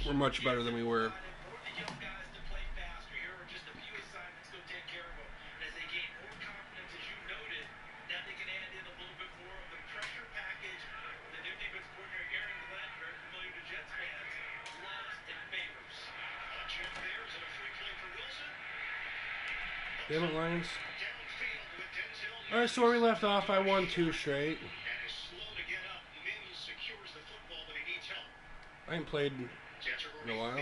We're much better than we were. Damn it, Lions. Alright, so where we left off, I won 2 straight. I ain't played in a while.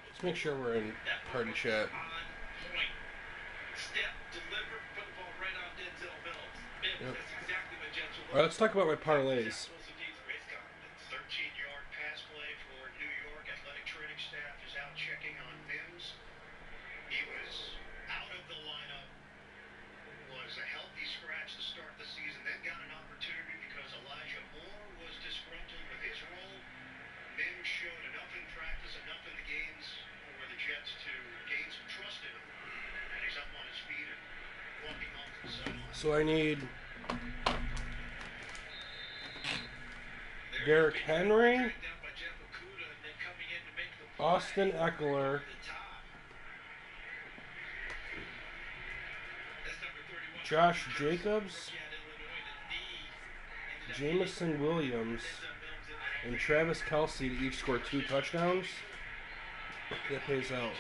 Let's make sure we're in party chat. Yep. Alright, let's talk about my parlays. 13-yard pass play for New York. Athletic training staff is out checking on Mims. He was out of the lineup, was a healthy scratch to start the season, then got an opportunity because Elijah Moore was disgruntled with his role. Mims showed enough in practice, enough in the games for the Jets to gain some trust in him. And he's up on his feet and walking off to the sideline. So I need Derrick Henry, Austin Eckler, Josh Jacobs, Jamison Williams, and Travis Kelce to each score 2 touchdowns. That pays out.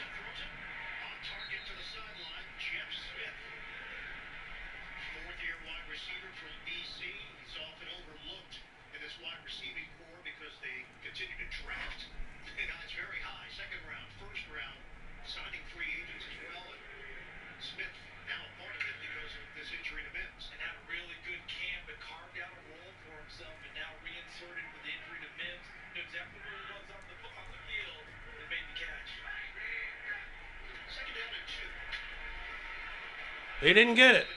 They didn't get it.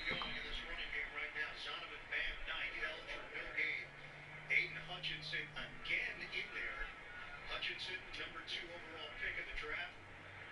Number 2 overall pick in the draft.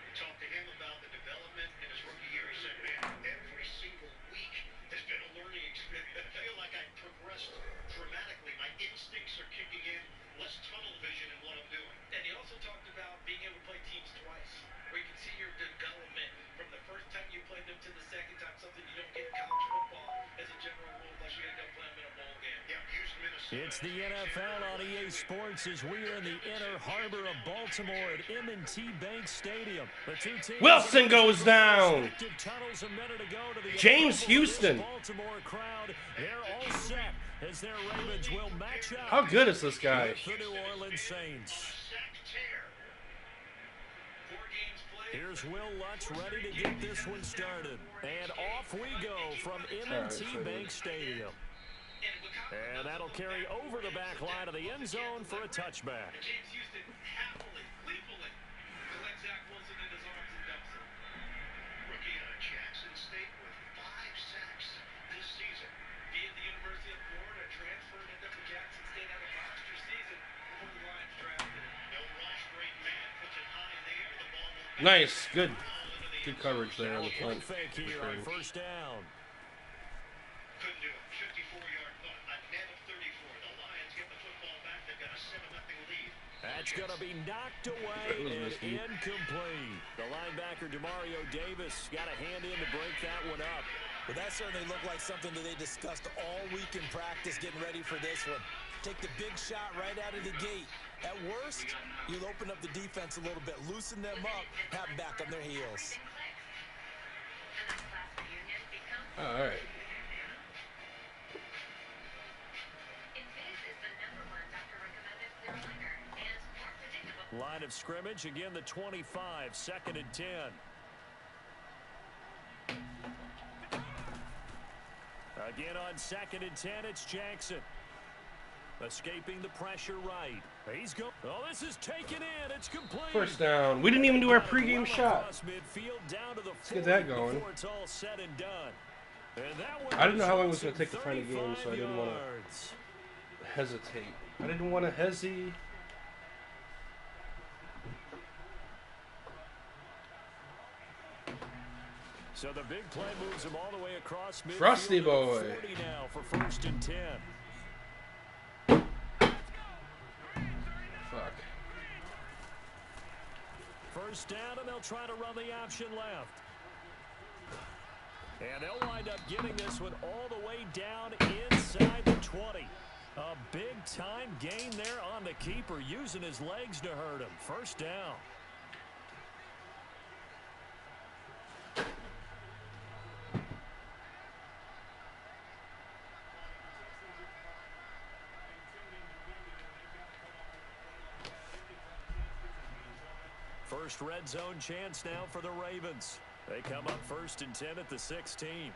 We talked to him about the development in his rookie year. He said, man, every single week has been a learning experience. I feel like I've progressed dramatically. My instincts are kicking in, less tunnel vision in what I'm doing. And he also talked about being able to play teams twice, where you can see your development from the first time you played them to the second time, something you don't get in college football as a general rule unless you end up playing them in a bowl game. It's the NFL on EA Sports as we are in the inner harbor of Baltimore at M&T Bank Stadium. The two teams Wilson goes down. James Houston. Baltimore crowd, they're all set as their Ravens will match up. How good is this guy? The New Orleans Saints. Here's Will Lutz ready to get this one started. And off we go from M&T Bank Stadium. And that'll carry over the back line of the end zone for a touchback. James Houston happily, gleefully collects Zach Wilson in his arms and dumps him. Rookie out of Jackson State with 5 sacks this season. Via the University of Florida, transferred into the Jackson State out of last year's season before the Lions drafted him. No rush, great man, puts it high in the air. The ball will Nice, good coverage there on the front. Fake here on first down. Couldn't do it. 54-yard punt. A net of 34. The Lions get the football back. They've got a 7-0 lead. That's going to be knocked away and incomplete. The linebacker, Demario Davis, got a hand in to break that one up. But that certainly looked like something that they discussed all week in practice, getting ready for this one. Take the big shot right out of the gate. At worst, you'll open up the defense a little bit, loosen them up, have them back on their heels. All right. Line of scrimmage, again the 25, 2nd and 10. Again on 2nd and 10, it's Jackson. Escaping the pressure right. He's going. Oh, this is taken in. It's complete. First down. We didn't even do our pregame shot. Let's get that going. It's all said and done. I didn't know how long it was going to take to find a game, so I didn't want to hesitate. I didn't want to hesitate. So the big play moves him all the way across midfield. Frosty boy. 40 now for 1st and 10. Fuck. First down, and they'll try to run the option left. And they'll wind up getting this one all the way down inside the 20. A big-time gain there on the keeper, using his legs to hurt him. First down. First red zone chance now for the Ravens. They come up 1st and 10 at the 16.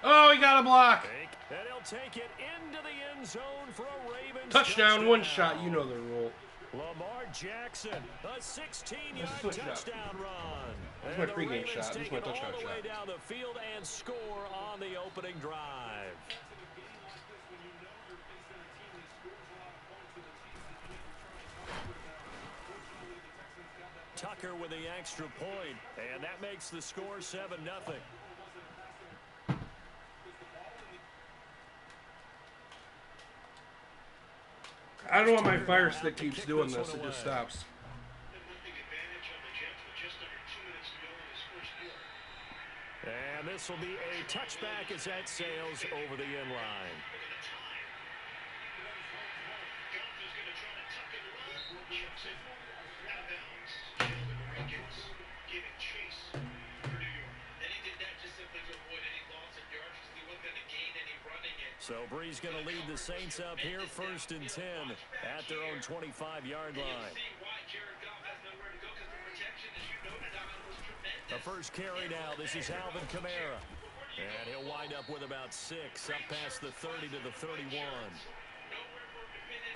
Oh, he got a block. And he'll take it into the end zone for a Ravens Touchdown, one shot. You know the rule. Lamar Jackson, a 16-yard touchdown run. That's my pregame shot. This is my touchdown all the way shot. down the field and score on the opening drive. Tucker with the extra point, and that makes the score 7-0. I don't know why my fire stick keeps doing this. It just stops. And this will be a touchback as that sails over the end line. So Bree's going to lead the Saints up here 1st and 10 at their own 25-yard line. The first carry now. This is Alvin Kamara. And he'll wind up with about 6 up past the 30 to the 31. All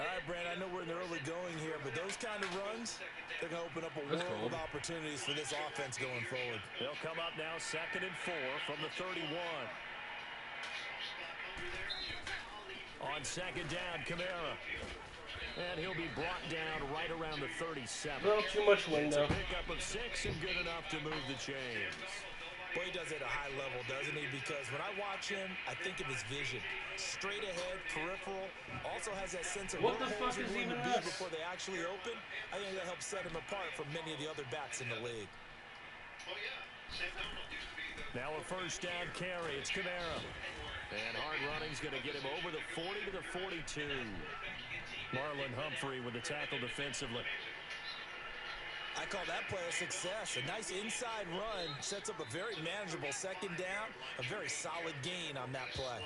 right, Brand, I know we're in the early going here, but those kind of runs, they're going to open up a world of opportunities for this offense going forward. They'll come up now 2nd and 4 from the 31. On 2nd down, Kamara. And he'll be brought down right around the 37. Well, too much window. It's a pickup of 6 and good enough to move the chains. Boy, he does it at a high level, doesn't he? Because when I watch him, I think of his vision. Straight ahead, peripheral. Also has that sense of what the fuck is he even do this? before they actually open. I think that helps set him apart from many of the other backs in the league. Now a first down carry. It's Kamara. And hard running's going to get him over the 40 to the 42. Marlon Humphrey with the tackle defensively. I call that play a success. A nice inside run sets up a very manageable 2nd down. A very solid gain on that play.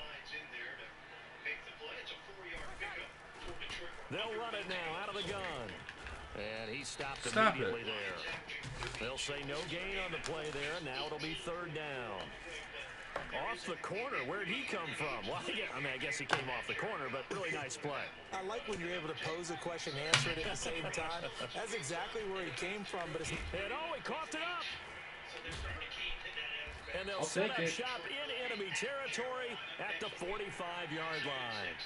They'll run it now out of the gun. And he stopped immediately there. They'll say no gain on the play there. Now it'll be 3rd down. Off the corner. Where'd he come from? Well, I guess he came off the corner, but really nice play. I like when you're able to pose a question and answer it at the same time. That's exactly where he came from. But he coughed it up. And they'll set up shop in enemy territory at the 45-yard line.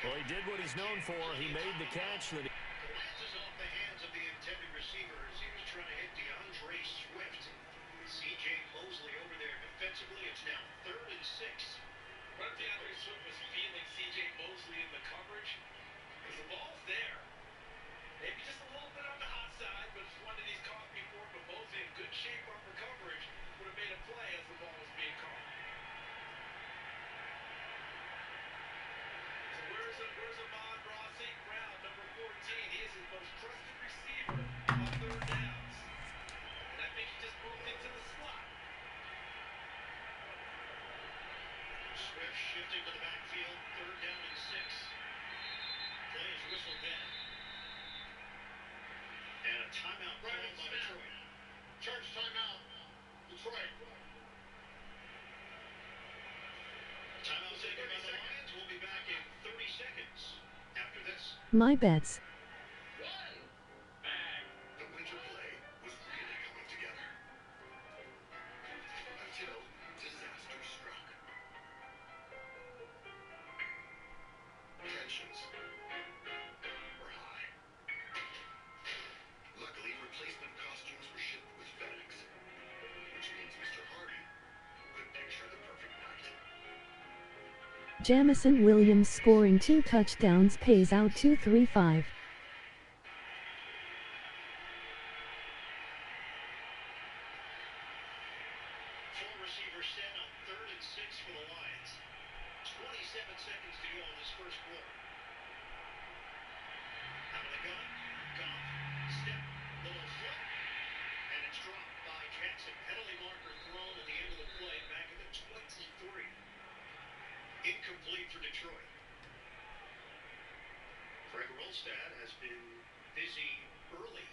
Well, he did what he's known for. He made the catch. That Glances off the hands of the intended receivers. He was trying to hit DeAndre Swift. C.J. Mosley over there defensively. It's now 3rd and 6. But DeAndre Swift was feeling C.J. Mosley in the coverage because the ball's there. Maybe just a little bit on the hot side, but it's one that he's caught before. But Mosley in good shape on the coverage would have made a play as the ball was being caught. So where's Ahmad Ross St. Brown, number 14? He is his most trusted receiver on 3rd downs. And I think he just moved into the slot. Swift shifting to the backfield. 3rd down and 6. Play is whistled then. And a timeout called by Detroit. Charge timeout. Detroit. Timeout taken by the Lions. We'll be back in 30 seconds after this. My bets. The winter play was really coming together. Until disaster struck. Tensions. Jamison Williams scoring 2 touchdowns pays out 235. Four receivers set on 3rd and 6 for the Lions. 27 seconds to go in this first quarter. Out of the gun, Goff, step, little flip, and it's dropped by Jackson. Penalty marker thrown at the end of the play, back at the 23. Incomplete for Detroit. Greg Rolstad has been busy early.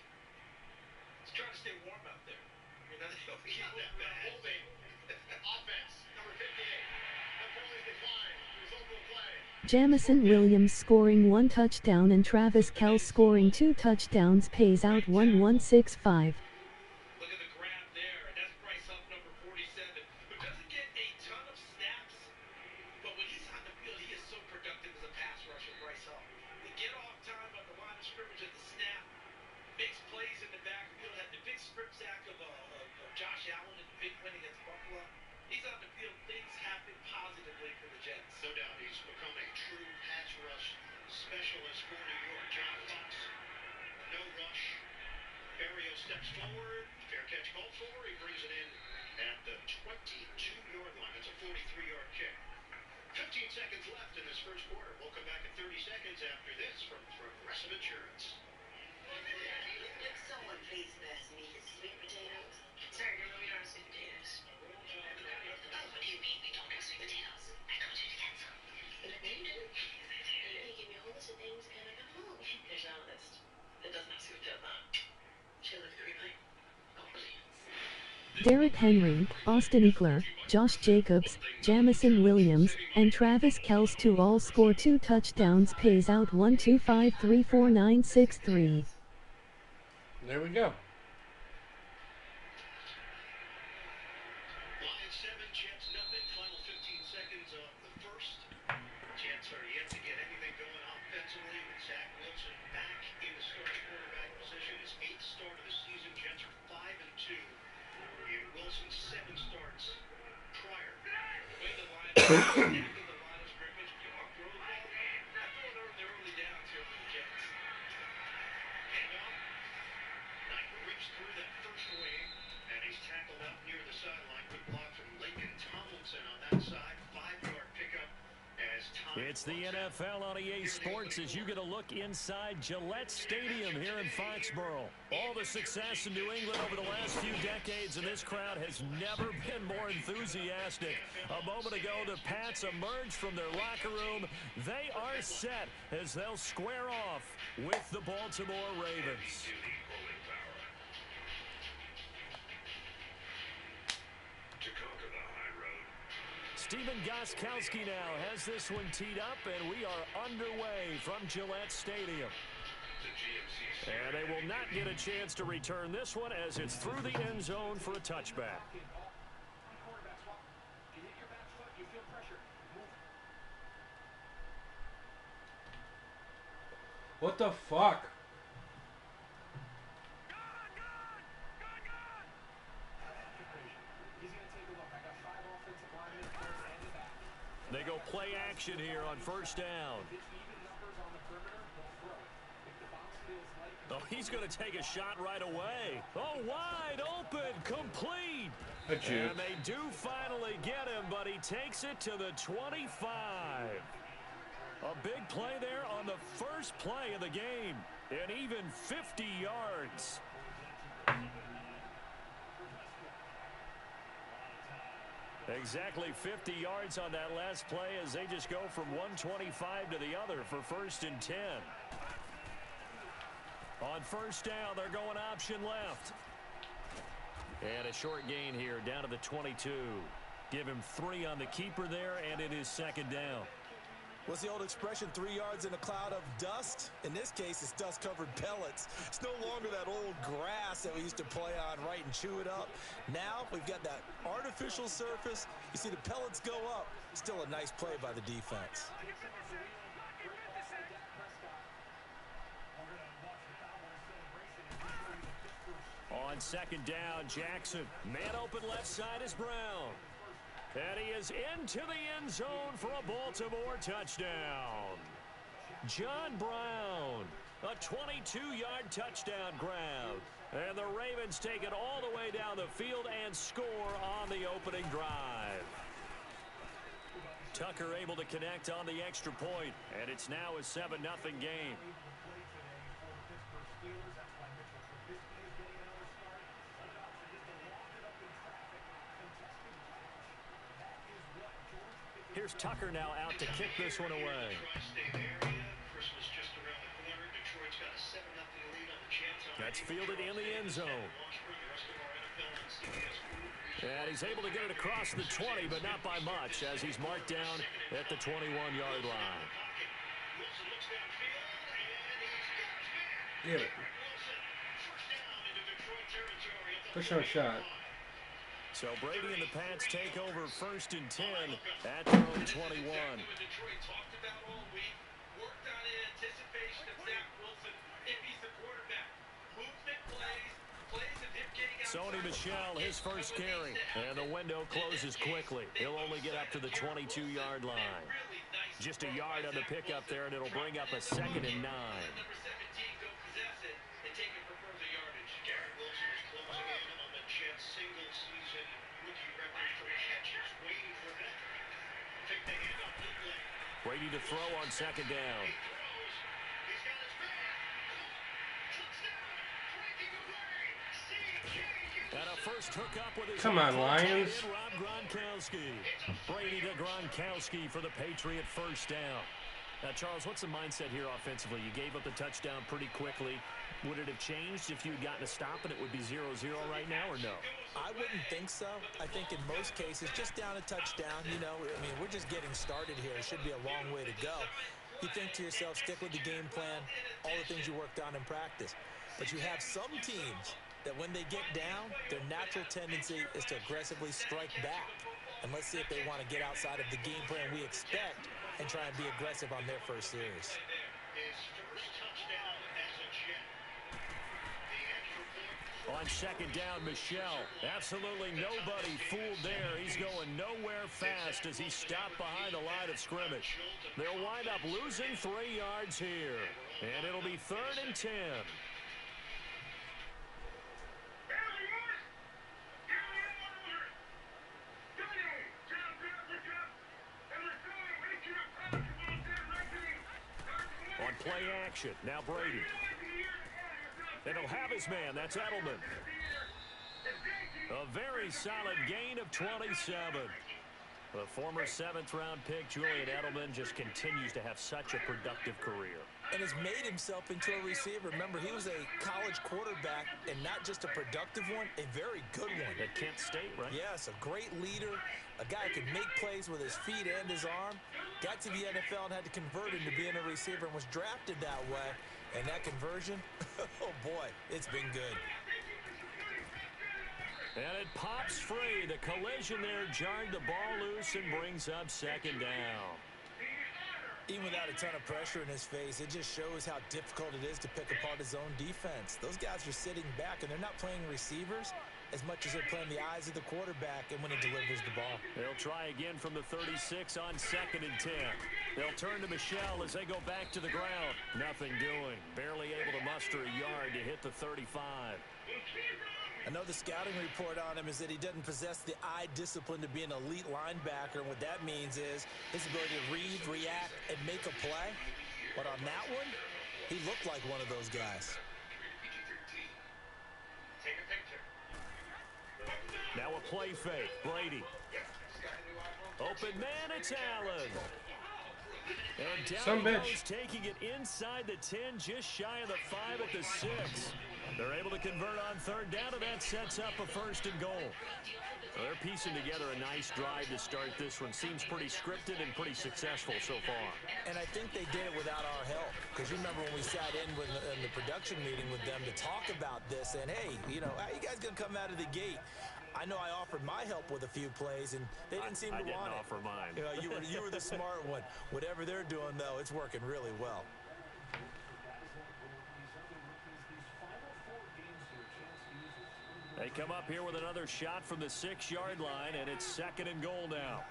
He's trying to stay warm out there. You know, He's not that bad. Offense, number 58. The penalty decline. Result of the play. Jamison Williams scoring 1 touchdown and Travis Kelce scoring 2 touchdowns pays out 1165. look at the grab there, and that's Bryce Huff, number 47, who doesn't get a ton of snaps, but when he's on the field, he is so productive as a pass rusher, Bryce Huff. The get off time on the line of scrimmage at the snap, makes plays in the backfield, had the big strip sack of Josh Allen in the big win against Buffalo. He's on the field, things happen positively for the Jets. No doubt, he's become a true pass rush specialist for New York. John Fox, no rush. Barrio steps forward. Fair catch called for. He brings it in at the 22-yard line. That's a 43-yard kick. 15 seconds left in this first quarter. We'll come back in 30 seconds after this from Progressive Insurance. Would someone please pass me the sweet potatoes? Sorry, girl, we don't have sweet potatoes. Oh, what do you mean we don't have sweet potatoes? I told you to get some. But no, you didn't. You gave me a whole list of things, and I got them all. There's not a list. It doesn't have sweet potatoes on it. Should I look at the replay? Oh, please. Derrick Henry, Austin Eckler, Josh Jacobs, Jamison Williams, and Travis Kelce to all score 2 touchdowns pays out 125-34963. There we go. Lions 7, Jets nothing. Final 15 seconds of the first. Jets are yet to get anything going offensively with Zach Wilson back in the starting quarterback position. His 8th start of the season. Jets are 5-2 in Wilson's 7 starts prior. The way the Lions are stacking the line of scrimmage, you want to throw the ball, not throwing the early downs here for the Jets. Handoff. Knight rips through that first wing, and he's tackled out near the sideline. Good block from Laken Tomlinson on that side. 5-yard pickup as time It's the runs out. NFL on EA Sports as you get a look inside Gillette Stadium here in Foxborough. All the success in New England over the last few decades, and this crowd has never been more enthusiastic. A moment ago, the Pats emerged from their locker room. They are set as they'll square off with the Baltimore Ravens. To conquer the high road. Stephen Gostkowski now has this one teed up, and we are underway from Gillette Stadium. And they will not get a chance to return this one as it's through the end zone for a touchback. What the fuck? They go play action here on first down. Oh, he's going to take a shot right away. Oh, wide open, complete. A juke. And they do finally get him, but he takes it to the 25. A big play there on the first play of the game, and even 50 yards. Exactly 50 yards on that last play as they just go from 125 to the other for 1st and 10. On first down, they're going option left. And a short gain here down to the 22. Give him 3 on the keeper there, and it is 2nd down. What's the old expression, 3 yards in a cloud of dust? In this case, it's dust-covered pellets. It's no longer that old grass that we used to play on, right, and chew it up. Now we've got that artificial surface. You see the pellets go up. Still a nice play by the defense. On 2nd down, Jackson. Man open left side is Brown. And he is into the end zone for a Baltimore touchdown. John Brown, a 22-yard touchdown grab. And the Ravens take it all the way down the field and score on the opening drive. Tucker able to connect on the extra point, and it's now a 7-0 game. Here's Tucker now out to kick this one away. That's fielded in the end zone. And he's able to get it across the 20, but not by much, as he's marked down at the 21-yard line. Get it. Touchdown shot. So Brady and the Pats take over 1st and 10 at their own 21. Sony Michel, his first carry, and the window closes quickly. He'll only get up to the 22-yard line. Just a yard on the pickup there, and it'll bring up a 2nd and 9. Brady to throw on 2nd down. And a first hookup with his Come on, Lions. Rob Gronkowski. Brady to Gronkowski for the Patriot first down. Now, Charles, what's the mindset here offensively? You gave up the touchdown pretty quickly. Would it have changed if you had gotten a stop and it would be 0-0 right now, or no? I wouldn't think so. I think in most cases, just down a touchdown, you know, I mean, we're just getting started here. It should be a long way to go. You think to yourself, stick with the game plan, all the things you worked on in practice. But you have some teams that when they get down, their natural tendency is to aggressively strike back. And let's see if they want to get outside of the game plan we expect and try and be aggressive on their first series. On 2nd down, Michel. Absolutely nobody fooled there. He's going nowhere fast as he stopped behind the line of scrimmage. They'll wind up losing 3 yards here. And it'll be 3rd and 10. On play action, now Brady. And he'll have his man. That's Edelman. A very solid gain of 27. The former 7th-round pick, Julian Edelman, just continues to have such a productive career. And has made himself into a receiver. Remember, he was a college quarterback, and not just a productive one, a very good one. At Kent State, right? Yes, a great leader, a guy who could make plays with his feet and his arm. Got to the NFL and had to convert into being a receiver and was drafted that way. And that conversion, oh boy, it's been good. And it pops free. The collision there jarred the ball loose and brings up 2nd down. Even without a ton of pressure in his face, it just shows how difficult it is to pick apart his own defense. Those guys are sitting back, and they're not playing receivers as much as they're playing the eyes of the quarterback and when he delivers the ball. They'll try again from the 36 on 2nd and 10. They'll turn to Michel as they go back to the ground. Nothing doing. Barely able to muster a yard to hit the 35. I know the scouting report on him is that he doesn't possess the eye discipline to be an elite linebacker. And what that means is his ability to read, react, and make a play. But on that one, he looked like one of those guys. Now a play fake. Brady. Open man, it's Allen. And down he goes, taking it inside the 10, just shy of the 5 at the 6. They're able to convert on 3rd down, and that sets up a 1st and goal. So they're piecing together a nice drive to start this one. Seems pretty scripted and pretty successful so far. And I think they did it without our help. Because you remember when we sat in the production meeting with them to talk about this, and hey, you know, how you guys going to come out of the gate? I know I offered my help with a few plays, and they didn't seem to want it. I didn't offer mine. You were the smart one. Whatever they're doing, though, it's working really well. They come up here with another shot from the 6-yard line, and it's 2nd and goal now.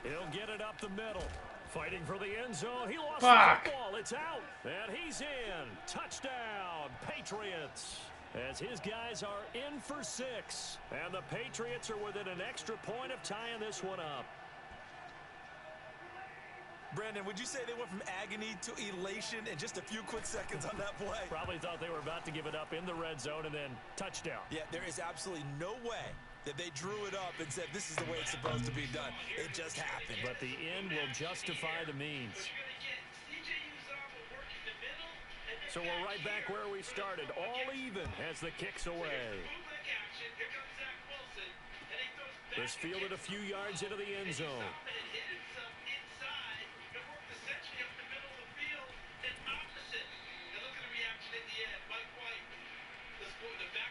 He'll get it up the middle. Fighting for the end zone. He lost the football. It's out. And he's in. Touchdown, Patriots. As his guys are in for 6. And the Patriots are within an extra point of tying this one up. Brandon, would you say they went from agony to elation in just a few quick seconds on that play? Probably thought they were about to give it up in the red zone and then touchdown. Yeah, there is absolutely no way that they drew it up and said, this is the way it's supposed to be done. It just happened. But the end will justify the means. So we're right back where we started, all even as the kick's away. This fielded a few yards into the end zone.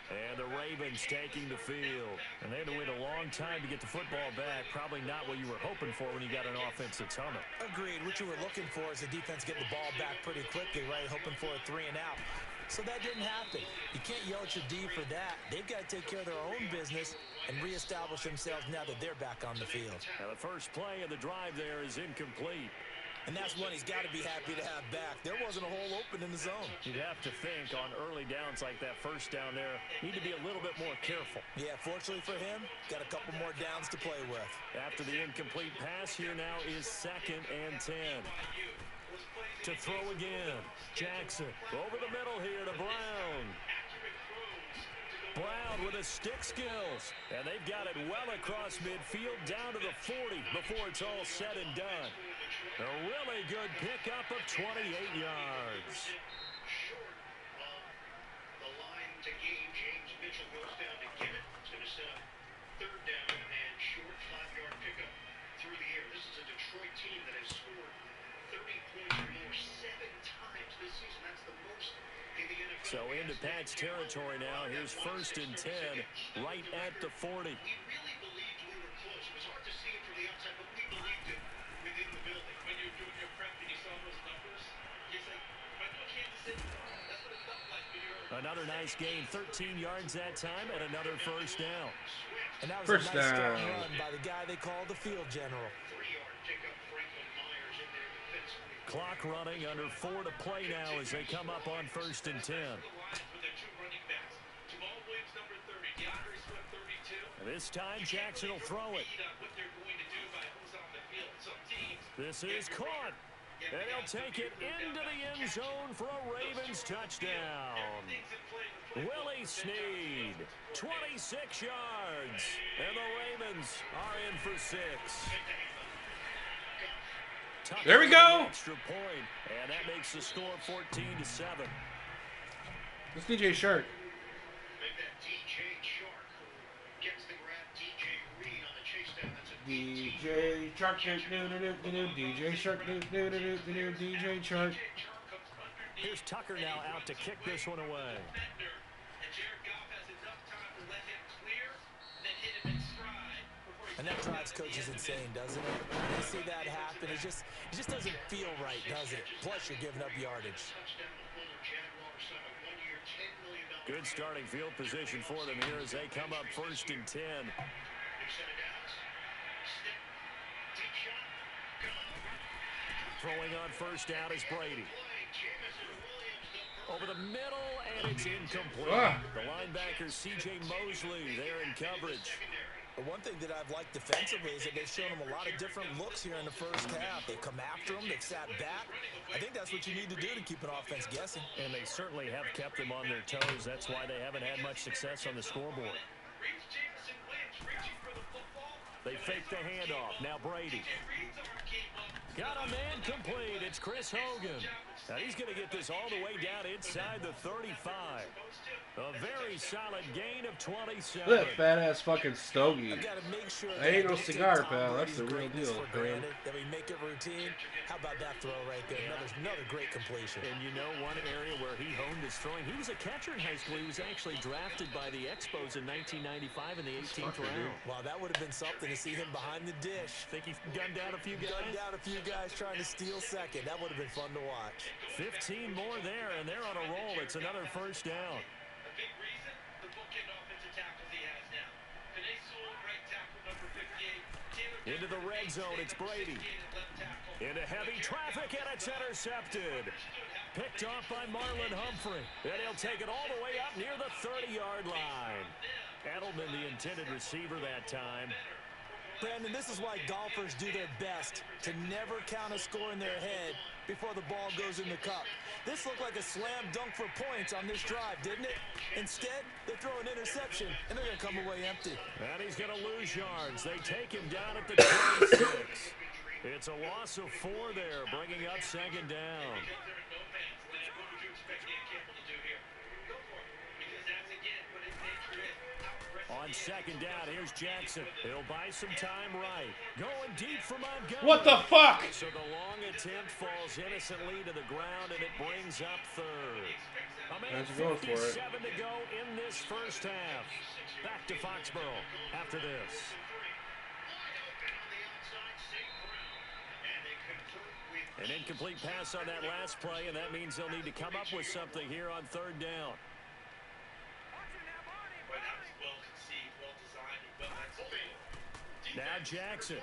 And the Ravens taking the field. And they had to wait a long time to get the football back. Probably not what you were hoping for when you got an offense that's humming. Agreed. What you were looking for is the defense getting the ball back pretty quickly, right? Hoping for a 3 and out. So that didn't happen. You can't yell at your D for that. They've got to take care of their own business and reestablish themselves now that they're back on the field. Now the first play of the drive there is incomplete. And that's one he's got to be happy to have back. There wasn't a hole open in the zone. You'd have to think on early downs like that first down there, need to be a little bit more careful. Yeah, fortunately for him, got a couple more downs to play with. After the incomplete pass, here now is 2nd and 10. To throw again, Jackson over the middle here to Brown. Brown with his stick skills. And they've got it well across midfield down to the 40 before it's all said and done. A really good pickup of 28 yards. Short of the line to gain. James Mitchell goes down to give it. It's going to set up 3rd down and short 5-yard pickup through the air. This is a Detroit team that has scored 30 points or more 7 times this season. That's the most in the NFL. So into Pat's territory now. Here's 1st and 10 right at the 40. We really believed we were close. It was hard to see it from the outside, but we believed it within the building. When you're doing your prep and you saw those numbers, you're like, if I know Kansas City, that's what it felt like when you're... Another nice gain, 13 yards that time, and another 1st down. And that was a nice strong run by the guy they call the field general. 3-yard pickup, Franklin Myers in there defensively. Clock running, under 4 to play now as they come up on 1st and 10. And this time, Jackson will throw it. This is caught. And he'll take it into the end zone for a Ravens touchdown. Willie Snead, 26 yards. And the Ravens are in for 6. There we go. Extra point, and that makes the score 14-7. It's DJ Shark. Make that DJ Shark who gets the grab. DJ Reed on the chase down. That's a DJ Shark, DJ Shark, DJ Shark. Here's Tucker now out to kick this one away. And that drives coaches insane, doesn't it? When they see that happen, it just doesn't feel right, does it? Plus, you're giving up yardage. Good starting field position for them here as they come up 1st and 10. Throwing on 1st down is Brady. Over the middle, and it's incomplete. The linebacker, C.J. Mosley, there in coverage. But one thing that I've liked defensively is that they've shown them a lot of different looks here in the first half. They've come after them. They've sat back. I think that's what you need to do to keep an offense guessing. And they certainly have kept them on their toes. That's why they haven't had much success on the scoreboard. They fake the handoff. Now Brady. Got a man complete. It's Chris Hogan. And he's going to get this all the way down inside the 35. A very solid gain of 27. Look at that fat-ass fucking stogie. Make sure I ain't no cigar, pal. That's the real deal. That we make it routine. How about that throw right there? Another great completion. And you know one area where he honed his throwing? He was a catcher in high school. He was actually drafted by the Expos in 1995 in the 18th round. Wow, that would have been something to see him behind the dish. Think he gunned down a few guys? Gunned down a few guys trying to steal second. That would have been fun to watch. 15 more there, and they're on a roll. It's another first down. A big reason, the bookend offensive tackles he has now. Panay Sewell, right tackle, number 58. Into the red zone, it's Brady. Into heavy traffic, and it's intercepted. Picked off by Marlon Humphrey. And he'll take it all the way up near the 30-yard line. Edelman, the intended receiver that time. Brandon, this is why golfers do their best to never count a score in their head before the ball goes in the cup. This looked like a slam dunk for points on this drive, didn't it? Instead, they throw an interception, and they're going to come away empty. And he's going to lose yards. They take him down at the 26. It's a loss of 4 there, bringing up second down. On second down, here's Jackson. He'll buy some time right. Going deep for Montgomery. What the fuck? So the long attempt falls innocently to the ground, and it brings up third. A minute 57 to go in this first half. Back to Foxborough after this. An incomplete pass on that last play, and that means they'll need to come up with something here on third down. Now Jackson.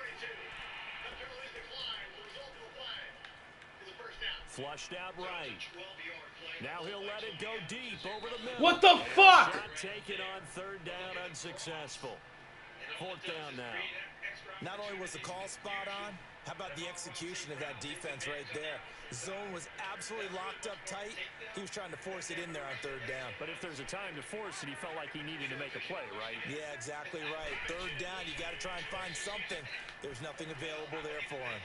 Flushed out right. Now he'll let it go deep over the middle. What the fuck? Shot taken on third down, unsuccessful. Fourth down now. Not only was the call spot on, how about the execution of that defense right there? The zone was absolutely locked up tight. He was trying to force it in there on third down. But if there's a time to force it, he felt like he needed to make a play, right? Yeah, exactly right. Third down, you got to try and find something. There's nothing available there for him.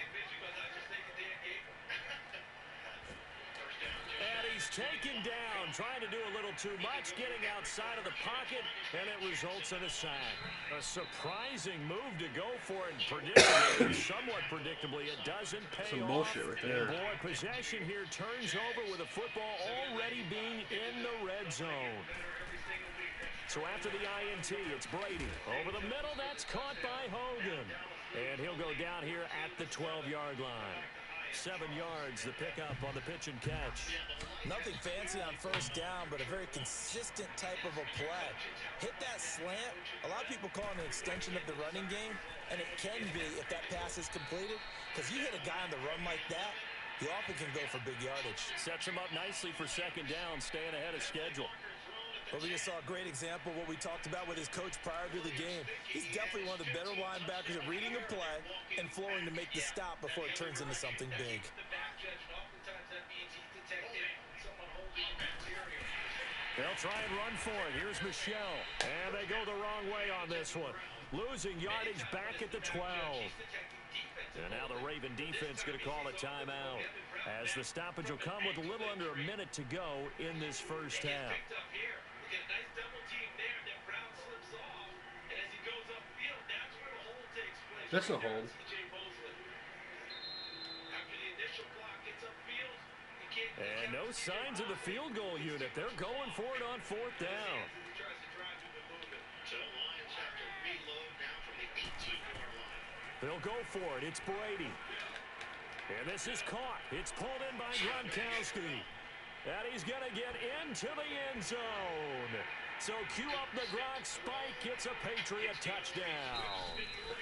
And he's taken down, trying to do a little too much, getting outside of the pocket, and it results in a sack. A surprising move to go for it, predictably, somewhat predictably, it doesn't pay off. Some bullshit right there. Boy, possession here turns over with the football already being in the red zone. So after the INT, it's Brady. Over the middle, that's caught by Hogan. And he'll go down here at the 12-yard line. 7 yards, the pickup on the pitch and catch. Nothing fancy on first down, but a very consistent type of a play. Hit that slant. A lot of people call it an extension of the running game, and it can be if that pass is completed, because you hit a guy on the run like that, he often can go for big yardage. Sets him up nicely for second down, staying ahead of schedule. Well, we just saw a great example of what we talked about with his coach prior to the game. He's definitely one of the better linebackers at reading a play and flowing to make the stop before it turns into something big. They'll try and run for it. Here's Michelle. And they go the wrong way on this one. Losing yardage back at the 12. And now the Raven defense going to call a timeout, as the stoppage will come with a little under a minute to go in this first half. That's a hold. And no signs of the field goal unit. They're going for it on fourth down. They'll go for it. It's Brady. And this is caught. It's pulled in by Gronkowski. And he's going to get into the end zone. So cue up the Gronk spike. It's a Patriot touchdown.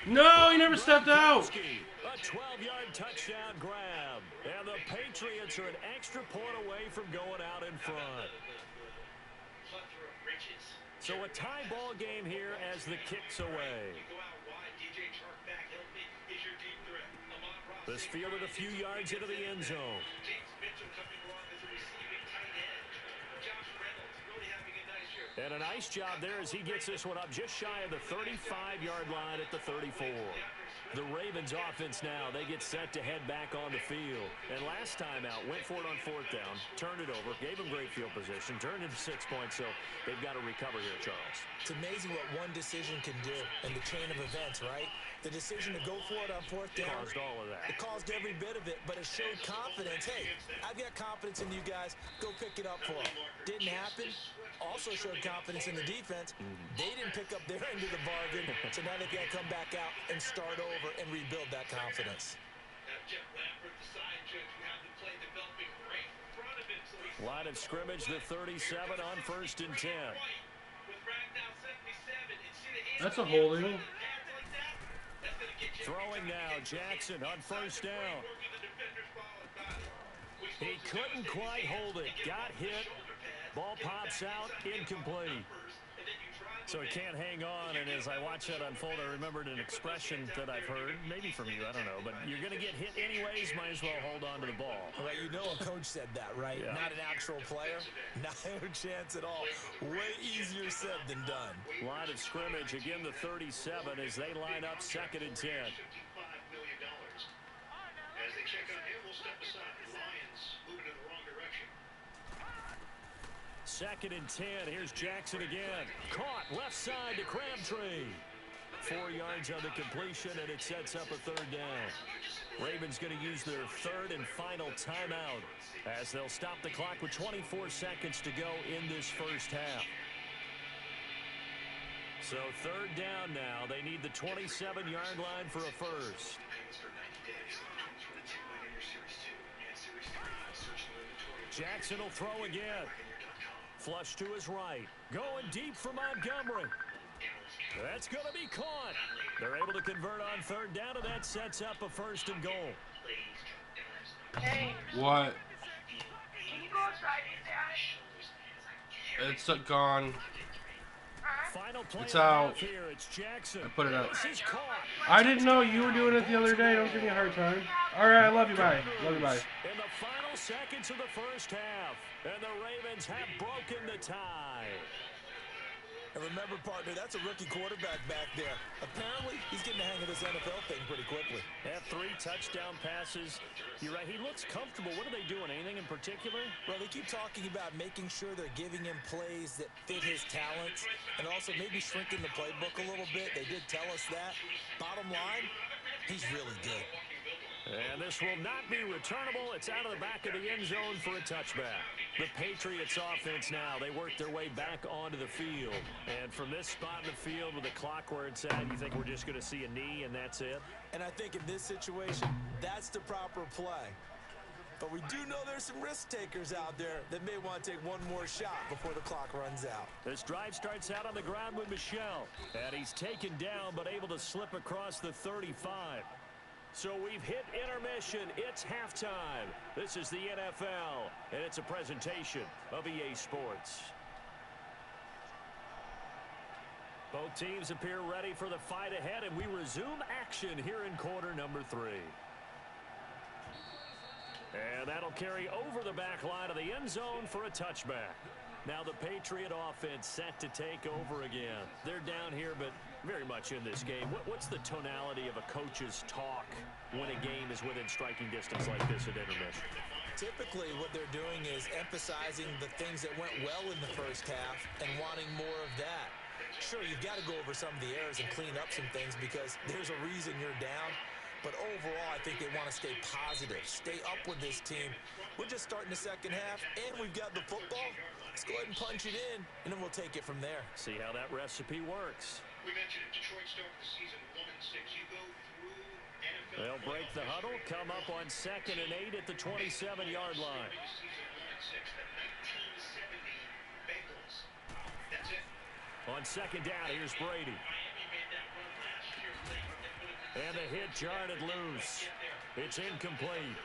No, he never stepped out. A 12-yard touchdown grab. And the Patriots are an extra point away from going out in front. So a tie ball game here as the kick's away. This fielded a few yards into the end zone. And a nice job there as he gets this one up just shy of the 35-yard line at the 34. The Ravens offense now, they get set to head back on the field. And last time out, went for it on 4th down, turned it over, gave them great field position, turned into 6 points, so they've got to recover here, Charles. It's amazing what one decision can do in the chain of events, right? The decision to go for it on 4th down. Caused all of that. It caused every bit of it, but it showed confidence. Hey, I've got confidence in you guys. Go pick it up for them. Didn't happen. Also showed confidence in the defense. They didn't pick up their end of the bargain, so now they've got to come back out and start over and rebuild that confidence. Line of scrimmage, the 37 on 1st and 10. That's a holding. Throwing now, Jackson on 1st down. He couldn't quite hold it. Got hit. Ball pops out, incomplete. So he can't hang on, and as I watch that unfold, I remembered an expression that I've heard, maybe from you, I don't know, but you're going to get hit anyways, might as well hold on to the ball. Well, you know a coach said that, right? Yeah. Not an actual player. Not a chance at all. Way easier said than done. Line of scrimmage, again the 37 as they line up 2nd and 10. As they check on him, we'll step aside. Lions moving in the wrong direction. 2nd and 10. Here's Jackson again. Caught left side to Crabtree. 4 yards on the completion, and it sets up a 3rd down. Ravens going to use their 3rd and final timeout as they'll stop the clock with 24 seconds to go in this first half. So 3rd down now. They need the 27-yard line for a first. Jackson will throw again. Flush to his right. Going deep for Montgomery. That's going to be caught. They're able to convert on 3rd down, and that sets up a 1st and goal. Hey, What? can you go outside and dash? It's gone. Final play It's of the out. half here. It's Jackson. I put it up. This is caught. I didn't know you were doing it the other day. Don't give me a hard time. All right, I love you. Bye. Love you. Bye. In the final seconds of the first half, and the Ravens have broken the tie. And remember, partner, that's a rookie quarterback back there. Apparently, he's getting the hang of this NFL thing pretty quickly. Have 3 touchdown passes. You're right, he looks comfortable. What are they doing? Anything in particular? Well, they keep talking about making sure they're giving him plays that fit his talents and also maybe shrinking the playbook a little bit. They did tell us that. Bottom line, he's really good. And this will not be returnable. It's out of the back of the end zone for a touchback. The Patriots offense now, they work their way back onto the field. And from this spot in the field with the clock where it's at, you think we're just going to see a knee and that's it? And I think in this situation, that's the proper play. But we do know there's some risk takers out there that may want to take one more shot before the clock runs out. This drive starts out on the ground with Michel. And he's taken down but able to slip across the 35. So we've hit intermission. It's halftime. This is the NFL, and it's a presentation of EA Sports. Both teams appear ready for the fight ahead, and we resume action here in quarter number 3. And that'll carry over the back line of the end zone for a touchback. Now the Patriot offense set to take over again. They're down here, but very much in this game. What's the tonality of a coach's talk when a game is within striking distance like this at intermission? Typically, what they're doing is emphasizing the things that went well in the first half and wanting more of that. Sure, you've got to go over some of the errors and clean up some things because there's a reason you're down. But overall, I think they want to stay positive, stay up with this team. We're just starting the second half, and we've got the football. Let's go ahead and punch it in, and then we'll take it from there. See how that recipe works. We mentioned it. Detroit started the season 1-6. You go through NFL. They'll break the huddle, come up on 2nd and 8 at the 27-yard line. That's it. On 2nd down, here's Brady. And the hit jarred it loose. It's incomplete.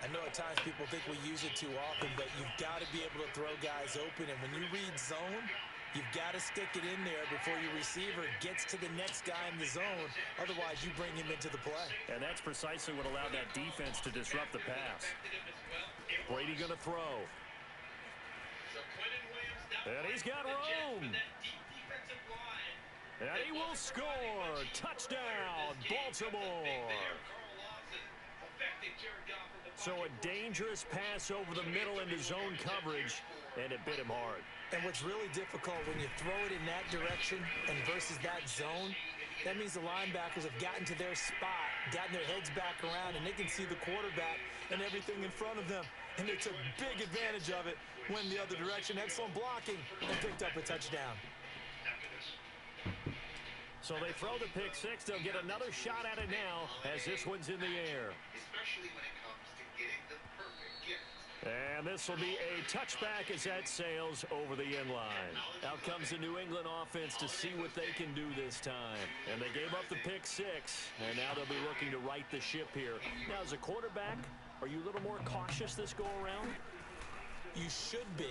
I know at times people think we use it too often, but you've got to be able to throw guys open. And when you read zone, you've got to stick it in there before your receiver gets to the next guy in the zone. Otherwise, you bring him into the play. And that's precisely what allowed that defense to disrupt the pass. Brady going to throw. And he's got room. And he will score. Touchdown, Baltimore. So a dangerous pass over the middle into zone coverage, and it bit him hard. And what's really difficult when you throw it in that direction and versus that zone, that means the linebackers have gotten to their spot, gotten their heads back around, and they can see the quarterback and everything in front of them. And they took big advantage of it, went the other direction, excellent blocking, and picked up a touchdown. So they throw the pick six. They'll get another shot at it now as this one's in the air. Especially when it comes to getting the perfect gift. And this will be a touchback as that sails over the end line. Out comes the New England offense to see what they can do this time. And they gave up the pick six, and now they'll be looking to right the ship here. Now, as a quarterback, are you a little more cautious this go-around? You should be,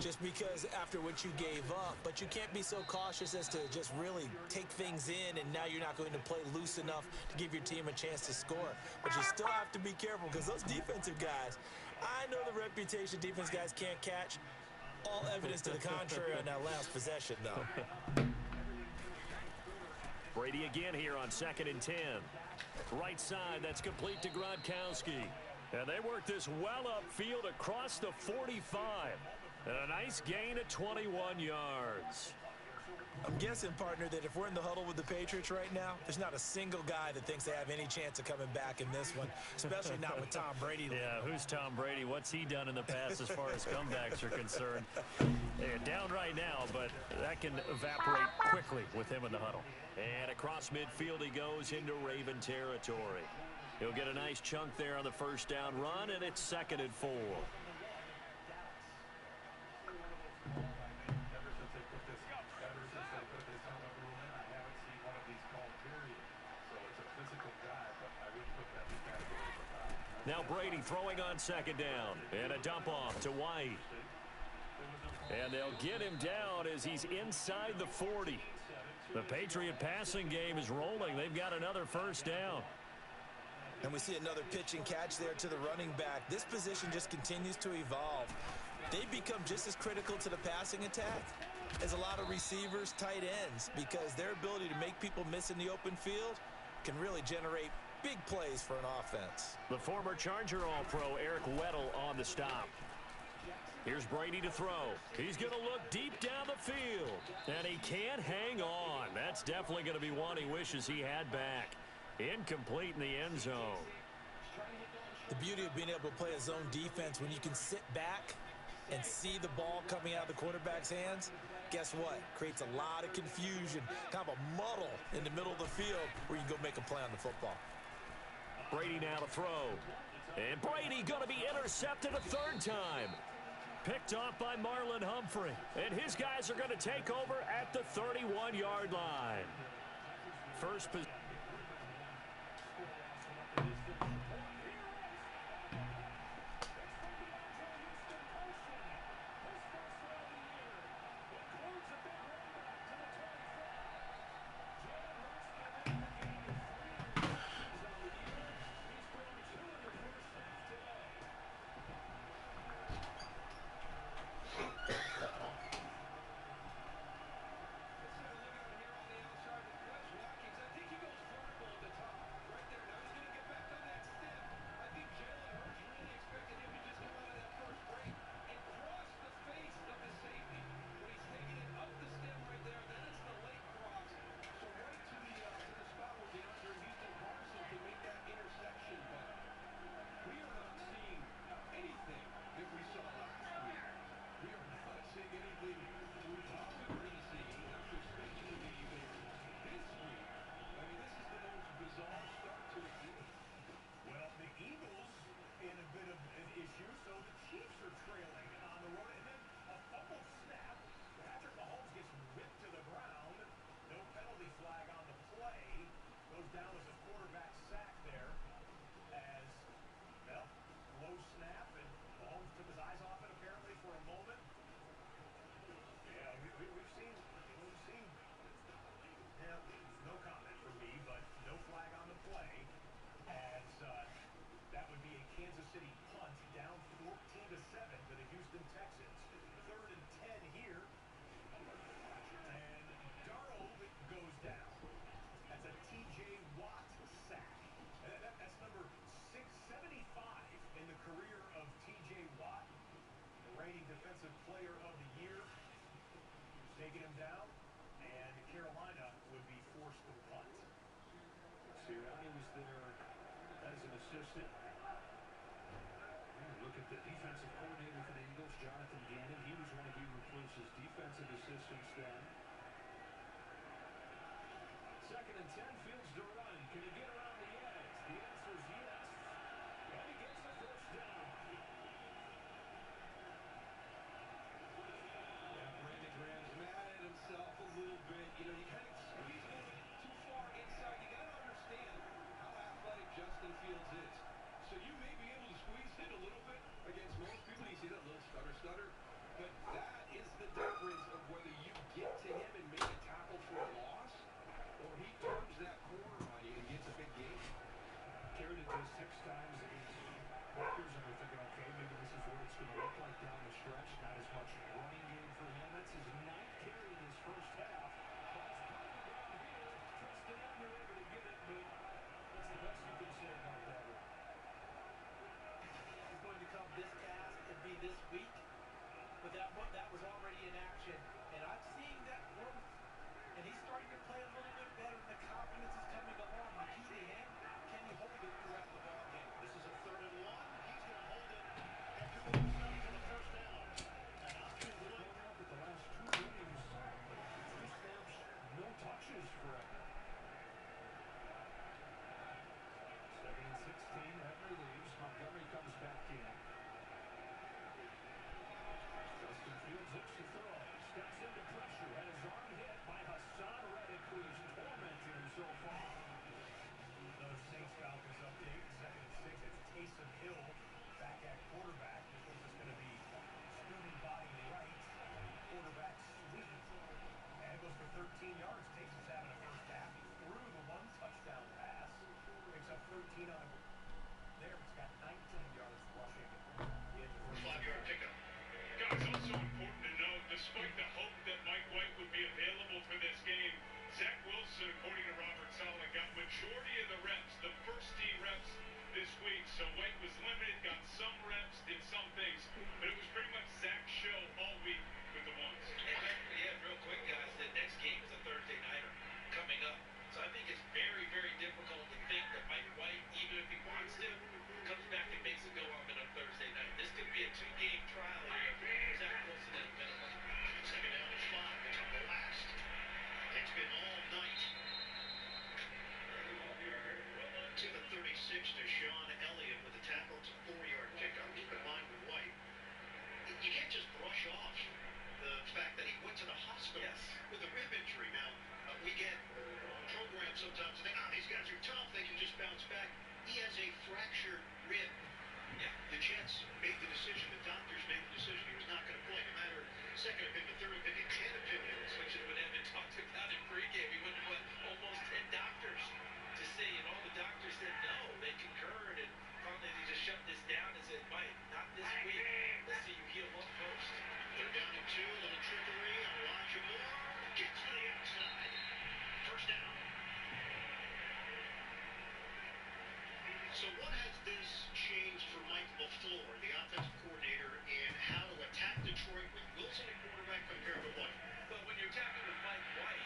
just because after what you gave up, but you can't be so cautious as to just really take things in, and now you're not going to play loose enough to give your team a chance to score. But you still have to be careful, because those defensive guys, I know the reputation defense guys can't catch. All evidence to the contrary on that last possession, though. Brady again here on 2nd and 10. Right side, that's complete to Gronkowski. And they work this well upfield across the 45. And a nice gain of 21 yards. I'm guessing, partner, that if we're in the huddle with the Patriots right now, there's not a single guy that thinks they have any chance of coming back in this one, especially not with Tom Brady. Yeah, who's Tom Brady? What's he done in the past as far as comebacks are concerned? They're down right now, but that can evaporate quickly with him in the huddle. And across midfield he goes into Raven territory. He'll get a nice chunk there on the first down run, and it's 2nd and 4. Now Brady throwing on 2nd down, and a dump off to White. And they'll get him down as he's inside the 40. The Patriot passing game is rolling. They've got another first down. And we see another pitch and catch there to the running back. This position just continues to evolve. They become just as critical to the passing attack as a lot of receivers, tight ends, because their ability to make people miss in the open field can really generate big plays for an offense. The former Charger All-Pro Eric Weddle on the stop. Here's Brady to throw. He's going to look deep down the field, and he can't hang on. That's definitely going to be one he wishes he had back. Incomplete in the end zone. The beauty of being able to play a zone defense when you can sit back and see the ball coming out of the quarterback's hands, guess what? Creates a lot of confusion, kind of a muddle in the middle of the field where you can go make a play on the football. Brady now to throw. And Brady going to be intercepted a third time. Picked off by Marlon Humphrey. And his guys are going to take over at the 31-yard line. First position. player of the year. Taking him down, and Carolina would be forced to punt. Sirianni was there as an assistant. Look at the defensive coordinator for the Eagles, Jonathan Gannon. He was one of Hugh Bruce's defensive assistants then. 2nd and 10, Fields to run. Can he get around the edge? The answer is yes. And he gets the first down. Yeah, Brandon Graham's mad at himself a little bit. You know, you kind of squeeze a little bit too far inside. You got to understand how athletic Justin Fields is. So you may be able to squeeze in a little bit against most people. You see that little stutter. But that is the difference of whether you get to him and make a tackle for a loss, or he turns that corner on you and gets a big gain. Carried it just 6 times against Packers, and we're thinking, okay, maybe this is what it's going to look like down the stretch. Not as much running game for him. That's his 9th carry in his first half. Trusting him, you're able to get it, but that's the best you can say about that one. It's going to come this task and be this week, but that was already in action, and I'm seeing that growth, and he's starting to play a little bit better, and the confidence is coming along. The key to him, can he hold it throughout the ball game? This is a 3rd and 1. He's going to hold it and do it himself for the first down. And option one. Up at the last 2 games, 3 snaps, no touches for him. 2nd and 16, Henry leaves. Montgomery comes back in. Justin Fields looks to throw. Steps into pressure. Had his arm hit by Hassan Reddick, who's tormenting him so far. The Saints-Falcons update. 2nd and 6. It's Taysom Hill back at quarterback. This one's just going to be student body right. Quarterback sweep. And it goes for 13 yards. Taysom's having a first half. He threw the 1 touchdown pass. Picks up 13 on it. There, he's got 19 yards rushing in the first 5-yard pickup. Guys, also important to note, despite the hope that Mike White would be available for this game, Zach Wilson, according to Robert Saleh, got majority of the reps, the first team reps this week. So White was limited, got some reps, did some things, but it was pretty much Zach's show all week with the ones. Yeah, real quick, guys, the next game is a Thursday nighter coming up. So I think it's very, very difficult to think that Mike White, even if he wants to, comes back and makes a go of it on Thursday night. This could be a 2-game trial here for Zach Wilson at a minimum. 2nd down and 5. It's on the last. It's been all night. To the 36 to Sean Elliott with the tackle. It's a 4-yard pickup. Keep in mind with White, you can't just brush off the fact that he went to the hospital with a rib injury. Now, we get programs sometimes think, these guys are tough. They can just bounce back. He has a fractured rib. Yeah, the Jets made the decision. The doctors made the decision. He was not going to play. No matter 2nd opinion, 3rd opinion, 10 opinions. Which is what Evan talked about in pregame. He went to almost 10 doctors to see, and all the doctors said no. They concurred, and finally they just shut this down and said, Mike, not this week. Let's see you heal up first. They're down to 2. A little trickery. Elijah Moore gets to the outside. First down. So what has this changed for Mike LaFleur, the offensive coordinator, in how to attack Detroit with Wilson at quarterback compared to White? But when you're attacking with Mike White,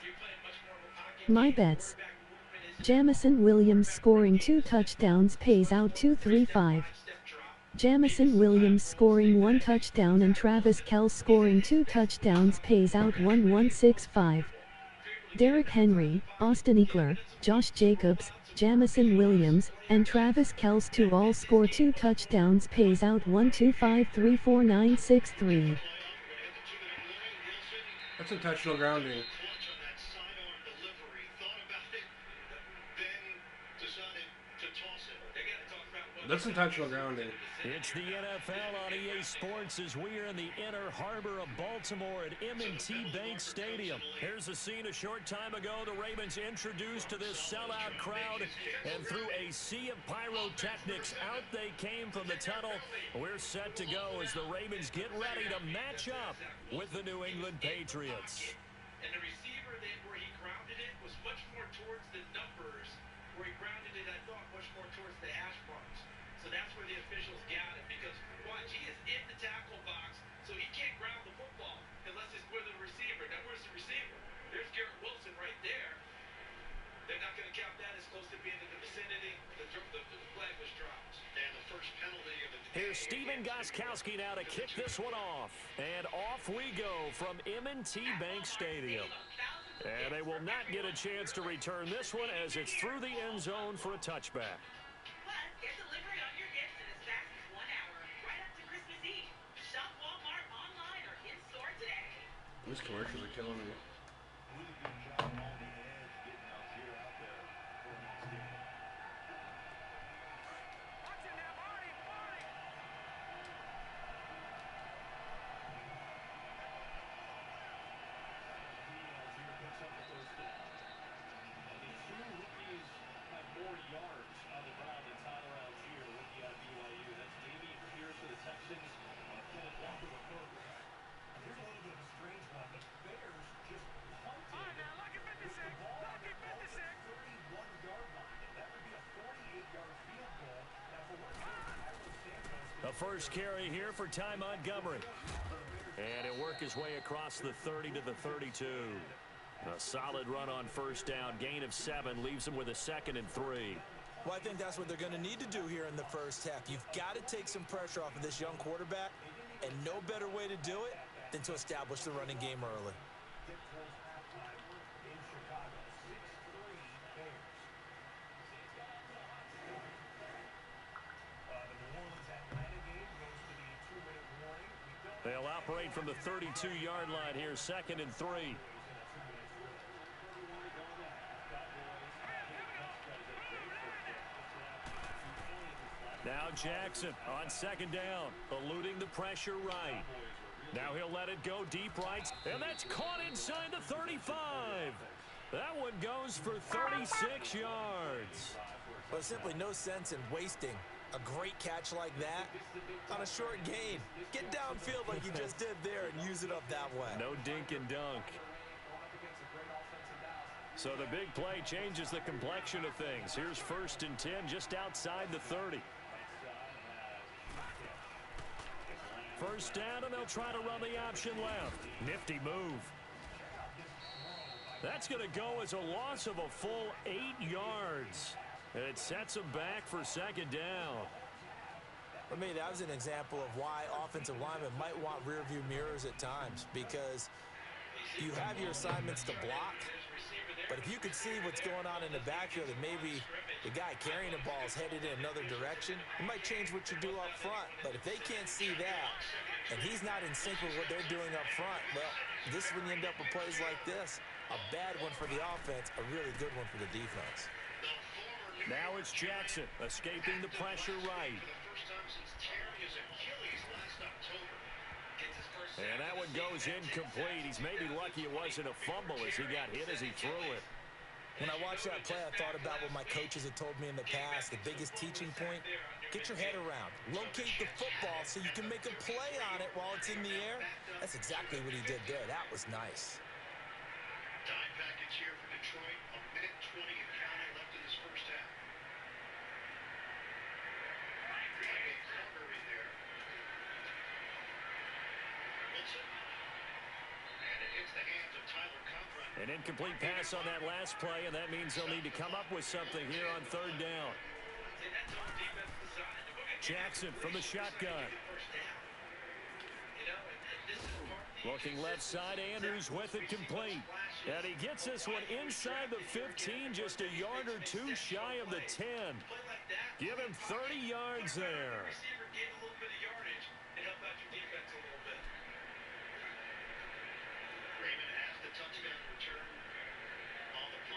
you're playing much more of a pocket. My bets. Jamison Williams scoring 2 touchdowns pays out 235. Jamison Williams scoring 1 touchdown and Travis Kelce scoring 2 touchdowns pays out 1165. Derrick Henry, Austin Ekeler, Josh Jacobs, Jamison Williams, and Travis Kelce to all score 2 touchdowns pays out 125344963. That's intentional grounding. Clutch on that sidearm delivery. Thought about it, then decided to toss it. They got to talk about what That's intentional grounding. It's the NFL on EA Sports as we are in the inner harbor of Baltimore at M&T Bank Stadium. Here's a scene a short time ago. The Ravens introduced to this sellout crowd, and through a sea of pyrotechnics, out they came from the tunnel. We're set to go as the Ravens get ready to match up with the New England Patriots. And the receiver then where he grounded it was much more towards the numbers. Where he grounded it, I thought, much more towards the hash marks. So that's where the officials got it, because watch, he is in the tackle box, so he can't Ryan Gostkowski now to kick this one off. And off we go from M&T Bank Stadium. And they will not get a chance to return this one as it's through the end zone for a touchback. Plus, get delivery on your gifts in as fast as 1 hour, right up to Christmas Eve. Shop Walmart online or in store today. These commercials are killing me. Really good job on the edge, getting out here out there for the next game. A first carry here for Ty Montgomery. And he'll work his way across the 30 to the 32. A solid run on first down. Gain of 7 leaves him with a 2nd and 3. Well, I think that's what they're going to need to do here in the first half. You've got to take some pressure off of this young quarterback, and no better way to do it than to establish the running game early. They'll operate from the 32-yard line here, 2nd and 3. Now Jackson on 2nd down, eluding the pressure right. Now he'll let it go deep right, and that's caught inside the 35. That one goes for 36 yards. Well, simply no sense in wasting a great catch like that on a short gain. Get downfield like you just did there and use it up that way. No dink and dunk. So the big play changes the complexion of things. Here's 1st and 10 just outside the 30. First down, and they'll try to run the option left. Nifty move. That's going to go as a loss of a full 8 yards. And it sets them back for 2nd down. For me, that was an example of why offensive linemen might want rearview mirrors at times, because you have your assignments to block, but if you could see what's going on in the backfield and maybe the guy carrying the ball is headed in another direction, it might change what you do up front. But if they can't see that and he's not in sync with what they're doing up front, well, this is when you end up with plays like this. A bad one for the offense, a really good one for the defense. Now it's Jackson escaping the pressure right. And that one goes incomplete. He's maybe lucky it wasn't a fumble as he got hit as he threw it. When I watched that play, I thought about what my coaches had told me in the past. The biggest teaching point, get your head around. Locate the football so you can make a play on it while it's in the air. That's exactly what he did there. That was nice. Dime package here for Detroit. 1:20 and counting left in this first half. An incomplete pass on that last play, and that means they'll need to come up with something here on 3rd down. Jackson from the shotgun. Looking left side, Andrews with it complete. And he gets this one inside the 15, just a yard or 2 shy of the 10. Give him 30 yards there.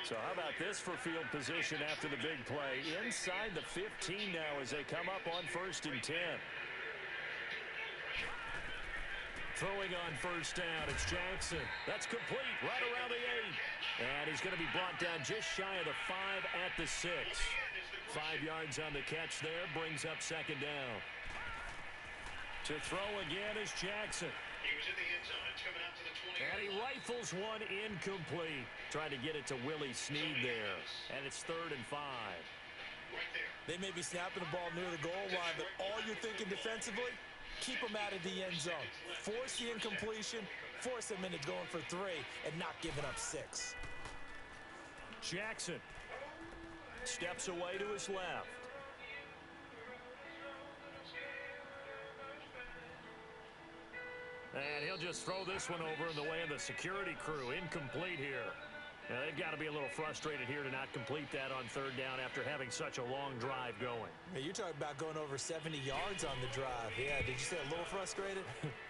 So how about this for field position after the big play? Inside the 15 now as they come up on 1st and 10. Throwing on 1st down, it's Jackson. That's complete right around the 8. And he's going to be brought down just shy of the 5 at the 6. 5 yards on the catch there, brings up 2nd down. To throw again is Jackson. He was in the end zone. It's coming out to the 20. And he rifles one incomplete. Trying to get it to Willie Snead there. And it's 3rd and 5. Right there. They may be snapping the ball near the goal line, but all you're thinking defensively, keep them out of the end zone. Force the incompletion, force them into going for 3, and not giving up 6. Jackson steps away to his left. And he'll just throw this one over in the way of the security crew. Incomplete here. Now, they've got to be a little frustrated here to not complete that on third down after having such a long drive going. Hey, you're talking about going over 70 yards on the drive. Yeah, did you say a little frustrated?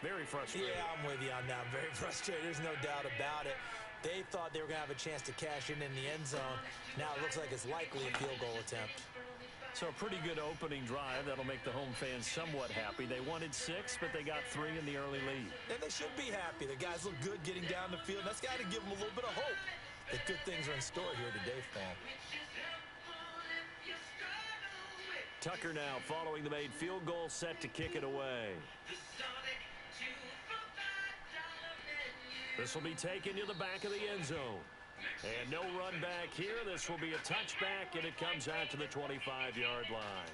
Very frustrated. Yeah, I'm with you on that. Very frustrated. There's no doubt about it. They thought they were going to have a chance to cash in the end zone. Now it looks like it's likely a field goal attempt. So a pretty good opening drive. That'll make the home fans somewhat happy. They wanted 6, but they got 3 in the early lead. And they should be happy. The guys look good getting down the field. That's got to give them a little bit of hope that good things are in store here today for them. Tucker now following the made field goal, set to kick it away. This will be taken to the back of the end zone. And no run back here. This will be a touchback, and it comes out to the 25-yard line.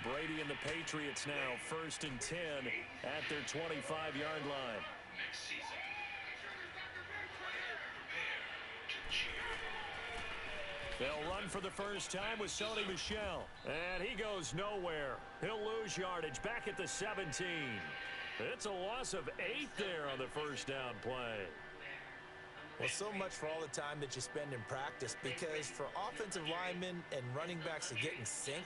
Brady and the Patriots now 1st and 10 at their 25-yard line. Next season. They'll run for the first time with Sony Michel. And he goes nowhere. He'll lose yardage back at the 17. It's a loss of 8 there on the first down play. Well, so much for all the time that you spend in practice, because for offensive linemen and running backs to get in sync,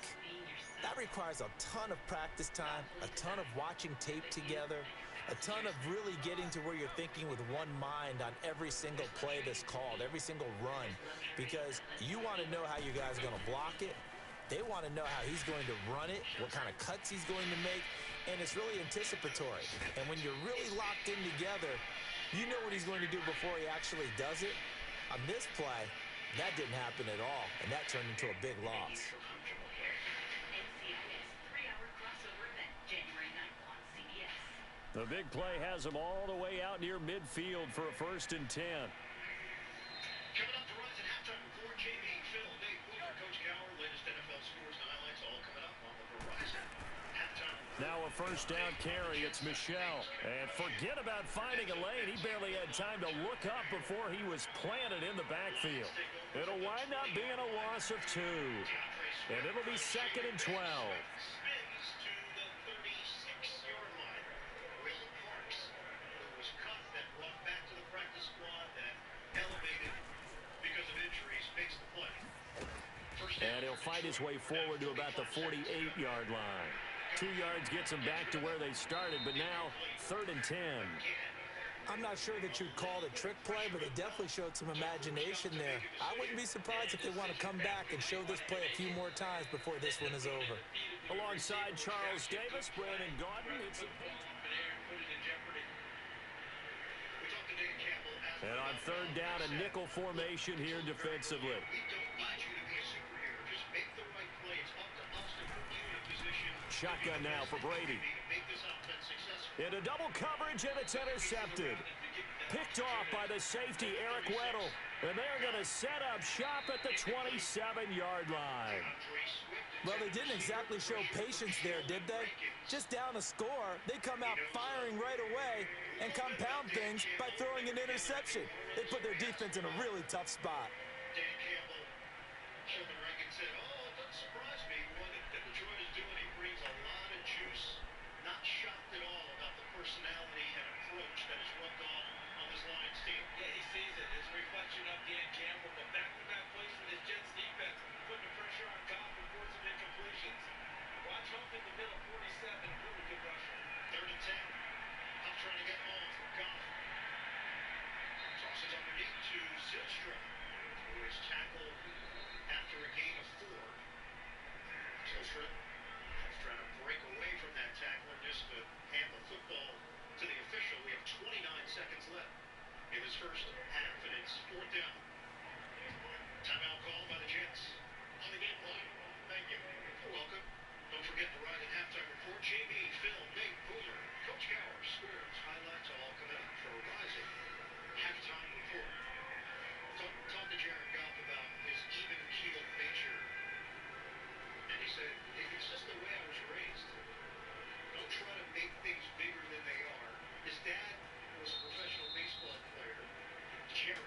that requires a ton of practice time, a ton of watching tape together, a ton of really getting to where you're thinking with one mind on every single play that's called, every single run, because you want to know how you guys are going to block it. They want to know how he's going to run it, what kind of cuts he's going to make, and it's really anticipatory. And when you're really locked in together, you know what he's going to do before he actually does it. On this play, that didn't happen at all, and that turned into a big loss. The big play has them all the way out near midfield for a 1st and 10. Coming up to RedZone halftime report, JB, Phil, Nate, Booker, Coach Gower, latest NFL scores and highlights all coming up on the RedZone halftime. Now a first down carry. It's Michel. And forget about finding a lane. He barely had time to look up before he was planted in the backfield. It'll wind up being a loss of 2. And it'll be 2nd and 12. And he'll fight his way forward to about the 48-yard line. 2 yards gets him back to where they started, but now 3rd and 10. I'm not sure that you'd call it a trick play, but they definitely showed some imagination there. I wouldn't be surprised if they want to come back and show this play a few more times before this one is over. Alongside Charles Davis, Brandon Gaudin. And on 3rd down, a nickel formation here defensively. Shotgun now for Brady. Into double coverage, and it's intercepted. Picked off by the safety, Eric Weddle. And they're going to set up shop at the 27-yard line. Well, they didn't exactly show patience there, did they? Just down a score, they come out firing right away and compound things by throwing an interception. They put their defense in a really tough spot. Dan Campbell showed the rank and said, oh, it doesn't surprise me what Detroit is doing. He brings a lot of juice. Not shocked at all about the personality and approach that is rubbed off on this Lions team. Yeah, he sees it. It's a reflection of Dan Campbell, but back-to-back plays for this Jets defense, putting the pressure on Goff and forcing incompletions. Watch Huff in the middle, 47, really good rusher. 3rd and 10. Huff trying to get home for Goff. Tosses underneath to Zylstra, who is tackled after a gain of 4. Zylstra trying to break away from that tackler just to hand the football to the official. We have 29 seconds left in this first half, and it's 4th down. Timeout called by the Jets on the game clock. Thank you. You're welcome. Don't forget the RedZone halftime report. JB, Phil, Nate, Booler, Coach Gower, scores, highlights all coming up for RedZone halftime report. Talk to Jared Goff about his even-keeled nature. And he said, it's just the way I was raised. Don't try to make things bigger than they are. His dad was a professional baseball player. Jared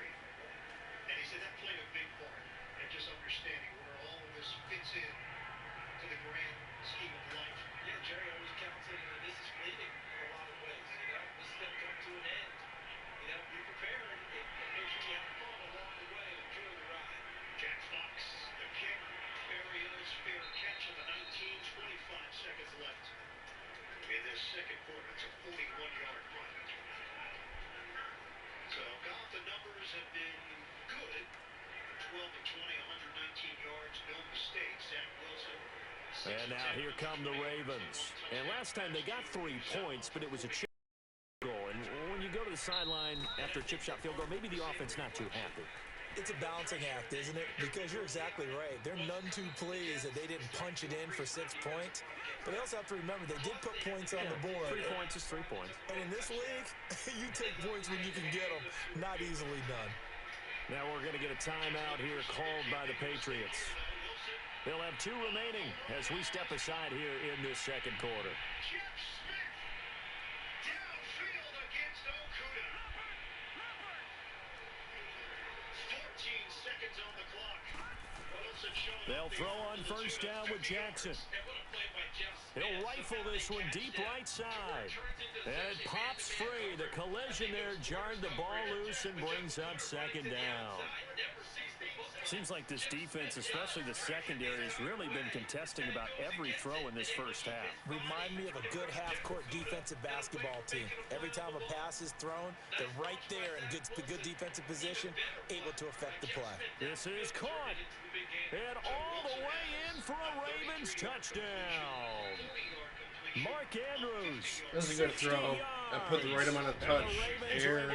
And now here come the Ravens. And last time they got 3 points, but it was a chip goal. And when you go to the sideline after a chip shot field goal, maybe the offense not too happy. It's a balancing act, isn't it? Because you're exactly right. They're none too pleased that they didn't punch it in for 6 points. But they also have to remember they did put points on the board. 3 points is 3 points. And in this league, you take points when you can get them. Not easily done. Now we're going to get a timeout here called by the Patriots. They'll have 2 remaining as we step aside here in this second quarter. They'll throw on first down with Jackson. He'll rifle this one deep right side. And it pops free. The collision there jarred the ball loose and brings up second down. Seems like this defense, especially the secondary, has really been contesting about every throw in this first half. Remind me of a good half-court defensive basketball team. Every time a pass is thrown, they're right there in good defensive position, able to affect the play. This is caught. And all the way in for a Ravens touchdown. Mark Andrews. That's a good throw. I put the right amount of touch, air,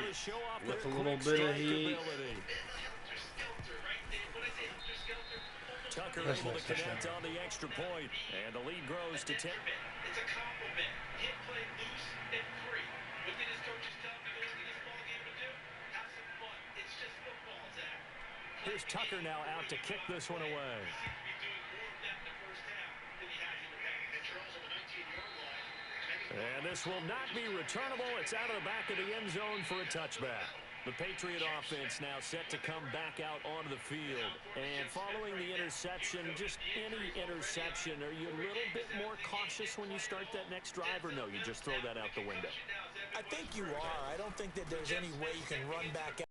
with a little bit of heat. Tucker able to connect on the extra point, and the lead grows to 10. It's a compliment. Hit play loose and free. What did his coaches tell him to go into this ball game to do? Have some fun. It's just football, Zach. Here's Tucker now out to kick this one away. He seems to be doing more of that in the first half than he has in the past. And Charles on the 19-yard line. And this will not be returnable. It's out of the back of the end zone for a touchback. The Patriot offense now set to come back out onto the field. And following the interception, just any interception, are you a little bit more cautious when you start that next drive, or no, you just throw that out the window? I think you are. I don't think that there's any way you can run back out.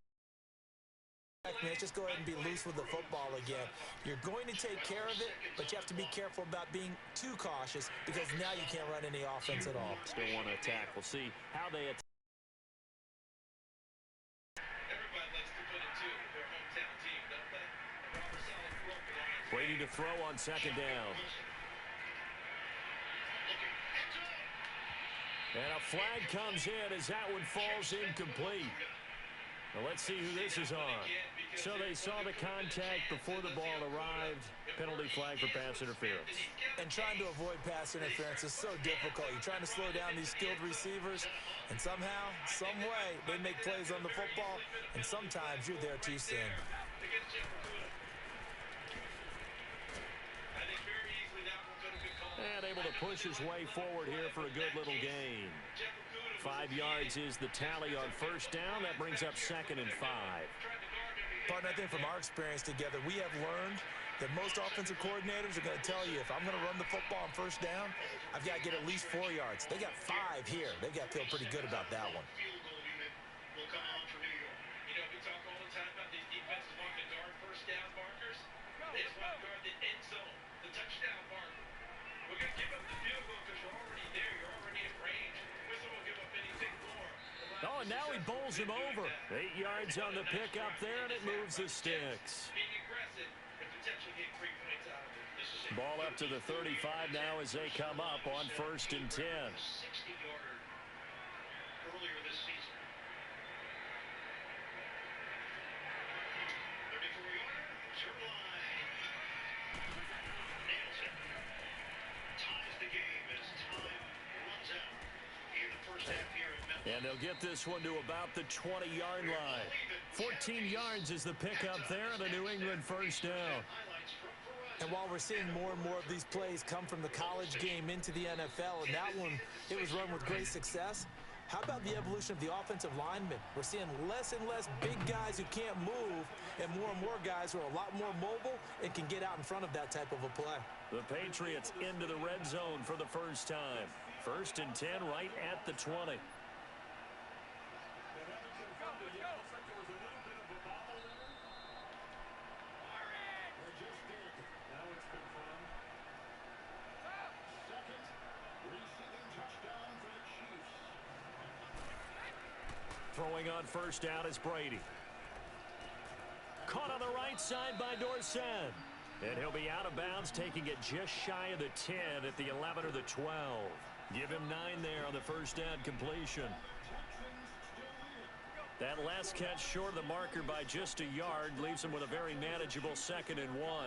Let's just go ahead and be loose with the football again. You're going to take care of it, but you have to be careful about being too cautious because now you can't run any offense at all. Still want to attack. We'll see how they attack. Brady to throw on second down. And a flag comes in as that one falls incomplete. Now let's see who this is on. So they saw the contact before the ball arrived. Penalty flag for pass interference. And trying to avoid pass interference is so difficult. You're trying to slow down these skilled receivers, and somehow, some way, they make plays on the football, and sometimes you're there too soon. And able to push his way forward here for a good little gain. 5 yards is the tally on first down. That brings up 2nd and 5. Partner, I think from our experience together, we have learned that most offensive coordinators are going to tell you, if I'm going to run the football on first down, I've got to get at least 4 yards. They got 5 here. They've got to feel pretty good about that one. You know, we talk all the time about these defenses wanting to guard first down markers. They just want to guard the end zone, the touchdown marker. We're going to give up the field goal because you're already there. You're already in range. Whistle won't give up anything more. Oh, and now he bowls him over. 8 yards on the pickup there, and it moves the sticks. Being aggressive and potentially get 3 points out of it. Ball up to the 35 now as they come up on 1st and 10. 60-yarder earlier this season. 34-yarder, turn line. Nails it. Ties the game as time runs out in the first half here in Memphis. And they'll get this one to about the 20-yard line. 14 yards is the pickup there, and a New England first down. And while we're seeing more and more of these plays come from the college game into the NFL, and that one, it was run with great success, how about the evolution of the offensive linemen? We're seeing less and less big guys who can't move and more guys who are a lot more mobile and can get out in front of that type of a play. The Patriots into the red zone for the first time. 1st and 10 right at the 20. Throwing on first down is Brady. Caught on the right side by Dorsett. And he'll be out of bounds, taking it just shy of the 10 at the 11 or the 12. Give him 9 there on the first down completion. That last catch short of the marker by just a yard leaves him with a very manageable 2nd and 1. Why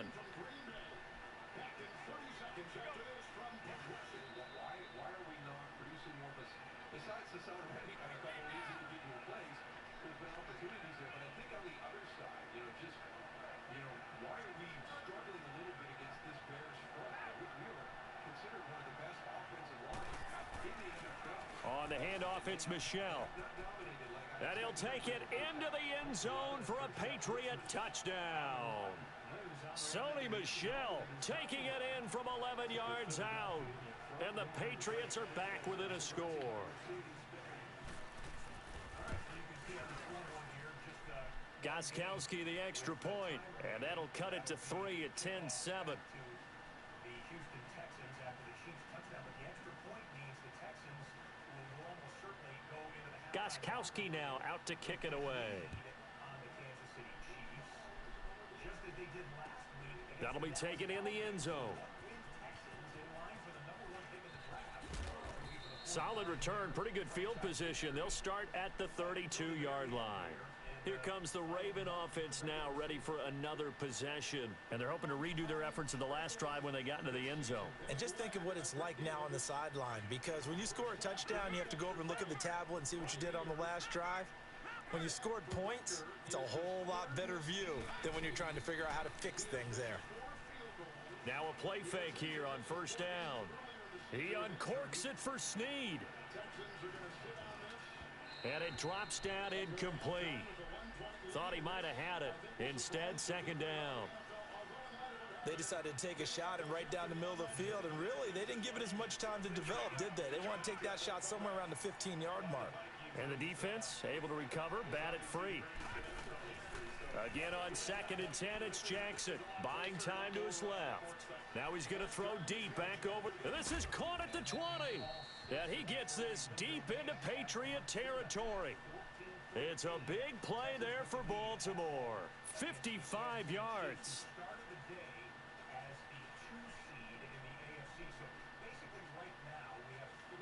are we not producing more? Besides the Southern Heavy and a couple of these individual plays, there's been opportunities there. But I think on the other side, why are we struggling a little bit against this Bears front? We are considered one of the best offensive lines in the NFL. On the handoff, it's Michel. And he'll take it into the end zone for a Patriot touchdown. Sony Michel taking it in from 11 yards out. And the Patriots are back within a score. Gostkowski the extra point, and that'll cut it to 3 at 10-7. Gostkowski now out to kick it away. That'll be taken in the end zone. Solid return, pretty good field position. They'll start at the 32-yard line. Here comes the Raven offense now, ready for another possession. And they're hoping to redo their efforts in the last drive when they got into the end zone. And just think of what it's like now on the sideline, because when you score a touchdown, you have to go over and look at the tablet and see what you did on the last drive. When you scored points, it's a whole lot better view than when you're trying to figure out how to fix things there. Now a play fake here on first down. He uncorks it for Snead. And it drops down incomplete. Thought he might have had it. Instead, second down. They decided to take a shot and right down the middle of the field, and really, they didn't give it as much time to develop, did they? They want to take that shot somewhere around the 15-yard mark. And the defense able to recover, bat it free. Again on 2nd and 10, it's Jackson. Buying time to his left. Now he's going to throw deep back over. This is caught at the 20. And he gets this deep into Patriot territory. It's a big play there for Baltimore. 55 yards.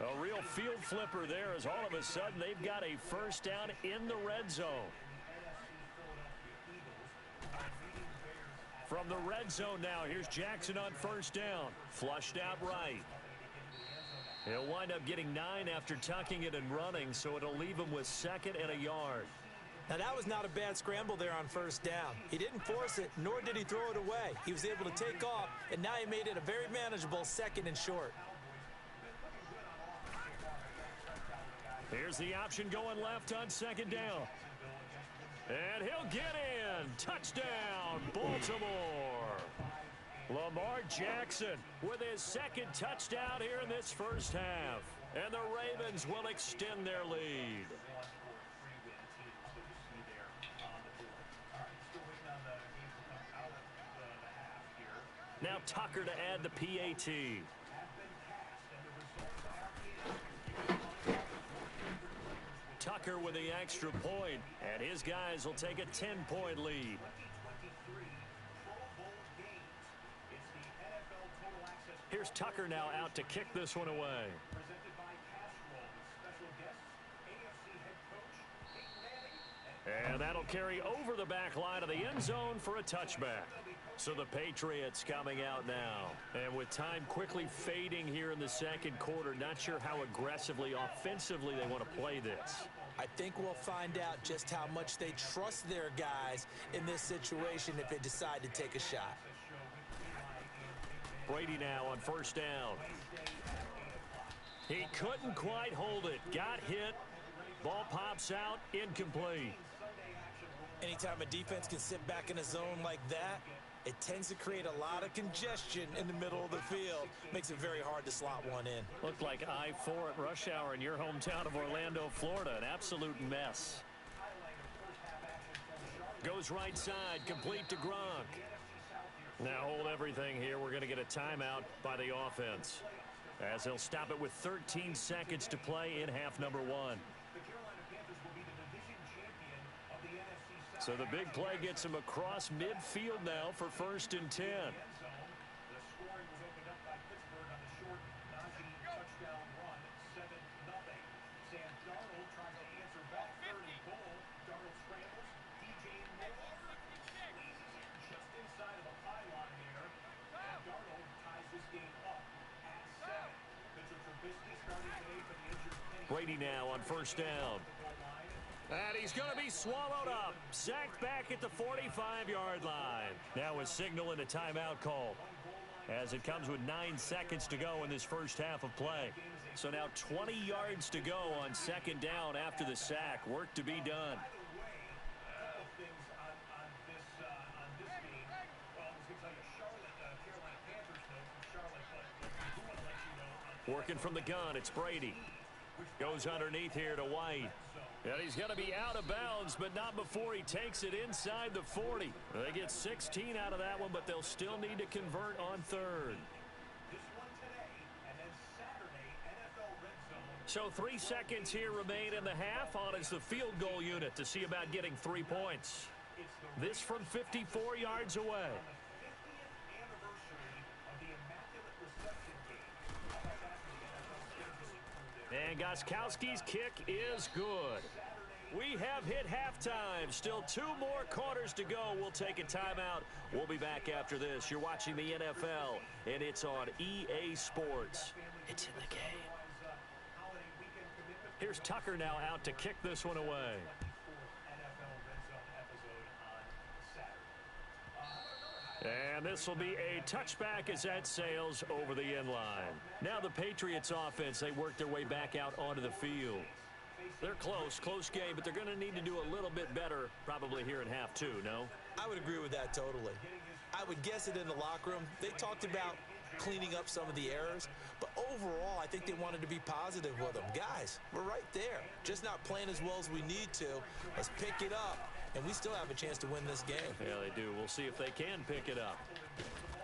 A real field flipper there as all of a sudden they've got a first down in the red zone. From the red zone now, here's Jackson on first down. Flushed out right. He'll wind up getting 9 after tucking it and running, so it'll leave him with 2nd and a yard. Now, that was not a bad scramble there on first down. He didn't force it, nor did he throw it away. He was able to take off, and now he made it a very manageable 2nd and short. Here's the option going left on second down. And he'll get in. Touchdown, Baltimore. Lamar Jackson with his 2nd touchdown here in this first half. And the Ravens will extend their lead. Now Tucker to add the PAT. Tucker with the extra point, and his guys will take a 10-point lead. Here's Tucker now out to kick this one away. And that'll carry over the back line of the end zone for a touchback. So the Patriots coming out now. And with time quickly fading here in the second quarter, not sure how aggressively, offensively they want to play this. I think we'll find out just how much they trust their guys in this situation if they decide to take a shot. Brady now on first down. He couldn't quite hold it. Got hit. Ball pops out. Incomplete. Anytime a defense can sit back in a zone like that, it tends to create a lot of congestion in the middle of the field. Makes it very hard to slot one in. Looked like I-4 at rush hour in your hometown of Orlando, Florida. An absolute mess. Goes right side, complete to Gronk. Now hold everything here. We're going to get a timeout by the offense, as they'll stop it with 13 seconds to play in half number 1. So the big play gets him across midfield now for 1st and 10. The scoring was opened up by Pittsburgh on the short Najee touchdown run, 7-0. Sam Darnold tries to answer back, 3rd and goal. Darnold scrambles. DJ Moore squeezes in just inside of the pylon there. And Darnold ties this game up at 7. Mitchell Trubisky starting today for the injured Kenny. Brady now on 1st down. And he's going to be swallowed up. Sacked back at the 45-yard line. Now a signal and a timeout call, as it comes with 9 seconds to go in this first half of play. So now 20 yards to go on 2nd down after the sack. Work to be done. Working from the gun, it's Brady. Goes underneath here to White. And he's going to be out of bounds, but not before he takes it inside the 40. They get 16 out of that one, but they'll still need to convert on 3rd. So 3 seconds here remain in the half. On is the field goal unit to see about getting 3 points. This from 54 yards away. And Gostkowski's kick is good. We have hit halftime. Still 2 more quarters to go. We'll take a timeout. We'll be back after this. You're watching the NFL, and it's on EA Sports. It's in the game. Here's Tucker now out to kick this one away. And this will be a touchback as that sails over the end line. Now the Patriots offense, they work their way back out onto the field. They're close game, but they're going to need to do a little bit better probably here in half 2, no? I would agree with that totally. I would guess it in the locker room. They talked about cleaning up some of the errors, but overall I think they wanted to be positive with them. Guys, we're right there. Just not playing as well as we need to. Let's pick it up. And we still have a chance to win this game. Yeah, they do. We'll see if they can pick it up.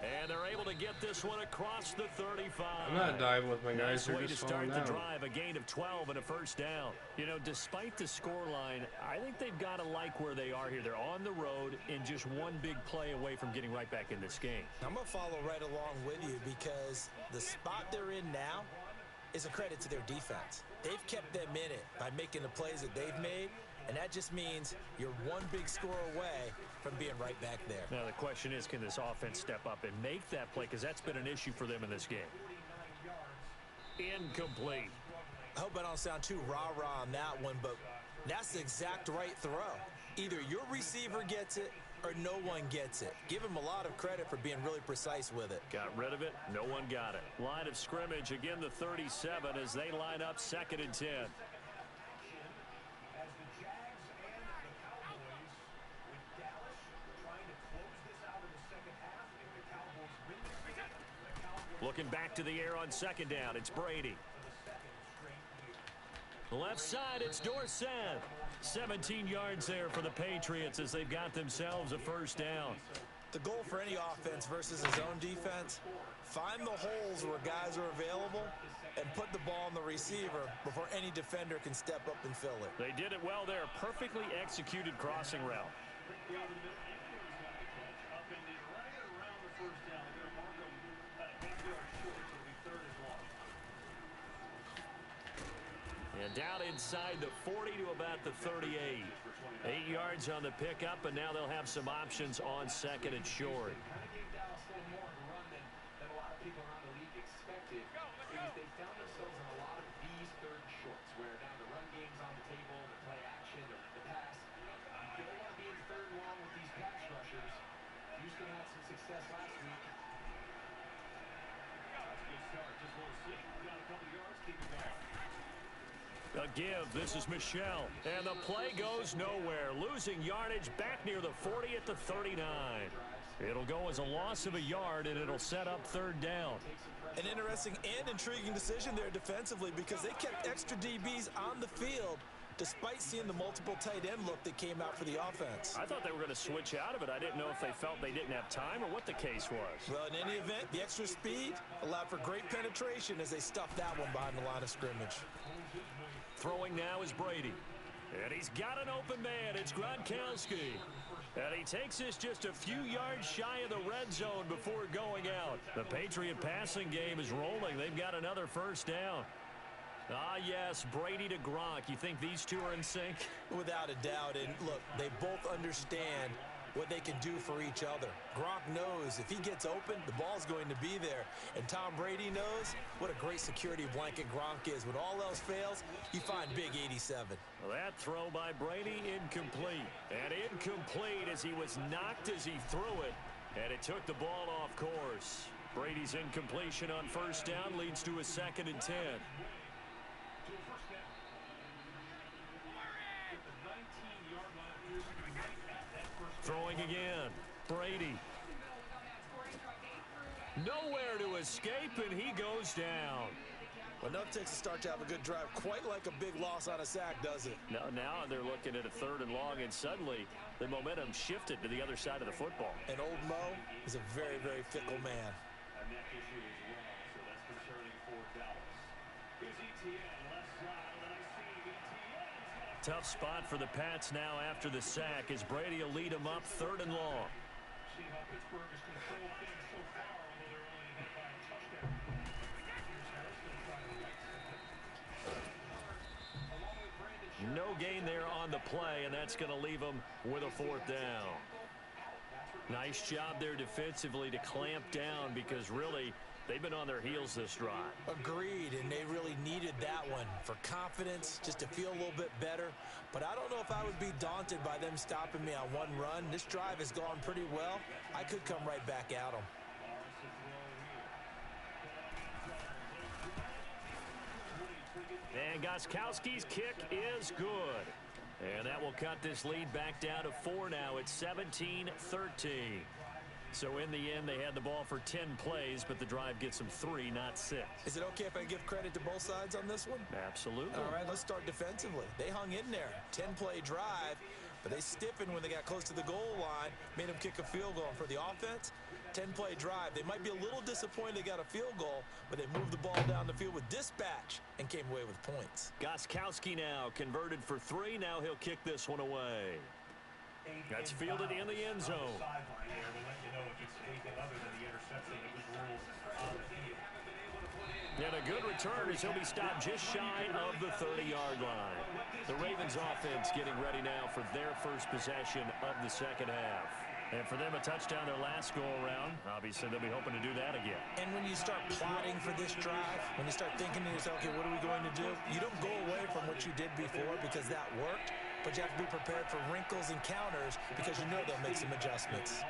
And they're able to get this one across the 35. I'm not diving with my guys. Nice way to start the drive. A gain of 12 and a 1st down. You know, despite the scoreline, I think they've got to like where they are here. They're on the road and just one big play away from getting right back in this game. I'm going to follow right along with you because the spot they're in now is a credit to their defense. They've kept them in it by making the plays that they've made. And that just means you're one big score away from being right back there. Now the question is, can this offense step up and make that play? Because that's been an issue for them in this game. Incomplete. I hope I don't sound too rah-rah on that one, but that's the exact right throw. Either your receiver gets it or no one gets it. Give him a lot of credit for being really precise with it. Got rid of it. No one got it. Line of scrimmage, again the 37 as they line up 2nd and 10. Looking back to the air on 2nd down, it's Brady. Left side, it's Dorsett. 17 yards there for the Patriots as they've got themselves a 1st down. The goal for any offense versus his own defense, find the holes where guys are available and put the ball on the receiver before any defender can step up and fill it. They did it well there. Perfectly executed crossing route. And down inside the 40 to about the 38. 8 yards on the pickup, and now they'll have some options on 2nd and short. A give. This is Michelle. And the play goes nowhere. Losing yardage back near the 40 at the 39. It'll go as a loss of a yard, and it'll set up 3rd down. An interesting and intriguing decision there defensively because they kept extra DBs on the field despite seeing the multiple tight end look that came out for the offense. I thought they were going to switch out of it. I didn't know if they felt they didn't have time or what the case was. Well, in any event, the extra speed allowed for great penetration as they stuffed that one behind the line of scrimmage. Throwing now is Brady. And he's got an open man. It's Gronkowski. And he takes this just a few yards shy of the red zone before going out. The Patriot passing game is rolling. They've got another first down. Ah, yes, Brady to Gronk. You think these two are in sync? Without a doubt. And look, they both understand what they can do for each other. Gronk knows if he gets open, the ball's going to be there. And Tom Brady knows what a great security blanket Gronk is. When all else fails, you find Big 87. Well, that throw by Brady incomplete. And incomplete as he was knocked as he threw it. And it took the ball off course. Brady's incompletion on first down leads to a 2nd and 10. Throwing again. Brady. Nowhere to escape, and he goes down. Well, enough takes a start to have a good drive. Quite like a big loss on a sack, does it? Now they're looking at a 3rd and long, and suddenly the momentum shifted to the other side of the football. And old Mo is a very, very fickle man. And that issue is wrong, so that's concerning for Dallas. Here's ETN, left side, and I see ETN's got Tough spot for the Pats now after the sack as Brady will lead them up 3rd and long. See how Pittsburgh has controlled things so far, although they're only ahead by a touchdown. Here's Harris going to try to right side. Along with Brandon No gain there on the play, and that's going to leave them with a 4th down. Nice job there defensively to clamp down because really they've been on their heels this drive. Agreed, and they really needed that one for confidence, just to feel a little bit better. But I don't know if I would be daunted by them stopping me on one run. This drive has gone pretty well. I could come right back at them. And Gostkowski's kick is good. And that will cut this lead back down to 4 now. It's 17-13. So in the end, they had the ball for 10 plays, but the drive gets them 3, not 6. Is it okay if I give credit to both sides on this one? Absolutely. All right, let's start defensively. They hung in there. 10-play drive, but they stiffened when they got close to the goal line, made them kick a field goal. And for the offense, 10-play drive. They might be a little disappointed they got a field goal, but they moved the ball down the field with dispatch and came away with points. Gostkowski now converted for 3. Now he'll kick this one away. That's fielded in the end zone. And a good return as he'll be stopped just shy of the 30-yard line. The Ravens offense getting ready now for their first possession of the second half. And for them, a touchdown their last go-around. Obviously, they'll be hoping to do that again. And when you start plotting for this drive, when you start thinking to yourself, okay, what are we going to do? You don't go away from what you did before because that worked, but you have to be prepared for wrinkles and counters because you know they'll make some adjustments.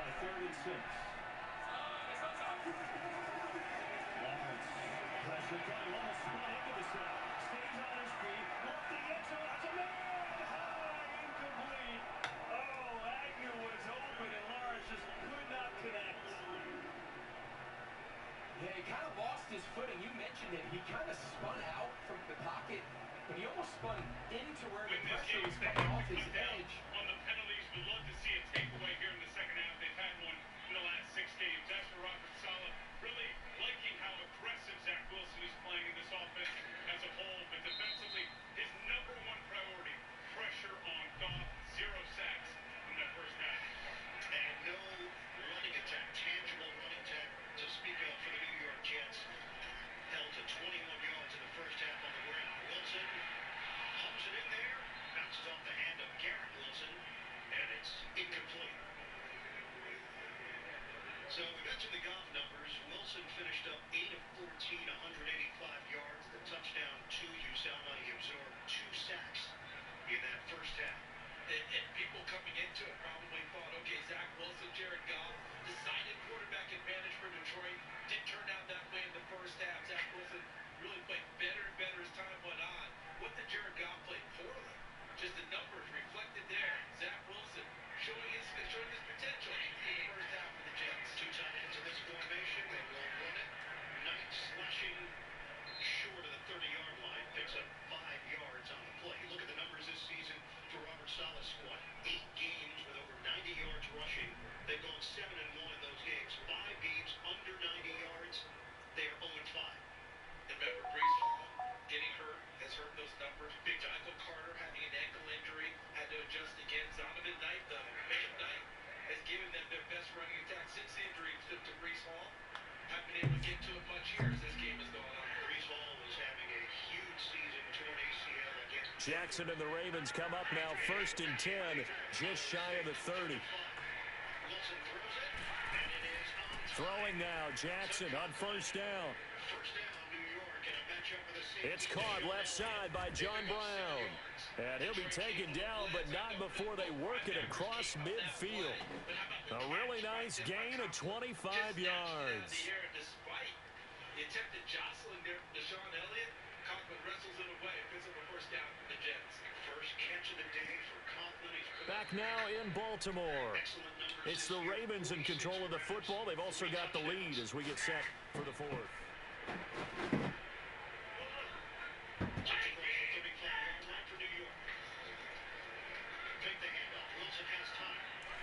Yeah, he kind of lost his footing. You mentioned it. He kind of spun out from the pocket, but he almost spun into where the pressure was coming off his edge. On the penalties, we'd love to see a takeaway here in the second half. They've had one in the last 6 games. That's for Robert Saleh. Really liking how aggressive Zach Wilson is playing in this offense as a whole. But defensively, his number 1 priority, pressure on Goff, 0 sacks in that first half. And no running attack, tangible running attack to speak of for the New York Jets. Held to 21 yards in the first half on the ground. Wilson pumps it in there, bounced off the hand of Garrett Wilson, and it's incomplete. So we mentioned the Goff numbers. Wilson finished up 8 of 14, 185 yards. The touchdown to Usama. He absorbed 2 sacks in that first half. And people coming into it probably thought, okay, Zach Wilson, Jared Goff, decided quarterback advantage for Detroit. Didn't turn out that way in the first half. Zach Wilson really played better and better as time went on. What did Jared Goff play poorly? Just the numbers reflected there. Zach Wilson showing his potential in the first half of the Jets. 2 tight ends in this formation. They will run it. Knight slashing short of the 30-yard line. Picks up 5 yards on the play. Look at the numbers this season for Robert Saleh's squad. 8 games with over 90 yards rushing. They've gone 7-1 in those games. 5 games under 90 yards. They are 0-5. And remember, Brees Hall getting hurt has hurt those numbers. Big Michael Carter having an ankle injury. Jackson and the Ravens come up now 1st and 10, just shy of the 30. Throwing now, Jackson on 1st down. It's caught left side by John Brown. And he'll be taken down, but not before they work it across midfield. A really nice gain of 25 yards. Despite the attempted jostling there from Deshaun Elliott, Conklin wrestles it away, picks up a 1st down for the Jets. First catch of the day for Conklin. Back now in Baltimore. It's the Ravens in control of the football. They've also got the lead as we get set for the 4th.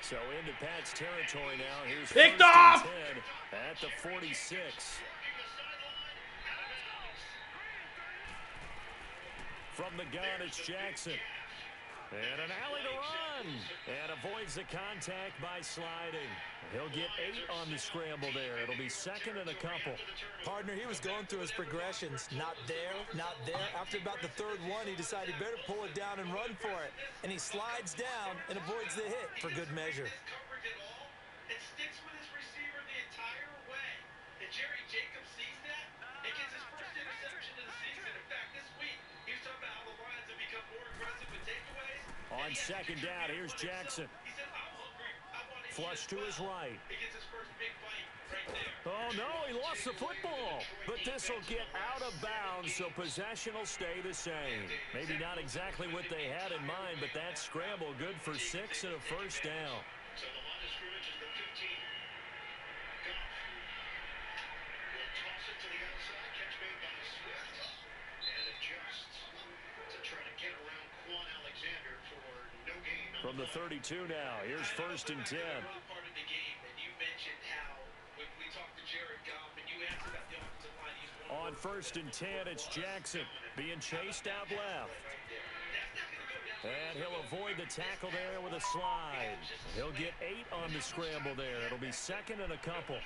So into Pat's territory now. Here's picked 1st off and 10 at the 46. From the gun, it's Jackson. And an alley to run. And avoids the contact by sliding. He'll get 8 on the scramble there. It'll be 2nd and a couple. Partner, he was going through his progressions. Not there, not there. After about the 3rd one, he decided he better pull it down and run for it. And he slides down and avoids the hit for good measure. Coverage at all, and sticks with his receiver the entire way. And Jerry Jacobs sees that and gets his first interception of the season. In fact, this week, he was talking about how the Lions have become more aggressive with takeaways. On 2nd down, here's Jackson. He said, I'm hungry. I want to Flush to his right. He gets his first big bite right there. Oh, no, he lost the football. But this will get out of bounds, so possession will stay the same. Maybe not exactly what they had in mind, but that scramble good for 6 and a 1st down. So the line of scrimmage is the 15. Goff will toss it to the outside. Catch made by Swift. And adjusts to try to get around Quan Alexander for no gain. From the 32 now, here's 1st and 10. Part of the game, and you mentioned how when we talked to Jared Goff and you asked about the offensive line, he's On 1st and 10, it's Jackson being chased out left. And he'll avoid the tackle there with a slide. He'll get 8 on the scramble there. It'll be 2nd and a couple.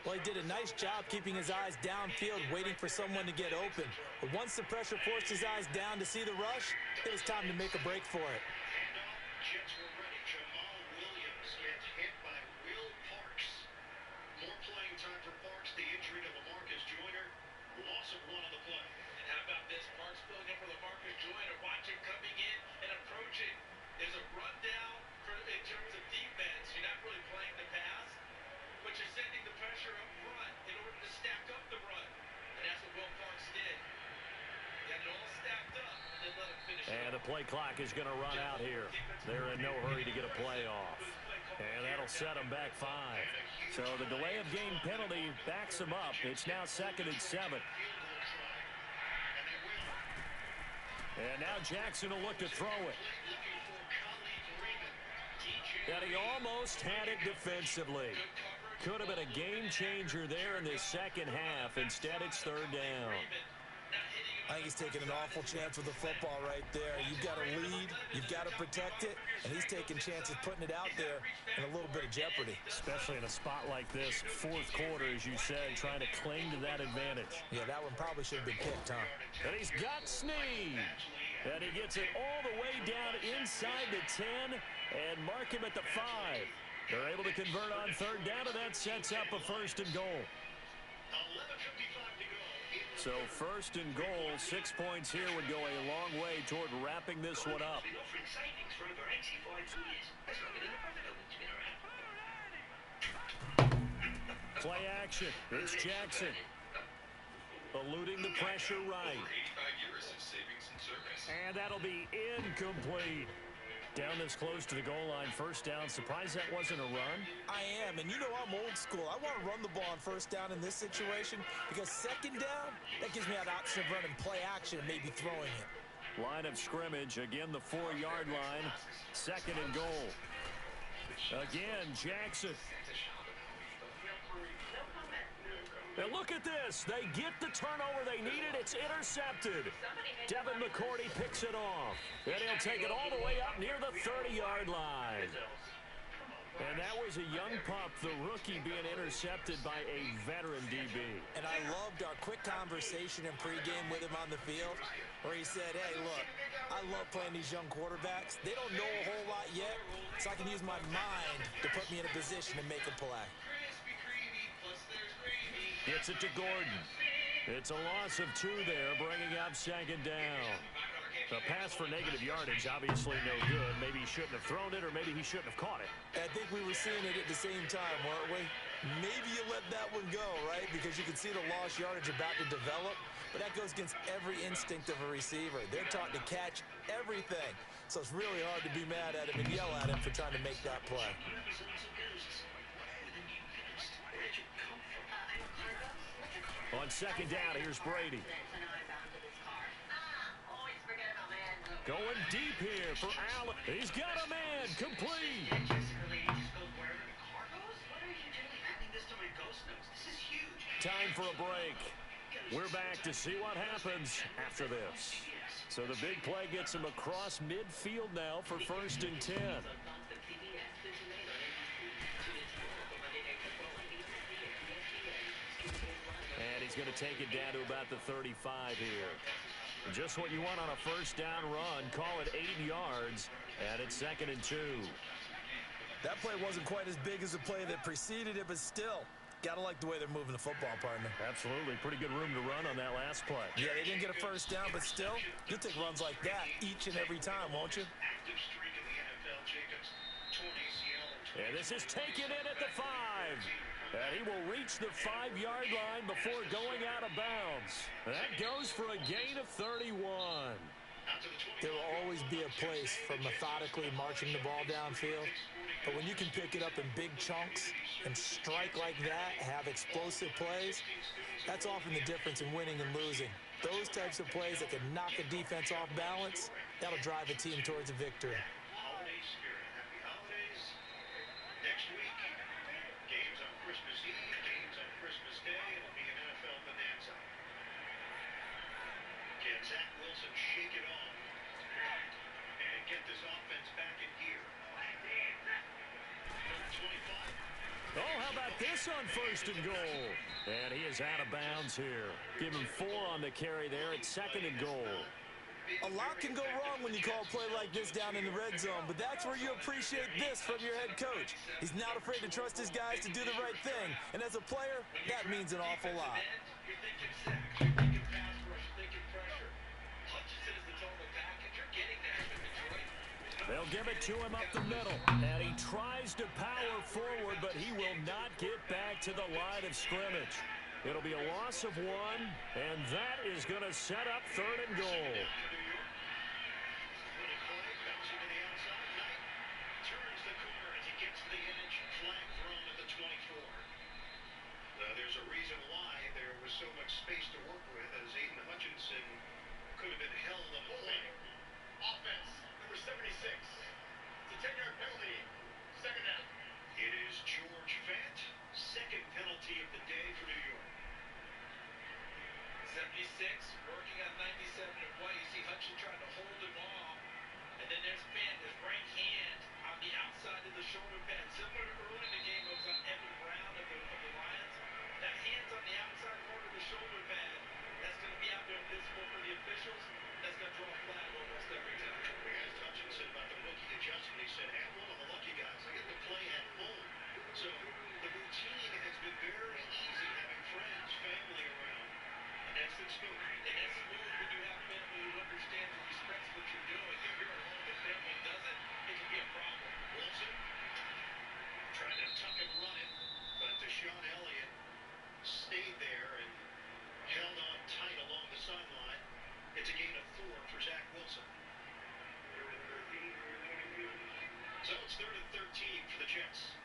Well, he did a nice job keeping his eyes downfield, waiting for someone to get open. But once the pressure forced his eyes down to see the rush, it was time to make a break for it. Jets were ready. Jamal Williams gets hit by Will Parks. More playing time for Parks. The injury to LaMarcus Joyner. Loss of 1 on the play. And how about this? Parks filling in for LaMarcus Joyner. Watch him coming in and approaching. There's a rundown in terms of defense. You're not really playing the pass, but you're sending the pressure up front in order to stack up the run. And that's what Will Parks did. Got it all stacked up and then let him finish. And the play clock is going to run out here. They're in no hurry to get a play off. And that'll set them back 5. So the delay of game penalty backs them up. It's now 2nd and 7. And now Jackson will look to throw it. And he almost had it defensively. Could have been a game changer there in this 2nd half. Instead, it's 3rd down. I think he's taking an awful chance with the football right there. You've got to lead, you've got to protect it, and he's taking chances putting it out there in a little bit of jeopardy. Especially in a spot like this, 4th quarter, as you said, trying to cling to that advantage. Yeah, that one probably should have been picked, huh? And he's got Snead. And he gets it all the way down inside the 10 and mark him at the 5. They're able to convert on 3rd down, and that sets up a 1st and goal. 11:55 to go. So 1st and goal, 6 points here would go a long way toward wrapping this one up. Offering savings for over 85 years. That's not been in a profit to be around. Play action. It's Jackson. Eluding the pressure right. And that'll be incomplete. Down this close to the goal line, 1st down. Surprised that wasn't a run? I am, and you know I'm old school. I want to run the ball on 1st down in this situation because 2nd down, that gives me that option of running play action and maybe throwing it. Line of scrimmage, again the 4-yard line. 2nd and goal. Again, Jackson. And look at this. They get the turnover they needed. It's intercepted. Devin McCourty picks it off. And he'll take it all the way up near the 30-yard line. And that was a young pup, the rookie, being intercepted by a veteran DB. And I loved our quick conversation in pregame with him on the field. where he said, hey, look, I love playing these young quarterbacks. They don't know a whole lot yet, so I can use my mind to put me in a position to make a play. Gets it to Gordon. It's a loss of 2 there, bringing up second down. A pass for negative yardage, obviously no good. Maybe he shouldn't have thrown it, or maybe he shouldn't have caught it. I think we were seeing it at the same time, weren't we? Maybe you let that one go, right? Because you can see the lost yardage about to develop, but that goes against every instinct of a receiver. They're taught to catch everything. So it's really hard to be mad at him and yell at him for trying to make that play. On second down, here's Brady. Going deep here for Allen. He's got a man, complete. Time for a break. We're back to see what happens after this. So the big play gets him across midfield now for 1st and 10. And he's going to take it down to about the 35 here. Just what you want on a 1st down run. Call it 8 yards, and it's 2nd and 2. That play wasn't quite as big as the play that preceded it, but still, gotta like the way they're moving the football, partner. Absolutely. Pretty good room to run on that last play. Yeah, they didn't get a 1st down, but still, you'll take runs like that each and every time, won't you? And this is taken in at the 5. And he will reach the 5-yard line before going out of bounds. That goes for a gain of 31. There will always be a place for methodically marching the ball downfield. But when you can pick it up in big chunks and strike like that, have explosive plays, that's often the difference in winning and losing. Those types of plays that can knock a defense off balance, that'll drive a team towards a victory. Holiday spirit. Happy holidays. Next week, games on Christmas Eve, games on Christmas Day. It'll be an NFL bonanza. Can Zach Wilson shake it off and get this offense back in gear? Number 25. Oh, how about this on 1st and goal? And he is out of bounds here. Give him 4 on the carry there at 2nd and goal. A lot can go wrong when you call a play like this down in the red zone, but that's where you appreciate this from your head coach. He's not afraid to trust his guys to do the right thing, and as a player, that means an awful lot. You're thinking sack, you're thinking pass rush, you're thinking pressure. Hutchinson is the total package. You're getting that from Detroit. They'll give it to him up the middle, and he tries to power forward, but he will not get back to the line of scrimmage. It'll be a loss of 1, and that is going to set up 3rd and goal. There's a reason why there was so much space to work with, as Aiden Hutchinson could have been held on the play. Offense, number 76. It's a 10-yard penalty. 2nd down. It is George Fant, 2nd penalty of the day for New York. 76, working on 97 and White. You see Hutchinson trying to hold him off. And then there's Fant, his right hand on the outside of the shoulder pad. Similar to early in the game, it was on Evan Brown of the Lions. That hand's on the outside part of the shoulder pad. That's going to be out there visible for the officials. That's going to draw a flag almost every time. We asked Hutchinson about the rookie adjustment. He said, I'm one of the lucky guys. I get to play at home. So the routine has been very easy, having friends, family around. And that's been smooth. And that's smooth when you have family who understands and respects what you're doing. If you're at home and family doesn't, it can be a problem. Wilson trying to tuck and run it, but Deshaun Elliott stayed there and held on tight along the sideline. It's a gain of 4 for Zach Wilson. So it's 3rd and 13 for the Jets.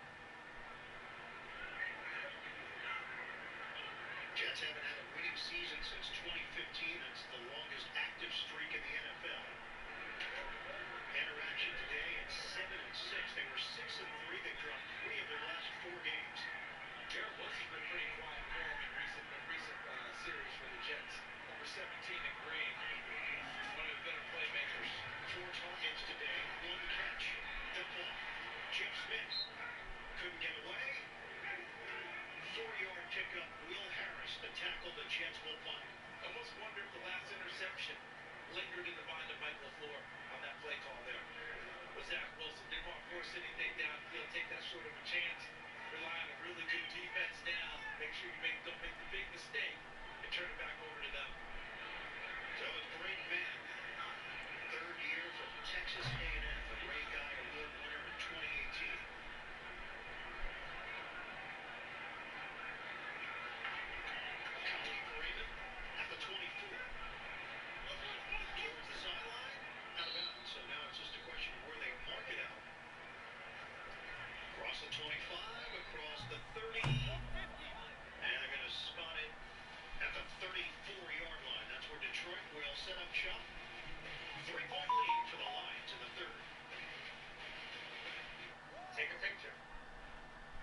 Jets haven't had a winning season since 2015. It's the longest active streak in the NFL. Interaction today at 7-6. They were 6-3. They dropped 3 of their last 4 games. Garrett Wilson's been pretty quiet for him in recent series for the Jets. Number 17 in green. One of the better playmakers. 4 targets today, 1 catch. The ball. Jeff Smith couldn't get away. 4-yard pickup. Will Harris, the tackle the Jets will punt. Almost wonder if the last interception lingered in the mind of Mike LaFleur on that play call there. But Zach Wilson didn't want to force anything downfield, take that sort of a chance, rely on a really good defense now, make sure you don't make the big mistake, and turn it back over to them. So it's Brady Mann, third year from Texas A&M, a Ray Guy Award winner in 2018. Khalif Raymond at the 24. Towards the sideline, out of bounds. So now it's just a question of where they mark it out. Across the 25, across the 30. And they're going to spot it at the 34-yard line. That's where Detroit will set up shop. 3-point lead for the Lions in the third. Take a picture.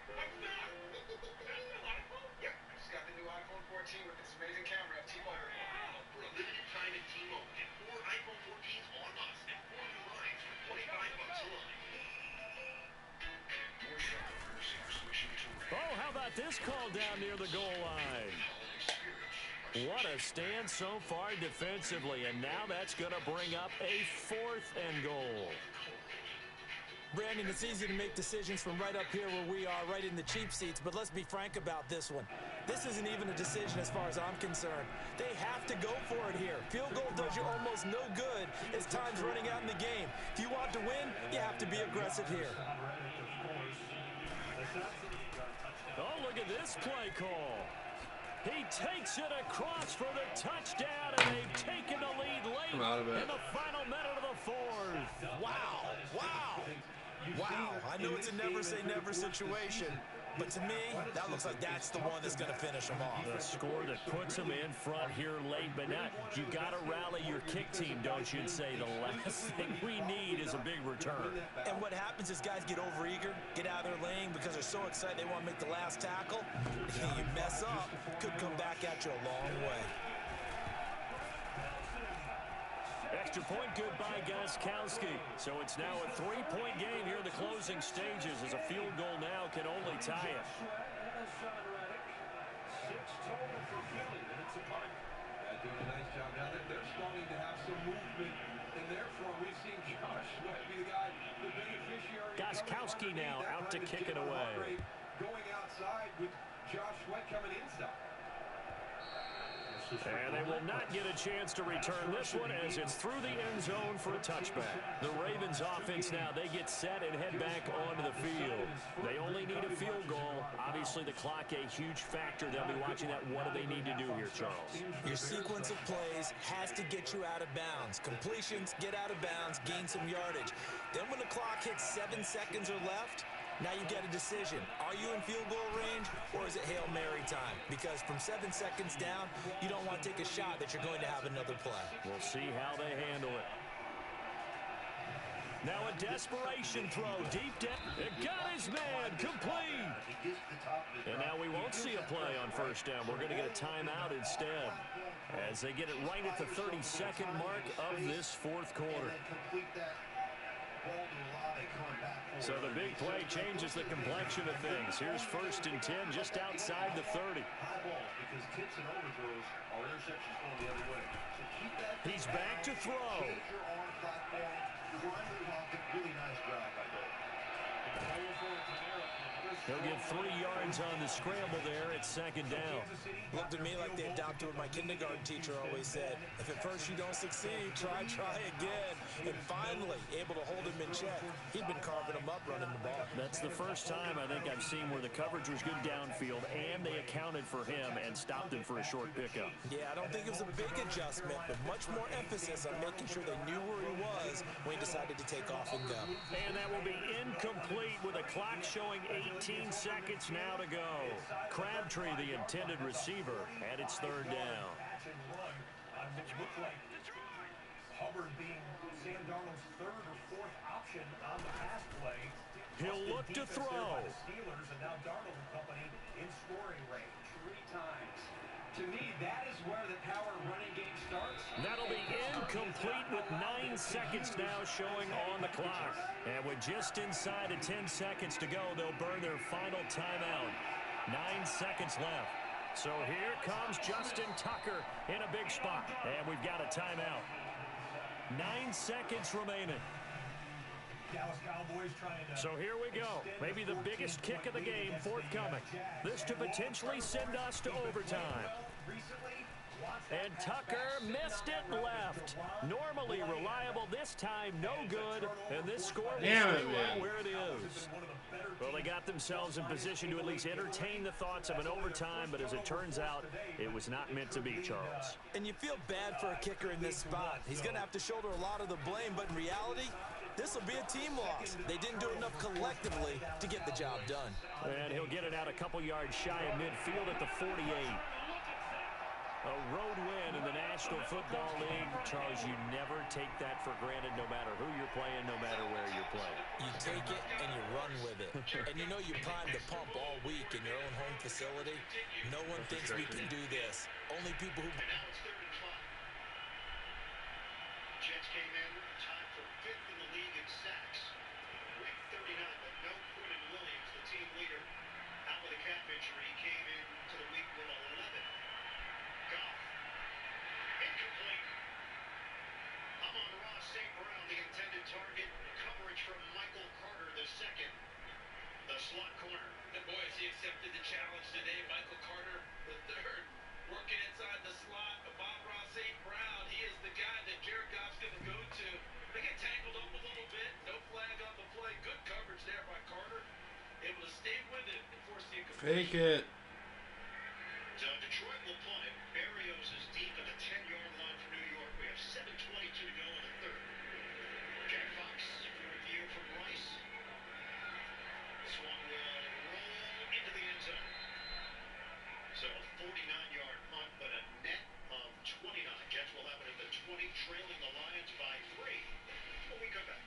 What's that? That's the iPhone? Yep. I just got the new iPhone 14 with this amazing camera. T-Mobile. Wow, for a limited time at T-Mobile, get 4 iPhone 14s on us and 4 new lines for $25 a line. More shoppers are switching to Red. Oh, how about this call down near the goal line? What a stand so far defensively, and now that's going to bring up a 4th and goal. Brandon, it's easy to make decisions from right up here where we are, right in the cheap seats, but let's be frank about this one. This isn't even a decision as far as I'm concerned. They have to go for it here. Field goal does you almost no good as time's running out in the game. If you want to win, you have to be aggressive here. Oh, look at this play call. He takes it across for the touchdown, and they've taken the lead late in the final minute of the 4th. Wow. Wow. Wow. I know it's a never-say-never situation, but to me, that looks like that's the one that's going to finish them off. The score that puts them in front here late, but not. You got to rally your kick team, don't you, and say the last thing we need is a big return. And what happens is guys get overeager, get out of their lane because they're so excited they want to make the last tackle. You mess up, could come back at you a long way. Extra point good by Gostkowski. So it's now a 3-point game here in the closing stages as a field goal now can only tie it. 6 total for Philly, and it's a punt. Doing a nice job now that they're starting to have some movement in their front. We've seen Josh Sweat be the guy, the beneficiary. Gostkowski now out to kick it away. Going outside with Josh Sweat coming inside. And they will not get a chance to return this one as it's through the end zone for a touchback. The Ravens offense now, they get set and head back onto the field. They only need a field goal. Obviously, the clock a huge factor. They'll be watching that. What do they need to do here, Charles? Your sequence of plays has to get you out of bounds. Completions, get out of bounds, gain some yardage. Then when the clock hits 7 seconds or left, now you get a decision. Are you in field goal range, or is it Hail Mary time? Because from 7 seconds down, you don't want to take a shot that you're going to have another play. We'll see how they handle it. Now a desperation throw deep down. It got his man complete. And now we won't see a play on first down. We're going to get a timeout instead as they get it right at the 32nd mark of this 4th quarter. So the big play changes the complexion of things. Here's 1st and 10 just outside the 30. He's back to throw. He'll get 3 yards on the scramble there at 2nd down. Looked to me like they adopted what my kindergarten teacher always said. If at first you don't succeed, try again. And finally, able to hold him in check. He'd been carving him up running the ball. That's the first time I think I've seen where the coverage was good downfield and they accounted for him and stopped him for a short pickup. Yeah, I don't think it was a big adjustment, but much more emphasis on making sure they knew where he was when he decided to take off and go. And that will be incomplete with a clock showing 18 seconds now to go. Crabtree, the intended receiver, and it's 3rd down. Hubbard being Sam Darnold's 3rd or 4th option on the pass play. He'll look to throw. Steelers, and now Darnold and company in scoring range 3 times. To me, that is where the power running game starts. That'll be incomplete with 9 seconds now showing on the clock. And with just inside of 10 seconds to go, they'll burn their final timeout. 9 seconds left. So here comes Justin Tucker in a big spot. And we've got a timeout. 9 seconds remaining. Dallas Cowboys trying to So here we go. Maybe the biggest kick of the game forthcoming. This to potentially send us to overtime. And Tucker missed it left. Normally reliable, this time no good. And this score will stay right where it is. Well, they got themselves in position to at least entertain the thoughts of an overtime, but as it turns out, it was not meant to be, Charles. And you feel bad for a kicker in this spot. He's going to have to shoulder a lot of the blame, but in reality, this will be a team loss. They didn't do enough collectively to get the job done. And he'll get it out a couple yards shy of midfield at the 48. A road win in the National Football League. Charles, you never take that for granted no matter who you're playing, no matter where you're playing. You take it and you run with it. And you know you primed the pump all week in your own home facility. No one thinks we can do this. Only people who... And now it's 3rd and 5. Jets came in, tied for 5th in the league in sacks. Week 39, but no Quinn Williams, the team leader, out with a calf injury. He came into the week with 11. Goff. Incomplete. Amon-Ra St. Brown, the intended target. Coverage from Michael Carter, the second. The slot corner. And boy, has he accepted the challenge today. Michael Carter, the third, working inside the slot. Amon-Ra St. Brown, he is the guy that Jared Goff's going to go to. They get tangled up a little bit. No flag on the play. Good coverage there by Carter. Able to stay with it and force the incomplete. Fake it. So Detroit will punt it. Berrios is deep at the 10-yard line for New York. We have 7:22 to go in the 3rd. Jack Fox for review from Rice. This one will roll into the end zone. So a 49-yard punt, but a net of 29. Jets will have it at the 20, trailing the Lions by 3. When we come back.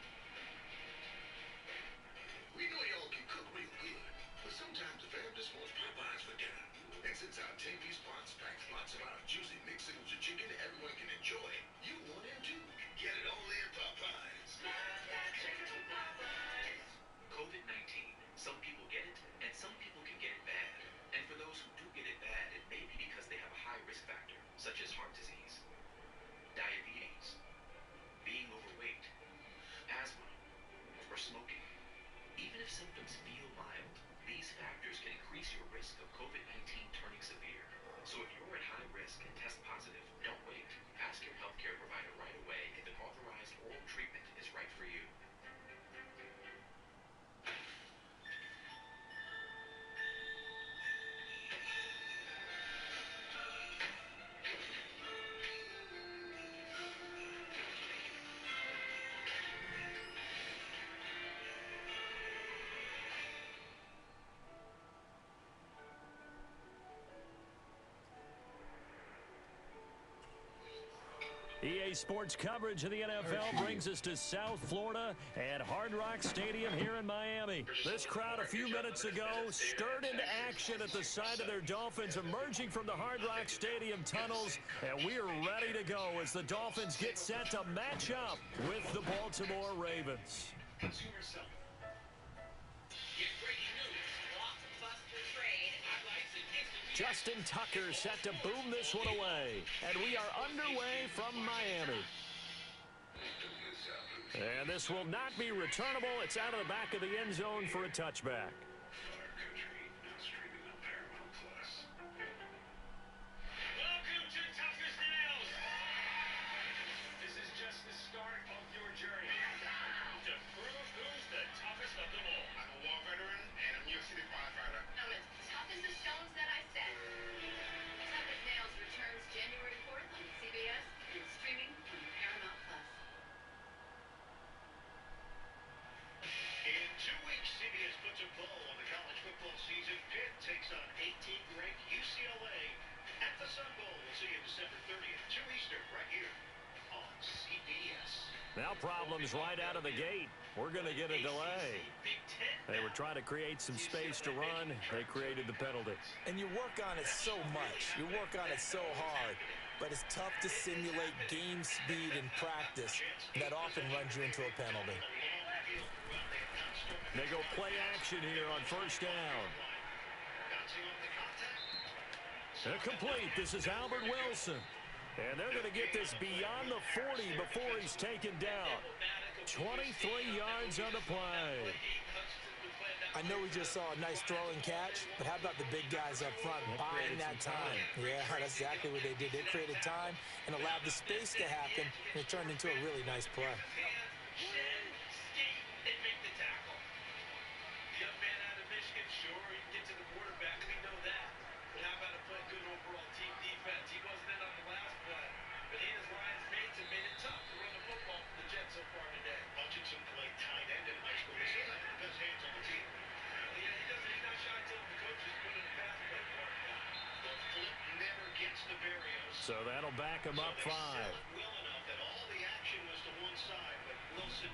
We know y'all can cook real good, but sometimes the fam just wants Popeyes for dinner. And since our 10-piece box packs lots of our juicy mixed signature chicken everyone can enjoy, you want it too. Get it only at Popeyes. COVID-19. Some people get it, and some people can get it bad. And for those who do get it bad, it may be because they have a high risk factor, such as heart disease, diabetes, being overweight, asthma, or smoking. Even if symptoms feel mild, these factors can increase your risk of COVID-19 turning severe. So if you're at high risk and test positive, don't wait. Ask your healthcare provider right away if an authorized oral treatment is right for you. EA Sports coverage of the NFL brings us to South Florida at Hard Rock Stadium here in Miami. This crowd a few minutes ago stirred into action at the side of their Dolphins emerging from the Hard Rock Stadium tunnels, and we are ready to go as the Dolphins get set to match up with the Baltimore Ravens. Consumer Self. Justin Tucker set to boom this one away, and we are underway from Miami. And this will not be returnable. It's out of the back of the end zone for a touchback. Welcome to Toughest Nails. This is just the start of your journey to prove who's the toughest of them all. I'm a war veteran and a New York City firefighter. I'm as tough as the stones that I set. Toughest Nails returns January 4th on CBS and streaming on Paramount Plus. In 2 weeks, CBS puts a bow on the college football season. Pitt takes on 18th ranked UCLA at the Sun Bowl. We'll see you December 30th, 2 Eastern, right here on CBS. Now problems right out of the gate. We're going to get a delay. They were trying to create some space to run. They created the penalty. And you work on it so much. You work on it so hard. But it's tough to simulate game speed in practice. That often runs you into a penalty. They go play action here on first down. Bouncing off the contact. Complete. This is Albert Wilson. And they're going to get this beyond the 40 before he's taken down. 23 yards on the play. I know we just saw a nice throw and catch, but how about the big guys up front buying that time? Yeah, that's exactly what they did. They created time and allowed the space to happen, and it turned into a really nice play. So that'll back him up 5.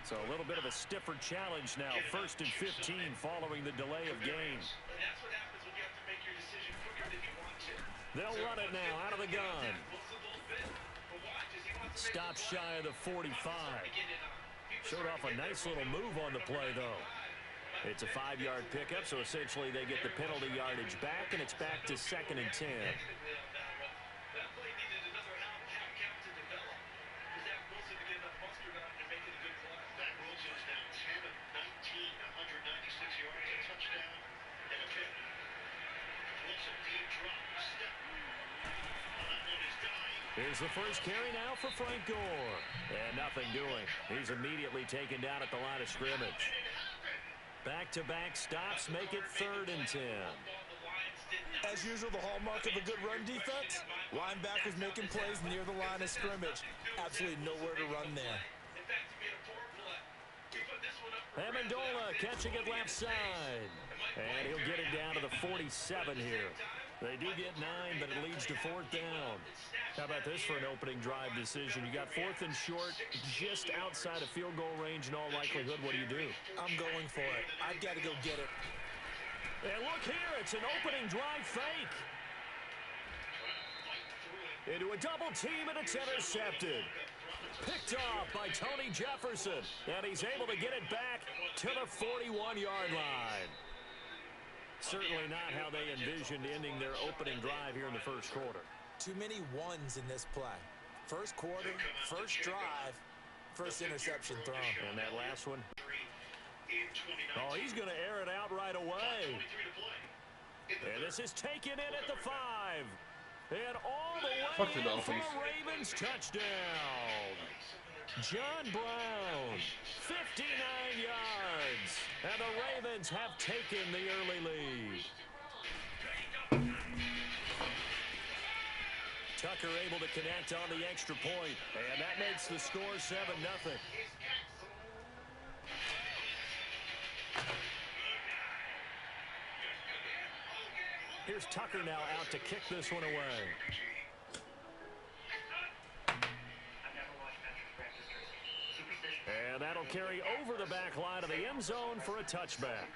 So a little bit of a stiffer challenge now. 1st and 15 following the delay of game. They'll run it now out of the gun. Stop shy of the 45. Showed off a nice little move on the play, though. It's a 5-yard pickup, so essentially they get the penalty yardage back, and it's back to 2nd and 10. Here's the first carry now for Frank Gore. And nothing doing. He's immediately taken down at the line of scrimmage. Back-to-back stops make it 3rd and 10. As usual, the hallmark of a good run defense, linebackers making plays near the line of scrimmage. Absolutely nowhere to run there. Amendola catching it left side. And he'll get it down to the 47 here. They do get 9, but it leads to 4th down. How about this for an opening drive decision? You got 4th and short, just outside of field goal range in all likelihood. What do? I'm going for it. I've got to go get it. And look here, it's an opening drive fake. Into a double team, and it's intercepted. Picked off by Tony Jefferson, and he's able to get it back to the 41-yard line. Certainly not how they envisioned ending their opening drive here in the first quarter. Too many ones in this play. First quarter, first drive, first interception thrown. And that last one. Oh, he's going to air it out right away. And this is taken in at the 5. And all the way in for a Ravens touchdown. John Brown, 59 yards. And the Ravens have taken the early lead. Tucker able to connect on the extra point. And that makes the score 7-0. Here's Tucker now out to kick this one away. And that'll carry over the back line of the end zone for a touchback.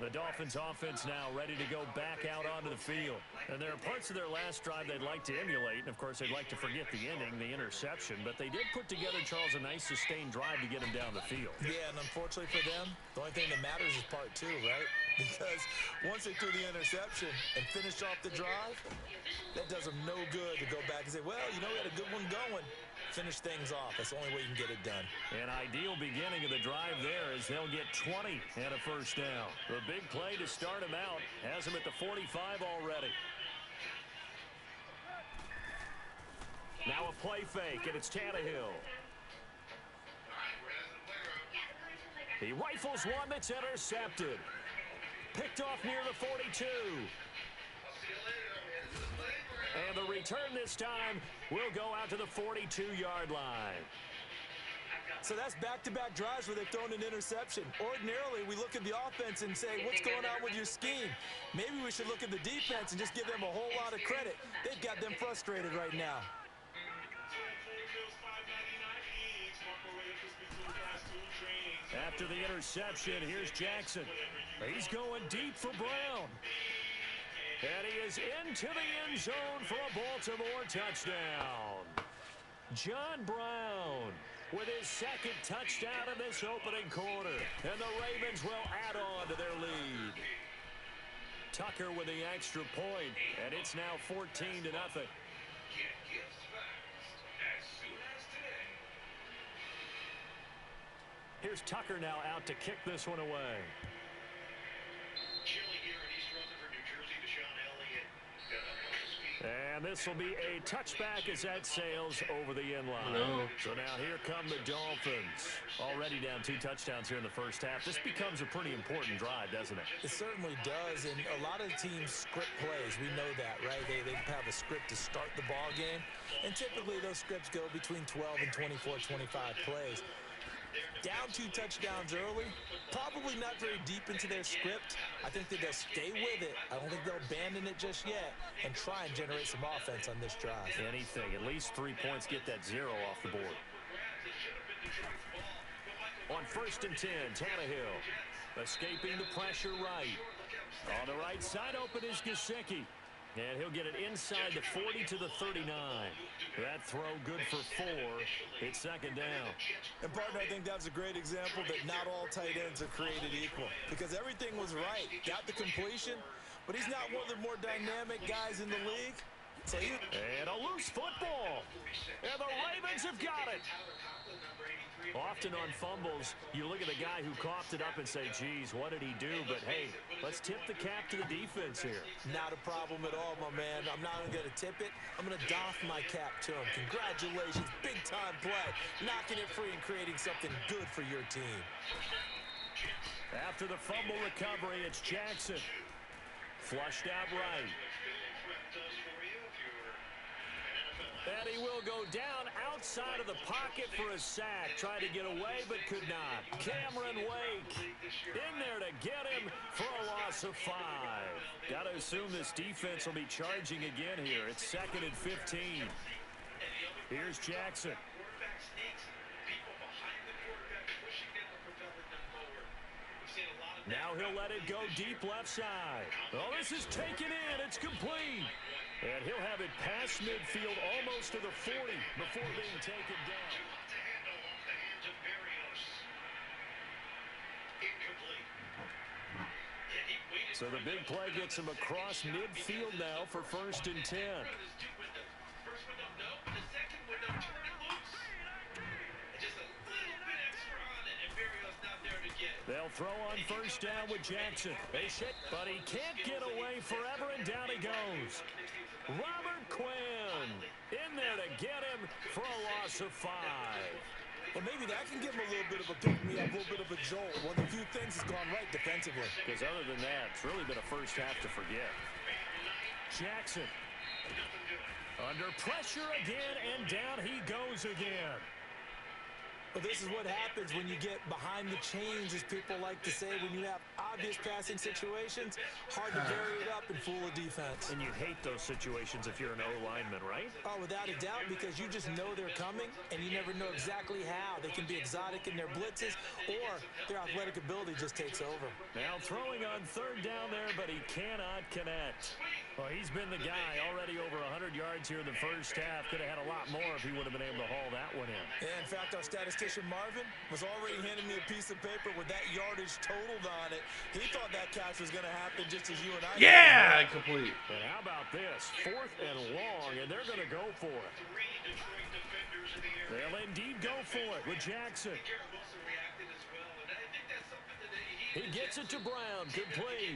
The Dolphins offense now ready to go back out onto the field. And there are parts of their last drive they'd like to emulate. And, of course, they'd like to forget the ending, the interception. But they did put together, Charles, a nice sustained drive to get them down the field. Yeah, and unfortunately for them, the only thing that matters is part 2, right? Because once they threw the interception and finished off the drive, that does them no good to go back and say, well, you know, we had a good one going. Finish things off. That's the only way you can get it done. An ideal beginning of the drive there as they'll get 20 and a first down. The big play to start him out has him at the 45 already. Now a play fake, and it's Tannehill. He rifles one that's intercepted. Picked off near the 42. And the return this time will go out to the 42-yard line. So that's back-to-back drives where they've thrown an interception. Ordinarily, we look at the offense and say, what's going on with your scheme? Maybe we should look at the defense and just give them a whole lot of credit. They've got them frustrated right now. After the interception, here's Jackson. He's going deep for Brown. And he is into the end zone for a Baltimore touchdown. John Brown with his second touchdown in this opening quarter. And the Ravens will add on to their lead. Tucker with the extra point, and it's now 14-0. Here's Tucker now out to kick this one away. Chilly here in East Rutherford, New Jersey. Deshaun Elliott got up on his feet. And this will be a touchback as that sails over the end line. No. So now here come the Dolphins. Already down 2 touchdowns here in the first half. This becomes a pretty important drive, doesn't it? It certainly does, and a lot of teams script plays. We know that, right? They have a script to start the ball game, and typically those scripts go between 12 and 24, 25 plays. Down 2 touchdowns early, probably not very deep into their script. I think that they'll stay with it. I don't think they'll abandon it just yet and try and generate some offense on this drive. Anything, at least 3 points, get that 0 off the board. On 1st and 10, Tannehill escaping the pressure right. On the right side open is Gesicki. And he'll get it inside the 40 to the 39. That throw good for 4. It's 2nd down. And, partner, I think that's a great example that not all tight ends are created equal. Because everything was right. Got the completion, but he's not one of the more dynamic guys in the league. So and a loose football. And the Ravens have got it. Often on fumbles, you look at the guy who coughed it up and say, geez, what did he do? But, hey, let's tip the cap to the defense here. Not a problem at all, my man. I'm not even going to tip it. I'm going to doff my cap to him. Congratulations. Big-time play. Knocking it free and creating something good for your team. After the fumble recovery, it's Jackson. Flushed out right. And he will go down outside of the pocket for a sack. Tried to get away, but could not. Cameron Wake in there to get him for a loss of 5. Got to assume this defense will be charging again here. It's 2nd and 15. Here's Jackson. Now he'll let it go deep left side. Oh, this is taken in. It's complete. And he'll have it past midfield almost to the 40 before being taken down. So the big play gets him across midfield now for 1st and 10. They'll throw on 1st down with Jackson. But he can't get away forever, and down he goes. Robert Quinn in there to get him for a loss of 5. Well, maybe that can give him a little bit of a pick-me-up, a little bit of a jolt. One of the few things has gone right defensively. Because other than that, it's really been a first half to forget. Jackson under pressure again, and down he goes again. Well, this is what happens when you get behind the chains, as people like to say, when you have obvious passing situations. Hard to vary it up and fool a defense. And you hate those situations if you're an O-lineman, right? Oh, without a doubt, because you just know they're coming, and you never know exactly how. They can be exotic in their blitzes, or their athletic ability just takes over. Now throwing on 3rd down there, but he cannot connect. Well, he's been the guy already over 100 yards here in the first half. Could have had a lot more if he would have been able to haul that one in. Yeah, in fact, our statistician Marvin was already handing me a piece of paper with that yardage totaled on it. He thought that catch was going to happen just as you and I did. Complete. And how about this? 4th and long, and they're going to go for it. They'll indeed go for it with Jackson. He gets it to Brown. Good play.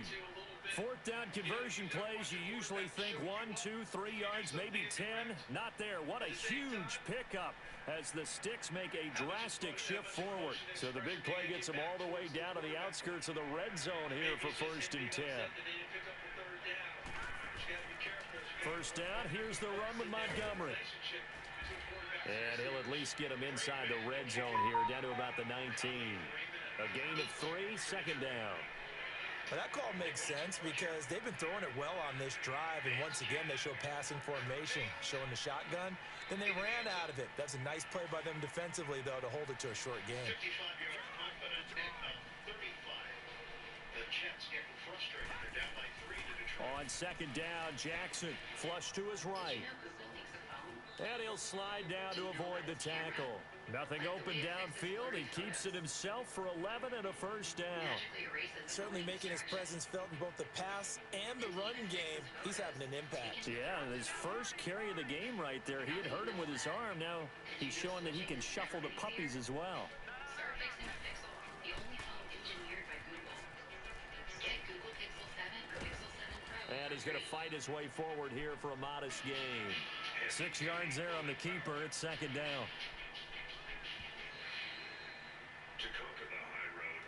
4th down conversion plays, you usually think 1, 2, 3 yards, maybe 10. Not there. What a huge pickup as the Sticks make a drastic shift forward. So the big play gets them all the way down to the outskirts of the red zone here for 1st and 10. 1st down, here's the run with Montgomery. And he'll at least get him inside the red zone here, down to about the 19. A gain of 3, 2nd down. Well, that call makes sense because they've been throwing it well on this drive, and once again they show passing formation, showing the shotgun. Then they ran out of it. That's a nice play by them defensively, though, to hold it to a short game. 55-yard confident at 35. The Jets getting frustrated. They're down by 3 to Detroit. On 2nd down, Jackson flush to his right. And he'll slide down to avoid the tackle. Nothing open downfield. He keeps it himself for 11 and a 1st down. Certainly making his presence felt in both the pass and the run game. He's having an impact. Yeah, his first carry of the game right there. He had hurt him with his arm. Now he's showing that he can shuffle the puppies as well. And he's going to fight his way forward here for a modest gain. 6 yards there on the keeper. It's second down. To conquer the high road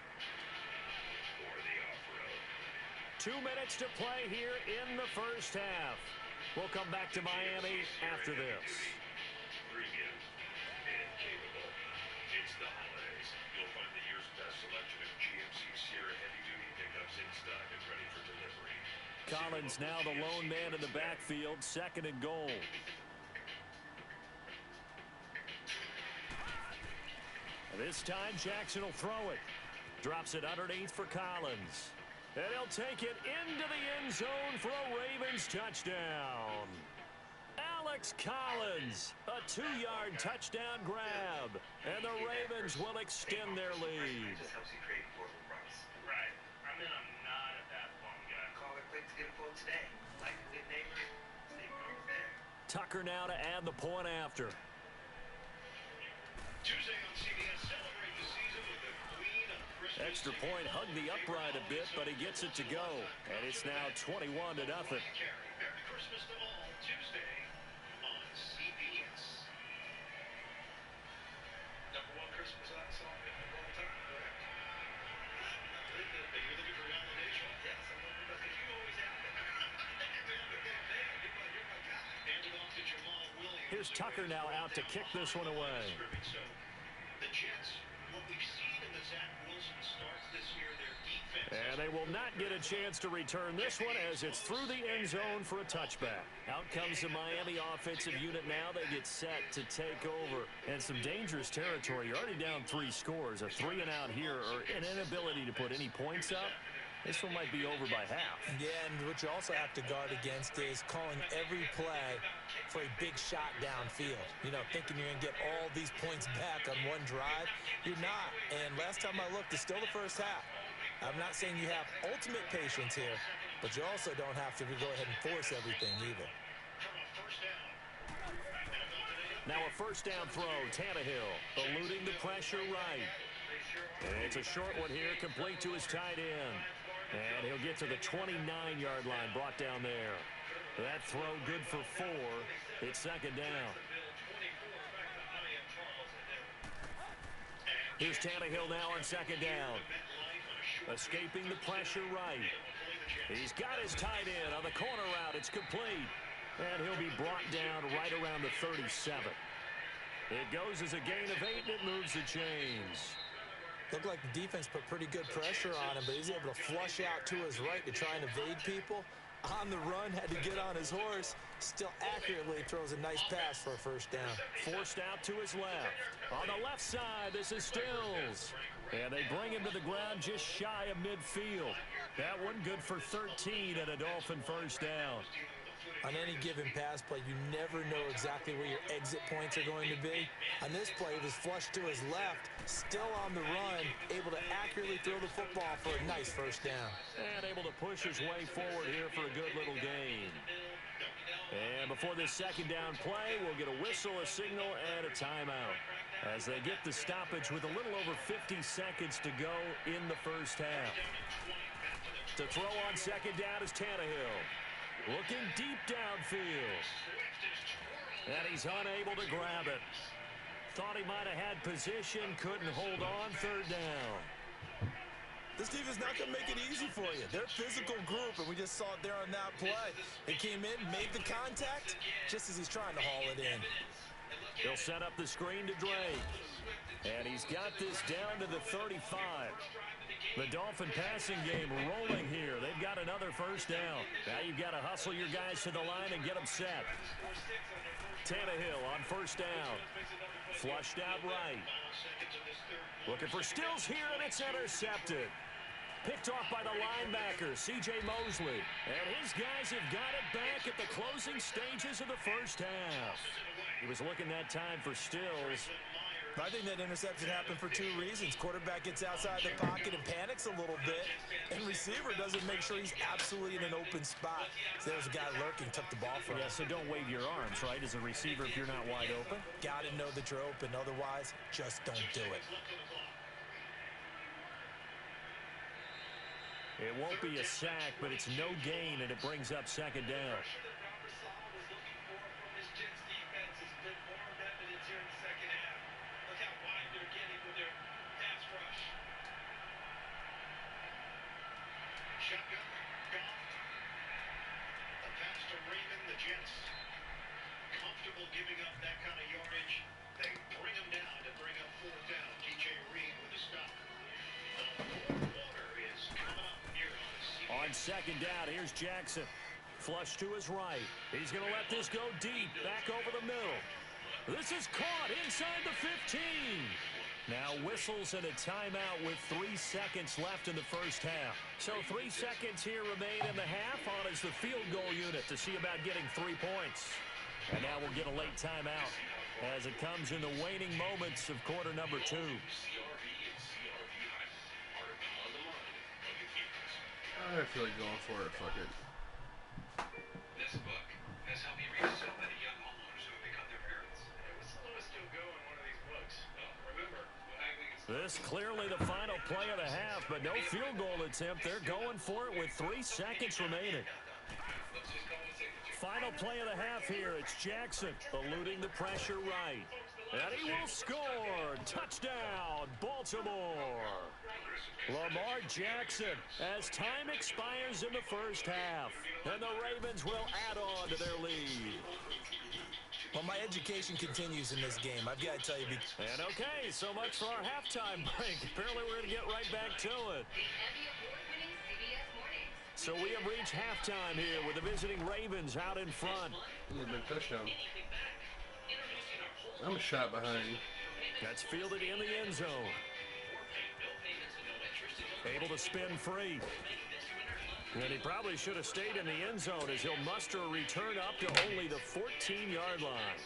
or the off-road. 2 minutes to play here in the first half. We'll come back to Miami after this. Premium and capable. It's the holidays. You'll find the year's best selection of GMC Sierra heavy-duty pickups in stock and ready for delivery. Collins now the lone man in the backfield, second and goal. This time Jackson will throw it. Drops it underneath for Collins. And he'll take it into the end zone for a Ravens touchdown. Alex Collins, a 2-yard touchdown grab. And the Ravens will extend their lead. Just helps you create portable price. Right. I mean, I'm not a that phone guy. Call it quick to get a quote today. Like a good neighbor, State Farm's there. Tucker now to add the point after. Tuesday on CBS, celebrate the season with the Queen of Christmas. Extra point hugged the upright a bit, but he gets it to go. And it's now 21-0. Merry Christmas to all. Tuesday on CBS. #1 Christmas song of all time, correct? Are you looking for validation? Yes, I'm looking because you always have it. You're my guy. Handed off to Jamal Williams. Here's Tucker now out to kick this one away. So, the Jets, what we've seen in the Zach Wilson starts this year, their defense. And they will not get a chance to return this one as it's through the end zone for a touchback. Out comes the Miami offensive unit now. They get set to take over. And some dangerous territory. You're already down 3 scores. A 3-and-out here or an inability to put any points up. This one might be over by half. Yeah, and what you also have to guard against is calling every play for a big shot downfield. You know, thinking you're going to get all these points back on one drive. You're not. And last time I looked, it's still the first half. I'm not saying you have ultimate patience here, but you also don't have to go ahead and force everything either. Now a first down throw, Tannehill eluding the pressure right. And it's a short one here, complete to his tight end. And he'll get to the 29-yard line, brought down there. That throw good for 4. It's second down. Here's Tannehill now on second down. Escaping the pressure right. He's got his tight end on the corner route. It's complete. And he'll be brought down right around the 37. It goes as a gain of 8, and it moves the chains. Looked like the defense put pretty good pressure on him, but he's able to flush out to his right to try and evade people. On the run, had to get on his horse. Still accurately throws a nice pass for a first down. Forced out to his left. On the left side, this is Stills. And they bring him to the ground just shy of midfield. That one good for 13 and a Dolphin first down. On any given pass play, you never know exactly where your exit points are going to be. On this play, it was flushed to his left, still on the run, able to accurately throw the football for a nice first down. And able to push his way forward here for a good little gain. And before this second down play, we'll get a whistle, a signal, and a timeout as they get the stoppage with a little over 50 seconds to go in the first half. To throw on second down is Tannehill. Looking deep downfield. And he's unable to grab it. Thought he might have had position, couldn't hold on, third down. This defense not going to make it easy for you. They're a physical group, and we just saw it there on that play. They came in, made the contact, just as he's trying to haul it in. He'll set up the screen to Drake. And he's got this down to the 35. The Dolphin passing game rolling here. They've got another first down. Now you've got to hustle your guys to the line and get them set. Tannehill on first down. Flushed out right. Looking for Stills here, and it's intercepted. Picked off by the linebacker, C.J. Mosley. And his guys have got it back at the closing stages of the first half. He was looking that time for Stills. I think that interception happened for 2 reasons. Quarterback gets outside the pocket and panics a little bit, and receiver doesn't make sure he's absolutely in an open spot. So there's a guy lurking, took the ball from him. Yeah, so don't wave your arms, right, as a receiver if you're not wide open. Got to know that you're open. Otherwise, just don't do it. It won't be a sack, but it's no gain, and it brings up second down. Shotgun, Goff. The pass to Raymond, the Jets. Comfortable giving up that kind of yardage. They bring him down to bring up fourth down. DJ Reed with a stop. The fourth quarter is coming up here on second down, here's Jackson. Flush to his right. He's going to let this go deep, back over the middle. This is caught inside the 15. Now whistles and a timeout with 3 seconds left in the first half. So 3 seconds here remain in the half. On is the field goal unit to see about getting 3 points. And now we'll get a late timeout as it comes in the waning moments of quarter number 2. I feel like going for it. Fuck it. This book has helped me reach so many young homeowners who have become their parents. What's the lowest you'll go in one of these books? Remember, this clearly the final play of the half, but no field goal attempt. They're going for it with 3 seconds remaining. Final play of the half here. It's Jackson eluding the pressure right. And he will score. Touchdown, Baltimore. Lamar Jackson as time expires in the first half. And the Ravens will add on to their lead. Well, my education continues in this game. I've got to tell you. And okay, so much for our halftime break. Apparently we're going to get right back to it. So we have reached halftime here with the visiting Ravens out in front. A big touchdown. I'm a shot behind. That's fielded in the end zone. Able to spin free. And he probably should have stayed in the end zone as he'll muster a return up to only the 14-yard line.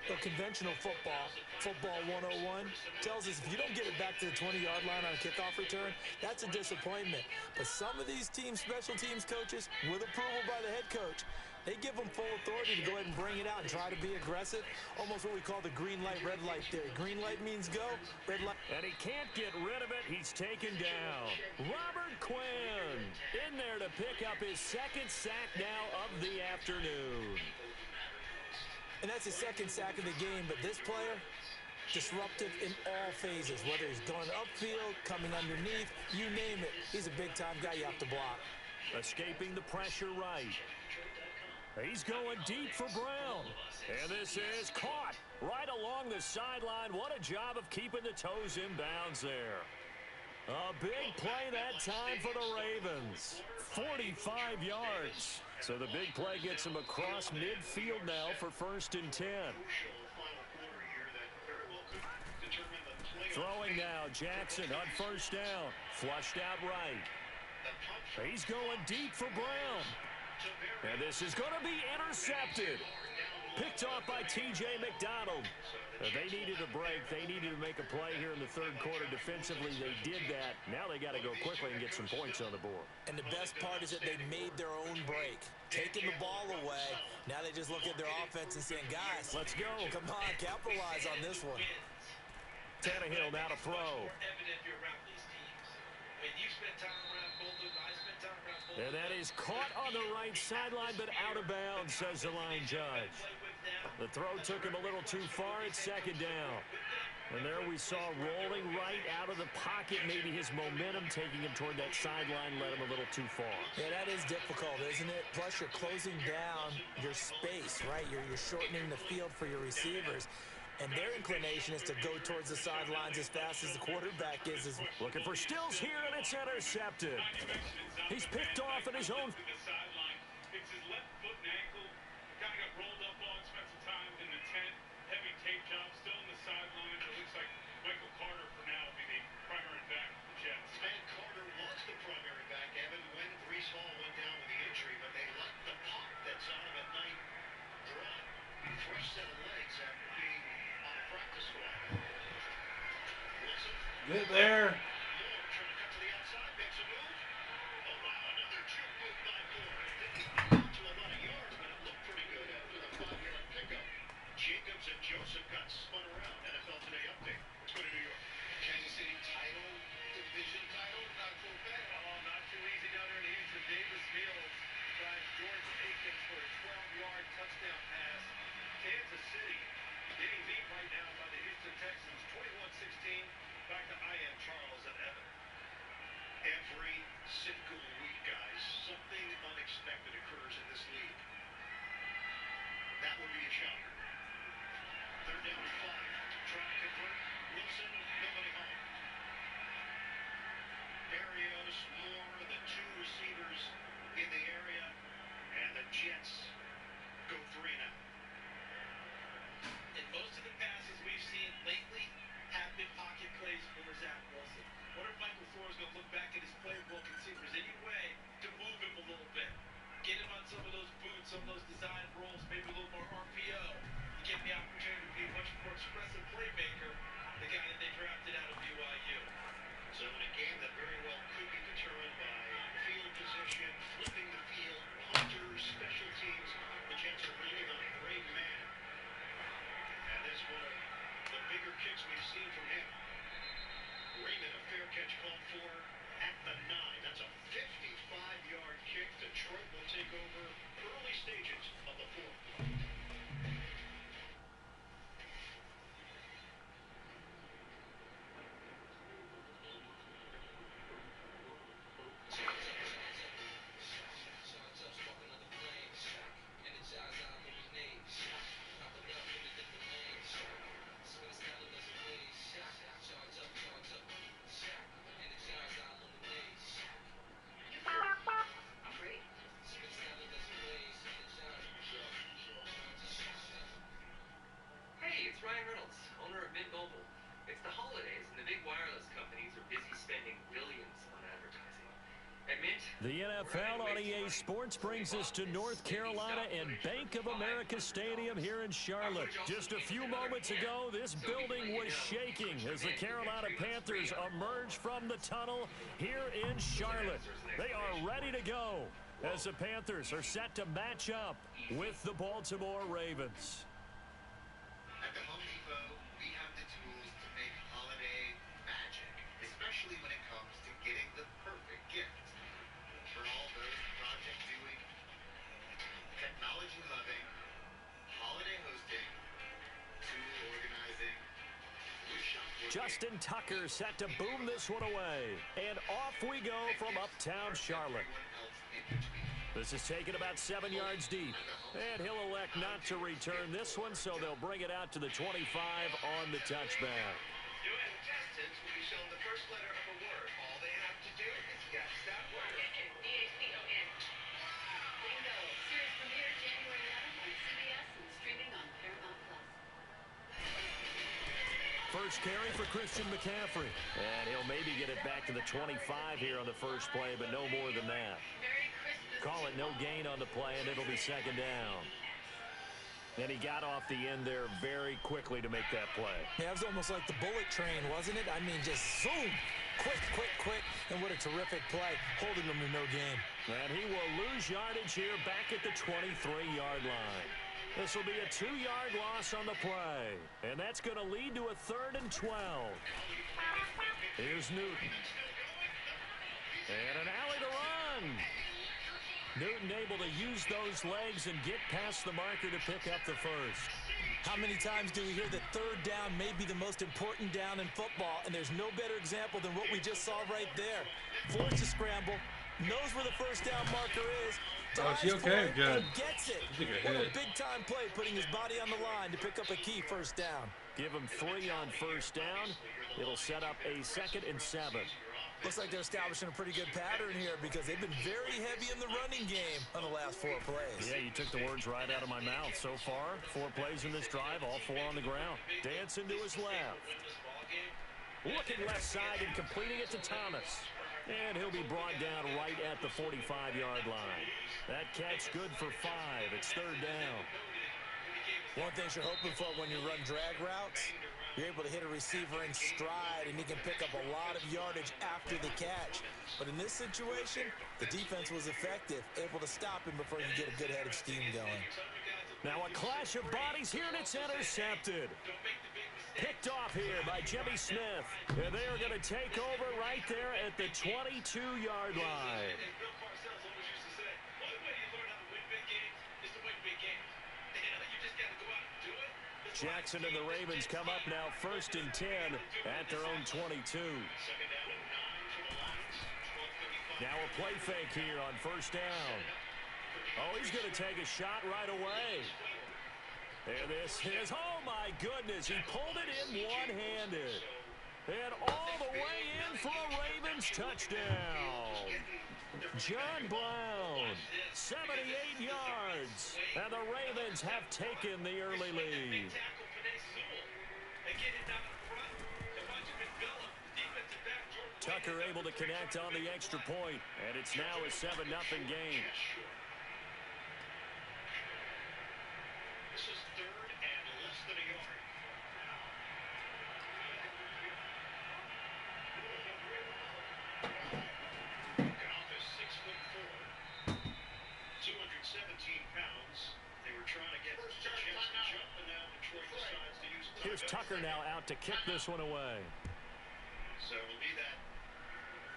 Well, conventional football 101, tells us if you don't get it back to the 20-yard line on a kickoff return, that's a disappointment. But some of these teams, special teams coaches, with approval by the head coach, they give them full authority to go ahead and bring it out and try to be aggressive. Almost what we call the green light, red light theory. Green light means go, red light. And he can't get rid of it. He's taken down. Robert Quinn in there to pick up his second sack now of the afternoon. And that's his second sack of the game, but this player, disruptive in all phases, whether he's going upfield, coming underneath, you name it. He's a big-time guy you have to block. Escaping the pressure right. He's going deep for Brown. And this is caught right along the sideline. What a job of keeping the toes in bounds there. A big play that time for the Ravens. 45 yards. So the big play gets him across midfield now for 1st and 10. Throwing now, Jackson on 1st down. Flushed out right. He's going deep for Brown. And this is going to be intercepted. Picked off by T.J. McDonald. They needed a break. They needed to make a play here in the third quarter. Defensively, they did that. Now they got to go quickly and get some points on the board. And the best part is that they made their own break. Taking the ball away. Now they just look at their offense and saying, guys, let's go. Come on, capitalize on this one. Tannehill now to throw. And that is caught on the right sideline, but out of bounds, says the line judge. The throw took him a little too far. It's 2nd down. And there we saw rolling right out of the pocket. Maybe his momentum taking him toward that sideline led him a little too far. Yeah, that is difficult, isn't it? Plus, you're closing down your space, right? You're shortening the field for your receivers. And their inclination is to go towards the sidelines as fast as the quarterback is. Looking for Stills here, and it's intercepted. He's picked off at his own. It's his left foot and ankle. Kind of got rolled up on, spent some time in the tent. Heavy tape job, still in the sidelines. It looks like Michael Carter for now will be the primary back for the Jets. And Carter was the primary back, Evan, when Brees Hall went down with the injury, but they let the pop that's on him at night drop. Fresh set of legs after being on a practice squad. Get there. Jacobs and Joseph got spun around. NFL Today update. Let's go to New York. Kansas City title, division title, not so bad. Oh, not too easy down The NFL on EA Sports brings us to North Carolina and Bank of America Stadium here in Charlotte. Just a few moments ago, this building was shaking as the Carolina Panthers emerged from the tunnel here in Charlotte. They are ready to go as the Panthers are set to match up with the Baltimore Ravens. At the Home Depot, we have the tools to make holiday magic, especially when it comes to getting the perfect gift. For all those project-doing, technology-loving, holiday hosting, tool organizing, wish shop. Justin Tucker set to boom this one away. And off we go from uptown Charlotte. This is taken about 7 yards deep. And he'll elect not to return this one, so they'll bring it out to the 25 on the touchback. New contestants will be shown the first letter of a word. All they have to do is guess that word. D-H-C-O-N. Bingo. Series premiere January 11th on CBS and streaming on Paramount Plus. First carry for Christian McCaffrey. And he'll maybe get it back to the 25 here on the first play, but no more than that. Merry Christmas. Call it no gain on the play, and it'll be second down. And he got off the end there very quickly to make that play. Yeah, it was almost like the bullet train, wasn't it? I mean, just zoom. Quick, quick, quick. And what a terrific play, holding them to no gain. And he will lose yardage here back at the 23-yard line. This will be a 2-yard loss on the play. And that's going to lead to a 3rd and 12. Here's Newton. And an alley to run. Newton able to use those legs and get past the marker to pick up the first. How many times do we hear that third down may be the most important down in football, and there's no better example than what we just saw right there. Forced to scramble, knows where the first down marker is, Oh, is he okay? Good. and gets it. What a big-time play, putting his body on the line to pick up a key first down. Give him 3 on first down. It'll set up a 2nd and 7. Looks like they're establishing a pretty good pattern here because they've been very heavy in the running game on the last 4 plays. Yeah, you took the words right out of my mouth. So far, 4 plays in this drive, all 4 on the ground. Dancing to his left. Looking left side and completing it to Thomas. And he'll be brought down right at the 45-yard line. That catch good for 5. It's 3rd down. One thing you're hoping for when you run drag routes, you're able to hit a receiver in stride, and he can pick up a lot of yardage after the catch. But in this situation, the defense was effective, able to stop him before you get a good head of steam going. Now a clash of bodies here, and it's intercepted. Picked off here by Jimmy Smith. And they are going to take over right there at the 22-yard line. Jackson and the Ravens come up now 1st and 10 at their own 22. Now a play fake here on first down. Oh, he's going to take a shot right away. And this is, oh my goodness, he pulled it in one-handed. And all the way in for a Ravens touchdown. John Brown, 78 yards. And the Ravens have taken the early lead. Tucker able to connect on the extra point, and it's now a 7-0 game. This is 3rd and less than a yard. Goff is 6'4", 217 pounds. They were trying to get a chance to jump, and now Detroit decides to use Here's Tucker now out to kick this one away. So it'll be that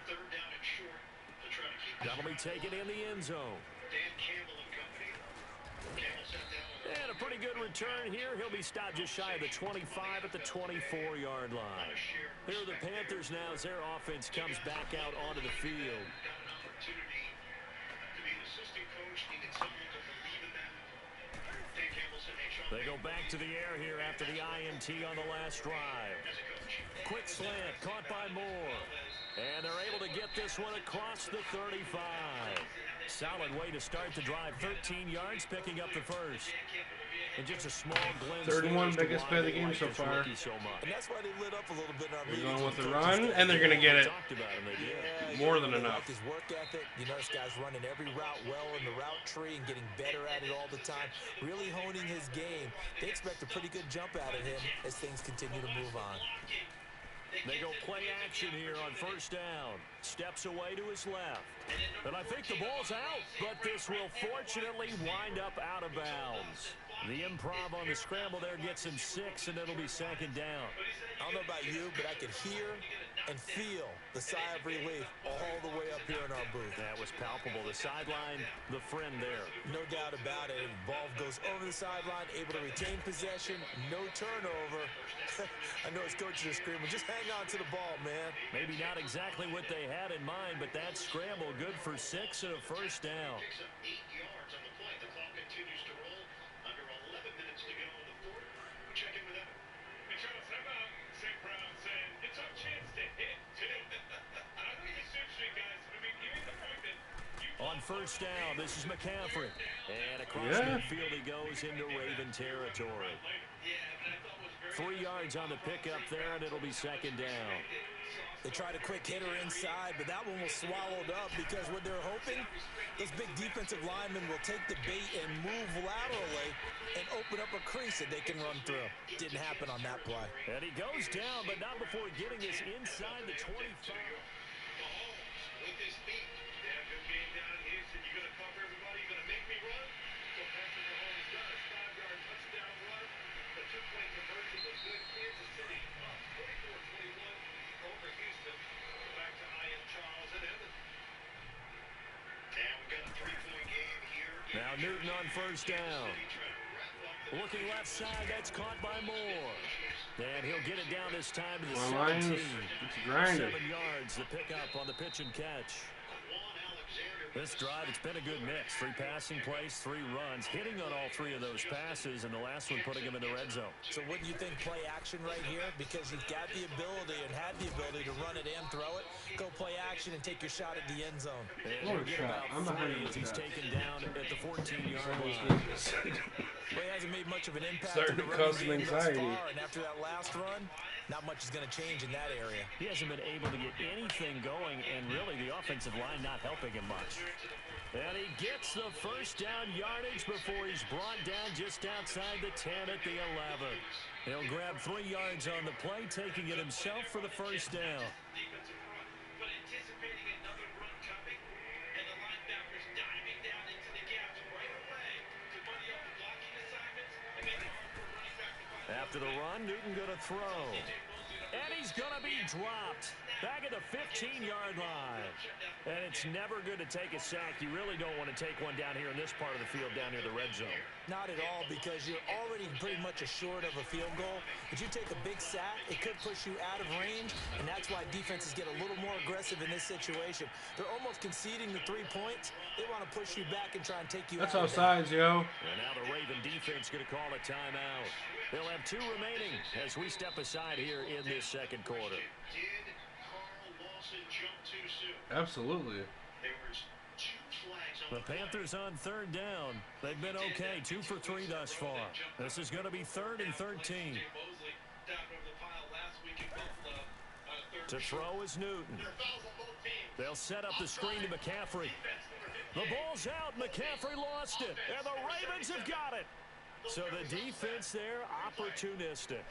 3rd down and short to try to keep. That'll be taken in the end zone. Dan Campbell and company. Campbell sat down. And a pretty good return here. He'll be stopped just shy of the 25 at the 24-yard line. Here are the Panthers now as their offense comes back out onto the field. Got an opportunity to be an assistant coach. Needed someone to believe in them. Dan Campbell said, hey, Sean, They go back to the air here after the INT on the last drive. Quick slant caught by Moore. And they're able to get this one across the 35. Solid way to start the drive. 13 yards, picking up the first. And just a small glimpse. 31, biggest play of the game so far. And that's why they lit up a little bit on They're going with the run, and they're going to get it. More than enough. Like his work ethic. You know, this guy's running every route well in the route tree and getting better at it all the time. Really honing his game. They expect a pretty good jump out of him as things continue to move on. They go play action here on first down. Steps away to his left. And I think the ball's out, but this will fortunately wind up out of bounds. The improv on the scramble there gets him 6, and it'll be second down. I don't know about you, but I could hear and feel the sigh of relief all the way up here in our booth. That was palpable. The sideline, the friend there. No doubt about it. Ball goes over the sideline, able to retain possession, no turnover. I know his coaches are screaming, just hang on to the ball, man. Maybe not exactly what they had in mind, but that scramble good for 6 and a first down. On first down, this is McCaffrey. And across midfield he goes into Raven territory. 3 yards on the pickup there, and it'll be second down. They tried a quick hitter inside, but that one was swallowed up because what they're hoping, those big defensive linemen will take the bait and move laterally and open up a crease that they can run through. Didn't happen on that play. And he goes down, but not before getting us inside the 25. With his feet. Yeah, good game down here. Said you're going to cover everybody. You're going to make me run. So Patrick Mahomes does. 5-yard touchdown run. The 2-point conversion was good. Kansas City up 44-21 over Houston. Back to Ian Charles and Evan. Now we got a 3-point game here. Now Newton on first down. Looking left side, that's caught by Moore. And he'll get it down this time to the 17. 7 yards, the pickup on the pitch and catch. This drive, it's been a good mix. 3 passing plays, 3 runs, hitting on all 3 of those passes, and the last one putting him in the red zone. So wouldn't you think play action right here? Because you've got the ability and had the ability to run it and throw it. Go play action and take your shot at the end zone. What a shot. I'm behind you. He's taken down at the 14-yard line. Well, he hasn't made much of an impact. Starting to cause some anxiety. And after that last run, not much is going to change in that area. He hasn't been able to get anything going, and really the offensive line not helping him much. And he gets the first down yardage before he's brought down just outside the 10 at the 11. He'll grab 3 yards on the play, taking it himself for the first down. But anticipating another run coming, and the linebackers diving down into the gaps right away to money up the blocking assignments and make it hard for a running back to find. After the run, Newton going to throw. And he's going to be dropped back at the 15-yard line. And it's never good to take a sack. You really don't want to take one down here in this part of the field, down near the red zone. Not at all, because you're already pretty much assured of a field goal. If you take a big sack, it could push you out of range, and that's why defenses get a little more aggressive in this situation. They're almost conceding the 3 points. They want to push you back and try and take you out. That's offsides, yo. And now the Raven defense going to call a timeout. They'll have 2 remaining as we step aside here in this second quarter. Did Carl Lawson jump too soon? Absolutely. There was 2 flags on The Panthers on third down. They've been okay, 2 for 3 thus far. This is going to be 3rd and 13. To throw is Newton. They'll set up the screen to McCaffrey. The ball's out. McCaffrey lost it, and the Ravens have got it. So the defense there, opportunistic.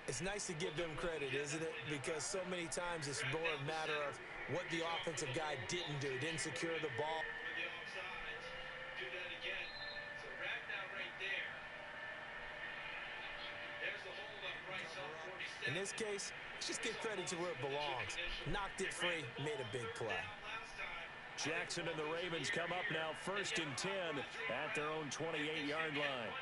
It's nice to give them credit, isn't it? Because so many times it's more a matter of what the offensive guy didn't do, didn't secure the ball. Do that again. So Ragnar right there. There's the hold up right on 47. In this case, let's just give credit to where it belongs. Knocked it free, made a big play. Jackson and the Ravens come up now 1st and 10 at their own 28-yard line.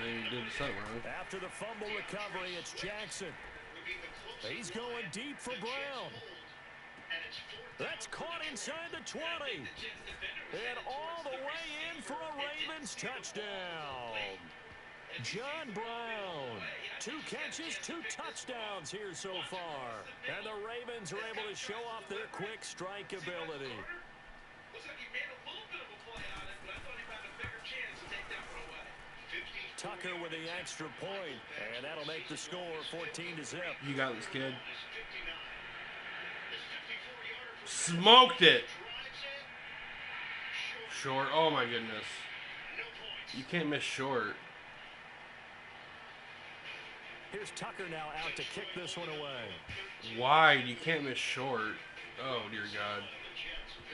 They did the set wrong. After the fumble recovery, it's Jackson. He's going deep for Brown. That's caught inside the 20. And all the way in for a Ravens touchdown. John Brown. 2 catches, 2 touchdowns here so far. And the Ravens are able to show off their quick strike ability. Looks like he made a little bit of a play on it, but I thought he had a bigger chance to take that one away. Tucker with the extra point, and that'll make the score 14-0. You got this, kid. Smoked it. Short. Oh my goodness. You can't miss short. Here's Tucker now out to kick this one away. Wide. You can't miss short. Oh dear God.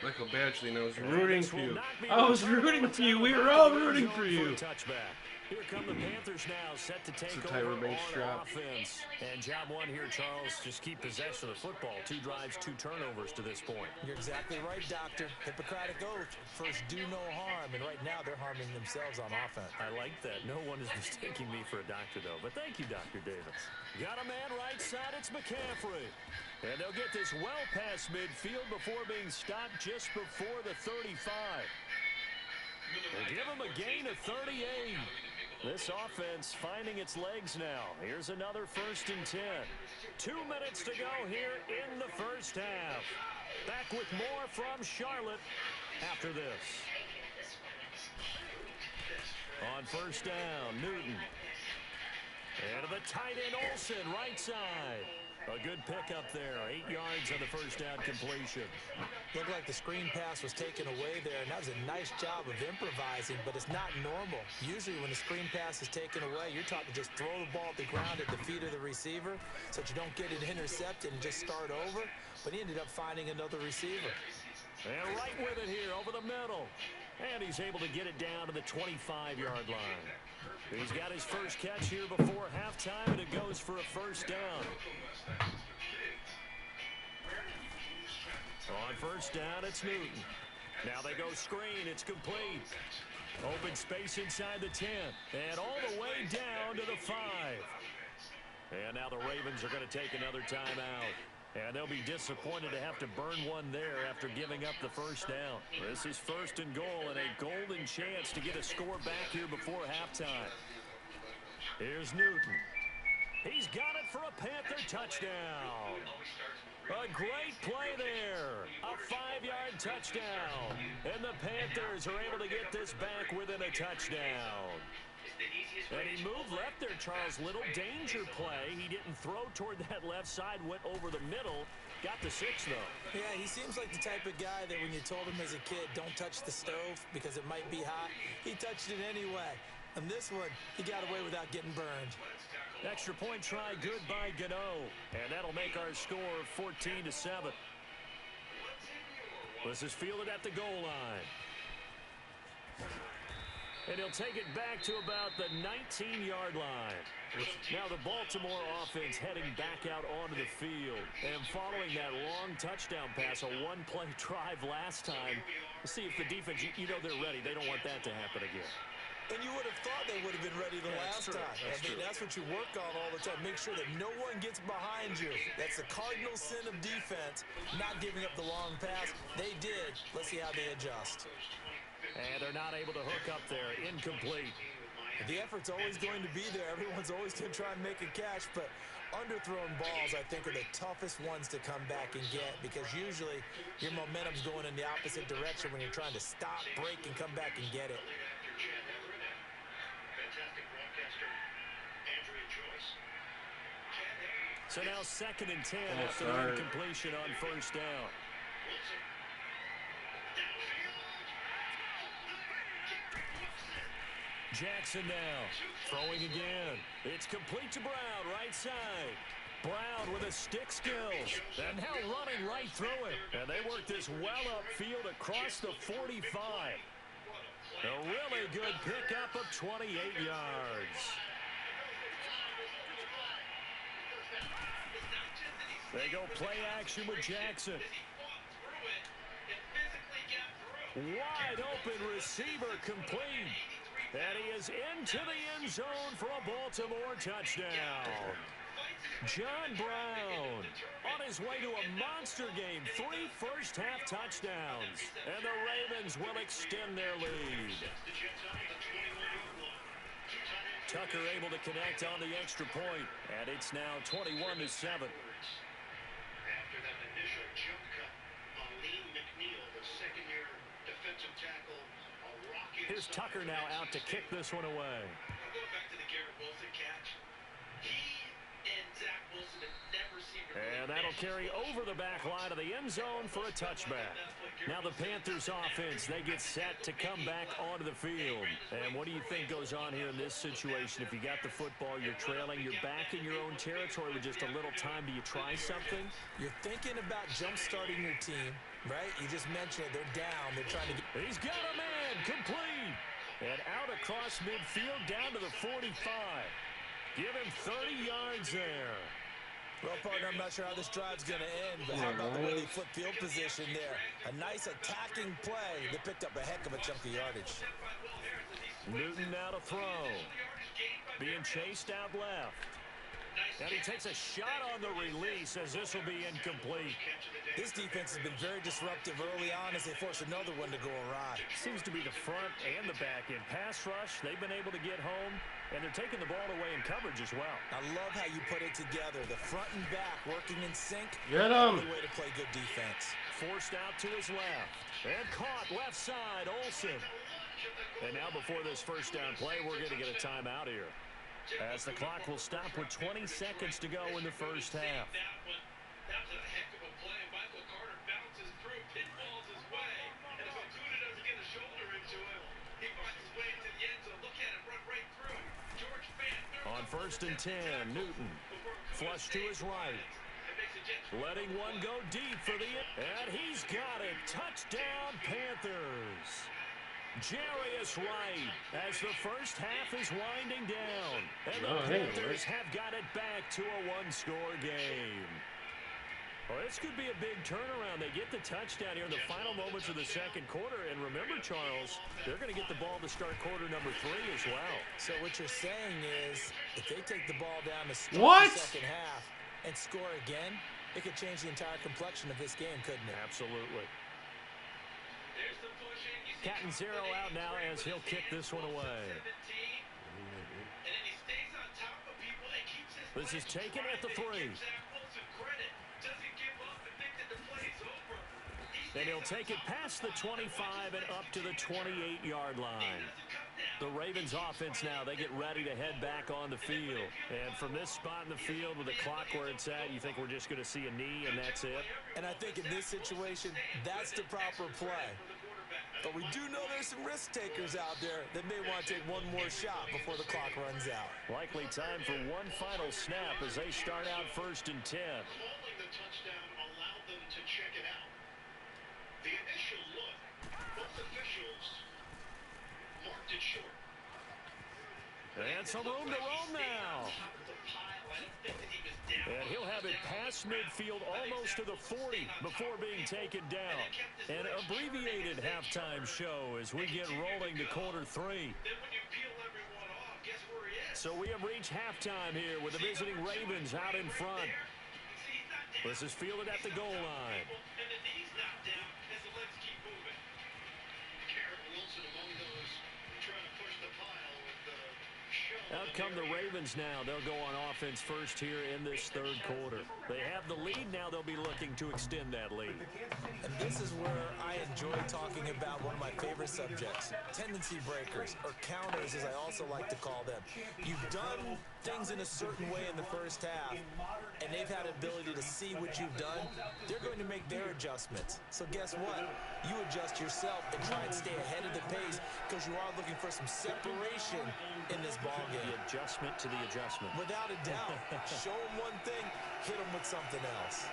Michael Badgley knows rooting for you. I was rooting for you. We were all rooting for you. Touchback. Here come the Panthers now, set to take over on offense. And job one here, Charles, just keep possession of the football. 2 drives, 2 turnovers to this point. You're exactly right, Doctor. Hippocratic oath. First, do no harm. And right now, they're harming themselves on offense. I like that. No one is mistaking me for a doctor, though. But thank you, Dr. Davis. Got a man right side. It's McCaffrey. And they'll get this well past midfield before being stopped just before the 35. They'll give him a gain of 38. This offense finding its legs now. Here's another 1st and 10. 2 minutes to go here in the first half. Back with more from Charlotte after this. On 1st down, Newton. And to the tight end, Olsen, right side. A good pickup there. 8 yards on the 1st down completion. Looked like the screen pass was taken away there, and that was a nice job of improvising, but it's not normal. Usually when the screen pass is taken away, you're taught to just throw the ball at the ground at the feet of the receiver so that you don't get it intercepted and just start over, but he ended up finding another receiver. And right with it here over the middle. And he's able to get it down to the 25-yard line. He's got his first catch here before halftime, and it goes for a 1st down. On 1st down, it's Newton. Now they go screen. It's complete. Open space inside the 10. And all the way down to the 5. And now the Ravens are going to take another timeout. And they'll be disappointed to have to burn one there after giving up the 1st down. This is 1st and goal and a golden chance to get a score back here before halftime. Here's Newton. He's got it for a Panther touchdown. A great play there. A 5-yard touchdown. And the Panthers are able to get this back within a touchdown. And he moved left there, Charles. Little danger play. He didn't throw toward that left side, went over the middle. Got the 6, though. Yeah, he seems like the type of guy that when you told him as a kid, don't touch the stove because it might be hot, he touched it anyway. And this one, he got away without getting burned. Extra point try, good by Gano. And that'll make our score 14-7. This is fielded at the goal line. And he'll take it back to about the 19-yard line. Now the Baltimore offense heading back out onto the field. And following that long touchdown pass, a 1-play drive last time. See if the defense, you know they're ready. They don't want that to happen again. And you would have thought they would have been ready the last time. That's what you work on all the time. Make sure that no one gets behind you. That's the cardinal sin of defense, not giving up the long pass. They did. Let's see how they adjust. And they're not able to hook up there. Incomplete. The effort's always going to be there. Everyone's always going to try and make a catch, but underthrown balls, I think, are the toughest ones to come back and get because usually your momentum's going in the opposite direction when you're trying to stop, break, and come back and get it. So now 2nd and 10 after the incompletion on 1st down. Jackson now throwing again. It's complete to Brown, right side. Brown with his stick skills. And now running right through it. And they work this well upfield across the 45. A really good pickup of 28 yards. They go play action with Jackson. Wide open receiver complete. And he is into the end zone for a Baltimore touchdown. John Brown on his way to a monster game. 3 first-half touchdowns. And the Ravens will extend their lead. Tucker able to connect on the extra point, and it's now 21-7. After that initial jump cut on Liam McNeil, the second-year defensive tackle, a rocket. Here's Tucker now out to kick this one away. I'm going back to the Garrett Wilson catch. He and Zach Wilson have never seen a And that'll carry over the back line of the end zone for a touchback. Now the Panthers offense, they get set to come back onto the field. And what do you think goes on here in this situation? If you got the football, you're trailing, you're back in your own territory with just a little time. Do you try something? You're thinking about jump-starting your team, right? You just mentioned it. They're down. They're trying to get... He's got a man, complete. And out across midfield, down to the 45. Give him 30 yards there. Well, partner, I'm not sure how this drive's going to end, but how about the way they flip field position there? A nice attacking play. They picked up a heck of a chunk of yardage. Newton now to throw. Being chased out left. And he takes a shot on the release as this will be incomplete. This defense has been very disruptive early on as they force another one to go awry. Seems to be the front and the back end. Pass rush, they've been able to get home, and they're taking the ball away in coverage as well. I love how you put it together. The front and back working in sync. Get him! Way to play good defense. Forced out to his left. And caught left side, Olsen. And now before this first down play, we're going to get a timeout here, as the clock will stop with 20 seconds to go in the first half. That was a heck of a play. Michael Carter bounces through, pinballs his way, and if Okuda doesn't get a shoulder into him, he finds his way into the end zone. Look at him run right through it. George Fan on first and 10, Newton flush to his right, letting one go deep for the and he's got it. Touchdown Panthers. Jarius Wright as the first half is winding down, and the Panthers have got it back to a one-score game. Well, this could be a big turnaround. They get the touchdown here in the final moments of the second quarter. And remember, Charles, they're going to get the ball to start quarter number 3 as well. So what you're saying is if they take the ball down to start the second half and score again, it could change the entire complexion of this game, couldn't it? Absolutely. Captain Zero out now as he'll kick this one away. This is taken at the 3. And he'll take it past the 25 and up to the 28-yard line. The Ravens offense now, they get ready to head back on the field. And from this spot in the field with the clock where it's at, you think we're just going to see a knee and that's it? And I think in this situation, that's the proper play. But we do know there's some risk takers out there that may want to take one more shot before the clock runs out. Likely time for one final snap as they start out first and 10. Calling the touchdown allowed them to check it out. The initial look, both officials marked it short. And some room to roam now. And he'll have it past midfield almost to the 40 before being taken down. An abbreviated halftime show as we get rolling to quarter 3. So we have reached halftime here with the visiting Ravens out in front. This is fielded at the goal line. Out come the Ravens now. They'll go on offense first here in this third quarter. They have the lead now. They'll be looking to extend that lead. And this is where I enjoy talking about one of my favorite subjects, tendency breakers, or counters as I also like to call them. You've done things in a certain way in the first half, and they've had ability to see what you've done. They're going to make their adjustments. So guess what? You adjust yourself and try and stay ahead of the pace because you are looking for some separation in this ball game. The adjustment to the adjustment. Without a doubt. Show them one thing, hit them with something else.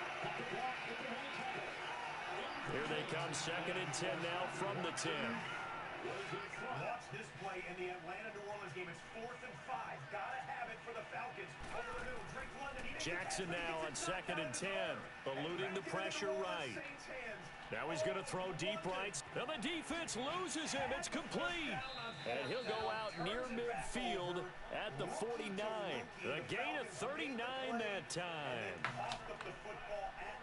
Here they come, second and 10 now from the 10. Watch this play in the Atlanta-New Orleans game. It's 4th and 5. Gotta have it for the Falcons. Over the middle, Drake London. Jackson now on second and 10, eluding the pressure right. Now he's going to throw deep right, and the defense loses him. It's complete. And he'll go out near midfield at the 49. A gain of 39 that time.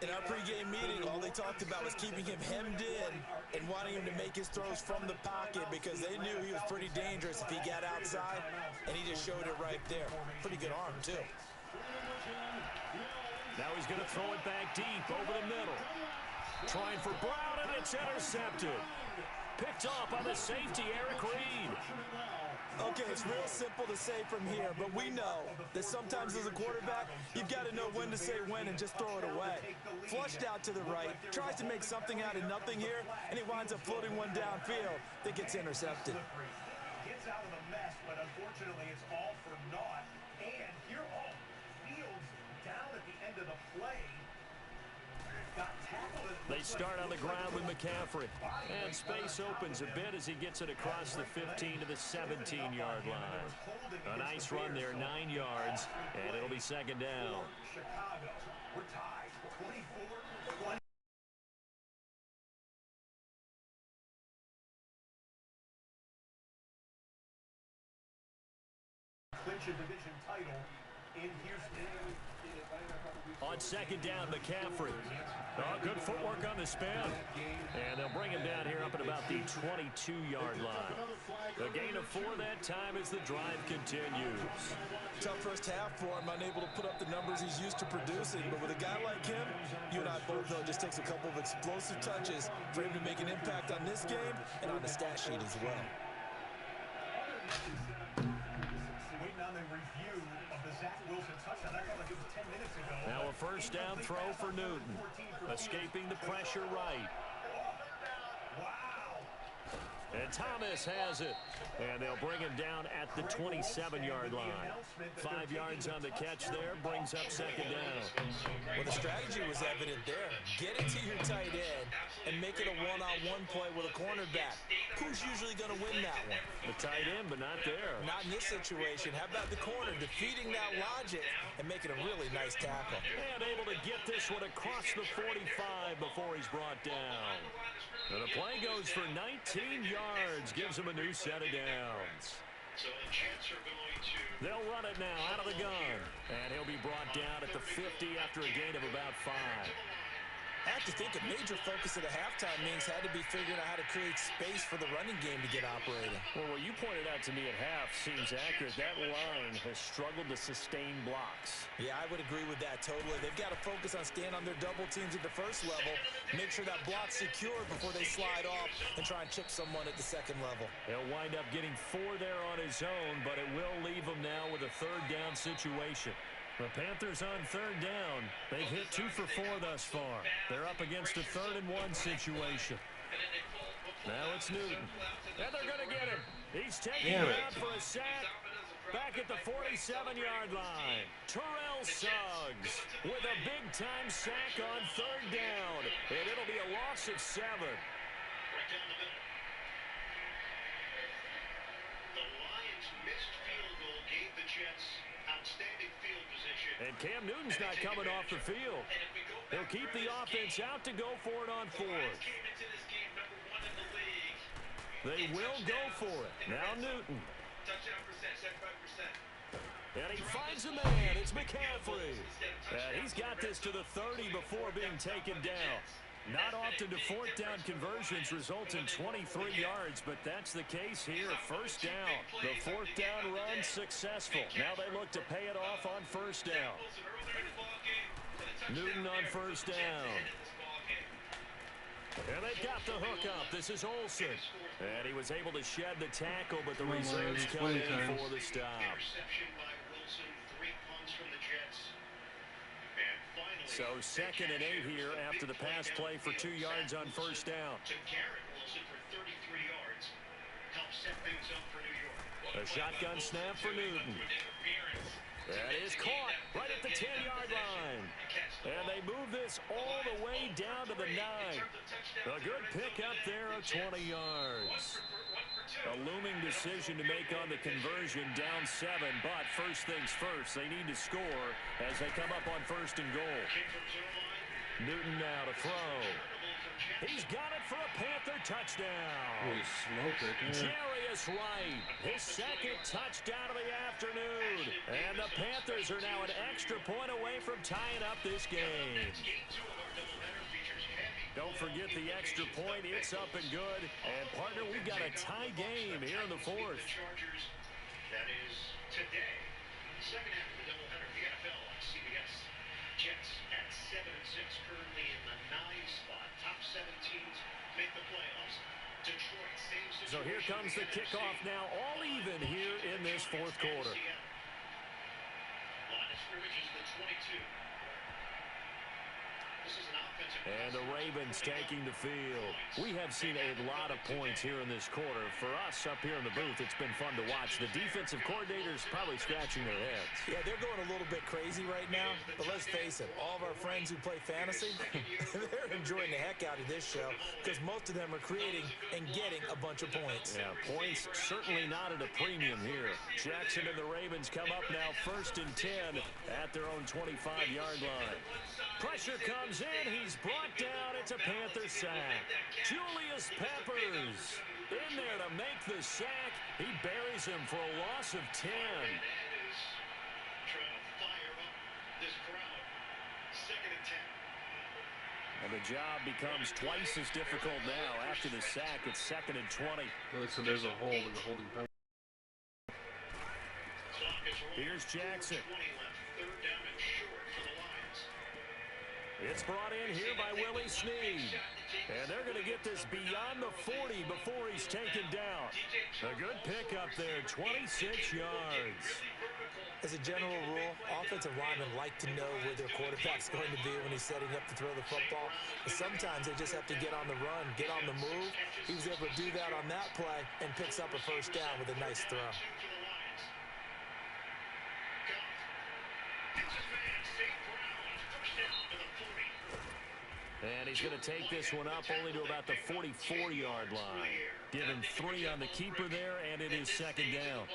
In our pregame meeting, all they talked about was keeping him hemmed in and wanting him to make his throws from the pocket. it because they knew he was pretty dangerous if he got outside, and he just showed it right there. Pretty good arm, too. Now he's going to throw it back deep over the middle. Trying for Brown, and it's intercepted. Picked off by the safety, Eric Reed. Okay, it's real simple to say from here, but we know that sometimes as a quarterback, you've got to know when to say when and just throw it away. Flushed out to the right, tries to make something out of nothing here, and he winds up floating one downfield that gets intercepted. Gets out of the mess, but unfortunately it's all for naught. And here, Fields down at the end of the play. Got tackled. They start on the ground with McCaffrey. And space opens a bit as he gets it across the 15 to the 17-yard line. A nice run there, 9 yards, and it'll be second down. Chicago, we're tied, 24-20. Clinch a division title in Houston. On second down, McCaffrey. Oh, good footwork on the spin. And they'll bring him down here up at about the 22-yard line. A gain of 4 that time as the drive continues. Tough first half for him, unable to put up the numbers he's used to producing. But with a guy like him, you and I both know it just takes a couple of explosive touches for him to make an impact on this game and on the stat sheet as well. Waiting on the review of the Zach Wilson touchdown. That felt like it was 10 minutes ago. Now a first down throw for Newton. Escaping the pressure right. And Thomas has it. And they'll bring him down at the 27-yard line. 5 yards on the catch there. Brings up second down. Well, the strategy was evident there. Get it to your tight end and make it a one-on-one play with a cornerback. Who's usually going to win that one? The tight end, but not there. Not in this situation. How about the corner defeating that logic and making a really nice tackle? And able to get this one across the 45 before he's brought down. And the play goes for 19 yards. Gives him a new set of downs. So the Jets are going to... They'll run it now out of the gun. And he'll be brought down at the 50 after a gain of about 5. I have to think a major focus of the halftime means had to be figuring out how to create space for the running game to get operating. Well, what you pointed out to me at half seems accurate. That line has struggled to sustain blocks. Yeah, I would agree with that totally. They've got to focus on staying on their double teams at the first level, make sure that block's secured before they slide off and try and chip someone at the second level. He'll wind up getting 4 there on his own, but it will leave him now with a third down situation. The Panthers on third down. They've hit 2 for 4 thus far. They're up against a 3rd and 1 situation. Now it's Newton. And they're going to get him. He's taking it out for a sack. Back at the 47-yard line. Terrell Suggs with a big-time sack on third down. And it'll be a loss of 7. Right down the middle. The Lions' missed field goal gave the Jets outstanding field position. And Cam Newton's not coming off the field. He'll keep the offense out to go for it on 4th. They will go for it. Now Newton. Touchdown percent, 75%. And he finds a man. It's McCaffrey. He's got this to the 30 before being taken down. Not often do 4th down conversions result in 23 yards, but that's the case here. First down. The 4th down run successful. Now they look to pay it off on first down. Newton on first down. And they've got the hook up. This is Olsen. And he was able to shed the tackle, but the reserves come in for the stop. Interception by Wilson, 3 punts from the Jets. And finally, so 2nd and 8 here after the pass play for 2 yards on first down. To Garrett Wilson for 33 yards. Help set things up for New York. A shotgun snap for Newton. That is caught right at the 10-yard line. And they move this all the way down to the 9. A good pickup there of 20 yards. A looming decision to make on the conversion, down 7. But first things first, they need to score as they come up on 1st and goal. Newton now to throw. He's got it for a Panther touchdown. Jarius Wright, his 2nd touchdown of the afternoon. And the Panthers are now an extra point away from tying up this game. Don't don't forget the extra point. It's up and good. And, partner, we've got a tie game here in the fourth. That is today. Second half of the doubleheader, the NFL on CBS. Jets at 7-6, currently in the 9 spot. Top 7 teams make the playoffs. Detroit, same situation. So here comes the kickoff now, all even here in this fourth quarter. Line of scrimmage is the 22. This is an offensive. And the Ravens taking the field. We have seen a lot of points here in this quarter. For us up here in the booth, it's been fun to watch. The defensive coordinators probably scratching their heads. Yeah, they're going a little bit crazy right now, but let's face it, all of our friends who play fantasy, they're enjoying the heck out of this show because most of them are creating and getting a bunch of points. Yeah, points certainly not at a premium here. Jackson and the Ravens come up now 1st and 10 at their own 25-yard line. Pressure comes in. He's brought down. It's a Panther sack. Julius Peppers in there to make the sack. He buries him for a loss of 10. Trying to fire up this crowd. 2nd and 10. And the job becomes twice as difficult now. After the sack, it's 2nd and 20. So there's a hole in the holding penalty. Here's Jackson. 20 left. 3rd down and short for the Lions. It's brought in here by Willie Snead. And they're going to get this beyond the 40 before he's taken down. A good pickup there, 26 yards. As a general rule, offensive linemen like to know where their quarterback's going to be when he's setting up to throw the football. But sometimes they just have to get on the run, get on the move. He was able to do that on that play and picks up a 1st down with a nice throw. And he's going to take this one up only to about the 44-yard line. Give him 3 on the keeper there, and it is 2nd down.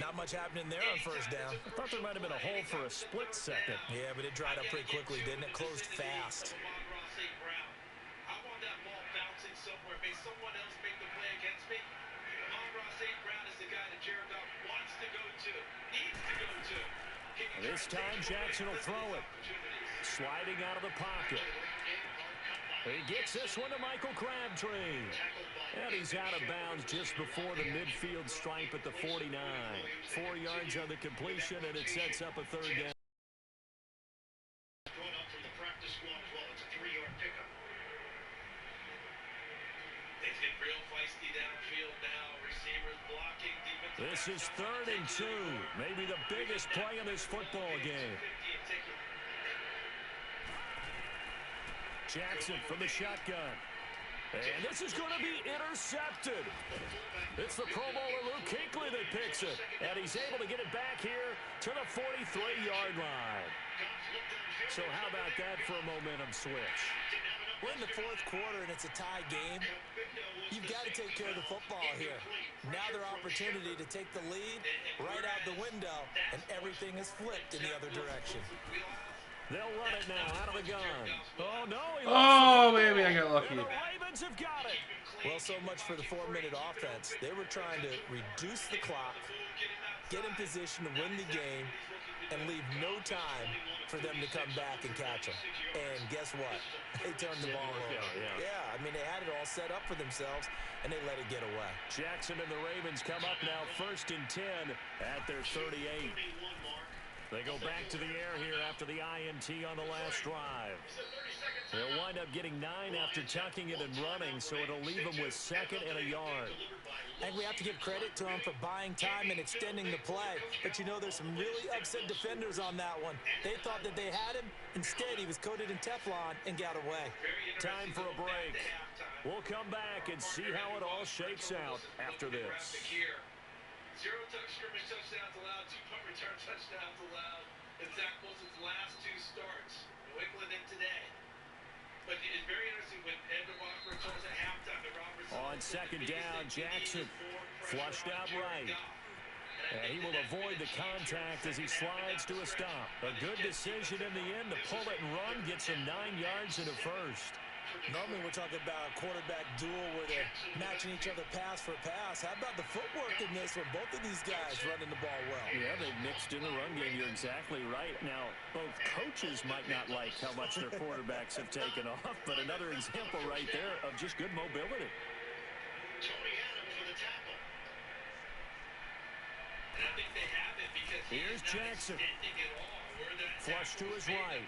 Not much happening there on 1st down. I thought there might have been a hole for a split second. Yeah, but it dried up pretty quickly, didn't it? Closed fast. I want that ball bouncing somewhere. May someone else make the play against me? Amon-Ra St. Brown is the guy that Jared Goff wants to go to, needs to go to. This time Jackson will throw it. Sliding out of the pocket. He gets this one to Michael Crabtree. And he's out of bounds just before the midfield stripe at the 49. 4 yards on the completion, and it sets up a 3rd down. Going up from the practice squad as well. It's a 3-yard pickup. Things get real feisty downfield now. Receivers blocking. This is 3rd and 2. Maybe the biggest play in this football game. Jackson from the shotgun. And this is going to be intercepted. It's the Pro Bowler Luke Kuechly that picks it. And he's able to get it back here to the 43-yard line. So how about that for a momentum switch? We're in the 4th quarter, and it's a tie game. You've got to take care of the football here. Now their opportunity to take the lead right out the window, and everything is flipped in the other direction. They'll run it now out of the gun. Oh, no. Oh, maybe I got lucky. And the Ravens have got it. Well, so much for the 4-minute offense. They were trying to reduce the clock, get in position to win the game, and leave no time for them to come back and catch them. And guess what? They turned the ball over. Yeah, I mean, they had it all set up for themselves, and they let it get away. Jackson and the Ravens come up now 1st and 10 at their 38. They go back to the air here after the INT on the last drive. They'll wind up getting 9 after tucking it and running, so it'll leave them with 2nd and a yard. And we have to give credit to him for buying time and extending the play. But you know, there's some really upset defenders on that one. They thought that they had him. Instead, he was coated in Teflon and got away. Time for a break. We'll come back and see how it all shakes out after this. 0 scrimmage touchdowns allowed, 2 punt return touchdowns allowed in Zach Wilson's last 2 starts. New England in today. But it's very interesting when Evan Walker told us at halftime that Robert on 2nd down, Jackson flushed out right. And he will avoid the contact as he slides to a stop. A good decision in the end to pull it and run, gets him 9 yards and a 1st. Normally we're talking about a quarterback duel where they're matching each other pass for pass. How about the footwork in this one? Both of these guys running the ball well. Yeah, they've mixed in the run game. You're exactly right. Now, both coaches might not like how much their quarterbacks have taken off, but another example right there of just good mobility. Tony Adams with a tackle. And I think they have it because Here's Jackson. Flush to his right.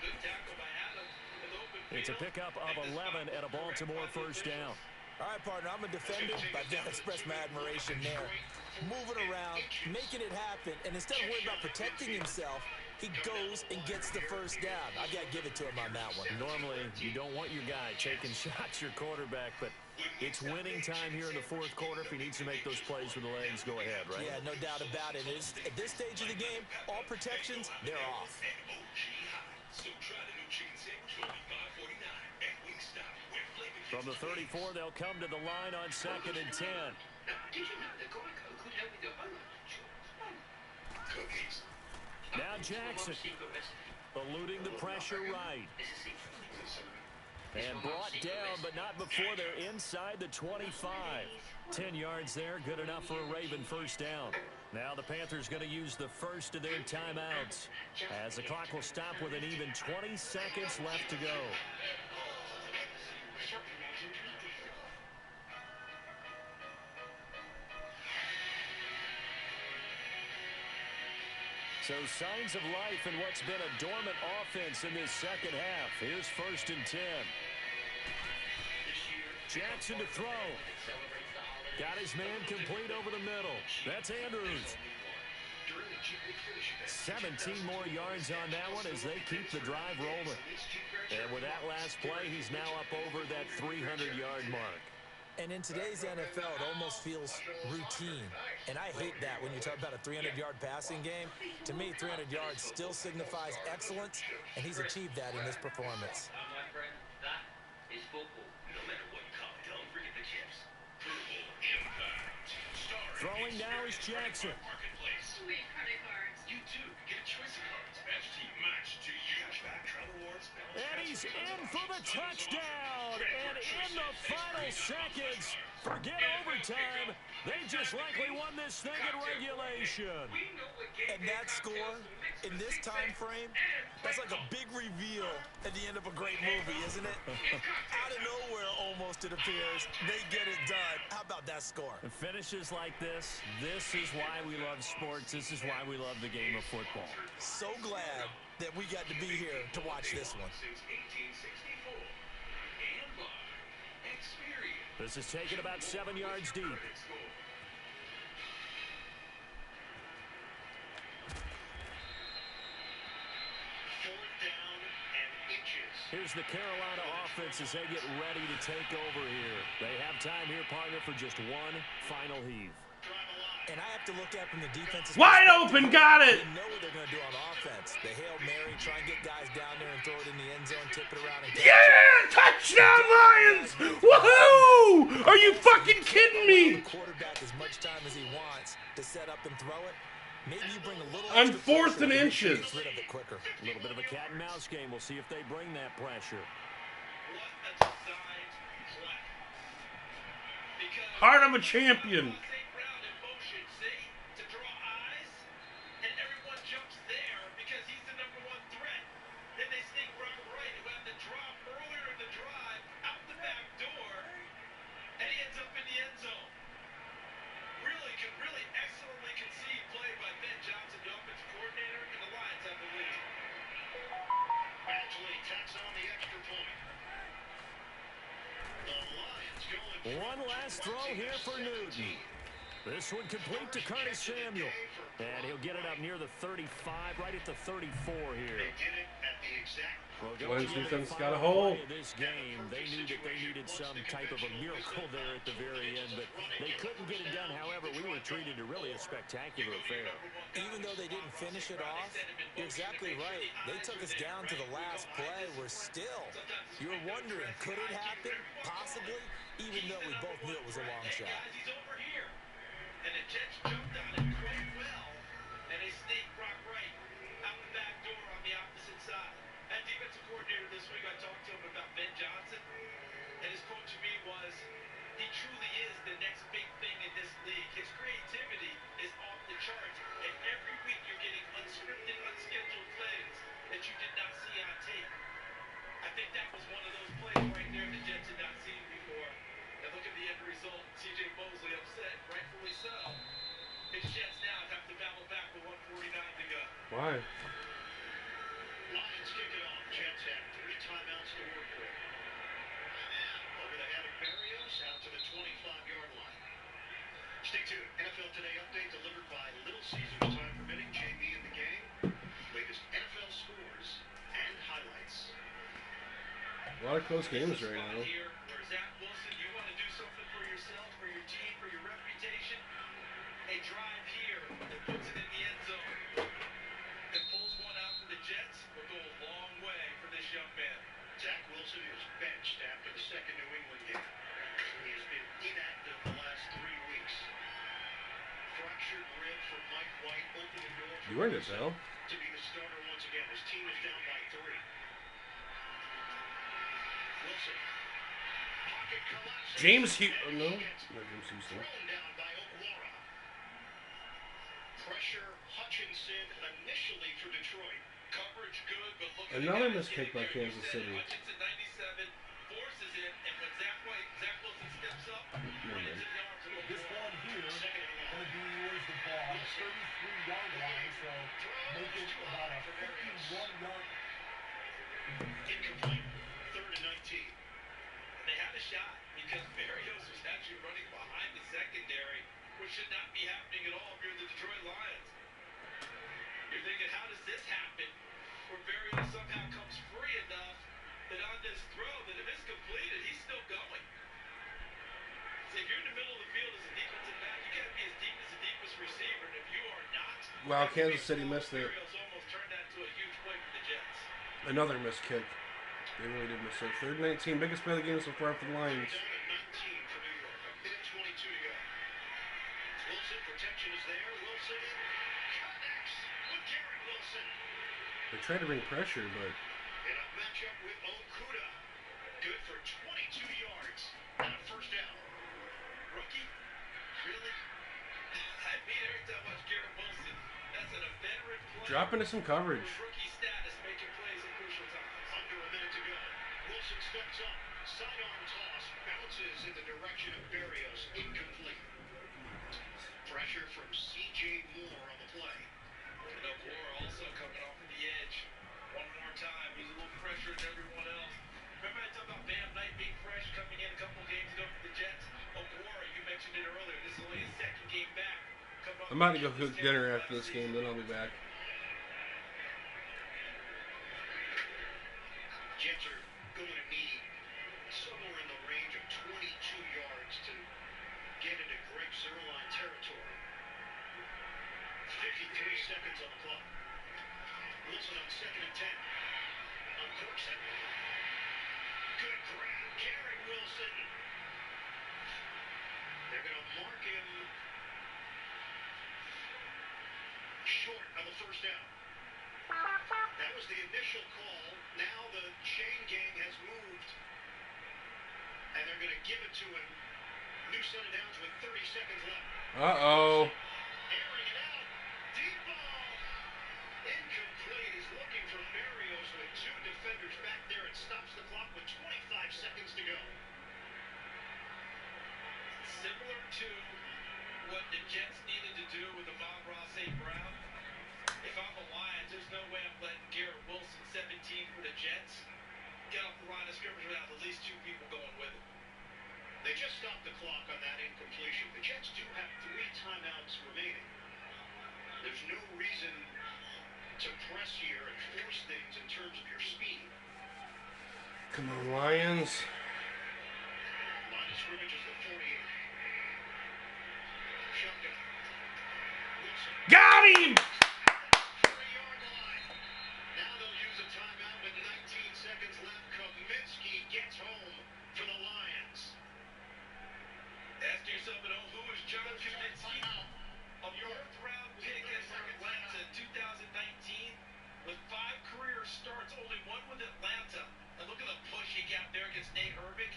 It's a pickup of 11 and a Baltimore first down. All right, partner, I'm a defender, but I've got to express my admiration there. Moving around, making it happen, and instead of worrying about protecting himself, he goes and gets the first down. I've got to give it to him on that one. Normally, you don't want your guy taking shots, your quarterback, but it's winning time here in the fourth quarter. If he needs to make those plays with the legs, go ahead, right? Yeah, no doubt about it. At this stage of the game, all protections, they're off. From the 34, they'll come to the line on 2nd and 10. Did you know that Geico could help with your home insurance? Cookies. Now Jackson, eluding the pressure right. And brought down, but not before they're inside the 25. 10 yards there, good enough for a Raven first down. Now the Panthers going to use the first of their timeouts, as the clock will stop with an even 20 seconds left to go. So signs of life in what's been a dormant offense in this second half. Here's 1st and 10. Jackson to throw. Got his man complete over the middle. That's Andrews. 17 more yards on that one as they keep the drive rolling. And with that last play, he's now up over that 300-yard mark. And in today's NFL, it almost feels routine. And I hate that when you talk about a 300-yard passing game. To me, 300 yards still signifies excellence, and he's achieved that in this performance. My friend, that is football. No matter what you call it, don't forget the chips. Throwing now is Jackson. Sweet credit cards. You too. Get a choice of cards. Match team match to you. Cashback, travel rewards, And he's in for the touchdown. And in the final seconds, forget overtime. They just likely won this thing in regulation. And that score, in this time frame, that's like a big reveal at the end of a great movie, isn't it? Out of nowhere, almost, it appears, they get it done. How about that score? And finishes like this is why we love sports. This is why we love the game of football. So glad that we got to be here to watch this one. This is taken about 7 yards deep. Here's the Carolina offense as they get ready to take over here. They have time here, partner, for just one final heave. And I have to look at from the defense's wide open, got it! They know what they're going to do on offense. The Hail Mary, try and get guys down there and throw it in the end zone, tip it around and catch Yeah! Touchdown, Lions! Woohoo! Are you fucking kidding me? The quarterback as much time as he wants to set up and throw it. Maybe you bring a little On extra 4th pressure and to inches. get rid of it quicker. A little bit of a cat and mouse game. We'll see if they bring that pressure. Heart of a champion. One last throw here for Newton. This one complete to Curtis Samuel. And he'll get it up near the 35, right at the 34 here. Lions defense got a hole. This game, they knew that they needed some type of a miracle there at the very end, but they couldn't get it done. However, we were treated to really a spectacular affair. Even though they didn't finish it off, you're exactly right. They took us down to the last play. We're still, you're wondering, could it happen? Possibly, even though we both knew it was a long shot. And the Jets jumped on it quite well, and they sneaked Brock right out the back door on the opposite side. That defensive coordinator this week, I talked to him about Ben Johnson. lot of close games right now. Here, where Zach Wilson, you want to do something for yourself, for your team, for your reputation. A drive here that puts it in the end zone and pulls one out for the Jets will go a long way for this young man. Zach Wilson was benched after the second New England game. He has been inactive the last 3 weeks. Fractured rib for Mike White opened the door for You earned it, Bill. to be the starter once again. His team is down by 3. Wilson. Pocket collapses. James Houston. No, not James Houston. Thrown down by Okwara. Pressure Hutchinson initially for Detroit. Coverage good, but look Another missed kick by Kansas City. Hutchinson 97 forces it, and when Zach Wilson steps up, right into the arms of This Okwara. one here is going to be where's the ball on the 33-yard line, so make it about a 51-yard. Incomplete. 3rd and 19. And they had a shot because Berrios was actually running behind the secondary, which should not be happening at all if you're the Detroit Lions. You're thinking, how does this happen? Where Berrios somehow comes free enough that on this throw that if it's completed, he's still going. So if you're in the middle of the field as a defensive back, you got to be as deep as the deepest receiver. And if you are not, Wow, Kansas City missed it. Berrios almost turned that into a huge play for the Jets. Another missed kick. They really did miss it. 3rd and 19. Biggest play of the game so far for the Lions. Down at 19 for New York. A minute 22 to go. Wilson, protection is there. Wilson connects with Garrett Wilson. They tried to bring pressure, but In a matchup with Okuda. Good for 22 yards and a first down. Rookie? Really? I mean, every time I watch Garrett Wilson, that's a veteran player. drop into some coverage. With rookie status, making plays at crucial times. Under a minute to go. Wilson steps up. Sidearm toss. Bounces in the direction of Berrios. Incomplete. Pressure from C.J. Moore on the play. And Okwara also coming off of the edge. One more time. He's a little fresher than everyone else. Remember I talked about Bam Knight being fresh coming in a couple games ago for the Jets? Okwara, you mentioned it earlier. This is only his second game back. I'm about to go cook dinner after this game, then I'll be back. Jets are going to need somewhere in the range of 22 yards to get into Greg Zuerlein territory. 53 seconds on the clock. Wilson on 2nd and 10. Uncorks it. Good grab. Garrett Wilson. They're going to mark him short on the first down. That was the initial call. Now the chain gang has moved. And they're going to give it to him. New set of downs with 30 seconds left. Uh-oh. Airing it out. Deep ball. Incomplete. He's looking for Berrios with 2 defenders back there. It stops the clock with 25 seconds to go. Similar to what the Jets needed to do with Amon Ross St. Brown. If I'm the Lions, there's no way I'm letting Garrett Wilson, 17 for the Jets, get off the line of scrimmage without at least 2 people going with it. They just stopped the clock on that incompletion. The Jets do have 3 timeouts remaining. There's no reason to press here and force things in terms of your speed. Come on, Lions. Line of scrimmage is the 48. Shotgun. Wilson. Got him! 3-yard line. Now they'll use a timeout with 19 seconds left. Kaminsky gets home for the Lions. Ask yourself at home, who is John Kaminsky? A 4th-round pick in Atlanta in 2019 with 5 career starts, only 1 with Atlanta. And look at the push he got there against Nate Herbig.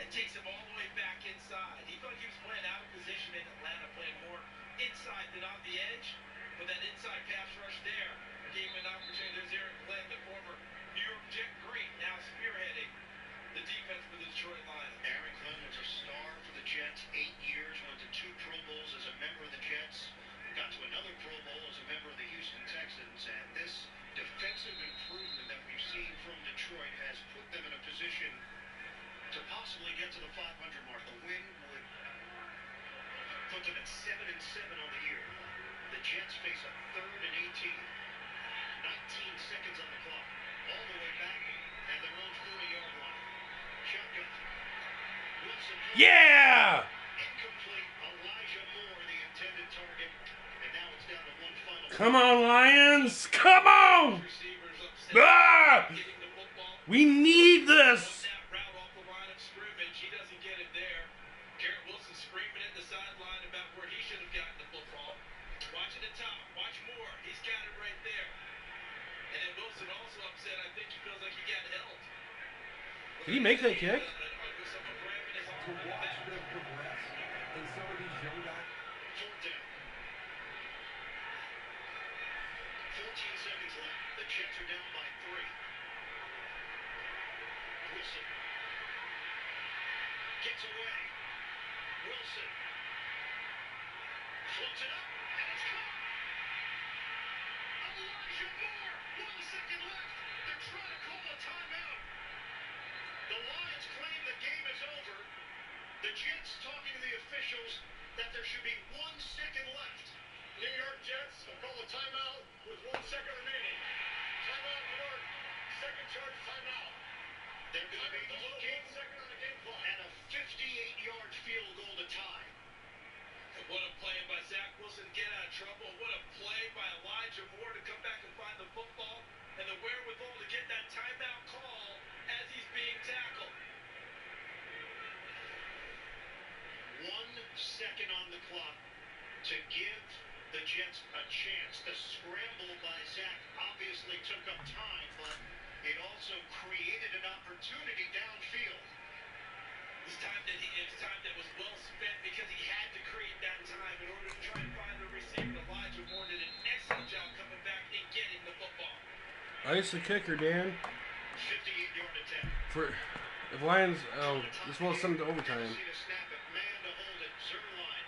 It takes him all the way back inside. He thought he was playing out of position in Atlanta, playing more inside than on the edge. But that inside pass rush there gave him an opportunity. There's Aaron Glenn, the former New York Jet great, now spearheading the defense for the Detroit Lions. Aaron Glenn was a star for the Jets, 8 years, went to 2 Pro Bowls as a member of the Jets, got to another Pro Bowl as a member of the Houston Texans, and this defensive improvement that we've seen from Detroit has put them in a position to possibly get to the 500 mark. The win would put them at 7-7 on the year. The Jets face a 3rd and 18. 19 seconds on the clock. All the way back at their own 40-yard line. shotgun. Wilson. Yeah! Incomplete. Elijah Moore, the intended target. And now it's down to one final. Come on, Lions! Come on! Receivers upset. Ah! Getting the football. We need On this! that route off the line of scrimmage, he doesn't get it there. Garrett Wilson screaming at the sideline about where he should have gotten the football. Watching the top. Watch Moore. He's got it right there. And then Wilson also upset. I think he feels like he got held. Did he make that kick? To watch them progress and some of these young guys. Fourth down. 14 seconds left. The Jets are down by 3. Wilson gets away. Wilson floats it up, and it's caught. Elijah Moore. 1 second left. They're trying to call a timeout. The Lions claim the game is over. The Jets talking to the officials that there should be 1 second left. New York Jets will call a timeout with 1 second remaining. Timeout, New York. Second charge timeout. They're going to be looking 1 second on the game clock at a 58-yard field goal to tie. And what a play by Zach Wilson. Get out of trouble. What a play by Elijah Moore to come back and find the football and the wherewithal to get that timeout call as he's being tackled. 1 second on the clock to give the Jets a chance. The scramble by Zach obviously took up time, but it also created an opportunity downfield. It's time that was well spent because he had to create that time in order to try and find the receiver. Elijah Moore did an excellent job coming back and getting the football. Ice the kicker, Dan. 58-yard attempt. For if Lions, this will send to overtime. See the snap it, man to hold it. Zerline.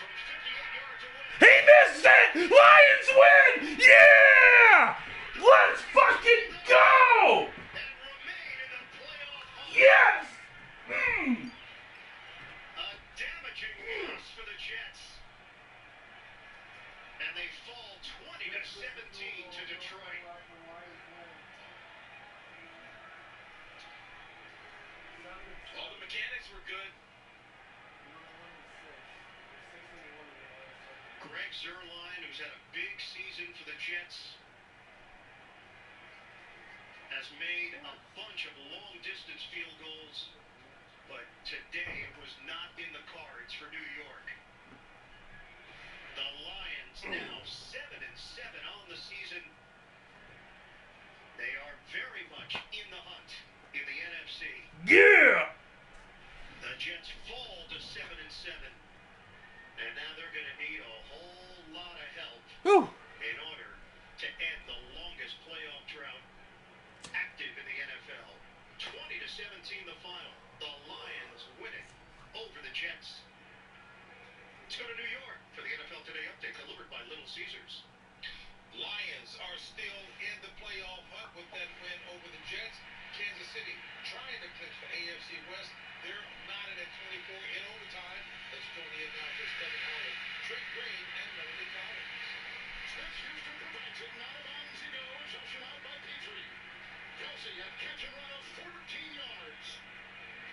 From 58 yards away. He missed it! Lions win! Yeah! Let's fucking go! And remain in the playoff hunt. Yes! A damaging loss for the Jets. And they fall 20-17 to Detroit. All the mechanics were good. Greg Zerline, who's had a big season for the Jets, has made a bunch of long-distance field goals, but today it was not in the cards for New York. The Lions now 7-7 on the season. They are very much in the hunt in the NFC. Yeah! The Jets fall to 7-7, and now they're going to need a whole lot of help Whew. in order to end the longest playoff drought active in the NFL. 20-17 the final. The Lions winning over the Jets. Let's go to New York for the NFL Today update delivered by Little Caesars. Lions are still in the playoff hunt with that win over the Jets. Kansas City trying to clinch the AFC West. They're knotted at 24 in overtime. Let's join the announcers Kevin Howard, Trent Green, and Melanie Collins. Smith Houston provides it. Now bounds he goes. Ushered out by Petrie. Kelsey a catch and run of 14 yards.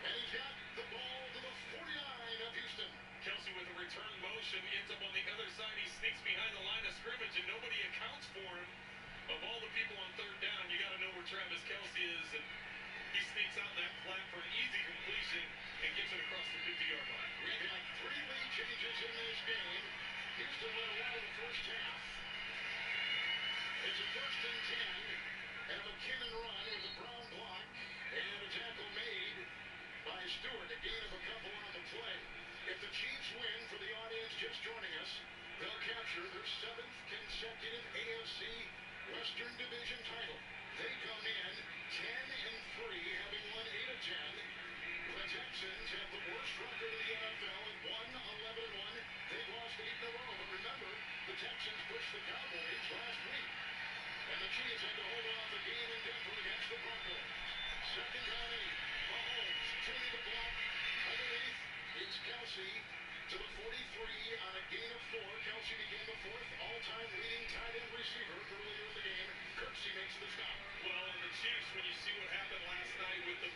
And he's got the ball to the 49 of Houston. Kelsey with a return motion ends up on the other side. He sneaks behind the line of scrimmage and nobody accounts for him. Of all the people on third down, you got to know where Travis Kelsey is. And he sneaks out in that flat for an easy completion and gets it across the 50-yard line. We've got 3 lead changes in this game. Houston led away the first half. It's a 1st and 10. And a McKinnon run with a Brown block. And a tackle made by Stewart. A gain of a couple on the play. If the Chiefs win, for the audience just joining us, they'll capture their 7th consecutive AFC Western Division title. They come in 10-3, having won 8 of 10. The Texans have the worst record in the NFL at 1-11-1. They've lost 8 in a row. But remember, the Texans pushed the Cowboys last week. And the Chiefs had to hold off a game in Denver against the Broncos. 2nd down 8. Mahomes, turning the block. Underneath, it's Kelsey to the 43 on a gain of 4. Kelsey became the 4th all-time leading tight end receiver earlier in the game. Kirksey makes the stop. Well, and the Chiefs, when you see what happened last night with the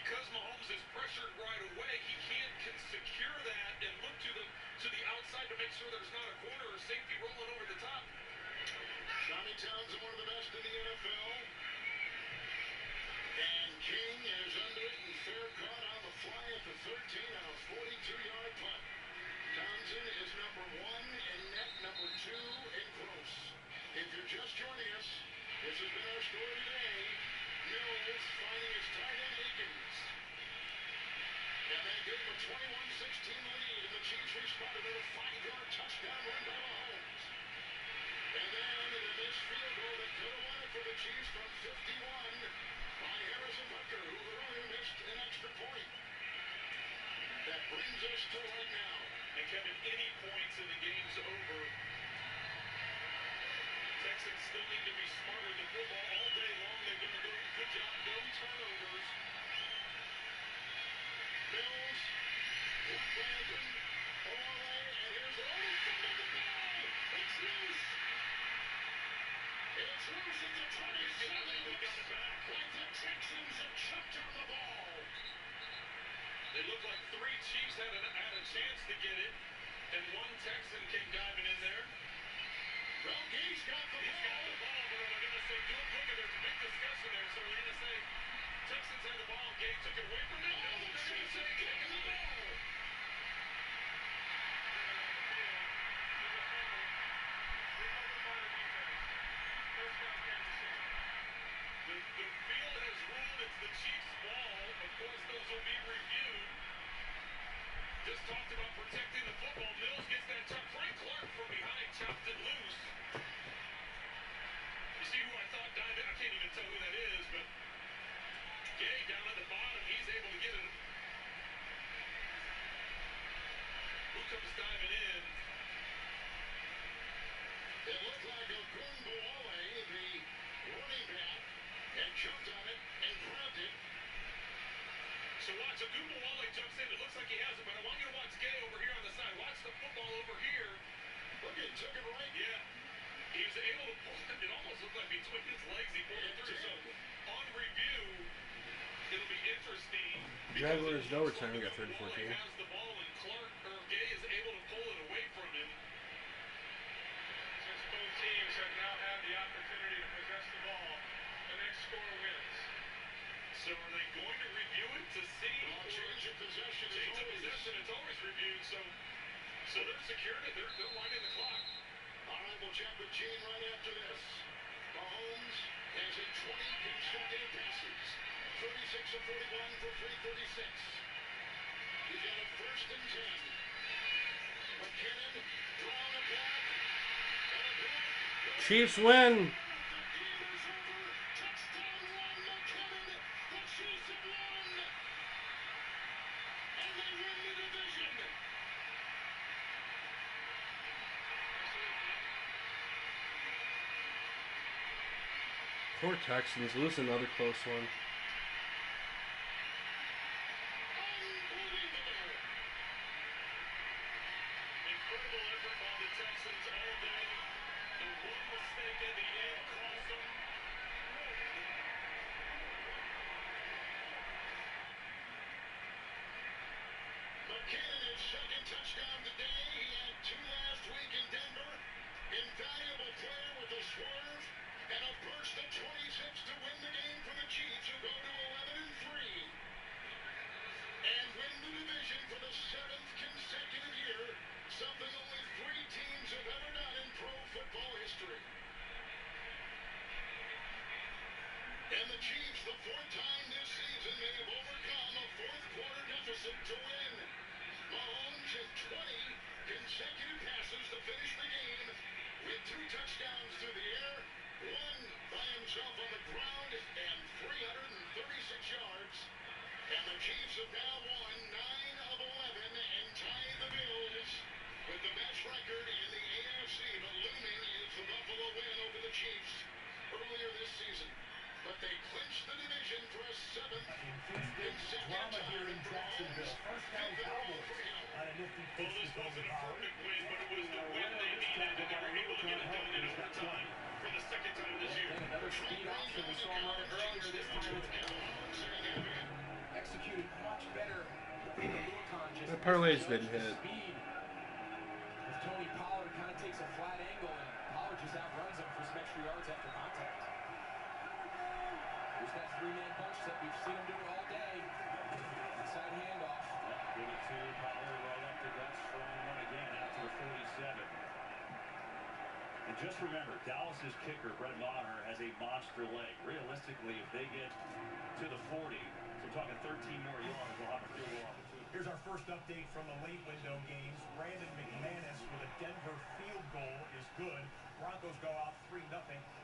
because Mahomes is pressured right away, he can secure that and look to the outside to make sure there's not a corner or safety rolling over the top. Johnny Townsend, one of the best in the NFL. And King is under it and fair caught on the fly at the 13 on a 42-yard punt. Townsend is number 1 in net, number 2 in gross. If you're just joining us, this has been our story today. Mills finding his tight end Akins. And they give him a 21-16 lead, and the Chiefs responded with a 5-yard touchdown run by Mahomes. And then the missed field goal that could have won it for the Chiefs from 51 by Harrison Butker, who earlier missed an extra point. That brings us to right now. And Kevin, any points in the game's over. Texans still need to be smarter than football all day long. They're going to do a good job, no turnovers. Mills, Blackburn, Ole, and here's the only thing of the ball. It's loose. It's loose at the 27. They got it back. Like the Texans have chucked on the ball. They look like 3 Chiefs had a chance to get it, and 1 Texan came diving in there. Well, Gay's got the ball. He's got the ball, but they're going to say, look at there's a big discussion there, so they're going to say Texans had the ball, Gay took it away from them. Oh, the Chiefs have taken the ball. The field has ruled it's the Chiefs' ball. Of course, those will be reviewed. Just talked about protecting the football. Mills gets that tuck. Frank Clark from behind chopped it loose. You see who I thought dived in? I can't even tell who that is, but Gay down at the bottom, he's able to get it. Who comes diving in? It looked like Ogunbowale, the running back, and jumped on it and grabbed it. So watch, Ogunbowale jumps in. It looks like he has it, but I want you to watch Gay over here on the side. Watch the football over here. Look, he took it right. Yeah. He was able to pull it. It almost looked like between his legs he pulled it through. So on review, it'll be interesting. Jaguars in overtime, we got 30-14. Has the ball and Clark or Gay is able to pull it away from him. Since both teams have now had the opportunity to possess the ball, the next score wins. So are they going to review it to see? Well, change of possession is Change of always. possession, it's always reviewed. So they're secured it. They're winding the clock. All right, we'll chat with Gene right after this. Mahomes has hit 20 consecutive passes. 36 of 41 for 336. He's got a 1st and 10. McKinnon, drawn a block. And a block. Chiefs win. The game is over. Touchdown run, McKinnon. The Chiefs have won. And they win the division. Poor Texans, lose another close one. Incredible effort by the Texans all day. The one mistake at the end cost them. McKinnon, his 2nd touchdown today. He had 2 last week in Denver. Invaluable player with a swerve and a burst of 26 to win the game for the Chiefs, who go to 11-3 and win the division for the 7th consecutive year, something only 3 teams have ever done in pro football history. And the Chiefs, the 4th time this season, they have overcome a 4th quarter deficit to win. Mahomes had 20 consecutive passes to finish the game with 2 touchdowns through the air, 1 by himself on the ground, and 336 yards. And the Chiefs have now won 9 of 11 and tied the Bills with the best record in the AFC. But looming is the Buffalo win over the Chiefs earlier this season. But they clinched the division for a 7th consecutive time in Jacksonville. First down Cowboys on a nifty Well, this wasn't a perfect win, but it was the win they needed, and they were able to get it done in overtime for the 2nd time this year. Another speed option. We saw him run it earlier. This time it's The parlays didn't hit. Speed. As Tony Pollard kind of takes a flat angle and Pollard just outruns him for some extra yards after contact. There's that three-man bunch set. We've seen him do it all day. Inside handoff. Give it to Pollard right up the gut. Strong run again out to the 47. And just remember, Dallas's kicker, Brett Maher, has a monster leg. Realistically, if they get to the 40, so we're talking 13 more yards, they'll have a field goal opportunity. Here's our first update from the late window games. Brandon McManus with a Denver field goal is good. Broncos go out 3-0.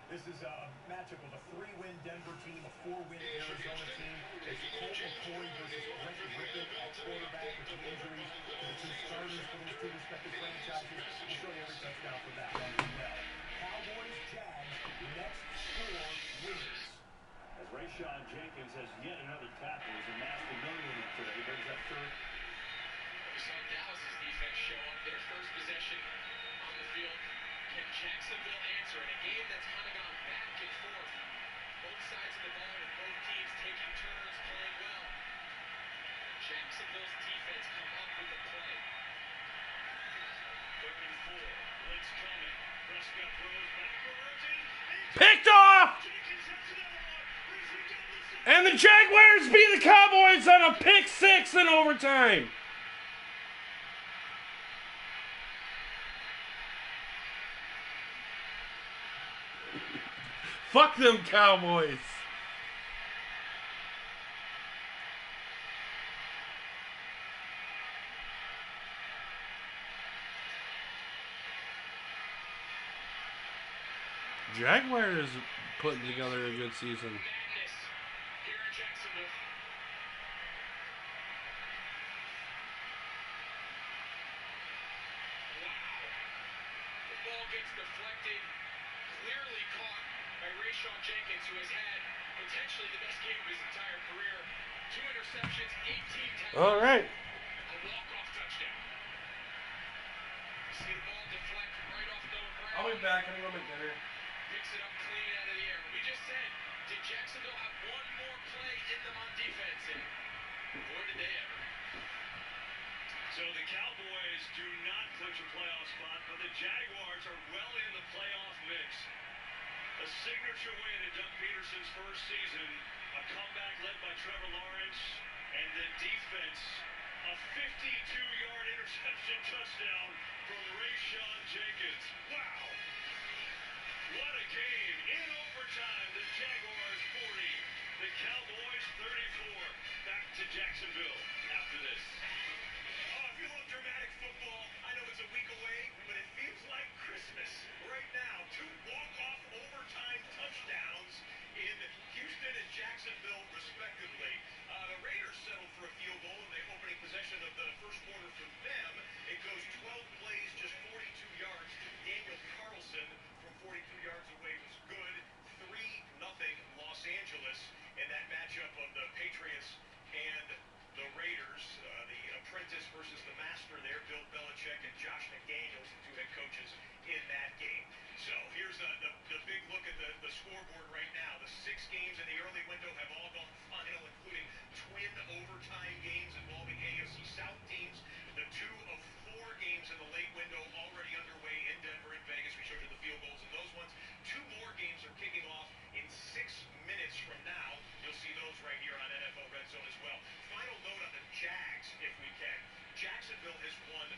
This is a matchup of a 3-win Denver team, a 4-win Arizona team. It's Colt McCoy versus Brent Rippon at quarterback with some injuries to the two starters for those two respective franchises. We'll show you every touchdown from that one as well. Cowboys, Jags, next score wins. As Rayshon Jenkins has yet another tackle. He's amassed $1 million today. He brings up third. We saw Dallas's defense show up their first possession on the field. Can Jacksonville answer in a game that's kind of gone back and forth? Both sides of the ball with both teams taking turns playing well. Jacksonville's defense come up with the play. 3rd and 4. Blitz coming. Prescott throws backwards and Picked off! Jenkins has another one. Racing down the side. And the Jaguars beat the Cowboys on a pick 6 in overtime. Fuck them Cowboys. Jaguars putting together a good season. Madness here in Jacksonville. Wow. The ball gets deflected, clearly caught by Rayshon Jenkins, who has had potentially the best game of his entire career. 2 interceptions, 18 tackles. All right. A walk-off touchdown. You see the ball deflect right off Noah Brown. I'll be back in a little bit dinner. Picks it up clean out of the air. We just said, did Jacksonville have one more play in them on defense? And boy, did they ever. So the Cowboys do not clinch a playoff spot, but the Jaguars are well in the playoff mix. A signature win in Doug Peterson's first season, a comeback led by Trevor Lawrence, and the defense, a 52-yard interception touchdown from Rayshon Jenkins. Wow! What a game. In overtime, the Jaguars 40, the Cowboys 34. Back to Jacksonville after this. Oh, if you love dramatic football, I know it's a week away, but it feels like Christmas right now. 2 walk-off overtime touchdowns in Houston and Jacksonville, respectively. The Raiders settled for a field goal in the opening possession of the first quarter for them. It goes 12 plays, just 42 yards. Daniel Carlson from 42 yards away was good. 3-0 Los Angeles in that matchup of the Patriots and the Raiders. The apprentice versus the master there, Bill Belichick and Josh McDaniels, the 2 head coaches in that game. So here's the big look at the scoreboard right now. The 6 games in the early window have all gone final, including twin overtime games involving AFC South teams. The 2 of 4 games in the late window already underway in Denver and Vegas. We showed you the field goals in those ones. 2 more games are kicking off in 6 minutes from now. You'll see those right here on NFL RedZone as well. Final note on the Jags, if we can. Jacksonville has won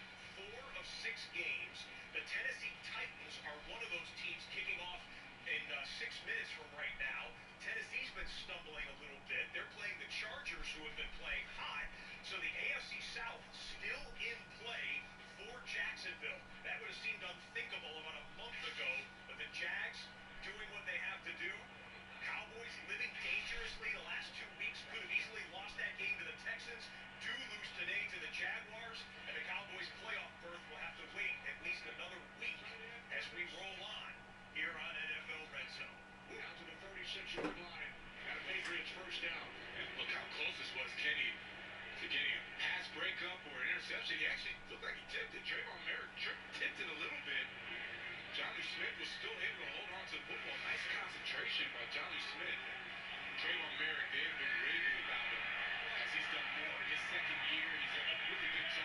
4 of 6 games. The Tennessee Titans are one of those teams kicking off in 6 minutes from right now. Tennessee's been stumbling a little bit. They're playing the Chargers, who have been playing hot. So the AFC South still in play for Jacksonville. That would have seemed unthinkable about a month ago, but the Jags doing what they have to do. Cowboys living dangerously the last 2 weeks. Could have easily lost that game to the Texans. Do lose today to the Jaguars. And the Cowboys' playoff berth will have to wait at least another week as we roll on here on NFL RedZone. Down to the 36-yard line. Got a Patriots first down. And look how close this was, Kenny, to getting a pass breakup or an interception. He actually looked like he tipped it. Trayvon Merrick tipped it a little bit. Johnny Smith was still able to hold on to the football. Nice concentration by Johnny Smith. Trayvon Merrick, they've been raving about him as he's done more in his second year. He's done a really good job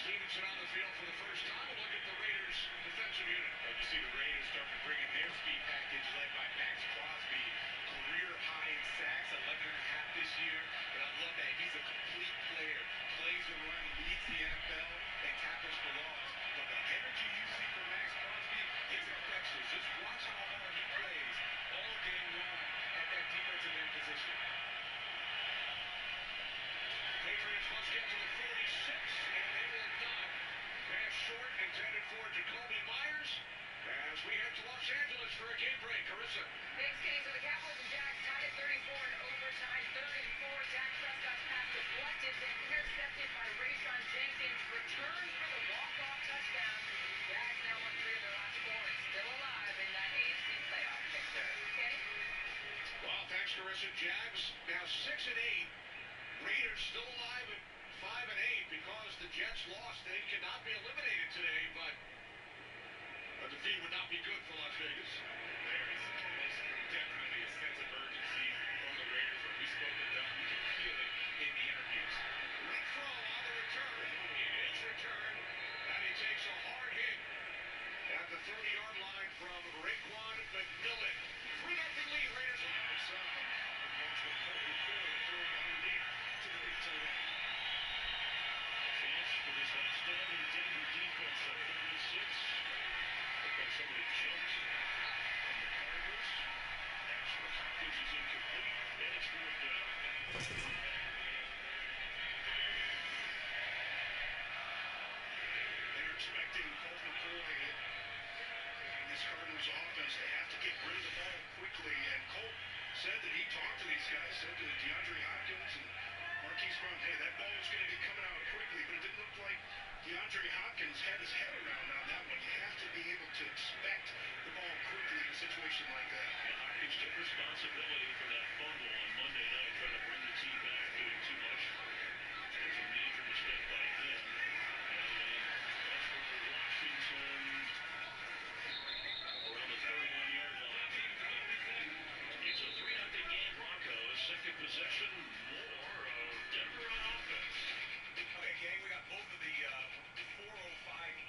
Stevenson on the field for the first time. A look at the Raiders' defensive unit. You see the Raiders starting to bring in their speed package led by Max Crosby. Career high in sacks, 11.5 this year. But I love that. He's a complete player. Plays the run, leads the NFL, and tackles for loss. But the energy you see from Max Crosby is infectious. Just watch how hard he plays all game long at that defensive end position. Patriots must get to the 46, and they will not. Pass short, intended for Jacoby Myers. As we head to Los Angeles for a game break, Carissa. Thanks, Kenny. So the Cowboys and Jags tied at 34 in overtime. 3rd and 4. Dak Prescott's pass deflected, then intercepted by Rayshon Jenkins. Returns for the walk-off touchdown. Jags now won 3 of their last 4 and still alive in that AFC playoff picture. Kenny? Well, thanks, Carissa. Jags now 6 and 8. Raiders still alive at 5 and 8 because the Jets lost. They cannot be eliminated today, but a defeat would not be good for Las Vegas. There is most definitely a sense of urgency from the Raiders. When we spoke with them, you can feel it in the interviews. Renfro on the return. It is returned, and he takes a hard hit at the 30-yard line from Raekwon McMillan. 3-0 lead, Raiders on the side. Watch the 44 to throw underneath to the big tight end. Chance for this outstanding Denver defense at 36. Looked like somebody jumped on the Cardinals. Pass for Hopkins is incomplete, and it's fourth down. They're expecting Colt McCoy in this Cardinals offense. They have to get rid of the ball quickly, and Colt said that he talked to these guys, said to DeAndre Hopkins and Marquise Brown, hey, that ball is going to be coming out quickly, but it didn't look like DeAndre Hopkins had his head around on that one. You have to be able to expect the ball quickly in a situation like that. Yeah, Hopkins took responsibility for that fumble on Monday night, trying to bring the team back, doing too much. There's a major mistake by him. And that's for Washington around the 31-yard line. It's a 3-0 game, Broncos. Second possession, more of Denver on offense. Okay, gang, we got both of the 4:05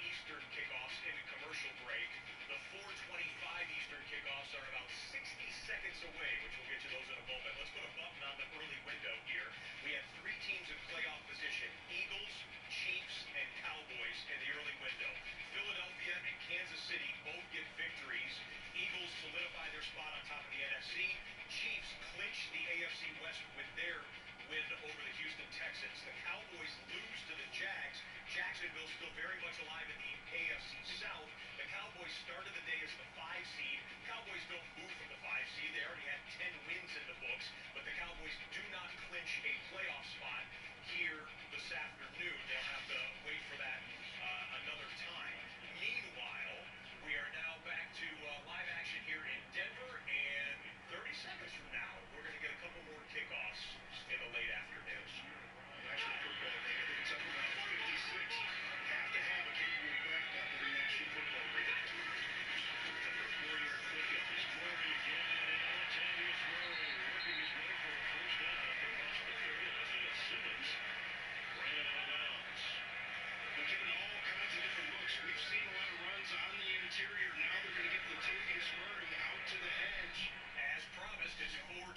Eastern kickoffs in the commercial break. The 4:25 Eastern kickoffs are about 60 seconds away, which we'll get to those in a moment. Let's put a button on the early window here. We have 3 teams in playoff position: Eagles, Chiefs, and Cowboys in the early window. Philadelphia and Kansas City both get victories. Eagles solidify their spot on top of the NFC. Chiefs clinch the AFC West with their win over the Houston Texans. The Cowboys lose to the Jags. Jacksonville still very much alive in the AFC South. The Cowboys started the day as the 5 seed. Cowboys don't move from the 5 seed. They already had 10 wins in the books, but the Cowboys do not clinch a playoff spot here this afternoon. They'll have to wait for that another time. Meanwhile, we are now back to live action here in Denver, and 30 seconds from now, we're going to get a couple more kickoffs in the late afternoon. National Football League, I think it's up about 56. Have to have a capable backup in the National Football League. Denver 4-yard pickup is Murray again, and Latavius Murray working his way for a first down across the 30. Isaiah Simmons ran out of bounds. We're getting all kinds of different looks. We've seen a lot of runs on the interior. Now they're going to get Latavius Murray out to the edge. As promised, it's 4:25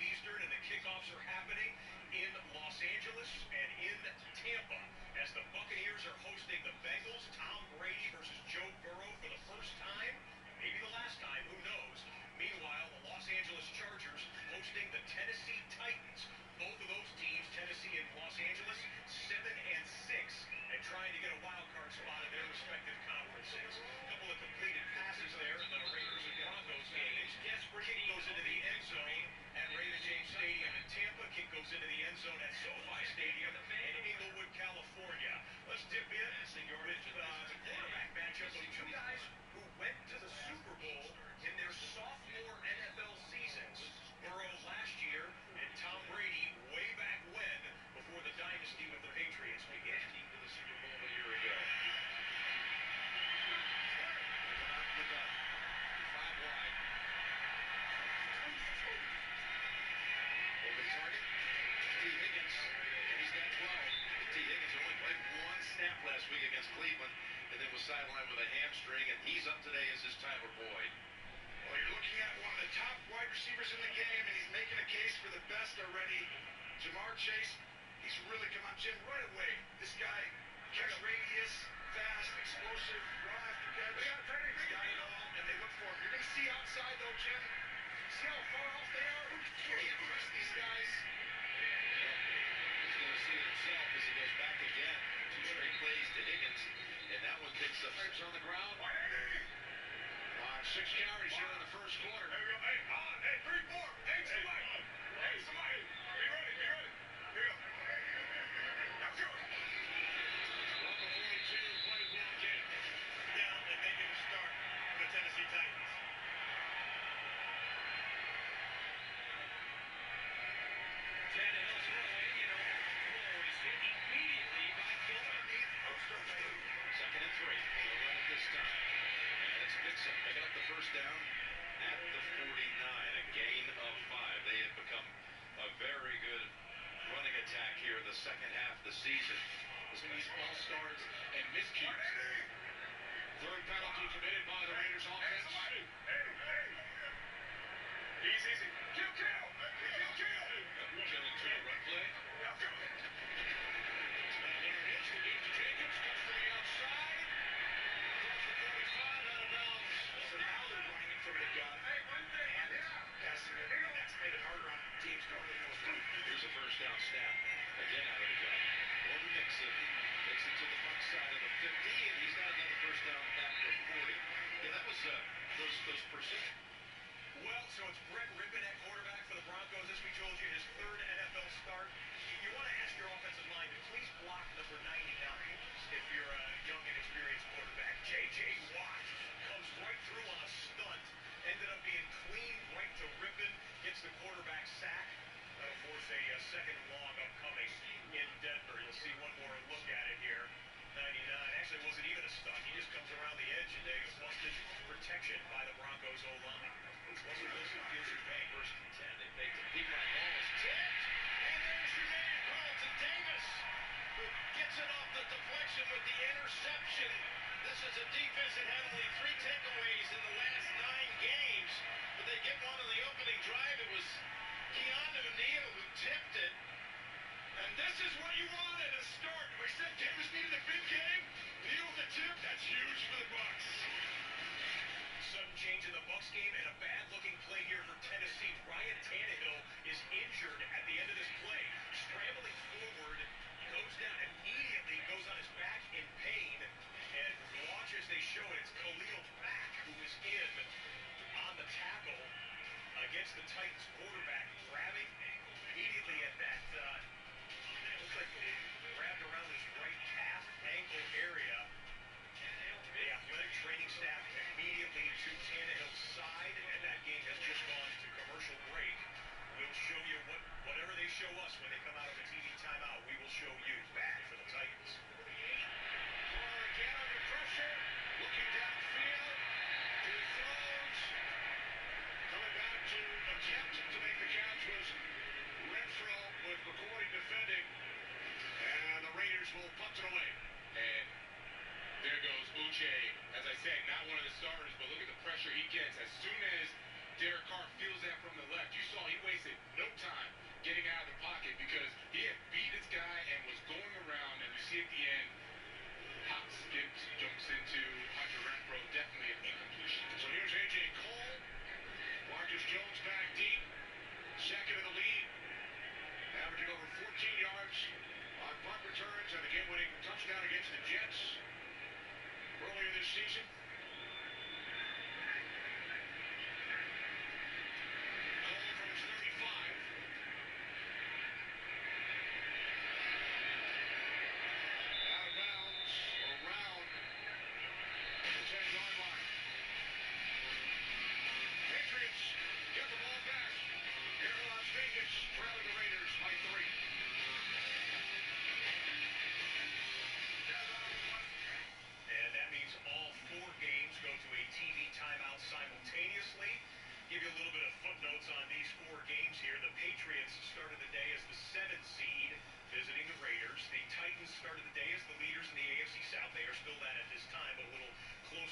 Eastern, and the kickoffs are happening in Los Angeles and in Tampa as the Buccaneers are hosting the Bengals. Tom Brady versus Joe Burrow for the first time, maybe the last time, who knows. Meanwhile, the Los Angeles Chargers hosting the Tennessee Titans. Both of those teams, Tennessee and Los Angeles, 7 and 6, and trying to get a wild card spot in their respective conferences. A couple of completed passes there in the Raiders and Broncos games. Kick goes into the end zone at Raymond James Stadium in Tampa. Kick goes into the end zone at SoFi Stadium in Inglewood, California. Let's dip in with the quarterback matchup of 2 guys who went to the Super Bowl in their sophomore NFL seasons. Burrow last year and Tom Brady way back when, before the dynasty with the Patriots began. To the Super Bowl a year ago. Look up. 5 wide. Open target. T. Higgins. And he's got 12. T. Higgins only played 1 snap last week against Cleveland, and then was sidelined with a hamstring, and he's up today as is Tyler Boyd. Well, you're looking at one of the top wide receivers in the game, and he's making a case for the best already. Jamar Chase, he's really come on, Jim, right away. This guy, catch radius, fast, explosive, run after catch. He's got it all, and they look for him. You're going to see outside, though, Jim. See how far off they are? You can't trust these guys. He's going to see it himself as he goes back again. 2 straight plays to Higgins, and that one picks up 6 on the ground. 6 carries here in the first quarter. There we go. Hey, on. Hey, 3, 4. Hey, somebody. Hey, somebody. Be ready. Be ready. Here we go. Now go. Number 42 played well game. Down and making a start for the Tennessee Titans. Tannehill's throwing, always hit immediately by Gilbert. Second and 3. They'll run it this time. And it's Mixon picking up the first down at the 49. A gain of 5. They have become a very good running attack here in the second half of the season. This means false starts and miscues. Third penalty committed by the Raiders offense. Easy. Kill. Killing to the run play. Now go. There it is. The game to Jacobs. Cuts to the outside. Across the 45 out of bounds. So now they're running it from the gun. And passing it. And that's made it harder on teams going to the most. Here's a first down snap. Again out of the gun. Over Mixon. Takes it to the front side of the 50, and he's got another first down at the 40. Yeah, that was those precision. Well, so it's Brett Rippon at quarterback for the Broncos, as we told you, his 3rd NFL start. You want to ask your offensive line to please block number 99 if you're a young and experienced quarterback. J.J. Watt comes right through on a stunt, ended up being clean right to Rippon, gets the quarterback sack. That'll force a second and long upcoming in Denver. You'll see one more look at it here. 99 actually wasn't even a stunt. He just comes around the edge and they busted protection by the Broncos O-line. Russell Wilson gives you pay. First and 10. They make the deep right ball is tipped. And there's your man, Carlton Davis, who gets it off the deflection with the interception. This is a defense that had only 3 takeaways in the last 9 games. But they get one on the opening drive. It was Keanu Neal who tipped it. And this is what you wanted to start. We said Davis needed a big game. Neal with the tip. That's huge for the Bucs. Sudden change in the Bucs game and a bad-looking play here for Tennessee. Ryan Tannehill is injured at the end of this play. Scrambling forward, goes down immediately, goes on his back in pain. And watch as they show it. It's Khalil Mack who is in on the tackle against the Titans quarterback, grabbing immediately at that, looks like grabbed around his right calf ankle area. The athletic training staff immediately to Tannehill's side, and that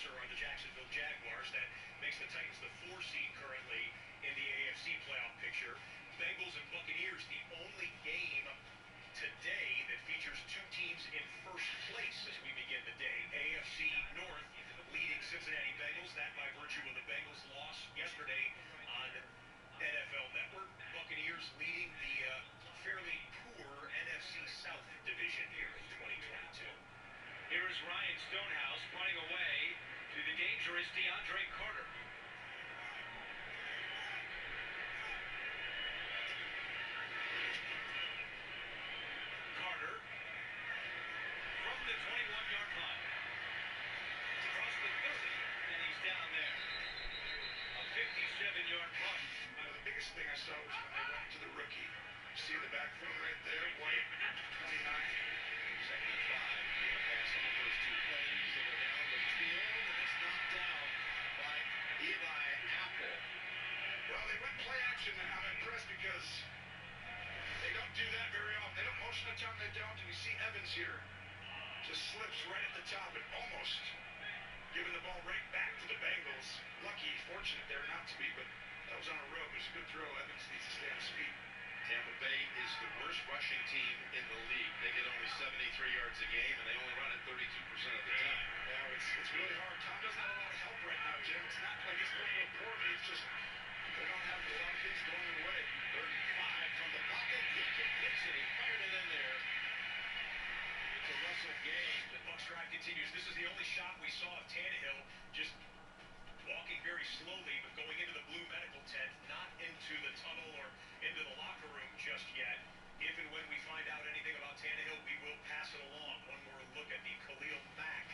pressure on the Jacksonville Jaguars. That makes the Titans the 4 seed currently in the AFC playoff picture. Bengals and Buccaneers, the only game today that features 2 teams in first place as we begin the day. AFC North leading Cincinnati Bengals, that by virtue of the Bengals loss yesterday on NFL Network. Buccaneers leading the fairly poor NFC South division here in 2022. Here is Ryan Stonehouse running away to the dangerous DeAndre Carter. Carter from the 21-yard line. Across the 30, and he's down there. A 57-yard punt. The biggest thing I saw was when they went to the rookie. See the back foot right there, White, 29. Second and 5. They'll pass on the first 2 plays. They go down the field, and it's knocked down by Eli Apple. Well, they went play action, and I'm impressed because they don't do that very often. They don't, most of the time they don't, and you see Evans here. Just slips right at the top and almost giving the ball right back to the Bengals. Lucky, fortunate there not to be, but that was on a rope. It was a good throw. Evans needs to stay on his feet. Tampa Bay is the worst rushing team in the league. They get only 73 yards a game, and they only run it 32% of the time. Yeah, it's really hard. Tom doesn't have a lot of help right now, Jim. It's not like he's playing real poorly. It's just they don't have a lot of things going their way. 35 from the pocket. He can fix it. He fired it in there. To Russell Gage. The Bucs drive continues. This is the only shot we saw of Tannehill, just walking very slowly, but going into the blue medical tent, not into the tunnel or into the locker room just yet. If and when we find out anything about Tannehill, we will pass it along. One more look at the Khalil Mack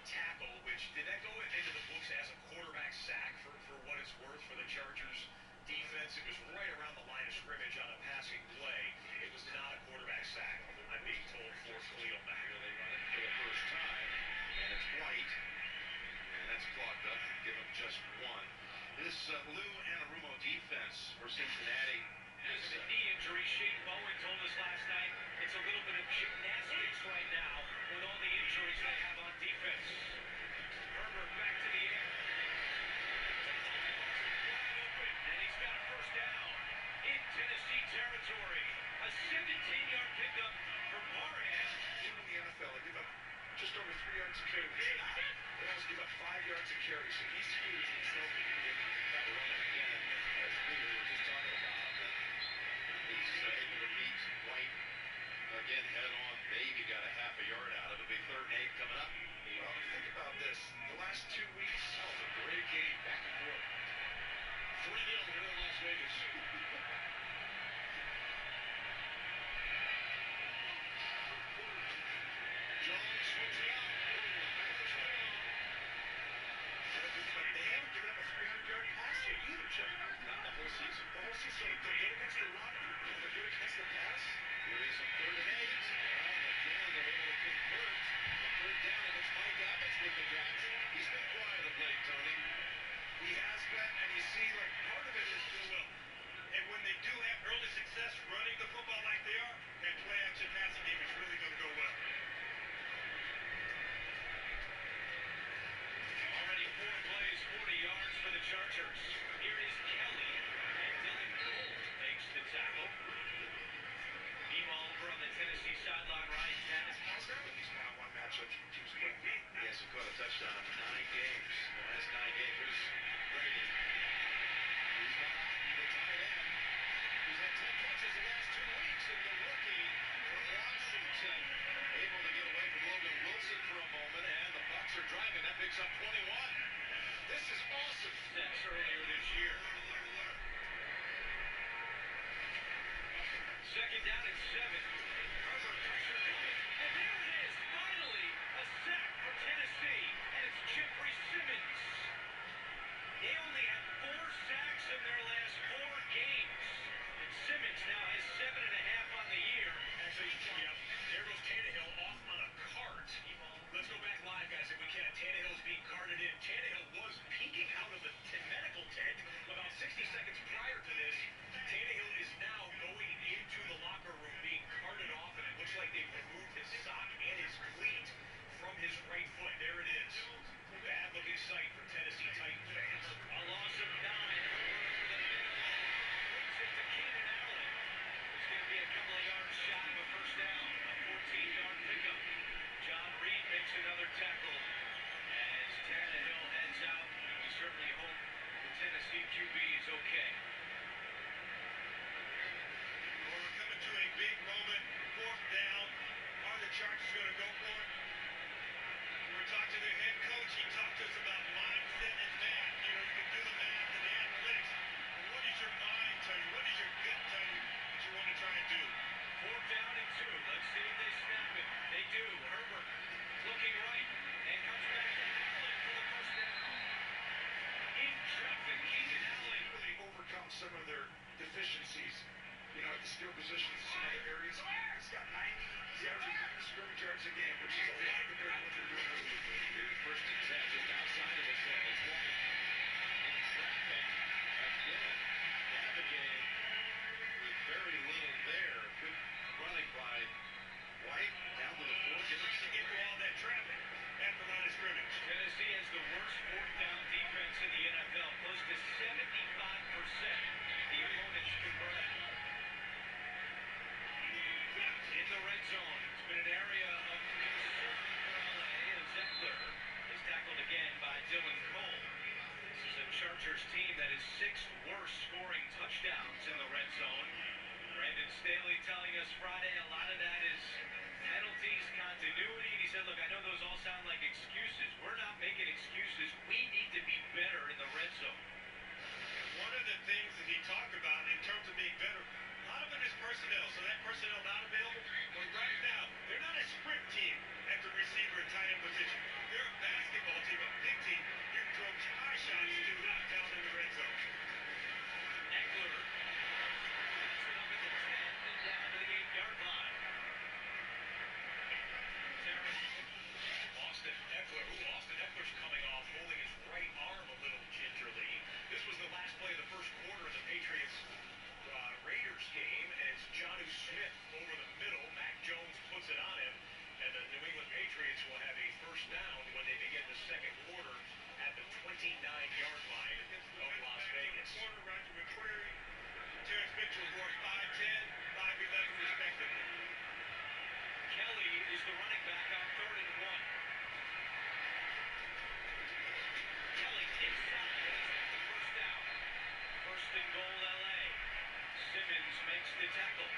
tackle, which did that go into the books as a quarterback sack for what it's worth for the Chargers defense? It was right around the line of scrimmage on a passing play. It was not a quarterback sack, I'm being told, for Khalil Mack. Here they run it for the first time, and it's White, and that's clogged up. Give him just 1. This Lou Anarumo defense for Cincinnati is a knee injury. Shane Bowen told us last night it's a little bit of gymnastics right now with all the injuries they have on defense. Herbert back to the air. Wide open, and he's got a first down in Tennessee territory. A 17-yard pickup for Barham. In the NFL, they give up just over 3 yards of carry. They almost give up 5 yards of carry, so he's huge and he's healthy. That run again, as we were just talking about, that he's able to meet White again head on. Maybe got a half a yard out of it. Big 3rd and 8 coming up. Well, think about this. The last 2 weeks, That was a great game, back and forth. 3-0 here in Las Vegas. Jones swings it out. but they haven't given up a 300-yard pass yet either, Jim. Not the whole season. The whole season, they're good against the run, they're good against the pass. Here is a 3rd and 8. Well, again, they're able to convert. The 3rd down, and it's Mike Evans with the catch. He's been quiet of late, Tony. He has been, and you see, like, part of it is goodwill. And when they do have early success running the football like they are, that play action passing game is really going to go well. Already 4 plays, 40 yards for the Chargers. Here is Kelly, and Dylan Cole makes the tackle. Meanwhile, over on the Tennessee sideline, Ryan Tannehill. How's that with these one-on-one matchups he keeps playing? He hasn't caught a touchdown in 9 games. The last 9 games. Here's Brady. He's got Otten, the tight end. He's had 10 catches the last 2 weeks, and the rookie from Washington able to get away from Logan Wilson for a moment, and the Bucs are driving. That picks up 21. This is awesome. That's earlier this year. Second down and 7. Herbert pressure coming, and there it is. Finally, a sack for Tennessee, and it's Jeffrey Simmons. They only have 4 sacks in their last 4 games, and Simmons now has 7.5 on the year. Actually, yeah, there goes Tannehill off on a cart. Let's go back live, guys, if we can. Tannehill's being carted in. Tannehill was peeking out of the medical tent about 60 seconds prior to this. Tannehill is now going into the locker room, being carted some of their deficiencies, you know, at the skill positions in some other areas. He's got 90, he's averaging 90 scrimmage yards a game, which is a lot compared to what they're doing earlier. Here's first and 10, just outside of the 10. It's White in traffic again, navigating with very little there. Good running by White down to the 4. Just to get through all that traffic at the line of scrimmage. Tennessee has the worst fourth down defense in the NFL, close to 75%. The opponents convert. In the red zone, it's been an area of concern for LA, and Zeckler is tackled again by Dylan Cole. This is a Chargers team that is 6th worst scoring touchdowns in the red zone. Brandon Staley telling us Friday a lot of that is penalties, continuity, and he said, look, I know those all sound like excuses. We're not making excuses. We need to be better in the red zone. One of the things that he talked about in terms of being better, a lot of it is personnel. So that personnel not available, well, right now, they're not a sprint team at the receiver and tight end position. They're a basketball team, a big team. You can throw high shots to down in the red zone. Eckler puts it up at the 10 and down to the 8-yard line. Austin Eckler's coming off, holding his right arm a little gingerly. This was the last play of the first quarter of the Patriots Raiders game as Jonnu Smith over the middle. Mac Jones puts it on him, and the New England Patriots will have a first down when they begin the second quarter at the 29-yard line of Las Vegas. Roger McCreary, Terrence Mitchell, who are 5'10", 5'11", respectively. Kelly is the running back on 3rd and 1. Kelly inside for the first down. First and goal, LA. Simmons makes the tackle.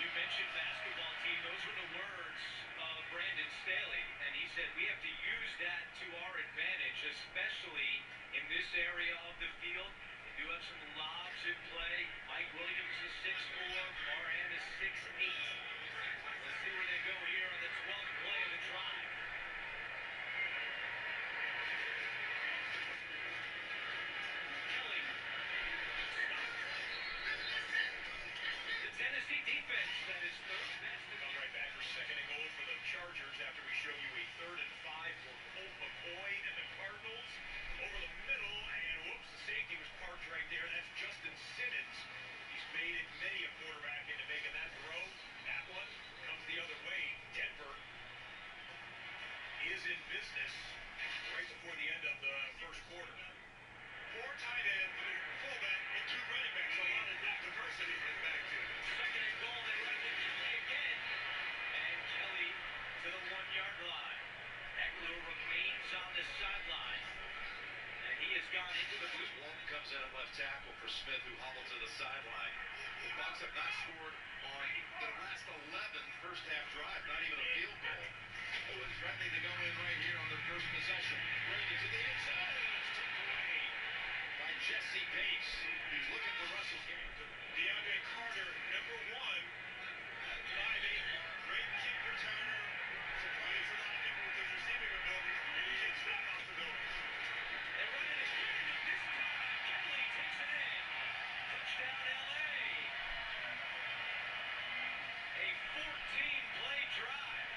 You mentioned basketball team. Those were the words of Brandon Staley, and he said we have to use that to our advantage, especially in this area of the field. They do have some lobs in play. Mike Williams is 6'4", Moran is 6'8". Let's see where they go here on the 12th play of the drive. Kelly stopped. The Tennessee defense that is third best. Come right back for second and goal for the Chargers after we show you a 3rd and 5 for Colt McCoy and the Cardinals. Over the middle, and whoops, the safety was parked right there. That's Justin Simmons. He's made it many a quarterback into making that throw. That one comes the other way. Denver is in business right before the end of the first quarter. 4 tight ends, fullback, and 2 running backs. A lot of diversity to get back to. Second and goal, they run with Kelly again. And Kelly to the 1-yard line. Eckler remains on the sideline. And he has gone into the blue. Walton comes in at left tackle for Smith, who hobbled to the sideline. The Bucs have not scored on their last 11 first-half drive, not even a field goal. They were threatening to go in right here on their first possession. Brady to the inside, and it's taken away by Jesse Bates. He's looking for Russell's game. DeAndre Carter, number 1, 5'8", great kick returner. Surprised a lot of people with his receiving abilities. He should step off the door. They run it again, and this time Kelly takes it in. Touchdown, LA. A 14-play drive.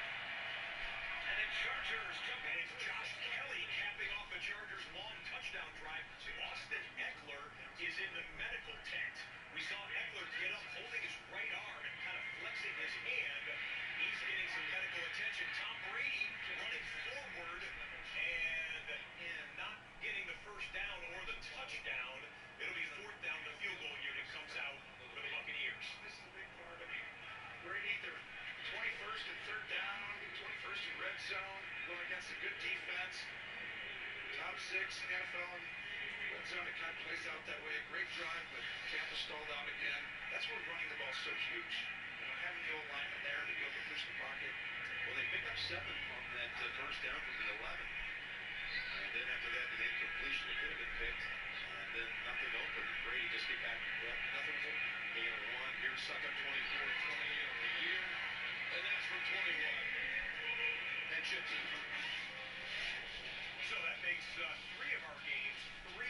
And the Chargers jump in. And it's Josh Kelly capping off the Chargers' long touchdown drive. Austin Eckler is in the medical tent. We saw Eckler get up holding his right arm and kind of flexing his hand. He's getting some medical attention. Tom Brady running forward and not getting the first down or the touchdown. It'll be 4th down. The field goal unit comes out for the Buccaneers. This is a big part of it. Brady, they're 21st and 3rd down, 21st in red zone, going against a good defense. Top 6 in the NFL in red zone. It kind of plays out that way. A great drive, but Tampa stalled out again. That's where running the ball is so huge. You know, having the old lineman there to be able to push the pocket. Well, they picked up 7 on that first down from the 11. And then after that, the incompletion, it could have been picked. And then nothing open. Brady just get back. Well, nothing was open. Gain of 1. Here's Suckup 24-20 on the year. And that's from 21. And chips in. So that makes 3 of our games 3-0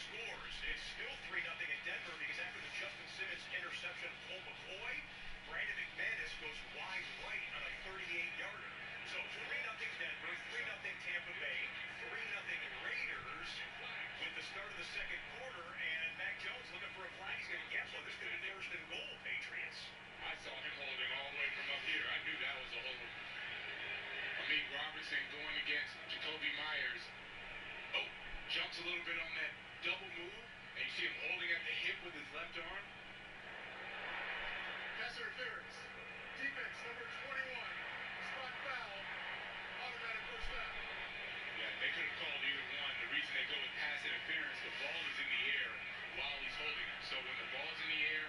scores. It's still 3-0 in Denver because after the Justin Simmons interception of Cole McCoy, Brandon McManus goes wide right on a 38-yarder. So 3-0 Denver, 3-0 Tampa Bay, 3-0 Raiders with the start of the second quarter, and Mac Jones looking for a flag. He's going to get one. This could be first and goal, Patriots. I saw him holding all the way from up here. I knew that was a hold. Amik Robertson going against Jacoby Myers. Oh, jumps a little bit on that double move, and you see him holding at the hip with his left arm. Pass interference. Defense number 21. Spot foul. Automatic first down. Yeah, they could have called either one. The reason they go with pass interference, the ball is in the air while he's holding it. So when the ball's in the air,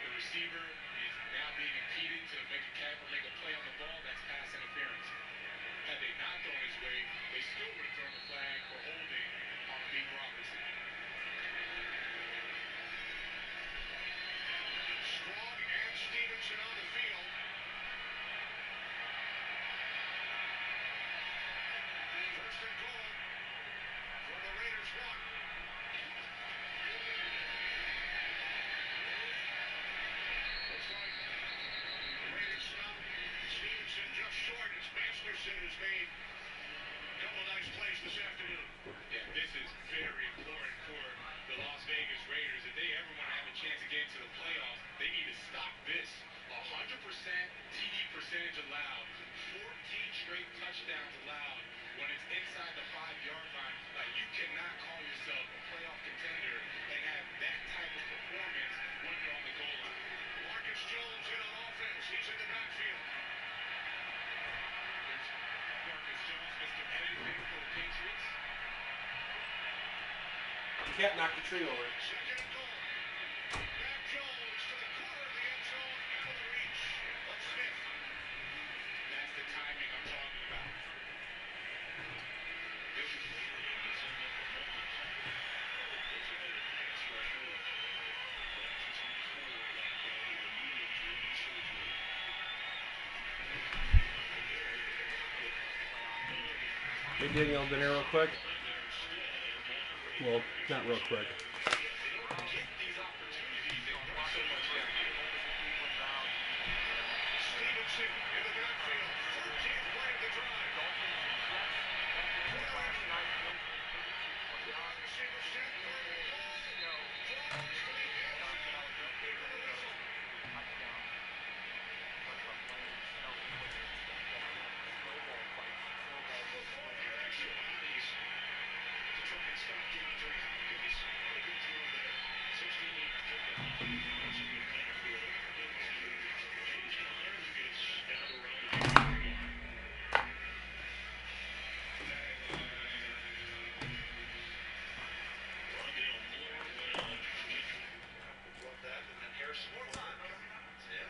the receiver is now being impeded to make a catch or make a play on the ball. That's pass interference. Had they not thrown his way, they still would have thrown the flag for holding on Amik Robertson. Strong and Stevenson on the field. First and goal for the Raiders 1. Looks like the Raiders stop. Stevenson just short as Masterson has made a couple nice plays this afternoon. Yeah, this is very important for the Las Vegas Raiders. If they ever want to have a chance to get into the playoffs, they need to stop this. 100% TD percentage allowed. 14 straight touchdowns allowed when it's inside the 5-yard line. Like, you cannot call yourself a playoff contender and have that type of performance when you're on the goal line. Marcus Jones in on offense. He's in the backfield. Marcus Jones, Mr. Anything for the Patriots. You can't knock the tree over. Second and goal. Mac Jones to the corner of the end zone, out of the reach of Smith. That's the timing I'm talking about. This is Hey, Daniel, been here real quick? Well, not real quick. Stevenson in the backfield. 14th play of the drive. Receiver set, third and goal. Jones to the end zone. Into the whistle. Extra bodies to try and stop DeAndre Hopkins. What a good throw there. 16-yard pickup. That's a good kind of field. James Conner, who gets down around the 50-yard line. Rondale Moore went on. Love that. And then Harrison more time. Yeah.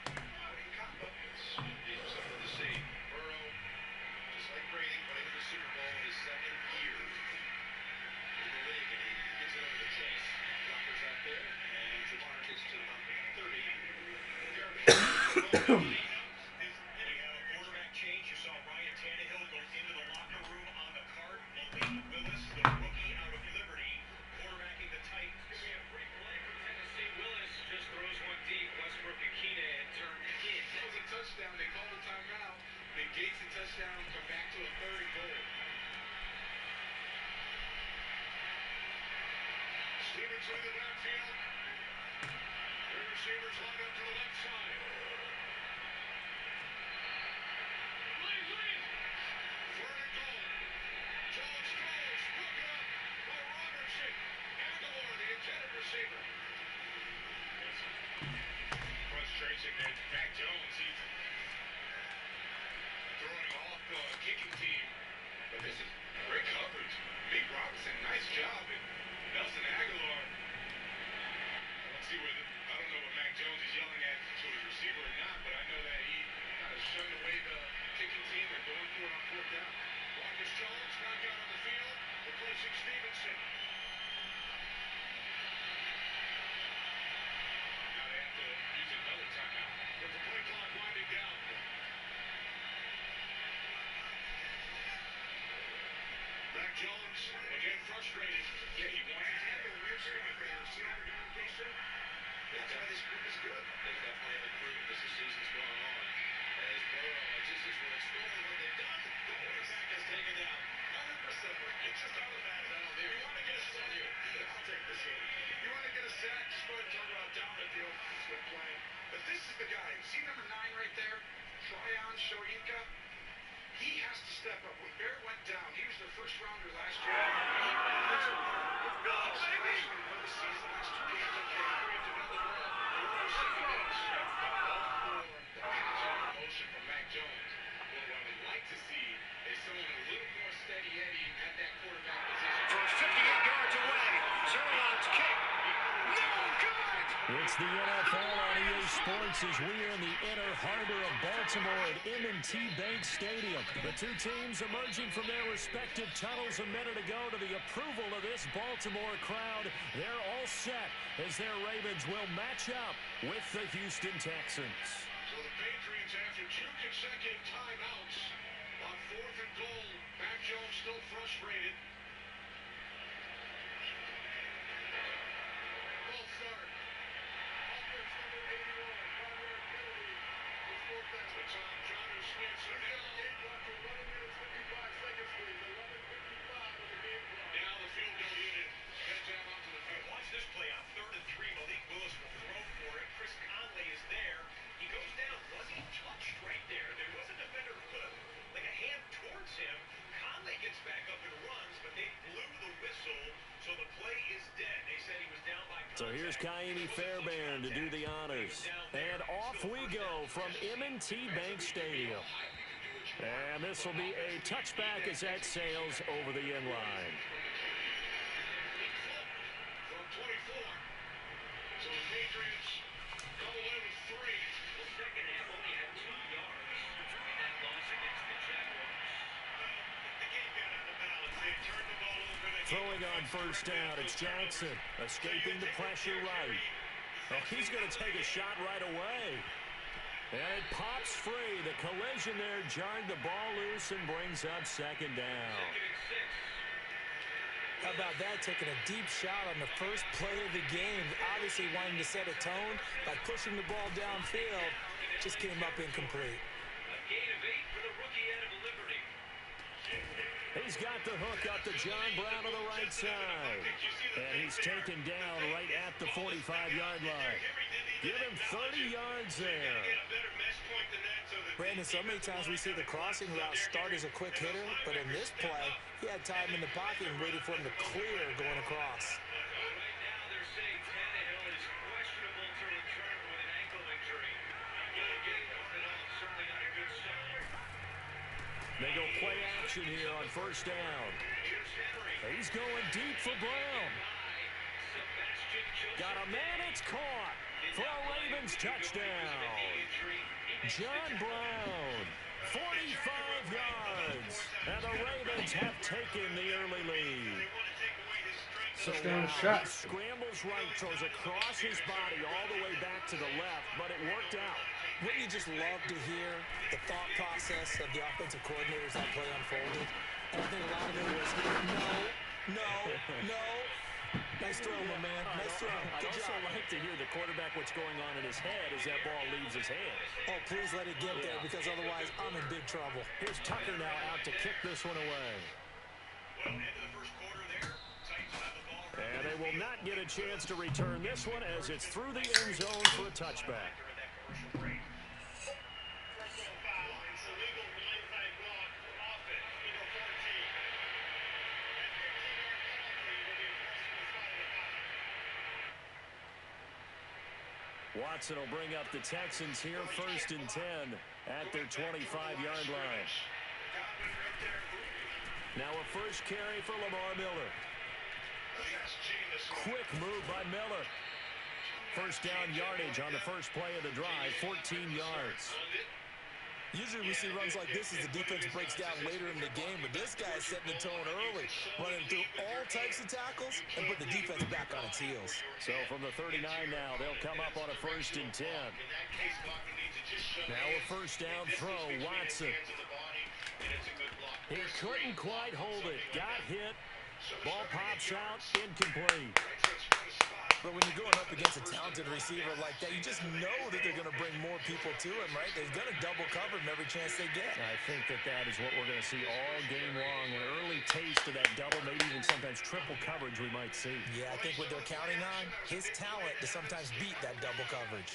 Winning combo. It's something to see. Burrow, just like Brady, playing in the Super Bowl in his second year in the league, and he gets it over the chase. Blockers out there, and Jamar gets to about 30. We have a quarterback change. You saw Ryan Tannehill go into the locker room on the cart. Malik Willis, the rookie out of Liberty, quarterbacking the Titans. We have free play for Tennessee. Willis just throws one deep. Westbrook and Keenan had turned in. That was a touchdown. They called a timeout. Negates the touchdown. Come back to a third and goal. Stevenson in the backfield. Three receivers lined up to the left side. Third and goal. Jones throws. Broken up by Robertson. Aguilar, the intended receiver. Frustration that Mac Jones, he's throwing off the kicking team. But this is great coverage. Big Robinson, nice job. And Nelson Aguilar. Let's see where I don't know what Mac Jones is yelling at to his receiver or not, but I know that he kind of shunned away the kicking team and going for it on fourth down. Marcus Jones back out on the field, replacing Stevenson. Now they have to use another timeout. With the play clock winding down. this group is good. They definitely have improved as the season's gone on. As Burrow, this is where it's going, what they've done. The quarterback has taken down 100%. It's just how the match down there. You want to get a sack? I'll take this one. You want to get a sack? Just go ahead and talk about down the field. It's good playing. But this is the guy. See number 9 right there? Tryon Shoyinka? He has to step up. When Bear went down, he was their first rounder last year. Let's go, baby! The season last 2 games, okay, period to another run. The passion and emotion from Mac Jones. Well, what I would like to see is someone a little more steady Eddie at that quarterback position. First 58 yards away. Sirlon's kick. No good. It's the NFL on EA Sports as we are in the inner harbor of Baltimore at M&T Bank Stadium. The two teams emerging from their respective tunnels a minute ago to the approval of this Baltimore crowd. They're all set as their Ravens will match up with the Houston Texans. So the Patriots, after 2 consecutive timeouts, on 4th and goal, Mac Jones still frustrated. False start. Offense number 81, 5-yard penalty. It's 4th down. The Tom Johnu Smith. Game clock to 11 minutes, 55 seconds, please. 11:55 on the game clock. Now the field goal unit heads out onto the field. Watch this play on 3rd and 3. Malik Willis will throw for it. Chris Conley is there. He goes down. Was he touched right there? There was a defender who put like a hand towards him. Conley gets back up and runs, but they blew the whistle, so the play is dead. They said he was down by contact. So here's Kaimi Fairbairn to do the honors. And off we go from M&T Bank Stadium. And this will be a touchback as that sails over the end line. From 24. So the Patriots come away with 3. The second half only had 2 yards in that loss against the Jaguars. The game got out of balance. They turned the ball over. Throwing on first down, it's Jackson escaping the pressure right. Oh, he's going to take a shot right away. And it pops free. The collision there jarred the ball loose and brings up second down. How about that, taking a deep shot on the first play of the game. Obviously wanting to set a tone by pushing the ball downfield. Just came up incomplete. A gain of 8 for the rookie out of Liberty. He's got the hook up to John Brown on the right side. And he's taken down right at the 45-yard line. Give him 30 yards there. Brandon, so many times we see the crossing route start as a quick hitter, but in this play, he had time in the pocket and waited for him to clear going across. Right now they're saying Tannehill is questionable to return with an ankle injury. Game coming off, certainly not a good start. They go play action here on first down. He's going deep for Brown. Got a man, it's caught for a Ravens touchdown. John Brown, 45 yards, and the Ravens have taken the early lead. So shot. he scrambles right, throws across his body all the way back to the left, but it worked out. Wouldn't you just love to hear the thought process of the offensive coordinator as that play unfolded? And I think a lot of it was, no. Nice throw, my man. Nice throw. I'd also like to hear the quarterback what's going on in his head as that ball leaves his hand. Oh, please let it get there, because otherwise I'm in big trouble. Here's Tucker now out to kick this one away. Well, end of the first quarter there. Titans have the ball. And they will not get a chance to return this one as it's through the end zone for a touchback. Watson will bring up the Texans here, 1st and 10 at their 25-yard line. Now a first carry for Lamar Miller. Quick move by Miller. First down yardage on the first play of the drive, 14 yards. Usually we see runs like this as the defense breaks down later in the game, but this guy is setting the tone early, running through all types of tackles and put the defense back on its heels. So from the 39 now, they'll come up on a 1st and 10. Now a first down throw, Watson. He couldn't quite hold it. Got hit, Ball pops out, incomplete. But when you're going up against a talented receiver like that, you just know that they're going to bring more people to him, right? They're going to double cover him every chance they get. I think that is what we're going to see all game long. An early taste of that double, maybe even sometimes triple coverage we might see. Yeah, I think what they're counting on, his talent to sometimes beat that double coverage.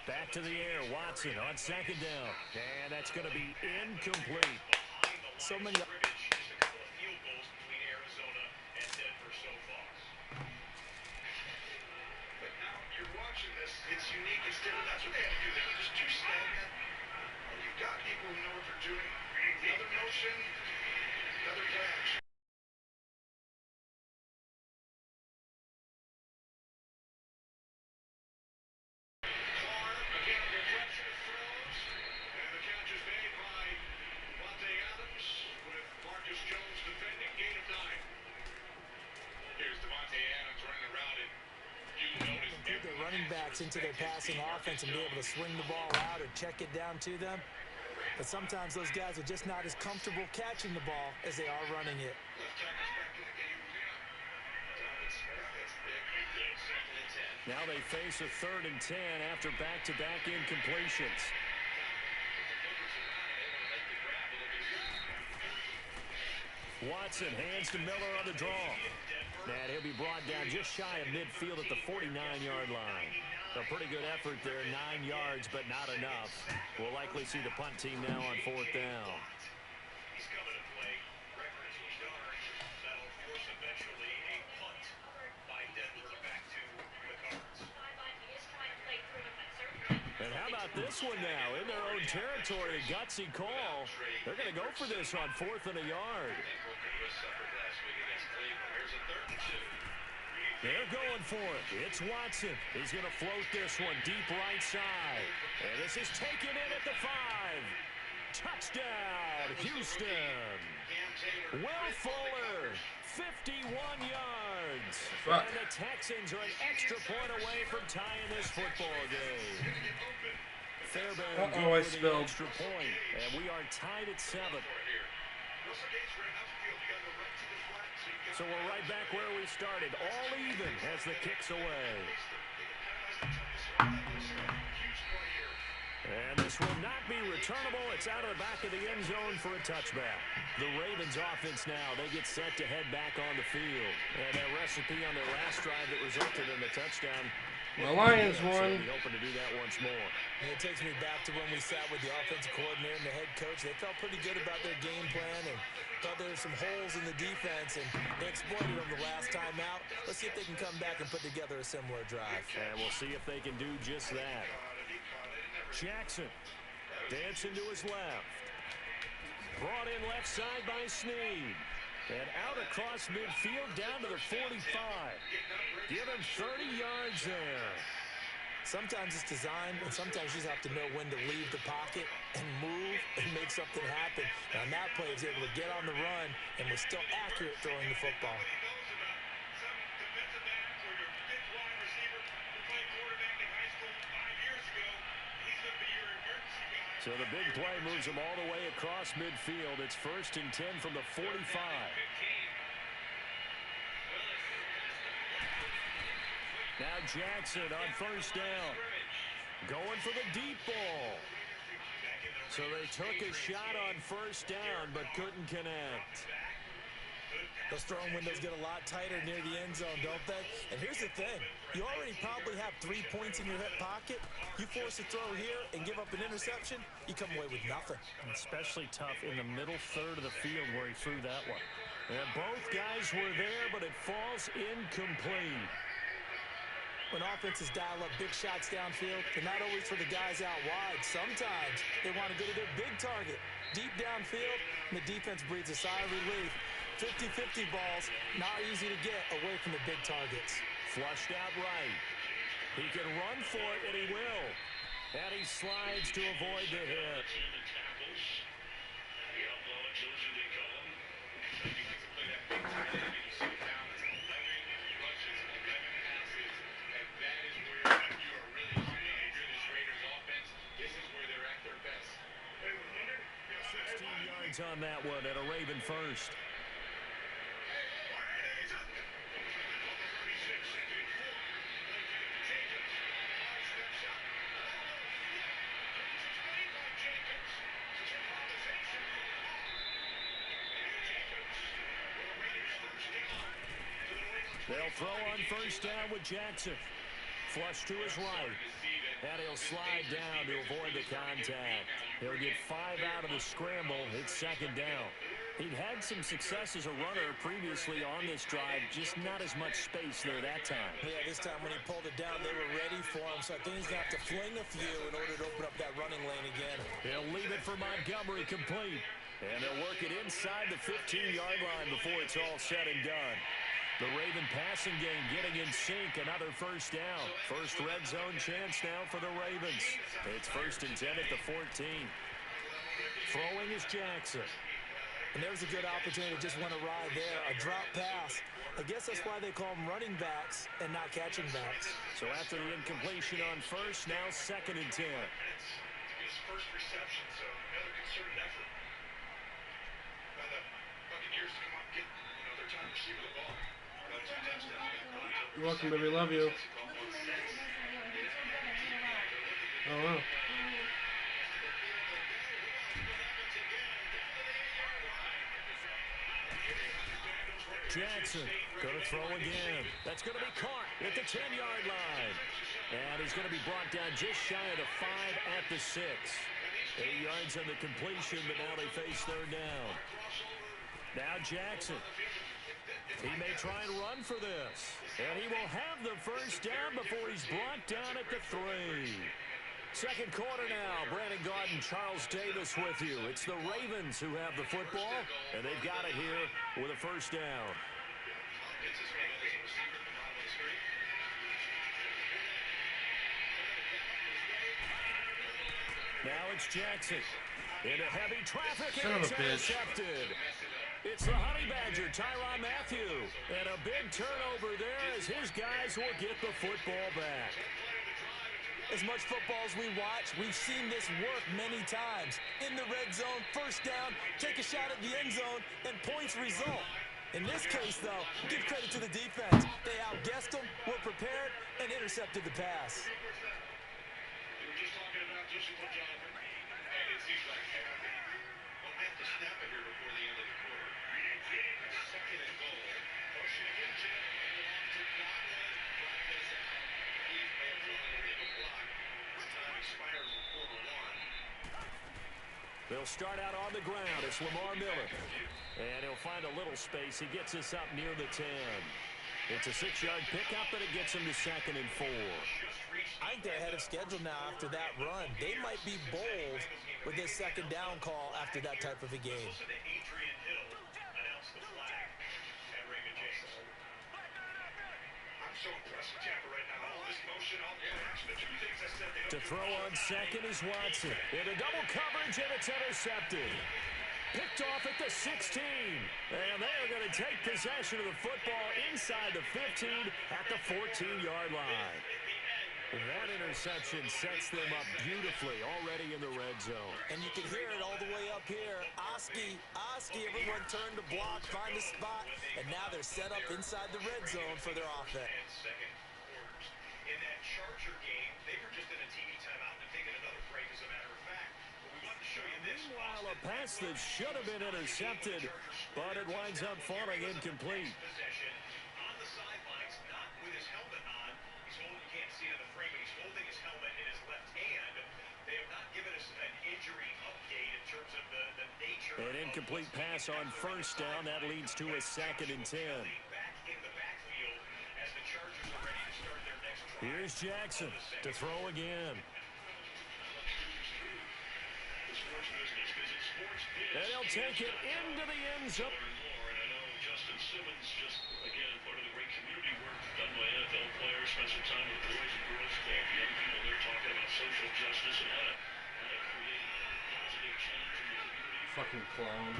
Back to the air, Watson on second down. And that's going to be incomplete. So many... It's unique. That's what they had to do. They were just too stagnant. And you've got people who know what they're doing. Another motion, another catch. Carr, again under pressure, throws. And the catch is made by Monte Adams with Marcus Jones defending, gain of 9. Here's Devontae Adams running around it. Get their running backs into their passing offense and be able to swing the ball out or check it down to them. But sometimes those guys are just not as comfortable catching the ball as they are running it. Now they face a 3rd and 10 after back-to-back incompletions. Watson hands to Miller on the draw. And he'll be brought down just shy of midfield at the 49-yard line. A pretty good effort there, 9 yards, but not enough. We'll likely see the punt team now on 4th down. He's coming to play. Records yards. That'll force eventually a punt by Denver back to the Cards. And how about this one now? In their own territory, a gutsy call. They're going to go for this on 4th and a yard. They're going for it. It's Watson. He's going to float this one deep right side. And this is taken in at the 5. Touchdown, Houston. Will Fuller, 51 yards. And the Texans are an extra point away from tying this football game. Fairbairn with the extra point. And we are tied at 7. So we're right back where we started, all even as the kick's away. And this will not be returnable. It's out of the back of the end zone for a touchback. The Ravens offense now, they get set to head back on the field. And that recipe on their last drive that resulted in the touchdown. The Lions won. So hoping to do that once more. And it takes me back to when we sat with the offensive coordinator and the head coach. They felt pretty good about their game plan and thought there were some holes in the defense, and they exploited them the last time out. Let's see if they can come back and put together a similar drive. And we'll see if they can do just that. Jackson dancing to his left. Brought in left side by Snead. And out across midfield down to the 45. Give him 30 yards there. Sometimes it's designed, and sometimes you just have to know when to leave the pocket and move and make something happen. And on that play, he was able to get on the run and was still accurate throwing the football. So the big play moves him all the way across midfield. It's 1st and 10 from the 45. Now Jackson on 1st down. Going for the deep ball. So they took a shot on 1st down, but couldn't connect. Those throwing windows get a lot tighter near the end zone, don't they? And here's the thing. You already probably have 3 points in your hip pocket. You force a throw here and give up an interception, you come away with nothing. And especially tough in the middle third of the field where he threw that one. And both guys were there, but it falls incomplete. When offenses dial up big shots downfield, they're not always for the guys out wide. Sometimes they want to go to their big target. Deep downfield, and the defense breathes a sigh of relief. 50-50 balls, not easy to get away from the big targets. Flushed out right. He can run for it, and he will. And he slides to avoid the hit. yards on that one and a Raven first. They'll throw on first down with Jackson. Flush to his right. And he'll slide down to avoid the contact. He'll get 5 out of the scramble. It's second down. He'd had some success as a runner previously on this drive, just not as much space there that time. Yeah, this time when he pulled it down, they were ready for him, so I think he's going to have to fling a few in order to open up that running lane again. He'll leave it for Montgomery complete. And they'll work it inside the 15-yard line before it's all said and done. The Raven passing game getting in sync. Another first down. First red zone chance now for the Ravens. It's 1st and 10 at the 14. Throwing is Jackson. And there's a good opportunity to just want to ride there. A drop pass. I guess that's why they call them running backs and not catching backs. So after the incompletion on first, now 2nd and 10. His first reception, so another concerted effort by the Buccaneers to come up and get their time receiving the ball. You're welcome, baby. Love you. Oh, wow. Jackson going to throw again. That's going to be caught at the 10-yard line. And he's going to be brought down just shy of the 5 at the 6. 8 yards on the completion, but now they face 3rd down. Now Jackson. He may try and run for this. And he will have the first down before he's brought down at the 3. Second quarter now. Brandon Gaudin, Charles Davis with you. It's the Ravens who have the football, and they've got it here with a first down. Now it's Jackson. Into heavy traffic, and it's intercepted. It's the Honey Badger, Tyrann Mathieu. And a big turnover there as his guys will get the football back. As much football as we watch, we've seen this work many times. In the red zone, first down, take a shot at the end zone, and points result. In this case, though, give credit to the defense. They outguessed them, were prepared, and intercepted the pass. We were just talking about Joshua Jonathan, and it seems like we'll have to snap it here before the end of the quarter. 2nd and goal. Motion again, Jim. Off to Godwin. Drive this out. He may have thrown a legal block. Time expires in quarter 1. They'll start out on the ground. It's Lamar Miller. And he'll find a little space. He gets us up near the 10. It's a 6-yard pickup, and it gets him to 2nd and 4. I think they're ahead of schedule now after that run. They might be bold with this 2nd down call after that type of a game. To throw on 2nd is Watson. Into double coverage, and it's intercepted. Picked off at the 16. And they are going to take possession of the football inside the 15 at the 14-yard line. That interception sets them up beautifully already in the red zone. And you can hear it all the way up here. Oski, everyone turned to block, find a spot, and now they're set up inside the red zone for their offense. In that Charger game, they were just in a TV timeout and taking another break, as a matter of fact. But we wanted to show you this. Meanwhile, a pass that should have been intercepted, but it winds up falling incomplete. Possession on the sidelines, not with his helmet on. He's holding, you can't see it in the frame, but he's holding his helmet in his left hand. They have not given us an injury update in terms of the nature. An incomplete pass on first down. That leads to a 2nd and 10. Back in the backfield as the Chargers are ready to start their next drive. Here's Jackson to throw again. And he'll take it into the end zone. And I know Justin Simmons just, again, part of the great community work done by NFL players, spent some time with Boys and Girls Club, young people there talking about social justice and how to create positive change in the community. Fucking clown.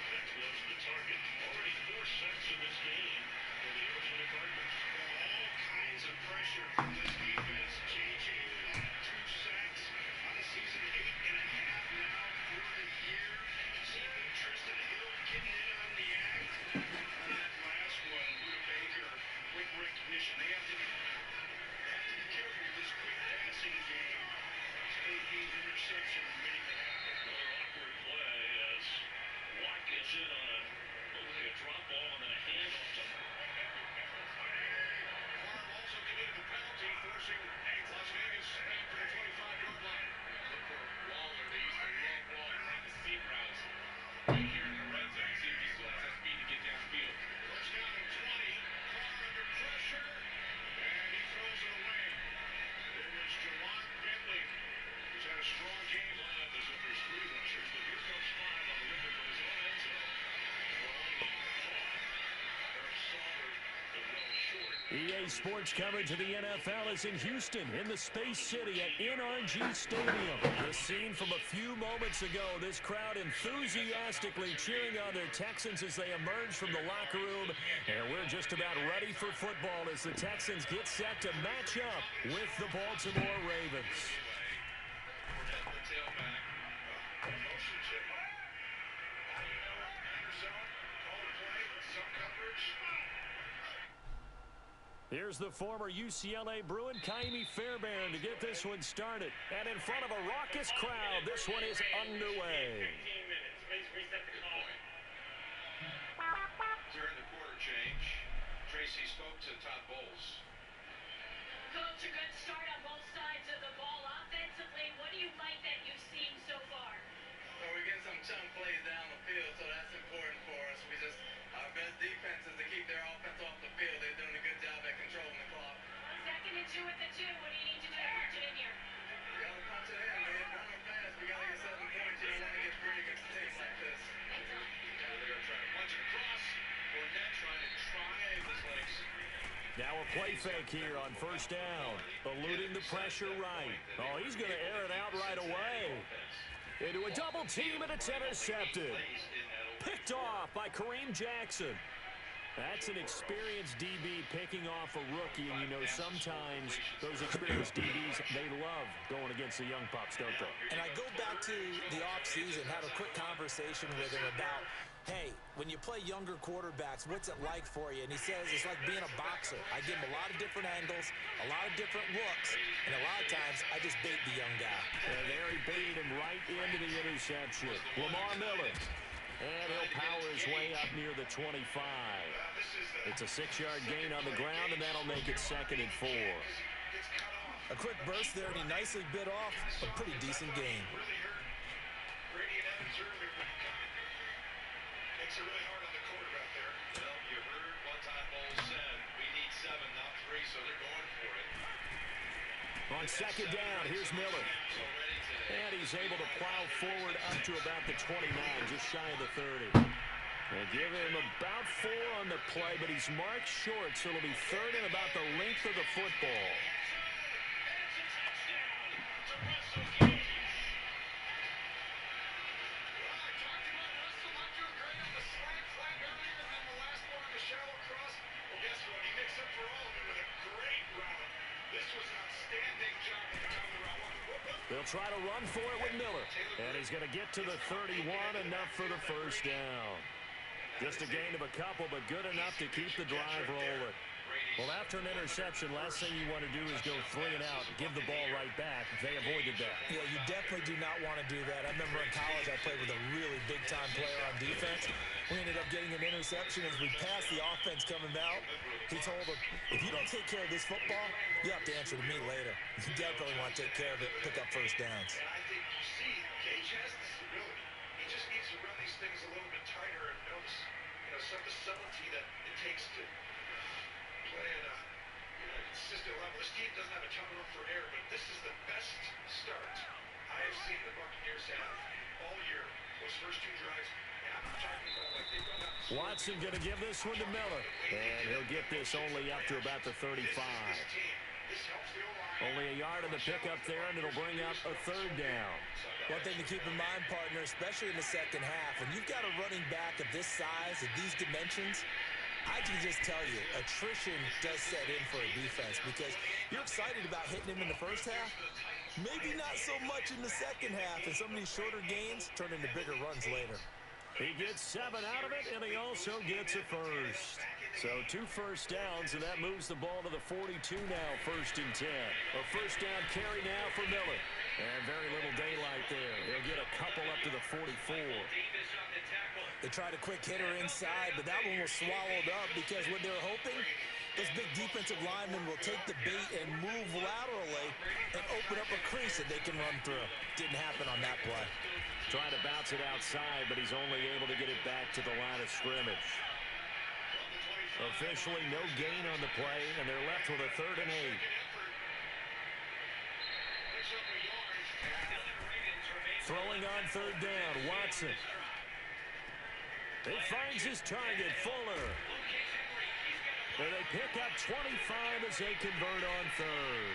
That close to the target. Already 4 sacks in this interception made it happen. Another awkward play as Watt gets in on a drop ball and then a handoff to Farm also committed the penalty, forcing Las Vegas back to the 25-yard line. Look for Waller. They used to love Waller on the seam routes. Right here in the red zone. See if he still has that speed to get downfield. First down and 20. Carr under pressure, and he throws it away. It was Jawan Bentley, who's had a strong game. lineup as if there's three rushers, but here comes five on the looking for his own end zone. Throwing and caught. Very solid, but well short. EA Sports coverage of the NFL is in Houston, in the Space City at NRG Stadium. The scene from a few moments ago, this crowd enthusiastically cheering on their Texans as they emerge from the locker room. And we're just about ready for football as the Texans get set to match up with the Baltimore Ravens. The tailback. Motion chip. Zone, call the play, some coverage. Here's the former UCLA Bruin, Kaimi Fairbairn, to get this one started. And in front of a raucous crowd, this one is underway. 15 minutes. Please reset the clock. During the quarter change, Tracy spoke to Todd Bowles. Coach, a good start on both sides of the ball. Offensively, what do you like that you've seen so far? Well, we're getting some chunk plays down the field, so that's important for us. Our best defense is to keep their offense off the field. They're doing a good job at controlling the clock. 2nd and 2 at the 2. What do you need to do to punch it in here? We got to punch it in, man. Run or pass. We got to get 7 points. You don't want to get free against a team like this. They're going to try to punch it across. Fournette trying to triangle his legs. Now a play fake here on first down, eluding the pressure right. Oh, he's going to air it out right away. Into a double team, and it's intercepted. Picked off by Kareem Jackson. That's an experienced DB picking off a rookie, and you know sometimes those experienced DBs, they love going against the young pups, don't they? And I go back to the offseason, have a quick conversation with him about, hey, when you play younger quarterbacks, what's it like for you? And he says it's like being a boxer. I give him a lot of different angles, a lot of different looks, and a lot of times I just bait the young guy. And there he baited him right into the interception. Lamar Miller. And he'll power his way up near the 25. It's a 6-yard gain on the ground, and that'll make it 2nd and 4. A quick burst there, and he nicely bit off a pretty decent gain. Brady and Evans early when you come. Makes it really hard on the quarterback there. Well, you heard what Todd Bowles said. We need 7, not 3, so they're going for it. On 2nd down, here's Miller. And he's able to plow forward up to about the 29, just shy of the 30. They give him about 4 on the play, but he's marked short, so it'll be 3rd and about the length of the football. They'll try to run for it with Miller. And he's going to get to the 31, enough for the first down. Just a gain of a couple, but good enough to keep the drive rolling. Well, after an interception, last thing you want to do is go 3 and out, give the ball right back. They avoided that. Yeah, you definitely do not want to do that. I remember in college I played with a really big-time player on defense. We ended up getting an interception as we passed the offense coming out. He told him, if you don't take care of this football, you have to answer to me later. You definitely want to take care of it, pick up first downs. And I think you see, Gage has the stability. He just needs to run these things a little bit tighter and notice, some of the subtlety that it takes to play at a consistent level. This team doesn't have a ton of room for error, but this is the best start I have seen the Buccaneers have all year. Those first 2 drives, and I'm talking about like they run out. Watson going to give this one to Miller. And he'll get this only up to about the 35. Only a yard in the pickup there, and it'll bring up a 3rd down. One thing to keep in mind, partner, especially in the second half, when you've got a running back of this size, of these dimensions, I can just tell you, attrition does set in for a defense because you're excited about hitting him in the first half. Maybe not so much in the second half, and some of these shorter gains turn into bigger runs later. He gets 7 out of it, and he also gets a first. So 2 first downs, and that moves the ball to the 42 now, 1st and 10. A first down carry now for Miller. And very little daylight there. He'll get a couple up to the 44. They tried a quick hitter inside, but that one was swallowed up because what they're hoping, those big defensive linemen will take the bait and move laterally and open up a crease that they can run through. Didn't happen on that play. Trying to bounce it outside, but he's only able to get it back to the line of scrimmage. Officially no gain on the play, and they're left with a 3rd and 8. Throwing on 3rd down, Watson. He finds his target, Fuller. And they pick up 25 as they convert on 3rd.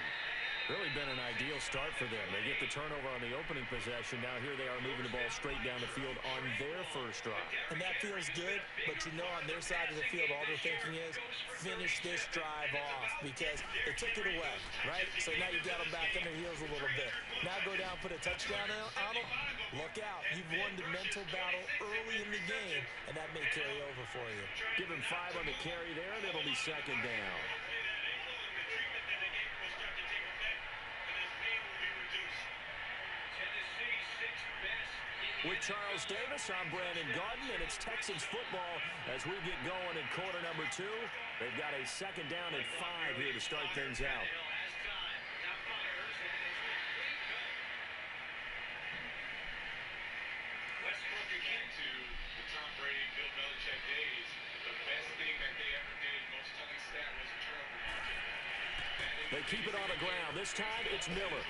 Really been an ideal start for them. They get the turnover on the opening possession. Now here they are moving the ball straight down the field on their first drive. And that feels good, but you know on their side of the field, all they're thinking is finish this drive off because they took it away, right? So now you've got them back on their heels a little bit. Now go down, put a touchdown on them. Look out. You've won the mental battle early in the game, and that may carry over for you. Give him 5 on the carry there, and it'll be 2nd down. With Charles Davis, I'm Brandon Garden, and it's Texans football as we get going in quarter number 2. They've got a 2nd down and 5 here to start things out. Let's look again to the Tom Brady, Bill Belichick days. The best thing that they ever did, most telling stat, was a turnover margin. They keep it on the ground. This time it's Miller.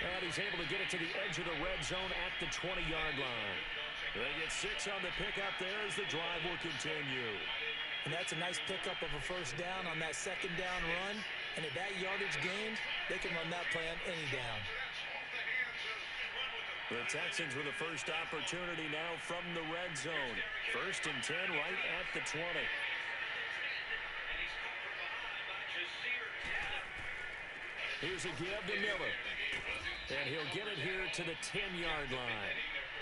And he's able to get it to the edge of the red zone at the 20-yard line. They get 6 on the pickup there as the drive will continue. And that's a nice pickup of a 1st down on that 2nd down run. And at that yardage gained, they can run that play on any down. The Texans with the first opportunity now from the red zone. 1st and 10 right at the 20. Here's a give to Miller. And he'll get it here to the 10-yard line.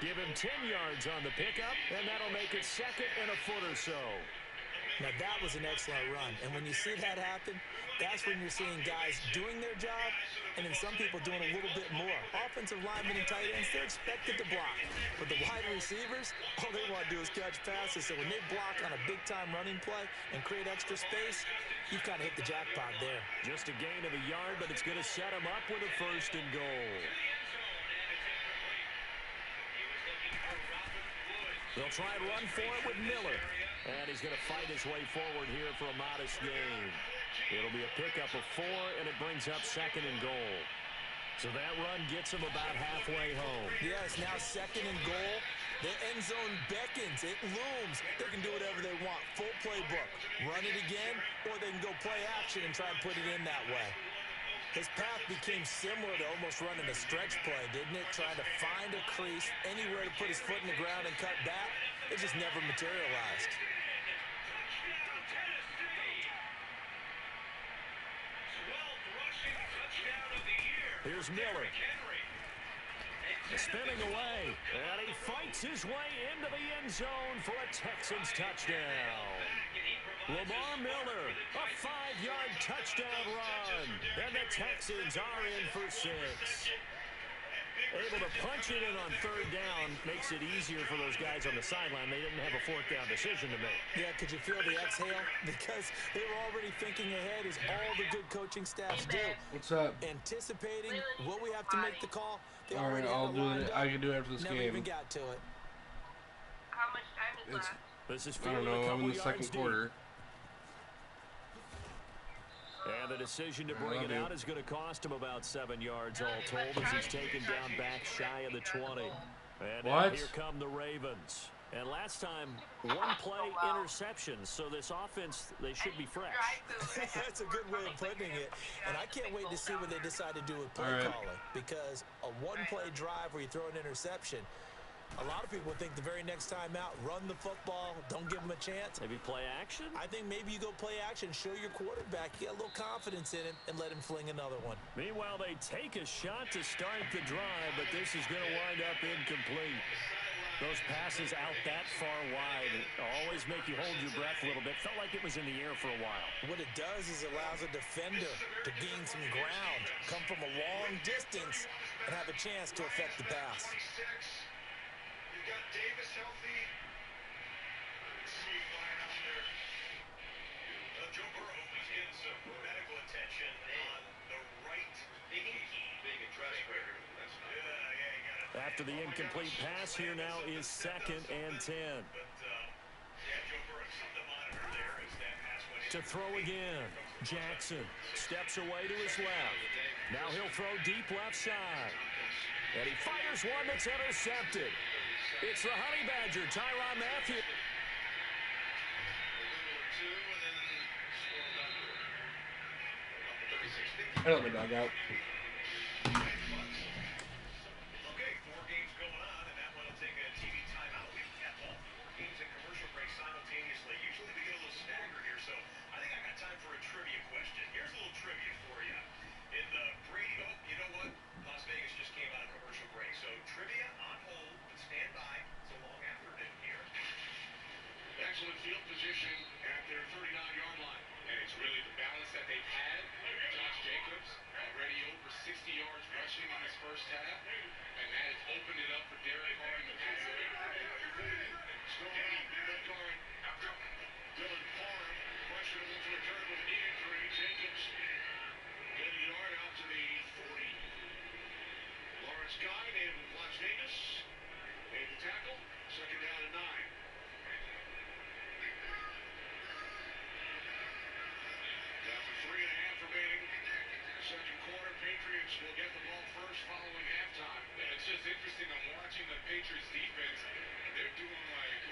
Give him 10 yards on the pickup, and that'll make it 2nd and a foot or so. Now, that was an excellent run. And when you see that happen, that's when you're seeing guys doing their job and then some people doing a little bit more. Offensive linemen and tight ends, they're expected to block. But the wide receivers, all they want to do is catch passes. So when they block on a big-time running play and create extra space, you've kind of hit the jackpot there. Just a gain of a yard, but it's going to set him up with a 1st and goal. They'll try and run for it with Miller. And he's going to fight his way forward here for a modest gain. It'll be a pickup of 4, and it brings up 2nd and goal. So that run gets him about halfway home. Yes, now 2nd and goal. The end zone beckons. It looms. They can do whatever they want. Full playbook. Run it again, or they can go play action and try and put it in that way. His path became similar to almost running a stretch play, didn't it? Trying to find a crease, anywhere to put his foot in the ground and cut back. It just never materialized. Here's Miller. Spinning away, and he fights his way into the end zone for a Texans touchdown. Lamar Miller, a 5-yard touchdown run, and the Texans are in for 6. Able to punch it in on 3rd down makes it easier for those guys on the sideline. They didn't have a 4th down decision to make. Yeah, could you feel the exhale? Because they were already thinking ahead as all the good coaching staffs do. What's up? Anticipating, will we have to make the call? All right, I'll do it. I can do it after this game. Never even got to it. How much time is left? This is I don't know. I'm in the 2nd quarter. And the decision to bring it out is going to cost him about 7 yards all told as he's taken down back shy of the 20. And now here come the Ravens. And last time, 1 play interceptions. So this offense, they should be fresh. That's a good way of putting it. And I can't wait to see what they decide to do with play calling. Because a 1-play drive where you throw an interception, a lot of people think the very next time out, run the football, don't give them a chance. Maybe play action? I think maybe you go play action, show your quarterback, get a little confidence in him, and let him fling another one. Meanwhile, they take a shot to start the drive, but this is going to wind up incomplete. Those passes out that far wide always make you hold your breath a little bit. Felt like it was in the air for a while. What it does is it allows a defender to gain some ground, come from a long distance, and have a chance to affect the pass. You've got Davis healthy. Let's see you flying out there. Joe Burrow is getting some medical attention on the right pinky. Being a dress wearer. That's not Yeah, After the incomplete pass, here now is 2nd and 10. But, yeah, Joe Burrow, something to monitor there as that pass went in. To throw again, Jackson steps away to his left. Now he'll throw deep left side. And he fires one that's intercepted. It's the Honey Badger, Tyrann Mathieu. I don't know, dugout. Okay, 4 games going on, and that one will take a TV timeout. We've got all 4 games and commercial break simultaneously. Usually we get a little stagger here, so I think I got time for a trivia question. Here's a little trivia for you. In the Brady, oh, you know what? Las Vegas just came out of commercial break, so trivia on hold, but stand by. It's a long afternoon here. Excellent field position at their 39-yard line. And it's really the balance that they've had. Josh Jacobs already over 60 yards rushing in this first half. And that has opened it up for Derek Carr in the passing game. Steady, Carr. Dylan Parr rushing him into the turn with a knee injury. Jacobs getting a yard out to the 40. Lawrence Guy, native of Las Vegas, made the tackle. 2nd down and 9. Down to 3.5 remaining. Second quarter, Patriots will get the ball first following halftime. And it's just interesting. I'm watching the Patriots defense. They're doing like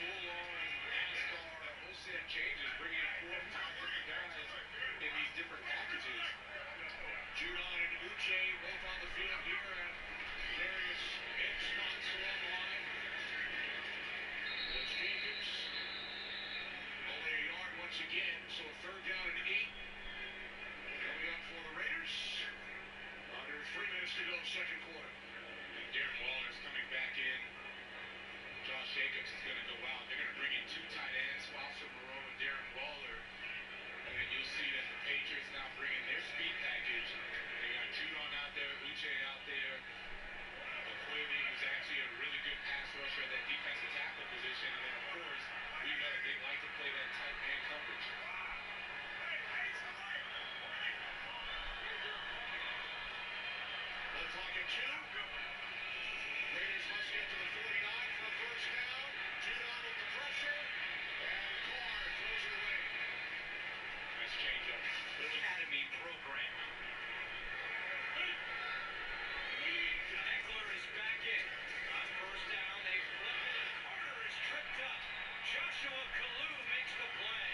full-on NASCAR wholesale changes, bringing in 4 or 5 different guys in these different packages. Judon and Uche both on the field here at various end spots along the line. There's Jacobs. Only a yard once again, so 3rd down and 8. Coming up for the Raiders. Under 3 minutes to go, second quarter. And Darren Waller's coming back in. Josh Jacobs is going to go out. They're going to bring in 2 tight ends, Wilson Moreau and Darren Waller. And then you'll see that the Patriots now bring in their speed package. They got Judon out there, Uche out there. Quavy, who's actually a really good pass rusher at that defensive tackle position. And then, of course, we know that they like to play that tight man coverage. The clock at 2. Raiders must get to the 49 for a first down. Judon with the pressure. And Carr throws it away. Nice changeup. Academy program. Eckler is back in. On first down, they flip it. Carter is tripped up. Joshua Kalu makes the play.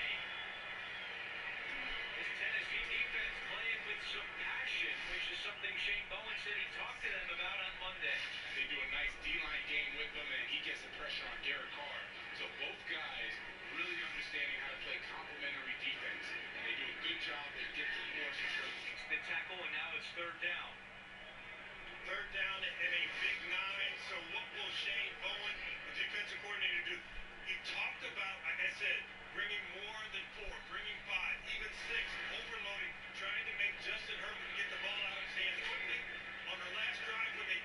This Tennessee defense playing with some passion, which is something Shane Bowen said he talked to them about on Monday. They do a nice D-line game with them, and he gets the pressure on Derek Carr. So both guys really understanding how to play complementary defense, and they do a good job. They get the force and sure. The tackle, and now it's 3rd down. 3rd down and a big 9. So what will Shane Bowen, the defensive coordinator, do? He talked about, like I said, bringing more than 4, bringing 5, even 6, overloading, trying to make Justin Herbert get the ball out of his hands quickly. On the last drive when they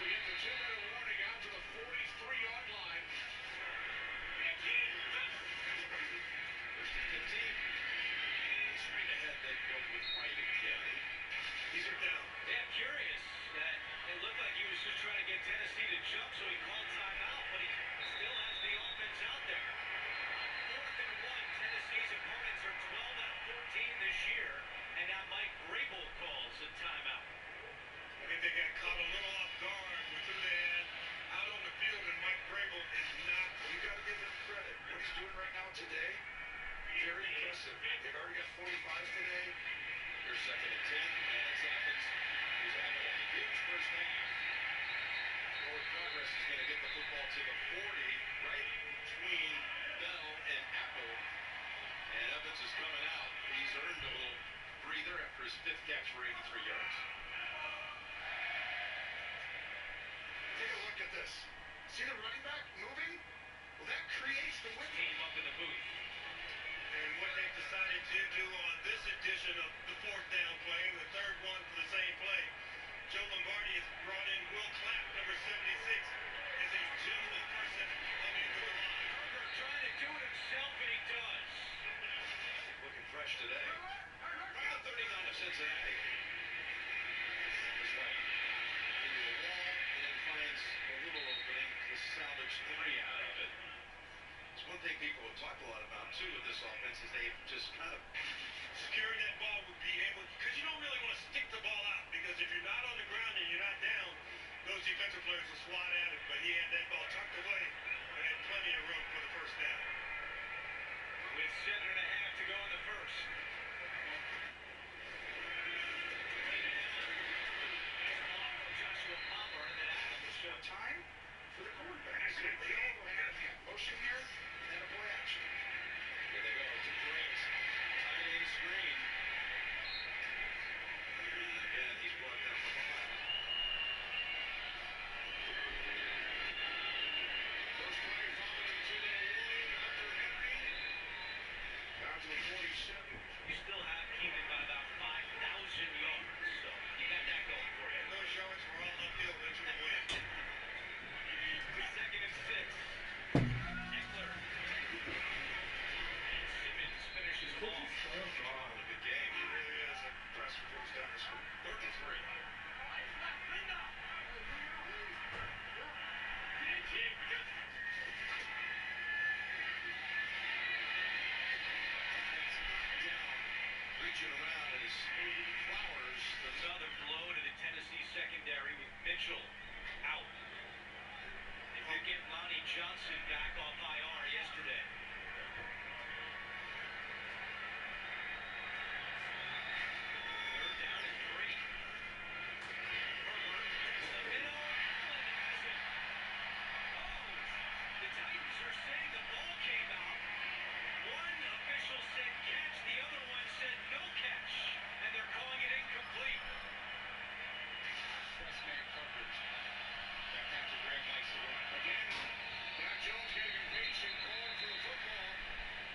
we get the 2-minute warning after the 43-yard line. First and 15. And straight ahead they go with White again. These are down. Yeah, curious that it looked like he was just trying to get Tennessee to jump, so he called timeout, but he still has the offense out there. On 4th and 1, Tennessee's opponents are 12 out of 14 this year, and now Mike Vrabel calls a timeout. I think they got caught a little off guard with who they had out on the field, and Mike Vrabel is not. You got to give him credit. What he's doing right now today, very impressive. They've already got 45 today. Here's 2nd and 10, and it's Atkins who's having a huge first half. Forward progress is going to get the football to the 40, right between Bell and Apple. And Evans is coming out. He's earned a little breather after his 5th catch for 83 yards. Take a look at this. See the running back moving? Well, that creates the window. Team up in the booth. And what they've decided to do on this edition of the 4th down play, the 3rd one for the same play, Joe Lombardi has brought in Will Clapp, number 76, as a gentleman person coming into the line. Herbert trying to do it himself, and he does. Looking fresh today. From the 39 of Cincinnati. This way. Into a wall, and then finds a little opening to salvage 3 out of it. It's one thing people have talked a lot about, too, with this offense, is they've just kind of Securing that ball would be able, because you don't really want to stick the ball out, because if you're not on the ground and you're not down, those defensive players will swat at it, but he had that ball tucked away and had plenty of room for the first down. With 7.5 to go in the first. Joshua Palmer, and then Adams. time for the quarterback. Motion here, and a play action. Here they go, to Grant. Tight end screen. And again, he's brought down from behind. First play following the 2-minute warning after Henry. Down to the 47. You still have Keenan by about 5,000 yards, so you got that going for you. Those yards were all uphill into the wind. 2nd and 6. Eckler. And Simmons finishes the ball. Oh, a good game. It really is a pressure goes down the street. 3rd and 3. Reaching around is Flowers. Another blow to the Tennessee secondary with Mitchell out. They did get Lonnie Johnson back off IR yesterday. Third down and 3. Herbert to the middle. Allen has it. Oh, the Titans are saying the ball came out. One official said catch, the other one said no catch, and they're calling it incomplete. Press man coverage. That Patrick Graham likes to run. Again, Mac Jones getting impatient, calling for the football.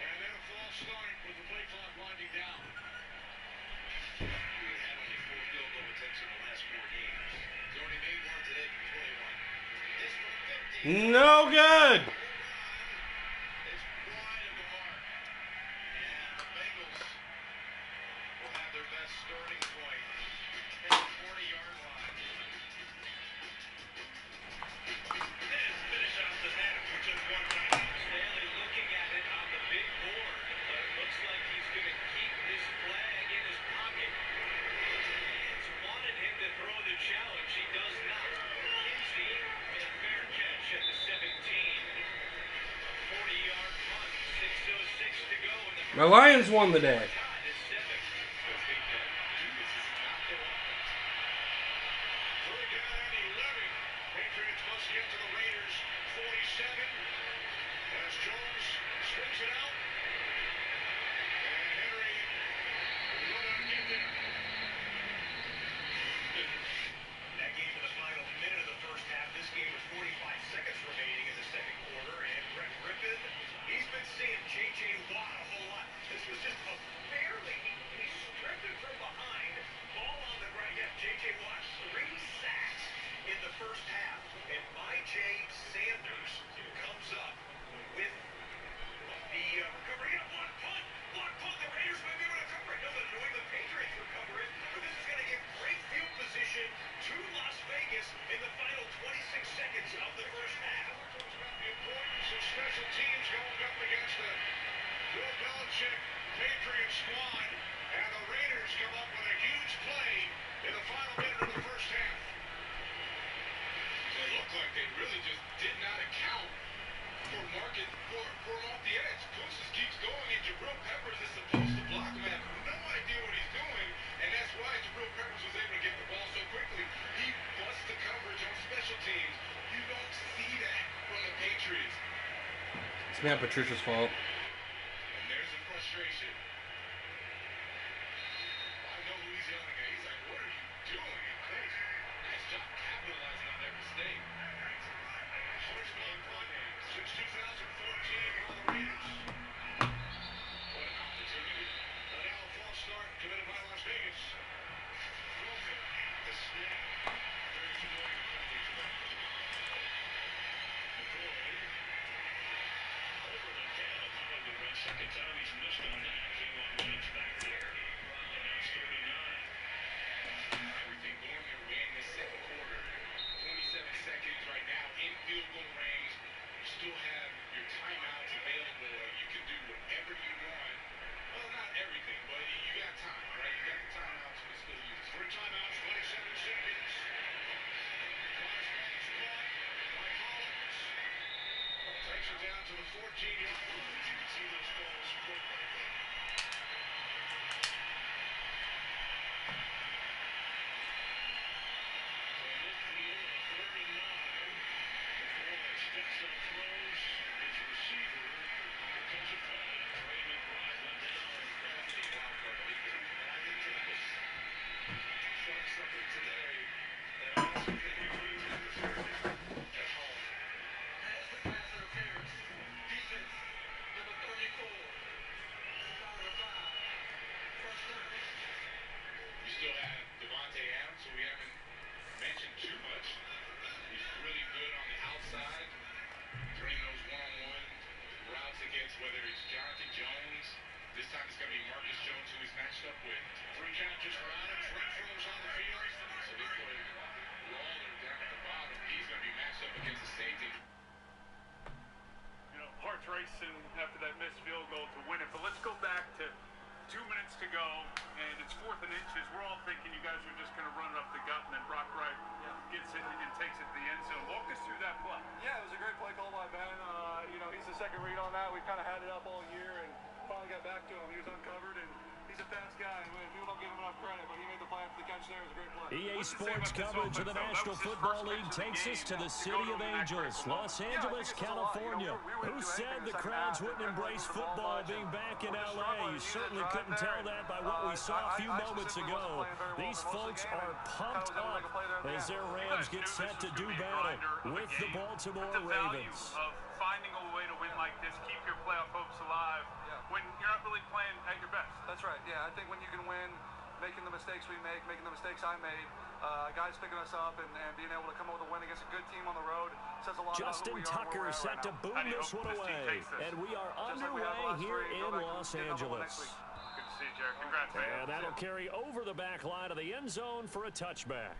And then a false start with the play clock winding down. We had only 4 field goal attempts in the last 4 games. He's already made one today from 21. This from 50. No good. It's wide of the mark. And the Bengals will have their best starting point at the 40-yard line. Finish off the half with just one time. Stanley looking at it on the big board, but it looks like he's going to keep this flag in his pocket. Fans wanted him to throw the challenge. He does not. Kinsey with a fair catch at the 17. A 40-yard punt, 6:06 to go in the My Lions won the day. tied at 7. Third down and 11. Patriots must get to the Raiders. 47. As Jones strings it out. And Henry will not get there. That game to the final minute of the first half. This game with 45 seconds remaining in the second quarter. And Brett Rippon, he's been seeing J.J. Watt a whole lot. This was just a squad, and the Raiders come up with a huge play in the final minute of the first half. It looked like they really just did not account for Market for him off the edge. Cousins keeps going, and Jabril Peppers is supposed to block him. Have no idea what he's doing, and that's why Jabril Peppers was able to get the ball so quickly. He busts the coverage on special teams. You don't see that from the Patriots. It's Matt Patricia's fault. And there's the frustration. I know who he's yelling at. He's like, what are you doing? And Coach, nice job capitalizing on that mistake. First game punt since 2014 by the Raiders. What an opportunity. But now a false start committed by Las Vegas. Wilson at the snap. Very familiar coverage there. McCoy. Over the tail, probably the second time he's missed on that. J-Long Williams back there. And that's 39. Everything going your way in this second quarter. 27 seconds right now in field goal range. You still have your timeouts available. You can do whatever you want. Well, not everything, but you got time, all right? You got the timeouts, you can still use it. 3 timeouts, 27 seconds. Clock's caught by Collins. Takes it down to the 14-yard line. You can see those balls quickly. You still have Devontae Adams, who we haven't mentioned too much. He's really good on the outside, running those one-on-one routes against whether it's Jonathan Jones. This time it's going to be Marcus Jones, who he's matched up with. 3 catches for Adams. Renfro's on the field. So they put Waller down at the bottom. He's going to be matched up against the safety. You know, heart's racing after that missed field goal to win it. But let's go back to 2 minutes to go, and it's 4th and inches. We're all thinking you guys are just going to run it up the gut, and then Brock Wright gets it and takes it to the end zone. Walk us through that play. Yeah, it was a great play called by Ben. You know, he's the second read on that. We've kind of had it up all year, and finally got back to him. He was uncovered, and he's a fast guy. People don't give him enough credit, but he made the play after the catch there. It was a great play. EA Sports coverage of the National Football League takes us to the City of Angels, Los Angeles, California. Who said the crowds wouldn't embrace football being back in LA? You certainly couldn't tell that by what we saw a few moments ago. These folks are pumped up as their Rams get set to do battle with the Baltimore Ravens. Of finding a way to win like this, keep your playoff hopes alive when you're not really playing at your best. That's right. Yeah, I think when you can win, making the mistakes we make, making the mistakes I made, guys picking us up and being able to come up with a win against a good team on the road says a lot Justin about who we are, Tucker set to boom this one away, and we are underway here in Los Angeles. Good to see you, Jared. Congrats, man. And that'll carry over the back line of the end zone for a touchback.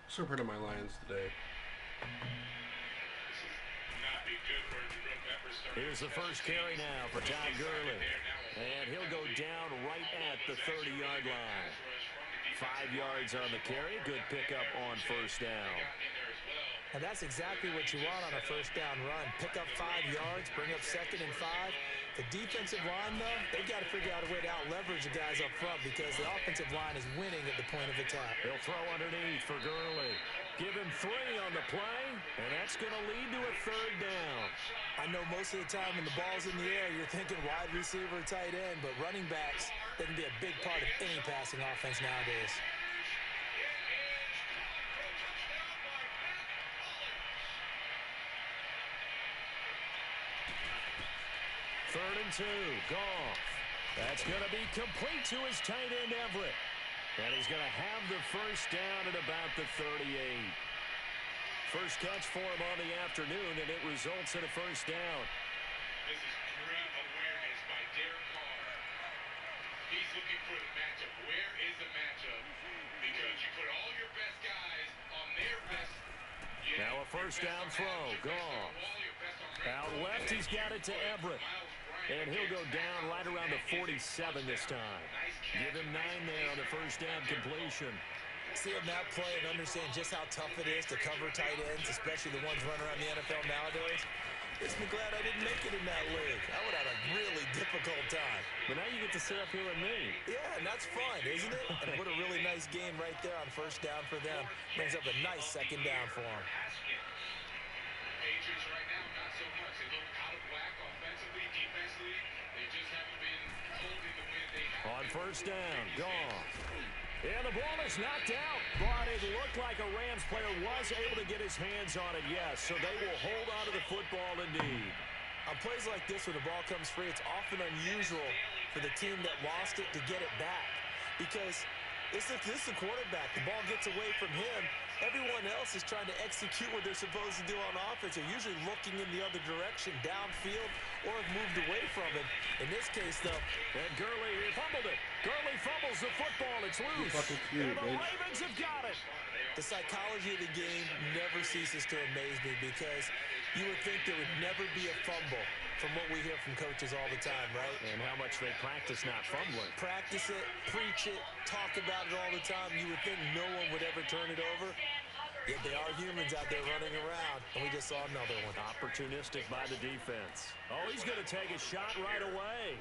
So proud of my Lions today. Here's the first carry now for Todd Gurley. And he'll go down right at the 30-yard line. 5 yards on the carry. Good pickup on first down. And that's exactly what you want on a first down run. Pick up 5 yards, bring up 2nd and 5. The defensive line, though, they've got to figure out a way to out-leverage the guys up front because the offensive line is winning at the point of attack. He'll throw underneath for Gurley. Give him 3 on the play, and that's going to lead to a 3rd down. I know most of the time when the ball's in the air, you're thinking wide receiver, tight end, but running backs, they can be a big part of any passing offense nowadays. 3rd and Goff. That's going to be complete to his tight end, Everett. And he's going to have the first down at about the 38. First catch for him on the afternoon, and it results in a first down. This is great awareness by Derek Carr. He's looking for the matchup. Where is the matchup? Because you put all your best guys on their best. Now a first down throw. Goff. Out left, he's got it to Everett. And he'll go down right around the 47 this time. Give him 9 there on the first down completion. Seeing that play and understand just how tough it is to cover tight ends, especially the ones running around the NFL nowadays, makes me glad I didn't make it in that league. I would have had a really difficult time. But now you get to sit up here with me. Yeah, and that's fun, isn't it? And what a really nice game right there on first down for them. Brings up a nice second down for them. Patriots right now, not so much. They look out of whack offensively, defensively. They just haven't been holding the win they have. On first down, Goff. And the ball is knocked out, but it looked like a Rams player was able to get his hands on it, yes. So they will hold on to the football indeed. On plays like this where the ball comes free, it's often unusual for the team that lost it to get it back. Because this is the quarterback. The ball gets away from him. Everyone else is trying to execute what they're supposed to do on offense. They're usually looking in the other direction, downfield, or have moved away from it. In this case, though, and Gurley fumbled it. Gurley fumbles the football. It's loose. And the Ravens have got it. The psychology of the game never ceases to amaze me because you would think there would never be a fumble from what we hear from coaches all the time, right? And how much they practice not fumbling. Practice it, preach it, talk about it all the time. You would think no one would ever turn it over. Yet they are humans out there running around, and we just saw another one. Opportunistic by the defense. Oh, he's going to take a shot right away.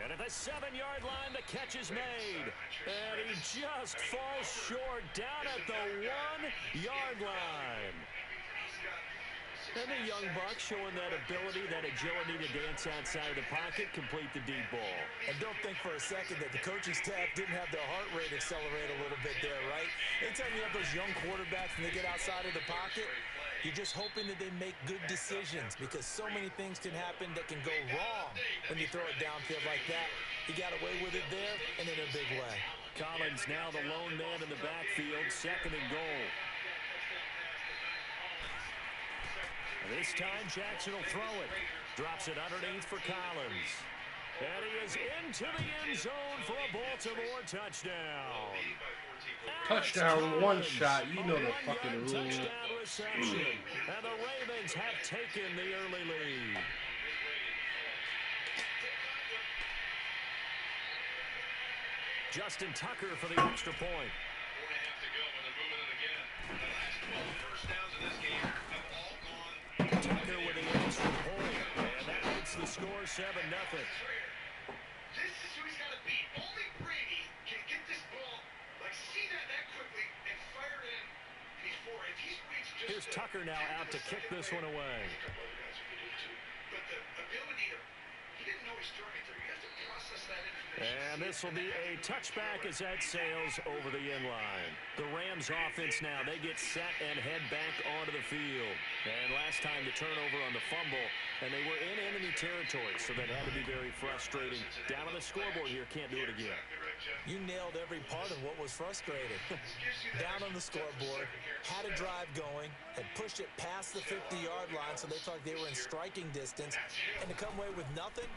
And at the 7-yard line, the catch is made. And he just falls short down at the 1-yard line. And the young buck showing that ability, that agility to dance outside of the pocket, complete the deep ball. And don't think for a second that the coaching staff didn't have their heart rate accelerate a little bit there, right? Anytime you have those young quarterbacks and they get outside of the pocket, you're just hoping that they make good decisions because so many things can happen that can go wrong when you throw it downfield like that. He got away with it there and in a big way. Collins now the lone man in the backfield, 2nd and goal. This time, Jackson will throw it. Drops it underneath for Collins. And he is into the end zone for a Baltimore touchdown. Touchdown, one shot. You know the fucking rule. Touchdown reception. And the Ravens have taken the early lead. Justin Tucker for the extra point. 4.5 to go, and they're moving it again. The last 12 first downs in this game have all gone. Tucker with the extra point, and that makes the score 7-0. This is who he's got to beat. Only Brady can get this ball, like see that quickly and fire it in before. If he's reached just here's Tucker now out to kick this one away. But the ability to, he didn't know he's throwing through. You have to process that information. And this will be a touchback as that sails over the end line. The Rams offense now, they get set and head back onto the field. And last time the turnover on the fumble, and they were in enemy territory, so that had to be very frustrating. Down on the scoreboard here, can't do it again. You nailed every part of what was frustrating. Down on the scoreboard, had a drive going, had pushed it past the 50-yard line so they thought they were in striking distance, and to come away with nothing,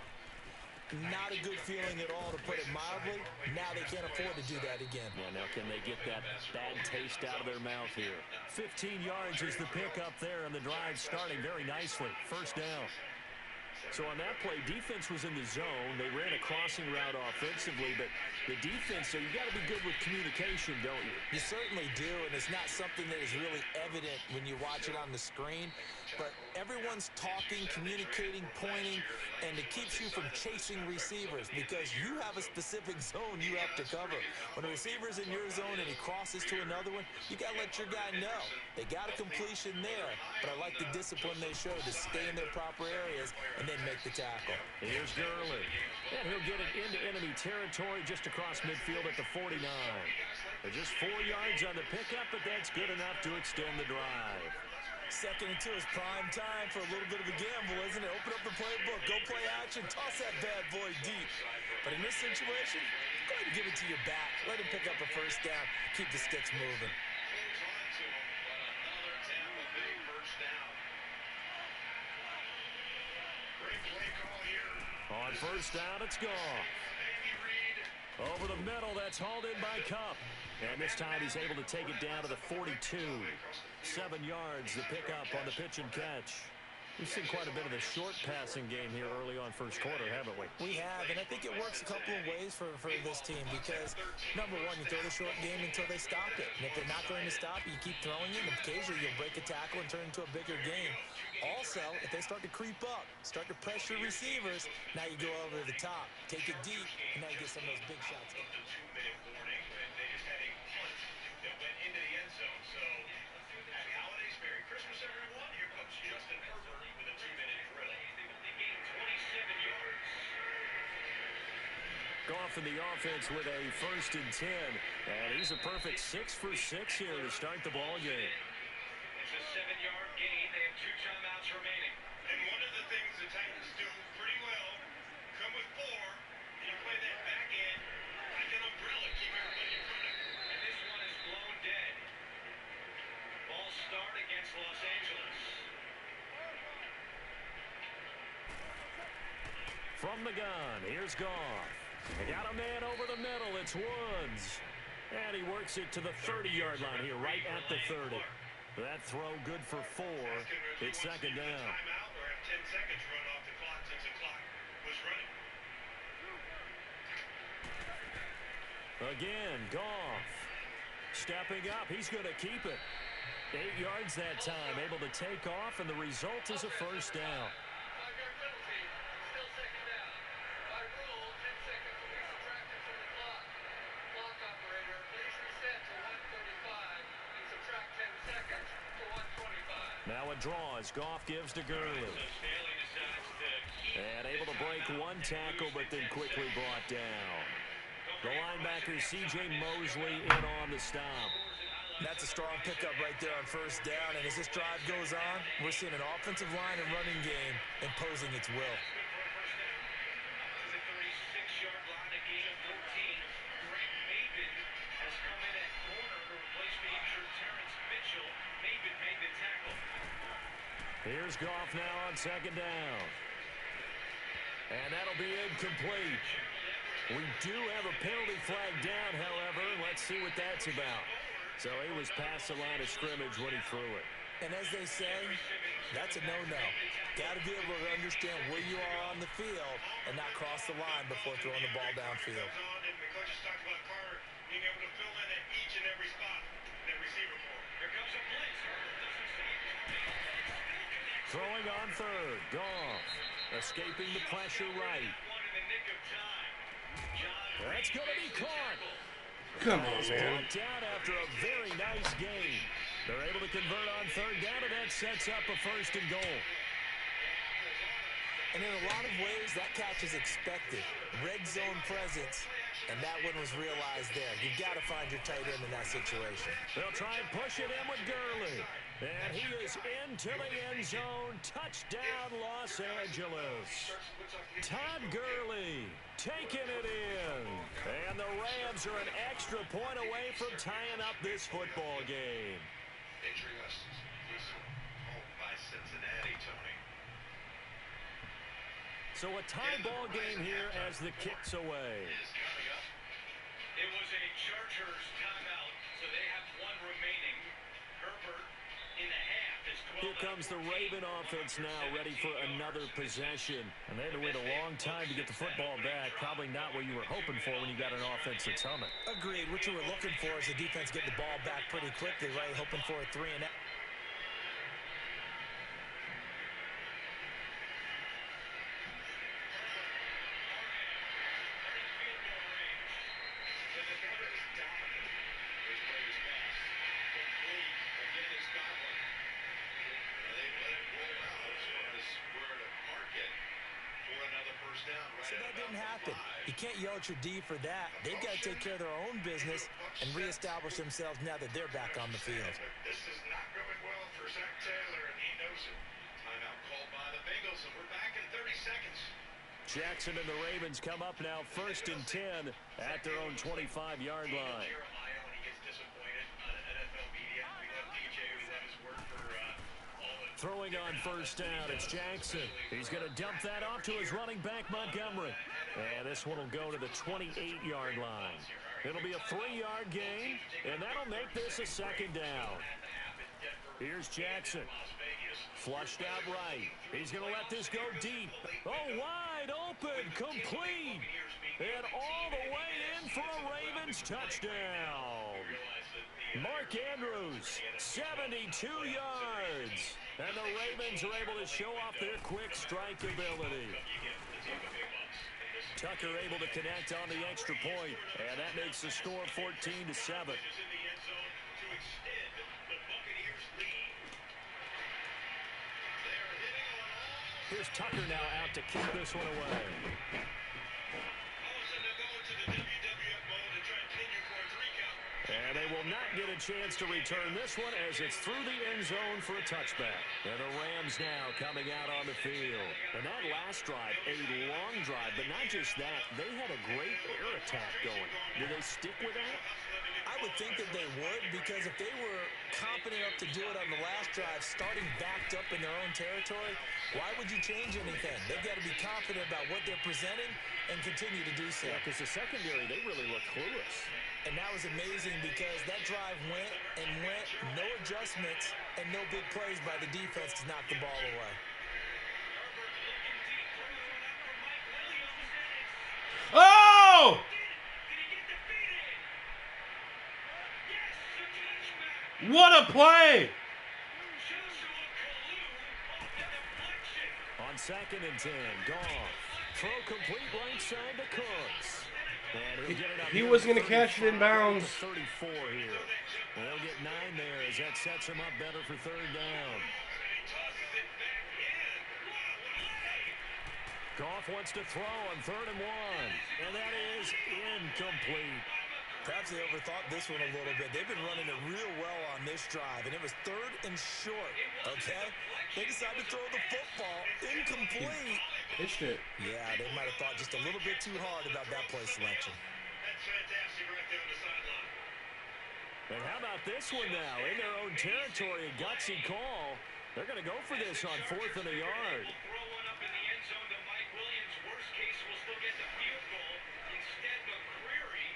not a good feeling at all, to put it mildly. Now they can't afford to do that again. Yeah, now can they get that bad taste out of their mouth here? 15 yards is the pickup there, and the drive starting very nicely. First down. So on that play, defense was in the zone. They ran a crossing route offensively, but the defense, so you got to be good with communication, don't you? You certainly do, and it's not something that is really evident when you watch it on the screen. But everyone's talking, communicating, pointing, and it keeps you from chasing receivers because you have a specific zone you have to cover. When a receiver's in your zone and he crosses to another one, you got to let your guy know. They got a completion there, but I like the discipline they show to stay in their proper areas and then make the tackle. Here's Gurley. And he'll get it into enemy territory just across midfield at the 49. They're just 4 yards on the pickup, but that's good enough to extend the drive. Second and 2 is prime time for a little bit of a gamble, isn't it? Open up the playbook, go play action, toss that bad boy deep. But in this situation, go ahead and give it to your back. Let him pick up a first down. Keep the sticks moving. Holds on to him, but another Tampa Bay first down. Great play call here. On first down, it's gone. Over the middle, that's hauled in by Cup. And this time he's able to take it down to the 42. 7 yards, the pickup on the pitch and catch. We've seen quite a bit of the short passing game here early on first quarter, haven't we? We have, and I think it works a couple of ways for this team because, number one, you throw the short game until they stop it. And if they're not going to stop it, you keep throwing it, and occasionally you'll break a tackle and turn it into a bigger game. Also, if they start to creep up, start to pressure receivers, now you go over the top, take it deep, and now you get some of those big shots. The 2-minute warning, and they just had a punt that went into the end zone. So, happy holidays, Merry Christmas, everyone. Here comes Justin Herbert with a 2-minute drill. They gained 27 yards. Goff in the offense with a 1st and 10. And he's a perfect 6 for 6 here to start the ball game. It's a 7-yard gain. They have 2 timeouts remaining. And one of the things the Titans do pretty well, come with 4, and you play that back end like an umbrella, keep everybody in front of you. And this one is blown dead. Ball start against Los Angeles. From the gun, here's Goff. They got a man over the middle. It's Woods. And he works it to the 30-yard line here, right at the 30. That throw good for 4. It's second down. Timeout or have 10 seconds run off the clock since the clock was running. Again, Goff. Stepping up. He's going to keep it. 8 yards that time. Able to take off, and the result is a first down. 5-yard penalty. Still second down. By rule, 10 seconds will be subtracted from the clock. Clock operator, please reset to 1:35 and subtract 10 seconds to 1:25. Now a draw as Goff gives to Gurley. And able to break one tackle, but then quickly brought down. The linebacker, C.J. Mosley, in on the stop. That's a strong pickup right there on first down. And as this drive goes on, we're seeing an offensive line and running game imposing its will. The 36-yard line, a gain of 14. Greg Maben has come in at corner to replace the injured Terrence Mitchell. Maben made the tackle. Here's Goff now on second down. And that'll be incomplete. We do have a penalty flag down, however. Let's see what that's about. So he was past the line of scrimmage when he threw it. And as they say, that's a no-no. Got to be able to understand where you are on the field and not cross the line before throwing the ball downfield. And the coaches talked about Carter being able to fill in at each and every spot that receiver for. Here comes a blitz. Throwing on third. Goff escaping the pressure right. That's going to be caught. Come on, man. Brought down after a very nice game. They're able to convert on third down, and that sets up a 1st and goal. And in a lot of ways, that catch is expected. Red zone presence, and that one was realized there. You've got to find your tight end in that situation. They'll try and push it in with Gurley. And he is into the end zone. Touchdown, Los Angeles. Todd Gurley taking it in. And the Rams are an extra point away from tying up this football game. Interesting. Home by Cincinnati, Tony. So a tie ball game here as the kick's away. It was a Chargers timeout, so they have one remaining. Herbert in the half is 12. Here comes the Raven offense now, ready for another possession. And they had to wait a long time to get the football back. Probably not what you were hoping for when you got an offense that's humming. Agreed. What you were looking for is the defense getting the ball back pretty quickly, right? Hoping for a 3-and-out. So that didn't happen. You can't yell at your D for that. They've got to take care of their own business and reestablish themselves now that they're back on the field. This is not going well for Zach Taylor. Timeout called by the Bengals, and we're back in 30 seconds. Jackson and the Ravens come up now 1st and 10 at their own 25-yard line. Jeremiah, when he gets disappointed on NFL media, we love DJ, we love his work for all the... Throwing on 1st down, it's Jackson. He's going to dump that off to his running back, Montgomery. And this one will go to the 28-yard line. It'll be a 3-yard gain, and that'll make this a 2nd down. Here's Jackson. Flushed out right. He's going to let this go deep. Oh, wide open, complete. And all the way in for a Ravens touchdown. Mark Andrews, 72 yards. And the Ravens are able to show off their quick strike ability. Tucker able to connect on the extra point, and that makes the score 14-7. Here's Tucker now out to kick this one away. And they will not get a chance to return this one as it's through the end zone for a touchback. And the Rams now coming out on the field. And that last drive, a long drive, but not just that, they had a great air attack going. Do they stick with that? I would think that they would, because if they were confident enough to do it on the last drive, starting backed up in their own territory, why would you change anything? They've got to be confident about what they're presenting and continue to do so. Yeah, because the secondary, they really look clueless. And that was amazing because that drive went and went, no adjustments, and no big plays by the defense to knock the ball away. Oh! What a play! On 2nd and 10, Goff. Throw complete right side to Cooks. And he was going to catch it in bounds. 34 here. They'll get 9 there as that sets him up better for 3rd down. Goff wants to throw on 3rd and 1. And that is incomplete. Perhaps they overthought this one a little bit. They've been running it real well on this drive, and it was 3rd and short, okay? They decided to throw the football incomplete. Pitched it. Yeah, they might have thought just a little bit too hard about that play selection. That's fantastic right there on the sideline. And how about this one now? In their own territory, a gutsy call. They're going to go for this on 4th and a yard. Throw one up in the end zone to Mike Williams. Worst case, we'll still get the field goal. Instead, McCreary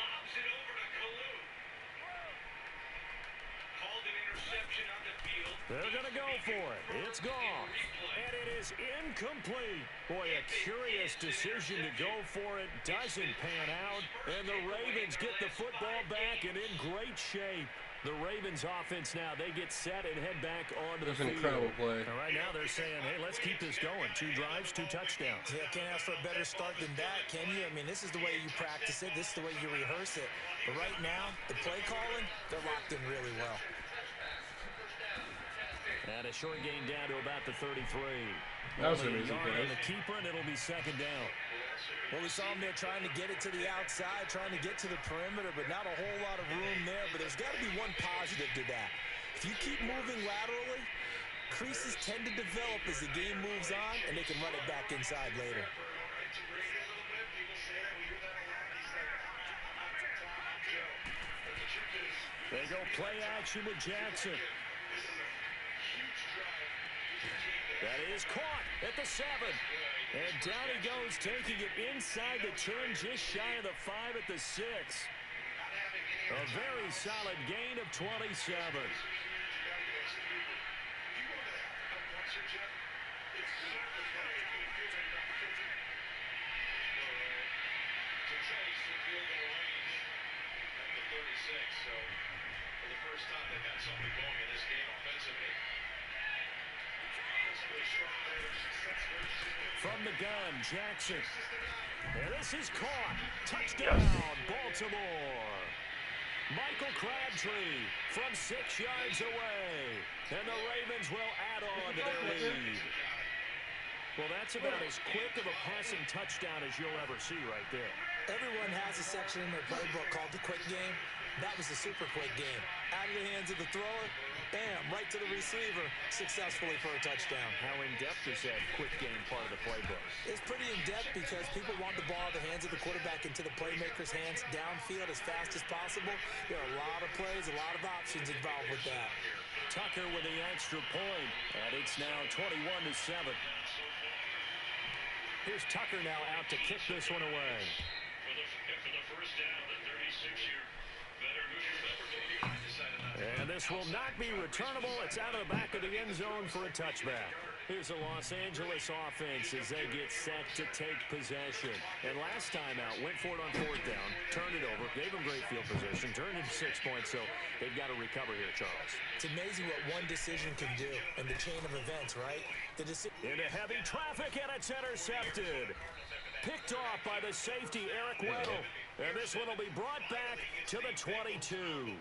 lobs it over to Kalu. Called an interception on the field. They're going to go for it. It's gone. And it is incomplete. Boy, a curious decision to go for it. Doesn't pan out. And the Ravens get the football back and in great shape. The Ravens offense now, they get set and head back onto the field. That's an incredible play. And right now they're saying, hey, let's keep this going. 2 drives, 2 touchdowns. Yeah, can't ask for a better start than that, can you? I mean, this is the way you practice it. This is the way you rehearse it. But right now, the play calling, they're locked in really well. And a short gain down to about the 33. That was an easy play. And a keeper, and it'll be 2nd down. Well, we saw him there trying to get it to the outside, trying to get to the perimeter, but not a whole lot of room there. But there's got to be one positive to that. If you keep moving laterally, creases tend to develop as the game moves on, and they can run it back inside later. They go play action with Jackson. That is caught at the 7. And down he goes, taking it inside the 10, just shy of the 5 at the 6. A very solid gain of 27. So, for the first time, they've got something going in this game offensively. From the gun, Jackson. And this is caught. Touchdown, Baltimore. Michael Crabtree from 6 yards away. And the Ravens will add on to their lead. Well, that's about as quick of a passing touchdown as you'll ever see right there. Everyone has a section in their playbook called the quick game. That was a super quick game. Out of the hands of the thrower, bam, right to the receiver, successfully for a touchdown. How in-depth is that quick game part of the playbook? It's pretty in-depth because people want the ball out of the hands of the quarterback into the playmaker's hands downfield as fast as possible. There are a lot of plays, a lot of options involved with that. Tucker with the extra point, and it's now 21-7. Here's Tucker now out to kick this one away. For the first down, the 36-year veteran Hoosier number 89 decided not to. And this will not be returnable. It's out of the back of the end zone for a touchback. Here's the Los Angeles offense as they get set to take possession. And last time out, went for it on fourth down, turned it over, gave them great field position, turned it to 6 points, so they've got to recover here, Charles. It's amazing what one decision can do in the chain of events, right? Into heavy traffic, and it's intercepted. Picked off by the safety, Eric Weddle. And this one will be brought back to the 22.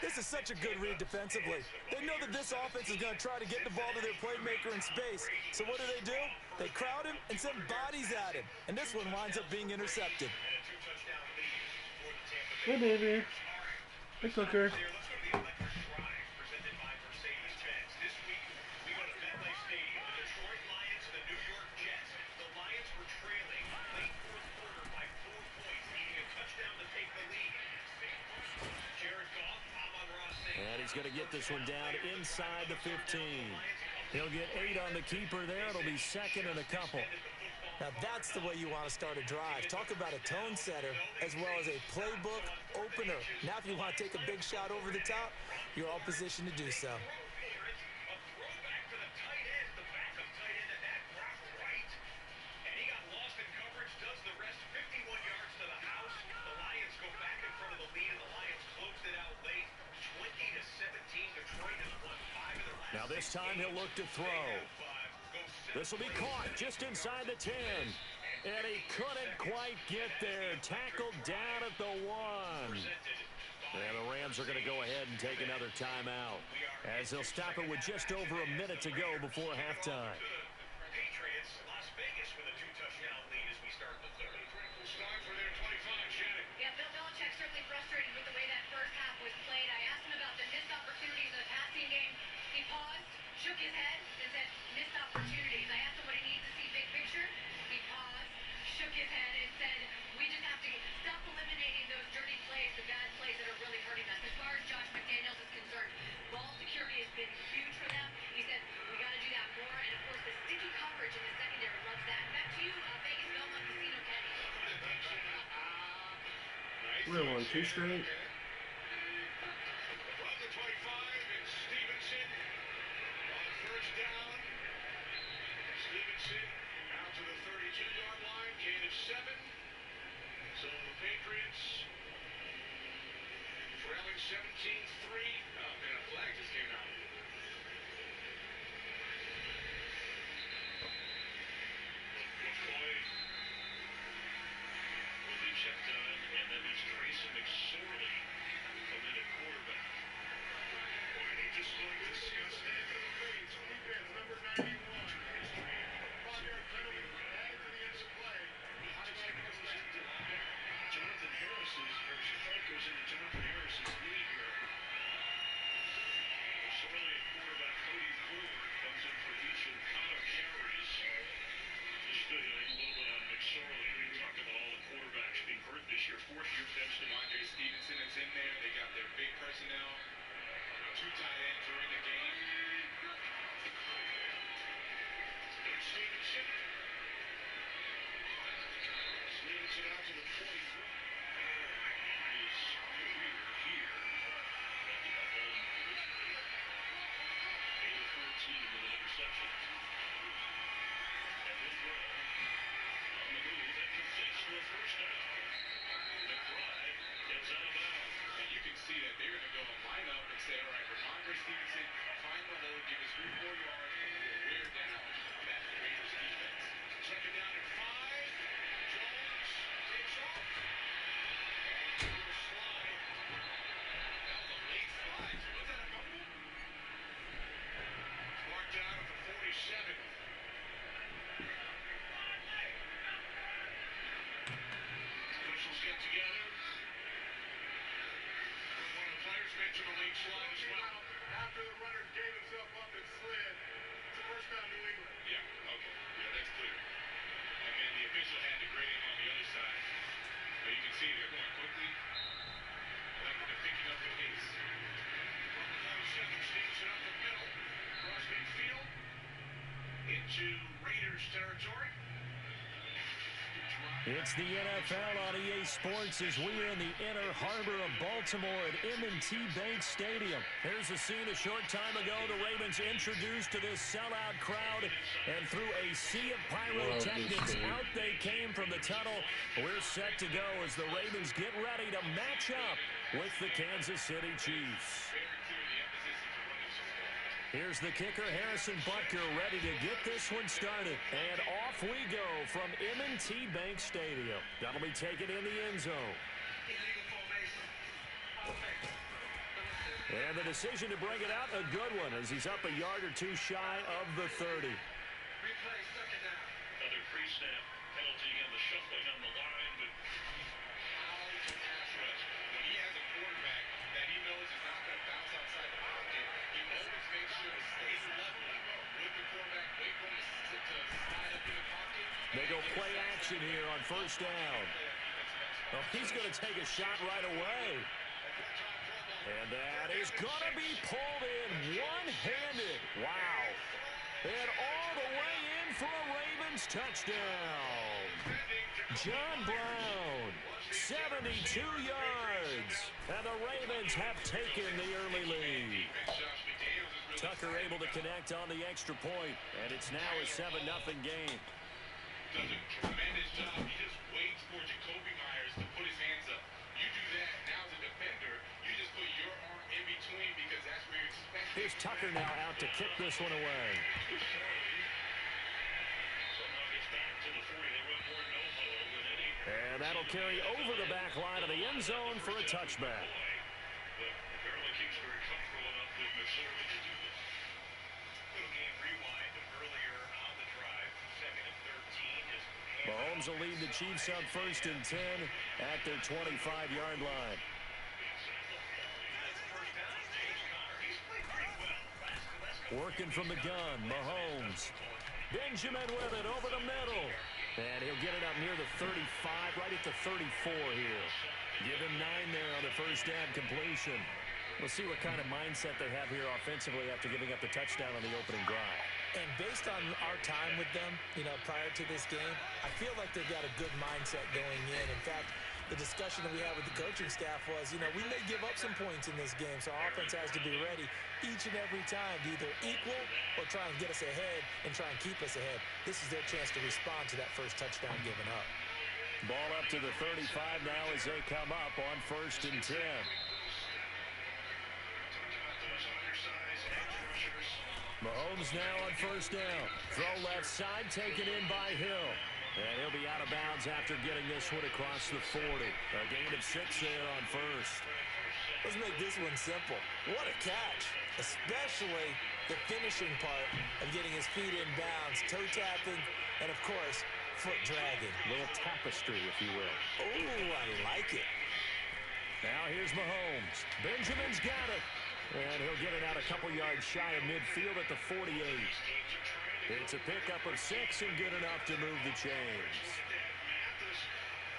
This is such a good read defensively. They know that this offense is going to try to get the ball to their playmaker in space. So what do? They crowd him and send bodies at him. And this one winds up being intercepted. Hey, baby. Hey, Cooker. And he's going to get this one down inside the 15. He'll get 8 on the keeper there. It'll be second and a couple. Now that's the way you want to start a drive. Talk about a tone setter as well as a playbook opener. Now if you want to take a big shot over the top, you're all positioned to do so. Now this time he'll look to throw. This will be caught just inside the 10. And he couldn't quite get there. Tackled down at the 1. And the Rams are going to go ahead and take another timeout as they'll stop it with just over a minute to go before halftime. Shook his head and said, missed opportunities. I asked him what he needs to see big picture. He paused, shook his head, and said, we just have to stop eliminating those dirty plays, the bad plays that are really hurting us. As far as Josh McDaniels is concerned, ball security has been huge for them. He said, we got to do that more. And, of course, the sticky coverage in the secondary loves that. Back to you, Vegas, Belmont, Casino, Kenny. We won 2 straight. Out to the 32-yard line, gain of 7. So the Patriots trailing 17-3. Oh, man, a flag just came out. McCoy will be checked on, and then it's Tracy McSorley coming at quarterback. Boy, he just looked disgusting. It's only been number 91. Jonathan Harris's lead here. Sorley at quarterback, Cody Ford comes in for each of Connor carries. Just a little bit on McSorley. We talked about all the quarterbacks being hurt this year. Fourth-year bench DeMondre Stevenson is in there. They got their big personnel. 2 tight ends are in the game. Stevenson. Stevenson out to the 24. quick slide as well. After the runner gave himself up and slid, it's the first down New England. Yeah, okay. Yeah, that's clear. And then the official had the gray on the other side. But you can see they're going quickly. Like they're picking up the pace. Steals it up the middle. Across midfield. Into Raiders territory. It's the NFL on EA Sports as we are in the inner harbor of Baltimore at M&T Bank Stadium. Here's a scene a short time ago. The Ravens introduced to this sellout crowd, and through a sea of pyrotechnics, out they came from the tunnel. We're set to go as the Ravens get ready to match up with the Kansas City Chiefs. Here's the kicker, Harrison Butker, ready to get this one started. And off we go from M&T Bank Stadium. That'll be taken in the end zone. And the decision to bring it out, a good one, as he's up a yard or two shy of the 30. Another pre-snap penalty and the shuffling on the line, but pass rush. When he has a quarterback that he knows is not going to bounce outside the pocket, he always makes sure to stay level with the quarterback, wait for him to slide up in the pocket. They go play action here on first down. Oh, he's going to take a shot right away. And that is going to be pulled in one-handed. Wow. And all the way in for a Ravens touchdown. John Brown, 72 yards. And the Ravens have taken the early lead. Tucker able to connect on the extra point, and it's now a 7-0 game. Does a tremendous job. He just waits for Jacoby Myers to put his hands up. You do that, now as a defender, you just put your arm in between because that's where you expect. Here's Tucker now out to kick this one away. And that'll carry over the back line of the end zone for a touchback. Mahomes will lead the Chiefs up 1st and 10 at their 25-yard line. Working from the gun, Mahomes. Benjamin with it over the middle. And he'll get it up near the 35, right at the 34 here. Give him 9 there on the first down completion. We'll see what kind of mindset they have here offensively after giving up the touchdown on the opening drive. And based on our time with them, prior to this game, I feel like they've got a good mindset going in. In fact, the discussion that we had with the coaching staff was, we may give up some points in this game, so our offense has to be ready each and every time to either equal or try and get us ahead and try and keep us ahead. This is their chance to respond to that first touchdown given up. Ball up to the 35 now as they come up on 1st and 10. Mahomes now on first down. Throw left side, taken in by Hill. And he'll be out of bounds after getting this one across the 40. A gain of 6 there on first. Let's make this one simple. What a catch, especially the finishing part of getting his feet in bounds, toe tapping, and of course, foot dragging. A little tapestry, if you will. Oh, I like it. Now here's Mahomes. Benjamin's got it. And he'll get it out a couple yards shy of midfield at the 48. It's a pickup of 6 and good enough to move the chains.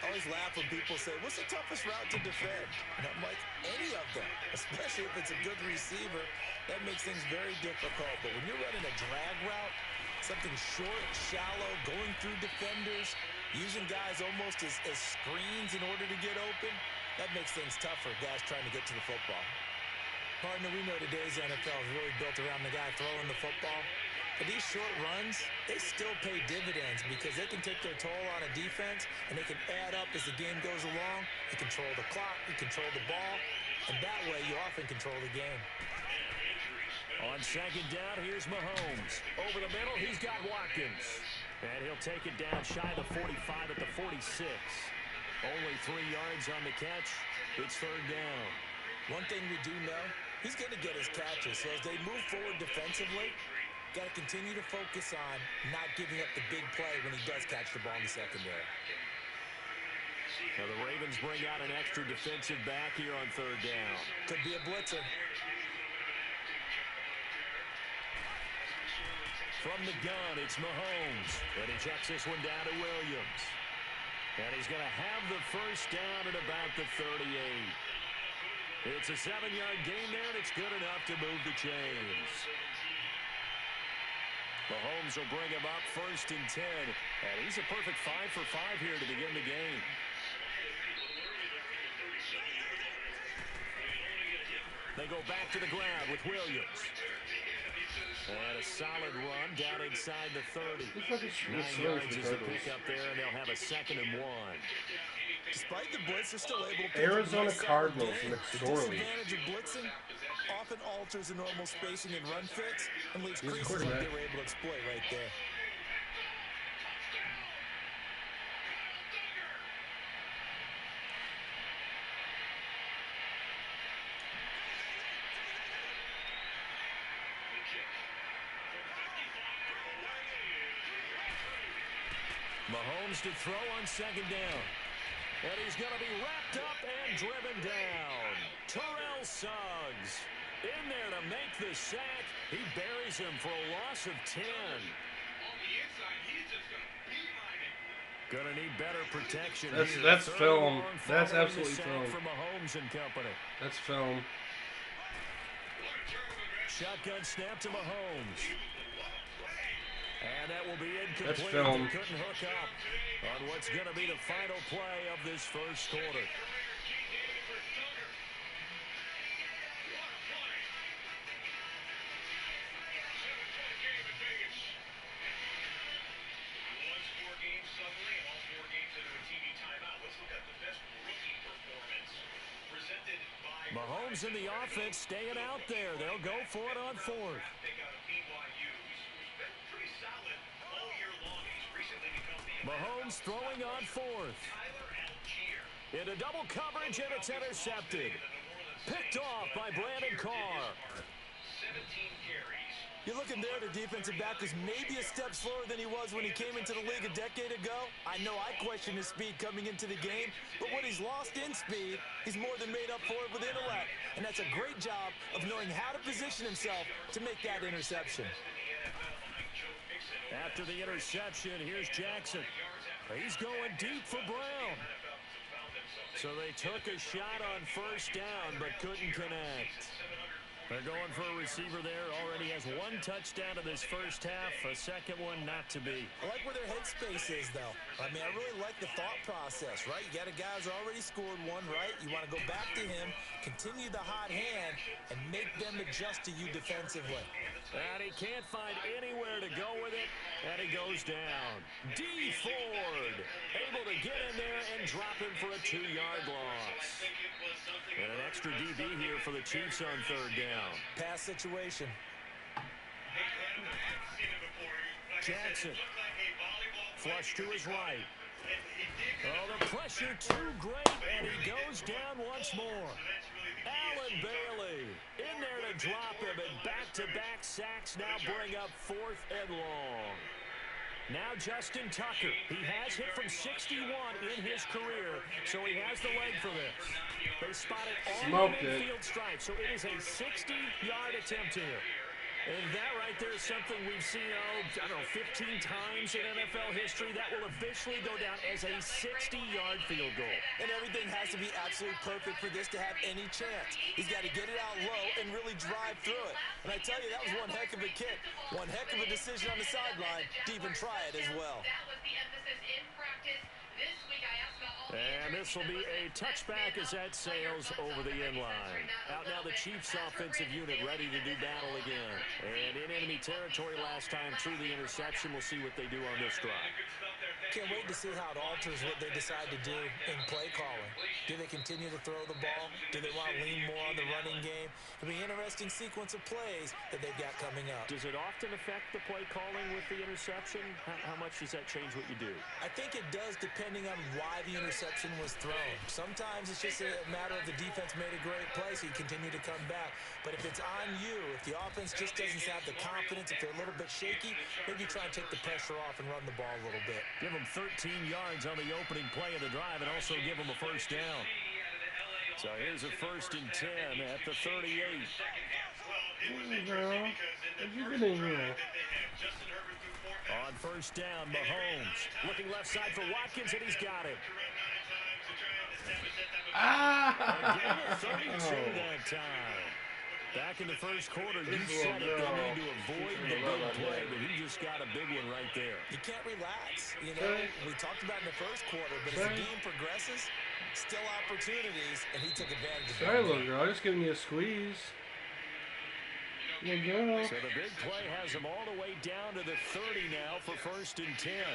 I always laugh when people say, what's the toughest route to defend? And I'm like, any of them, especially if it's a good receiver. That makes things very difficult. But when you're running a drag route, something short, shallow, going through defenders, using guys almost as screens in order to get open, that makes things tougher, guys trying to get to the football. Partner, we know today's NFL is really built around the guy throwing the football. But these short runs, they still pay dividends because they can take their toll on a defense and they can add up as the game goes along. You control the clock, you control the ball, and that way you often control the game. On second down, here's Mahomes. Over the middle, he's got Watkins. And he'll take it down shy of the 45 at the 46. Only 3 yards on the catch. It's third down. One thing we do know, he's going to get his catches. So as they move forward defensively, got to continue to focus on not giving up the big play when he does catch the ball in the secondary. Now the Ravens bring out an extra defensive back here on third down. Could be a blitzer. From the gun, it's Mahomes. And he checks this one down to Williams. And he's going to have the first down at about the 38. It's a 7-yard gain there, and it's good enough to move the chains. Mahomes will bring him up first and 10. And he's a perfect 5 for 5 here to begin the game. They go back to the ground with Williams. And a solid run down inside the 30. 9 yards is the pickup there, and they'll have a 2nd and 1. Despite the blitz, they're still able to Arizona Cardinals next The sorely. disadvantage of blitzing often alters the normal spacing and run fits and leaves He's a creases like quarterback. they were able to exploit right there. Mahomes to throw on 2nd down. And he's going to be wrapped up and driven down. Terrell Suggs in there to make the sack. He buries him for a loss of 10. Going to need better protection. That's film. That's absolutely film. For Mahomes and company. That's film. Shotgun snap to Mahomes. And that will be incomplete. That's film. They couldn't hook up on what's going to be the final play of this first quarter. Mahomes and the offense staying out there. They'll go for it on 4th. Mahomes throwing on 4th. Into double coverage, and it's intercepted. Picked off by Brandon Carr. You're looking there, the defensive back is maybe a step slower than he was when he came into the league a decade ago. I know I questioned his speed coming into the game, but what he's lost in speed, he's more than made up for it with intellect. And that's a great job of knowing how to position himself to make that interception. After the interception, here's Jackson. He's going deep for Brown. So they took a shot on first down, but couldn't connect. They're going for a receiver there. Already has 1 touchdown in this first half. A second one not to be. I like where their headspace is, though. I mean, I really like the thought process, right? You got a guy who's already scored 1, right? You want to go back to him, continue the hot hand, and make them adjust to you defensively. And he can't find anywhere to go with it, and he goes down. D. Ford able to get in there and drop him for a 2-yard loss. And an extra DB here for the Chiefs on third down. Pass situation. Jackson. Flush to his right. Oh, the pressure too great, and he goes down once more. Allen Bailey in there to drop him, and back-to-back sacks now bring up 4th and long. Now Justin Tucker. He has hit from 61 in his career, so he has the leg for this. They spot it all in midfield stripe, so it is a 60-yard attempt here. And that right there is something we've seen, I don't know, 15 times in NFL history. That will officially go down as a 60-yard field goal. And everything has to be absolutely perfect for this to have any chance. He's got to get it out low and really drive through it. And I tell you, that was one heck of a kick. One heck of a decision on the sideline to even try it as well. That was the emphasis in practice. This week I asked about all the And this will be a touchback as that sails over the end line. Out now the Chiefs offensive unit ready to do battle again. And in enemy territory last time through the interception. We'll see what they do on this drive. Can't wait to see how it alters what they decide to do in play calling. Do they continue to throw the ball? Do they want to lean more on the running game? It'll be an interesting sequence of plays that they've got coming up. Does it often affect the play calling with the interception? How much does that change what you do? I think it does depending on why the interception was thrown. Sometimes it's just a matter of the defense made a great play, so you continue to come back. But if it's on you, if the offense just doesn't have the confidence, if they're a little bit shaky, maybe try and take the pressure off and run the ball a little bit. Give them him 13 yards on the opening play of the drive and also give him a first down. So here's a 1st and 10 at the 38. Girl, what'd you get in here? On 1st down, Mahomes looking left side for Watkins, and he's got it. Again at 32 that time. Back in the first quarter, you said it, they need to avoid the big play, but he just got a big one right there. You can't relax. You know, we talked about in the first quarter, but as the game progresses, still opportunities, and he took advantage of Sorry, little girl, just giving you a squeeze. Little girl. So the big play has him all the way down to the 30 now for 1st and 10.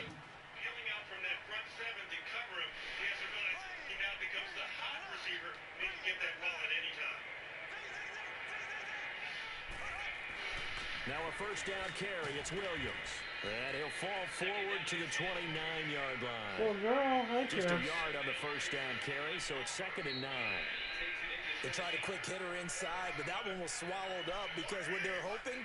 Now a 1st down carry. It's Williams. And he'll fall forward to the 29-yard line. Oh, girl, just a yard on the 1st down carry, so it's 2nd and 9. They tried a quick hitter inside, but that one was swallowed up because what they're hoping,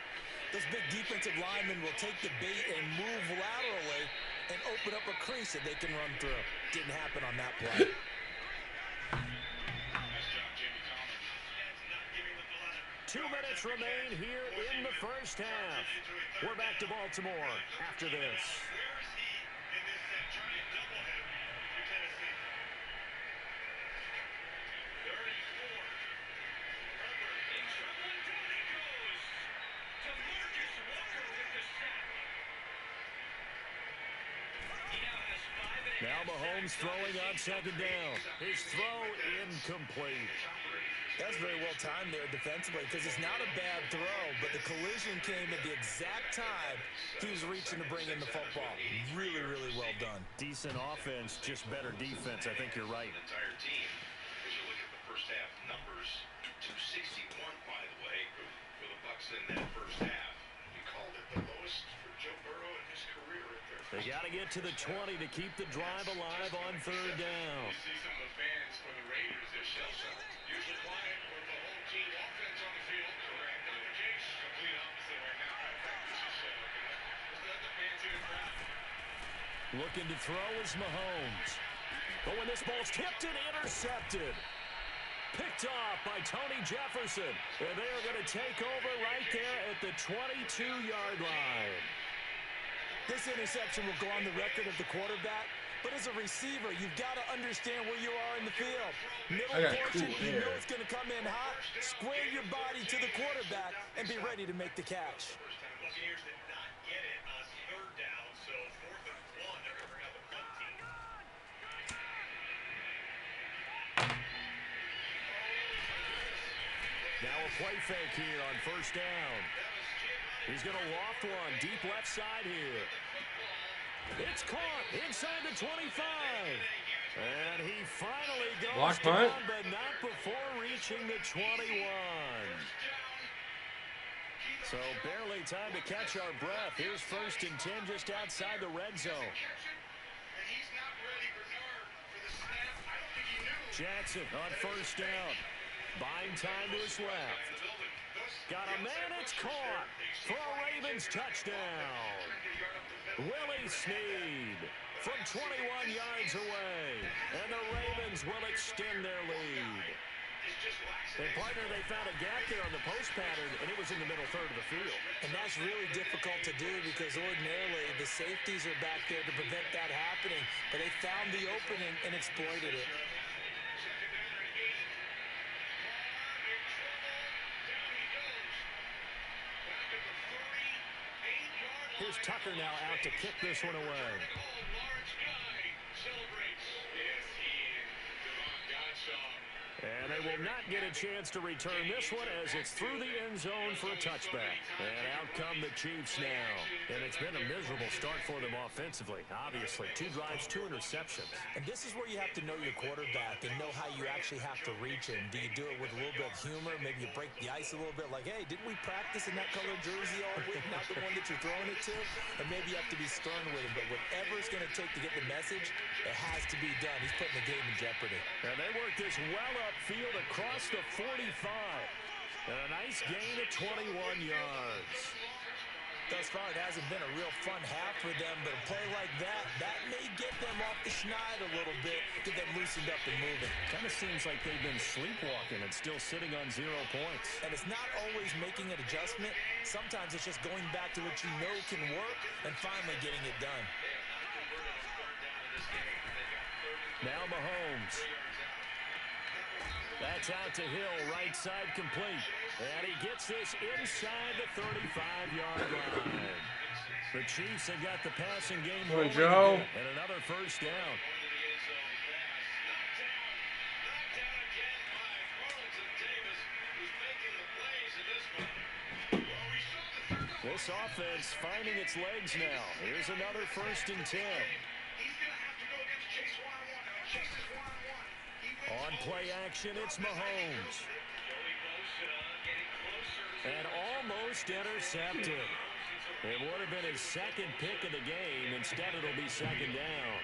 those big defensive linemen will take the bait and move laterally and open up a crease that they can run through. Didn't happen on that play. 2 minutes remain here in the first half. We're back to Baltimore after this. Now Mahomes throwing on 2nd down. His throw incomplete. That's very well timed there defensively because it's not a bad throw, but the collision came at the exact time he was reaching to bring in the football. Really, really well done. Decent offense, just better defense. I think you're right. Entire team. As you look at the first half numbers, 261, by the way, for the Bucs in that first half. We called it the lowest for Joe Burrow in his career at their They got to get to the 20 to keep the drive alive on 3rd down. You see some of the fans for the Raiders, they're shell-shocked. Usually quiet with the whole team offense on the field. Correct. Not the case. Complete opposite right now. In fact, this is let the fans in the crowd. Looking to throw is Mahomes. But when this ball's tipped and intercepted. Picked off by Tony Jefferson. And they are going to take over right there at the 22-yard line. This interception will go on the record of the quarterback. But as a receiver, you've got to understand where you are in the field. Middle portion, you know it's going to come in hot. Square your body to the quarterback and be ready to make the catch. Buccaneers did not get it on 3rd down, so 4th and 1, they're going to bring out the punt team. Now a play fake here on 1st down. He's going to loft one deep left side here. It's caught inside the 25. And he finally goes down, but not before reaching the 21. So barely time to catch our breath. Here's 1st and 10 just outside the red zone. Jackson on 1st down. Buying time to his left. Got a man, it's caught for a Ravens touchdown. Willie Snead from 21 yards away. And the Ravens will extend their lead. And partner, they found a gap there on the post pattern, and it was in the middle 3rd of the field. And that's really difficult to do because ordinarily the safeties are back there to prevent that happening. But they found the opening and exploited it. Here's Tucker now out to kick this one away. And they will not get a chance to return this one as it's through the end zone for a touchback. And out come the Chiefs now. And it's been a miserable start for them offensively, obviously. 2 drives, 2 interceptions. And this is where you have to know your quarterback and know how you actually have to reach him. Do you do it with a little bit of humor? Maybe you break the ice a little bit like, hey, didn't we practice in that colored jersey all week? Not the one that you're throwing it to? And maybe you have to be stern with him. But whatever it's going to take to get the message, it has to be done. He's putting the game in jeopardy. And they work this well upfield across the 45. And a nice gain of 21 yards. thus far, it hasn't been a real fun half for them, but a play like that may get them off the schneid a little bit, get them loosened up and moving. Kind of seems like they've been sleepwalking and still sitting on 0 points. And it's not always making an adjustment. Sometimes it's just going back to what you know can work and finally getting it done. Now Mahomes. That's out to Hill, right side complete. And he gets this inside the 35-yard line. The Chiefs have got the passing game rolling Joe. again, and another first down. This offense finding its legs now. Here's another 1st and 10. On play action, it's Mahomes. And almost intercepted. It would have been his 2nd pick of the game. Instead, it'll be 2nd down.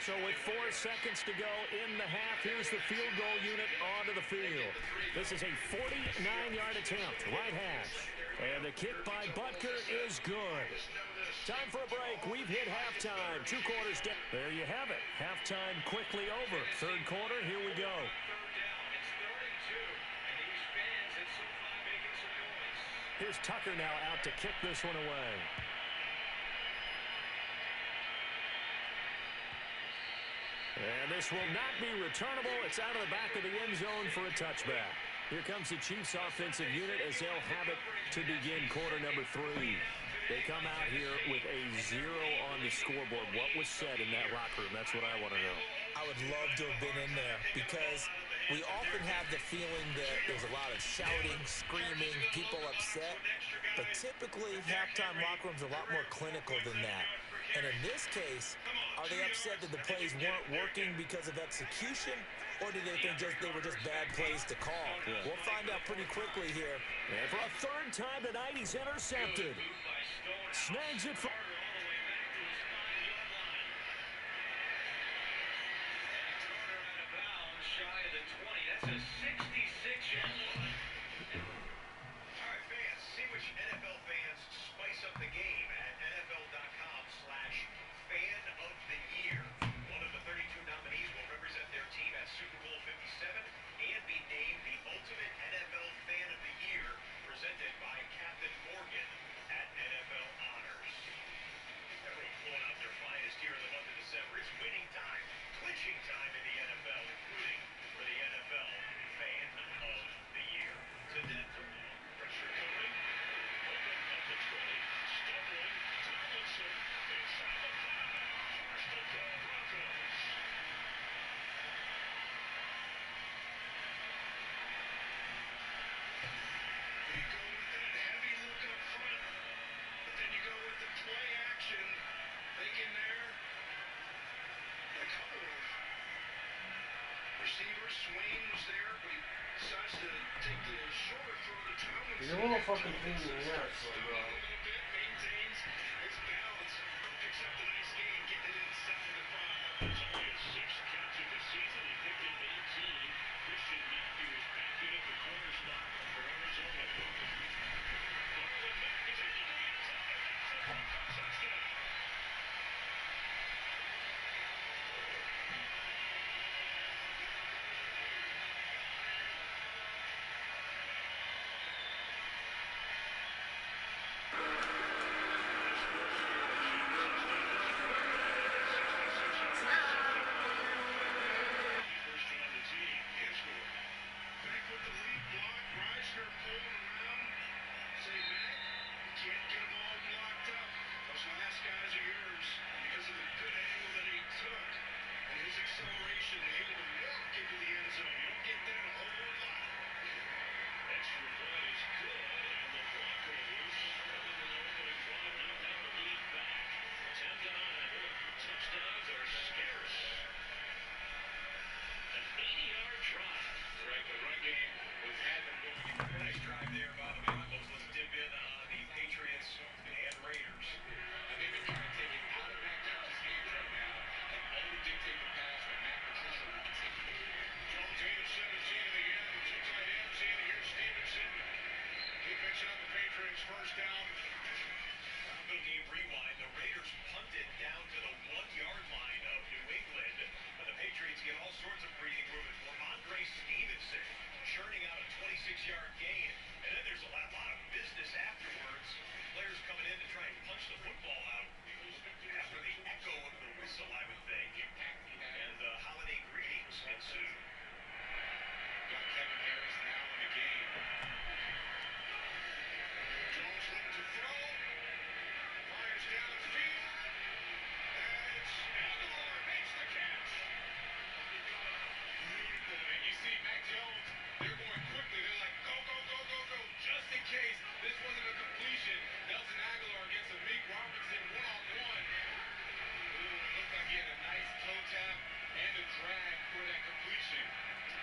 So with 4 seconds to go in the half, here's the field goal unit onto the field. This is a 49-yard attempt, right hash. And the kick by Butker is good. Time for a break. We've hit halftime. 2 quarters down. There you have it. Halftime quickly over. 3rd quarter, here we go. Here's Tucker now out to kick this one away. And this will not be returnable. It's out of the back of the end zone for a touchback. Here comes the Chiefs offensive unit as they'll have it to begin quarter number 3. They come out here with a 0 on the scoreboard. What was said in that locker room? That's what I want to know. I would love to have been in there because we often have the feeling that there's a lot of shouting, screaming, people upset. But typically, halftime locker rooms are a lot more clinical than that. And in this case, are they upset that the plays weren't working because of execution? Or do they think they were just bad plays to call? Yeah. We'll find out pretty quickly here. And for a 3rd time tonight, he's intercepted. Snags it for... That's a 66-yard line. All right, fans, see which NFL fans spice up the game at NFL.com/fan of the year. One of the 32 nominees will represent their team at Super Bowl 57 and be named the ultimate NFL fan of the year, presented by Captain Morgan at NFL Honors. Everyone pulling out their finest here in the month of December. It's winning time, clinching time in the NFL, including for the NFL Fan of the Year. To Denver, pressure coming. Open up the 20. Stumbling. Tomlinson inside the 5. First and 10 Broncos. You go with that heavy look up front, but then you go with the play action. Thinking there, a couple of receiver swings there, but he decides to take the shorter throw to Tomlinson. You're a little fucking pain in the ass, bro. Maintains his balance, picks up the nice gain, getting it inside the 5. It's only his 6th catch of the season. He picked up 18. Christian Matthews backing up the corner spot for Arizona. Marlon Mack is into the end zone. That's a touchdown. gain. And then there's a lot of business afterwards. Players coming in to try and punch the football out after the echo of the whistle, I would think. And the holiday greetings ensue. Got Kevin Harris now in the game. Jones looking to throw. Fires downfield. And it's Aguilar makes the catch. Beautiful. And you see Mac Jones, they're going quickly. They're like, go, go, go, go, go. Just in case this wasn't a completion. Nelson Aguilar against Amik Robinson one-on-one. Ooh, it looked like he had a nice toe tap and a drag for that completion.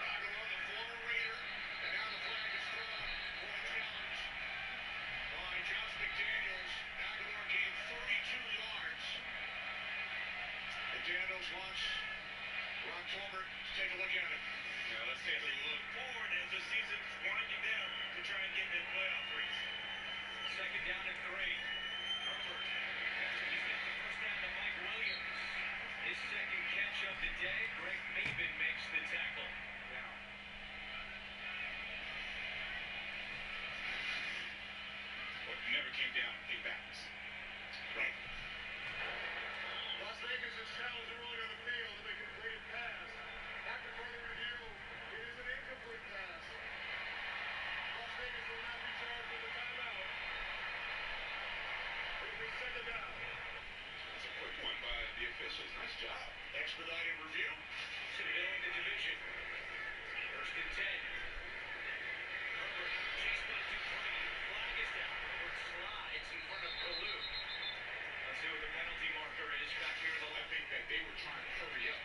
Aguilar, the former Raider, and now the flag is thrown for a challenge by Josh McDaniels. Aguilar gained 32 yards. McDaniels wants Ron Tolbert to take a look at it. Now let's take a look forward as the season's winding down to try and get that playoff race. Second down and 3. Herbert. He's got the first down to Mike Williams. His second catch of the day. Greg Maben makes the tackle. Down. But never came down in backs. Right. Las Vegas is challenged early on the field and they completed pass. After further review, it is an incomplete pass. Las Vegas will not be charged with a timeout. It'll be second down. That's a quick one by the officials. Nice job. Expedited review. Middle of the division. First and 10. Herbert chased by Dupree. Flag is down. Herbert slides in front of Ballou. Let's see what the penalty marker is back here in the I left. think that they were trying to hurry up.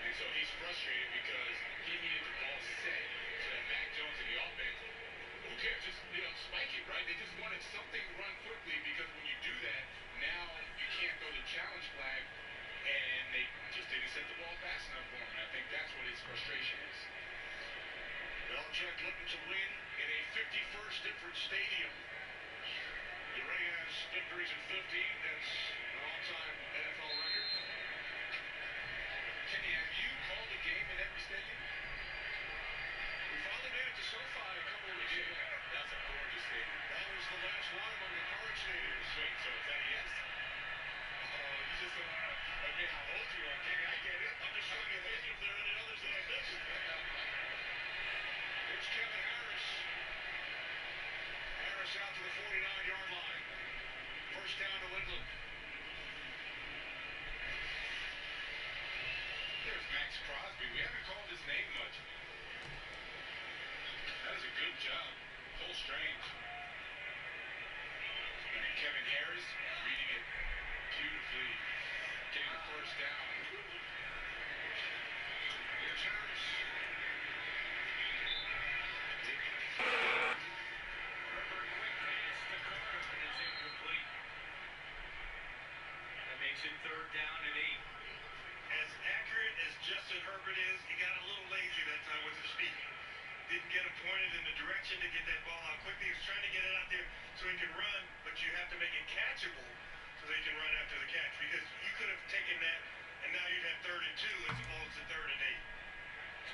And so he's frustrated because he needed the ball set so that Mac Jones and the offense, who cares, just, spike it, right? They just wanted something to run quickly because when you do that, now you can't throw the challenge flag, and they just didn't set the ball fast enough for him. And I think that's what his frustration is. Belichick looking to win in a 51st different stadium. He already has victories in 15. That's an all-time NFL record. Kenny, have you called a game in every stadium? We finally made it to SoFi a couple of weeks ago. That's a gorgeous stadium. That was the last one among the current stadiums. Wait, so is that a yes? Oh, you just don't want to admit how old you are, Kenny. I get it. I'm just showing you if there are any others that I missed. It's Kevin Harris. Harris out to the 49-yard line. First down to England. There's Max Crosby. We haven't called his name much. That is a good job. Cole Strange. And Kevin Harris reading it beautifully. Getting the first down. Here's Harris. Herbert quick pass to Carter, and it's incomplete. That makes it third down and 8. As accurate as Justin Herbert is, he got a little lazy that time with his feet. Didn't get him pointed in the direction to get that ball out quickly. He was trying to get it out there so he can run, but you have to make it catchable so they can run after the catch. Because you could have taken that, and now you'd have 3rd and 2 as opposed to 3rd and 8.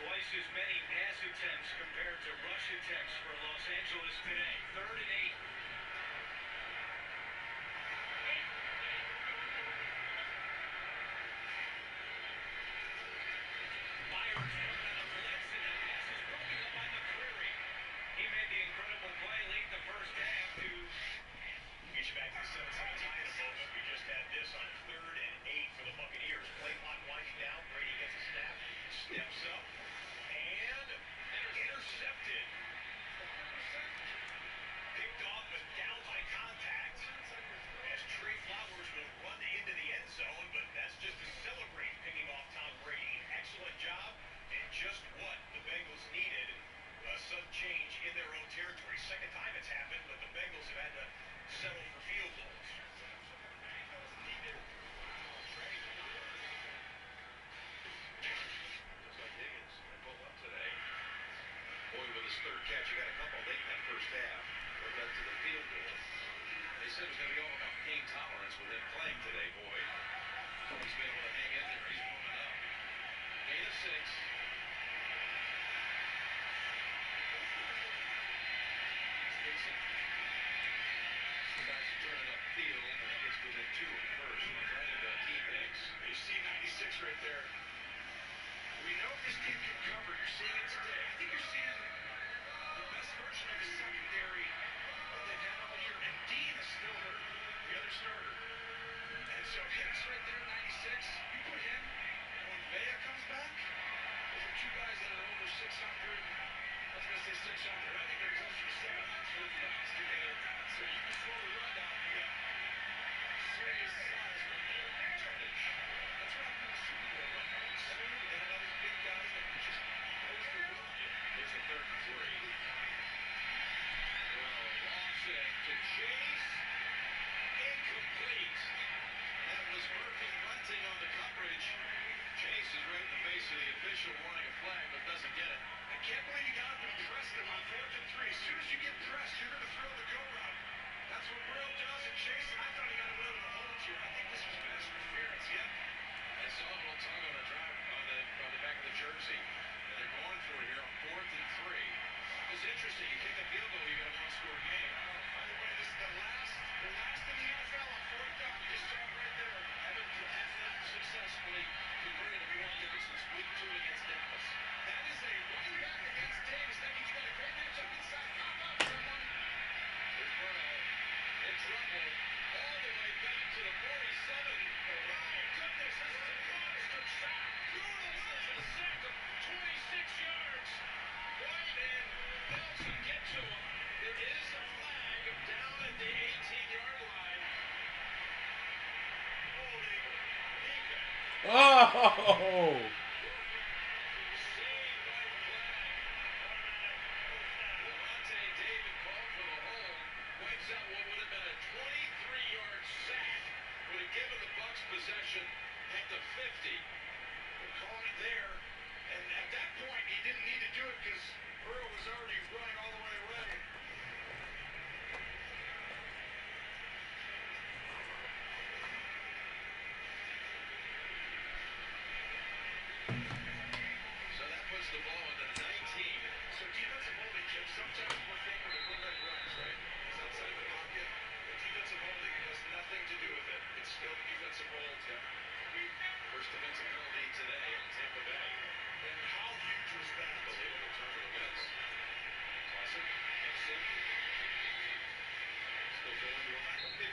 Twice as many pass attempts compared to rush attempts for Los Angeles today. 3rd and 8. Myers coming on a blitz, and the pass is broken up by McCreary. He made the incredible play late in the first half to Get you back to the 7-7 tie in a moment. We just had this on 3rd and 8 for the Buccaneers. Play clock winding down. Brady gets a snap, steps up, and intercepted. right there. We know this team can cover. You're seeing it today. I think you're seeing the best version of the secondary that they've had all year. And Dean is still hurt, the other starter. And so Hicks right there, 96. You put him when Vea comes back. Those are two guys that are over 600. I was going to say 600. I think they're closer to 700 pounds together. So you can slow the run down. You got serious size right there. Tonnage. That's what happened in the Super Bowl run. Sue and other big guys that can just hose the wheel on you. Here's a 3rd and 3. Well, long set to Chase. Incomplete. That was Murphy bunting on the coverage. Chase is right in the face of the official wanting a flag, but doesn't get it. I can't believe you got up and pressed him on 4th and 3. As soon as you get pressed, you're going to throw the go route. That's what Brill does, and Chase, I thought he got a little bit of hold here. I think this was pass interference, yep. I saw a little tongue on the drive on the back of the jersey, and they're going for it here on 4th and 3. It's interesting. You kick a field goal, you got a one-score game. By the way, this is the last in the NFL on 4th down. You just saw it right there. Haven't successfully converted a fourth down since week 2 against Dallas. That is a running back against Davis. That means you got a great matchup inside. Pop up, someone. Here's Burrow in trouble. All the way back to the 47. My goodness, this is a monster sack. Brutal. This is a sack of 26 yards. White and Nelson get to him. There is a flag down at the 18-yard line. Holding defense. Oh! David called for the hold. Wipes out what would have been a 23-yard sack. Would have given the Bucs possession at the 50. They're calling it there. And at that point, he didn't need to do it because Burrow was already running all the way away. So that puts the ball into 19. So defensive holding, Jim, sometimes we're favored to put red runs, right? It's outside the pocket. But defensive holding has nothing to do with it. It's still defensive hold, Tim. First defensive penalty today in Tampa Bay. And how huge was that? Unbelievable turn of events. Toss it. Nixon. Still going to a lack of 15.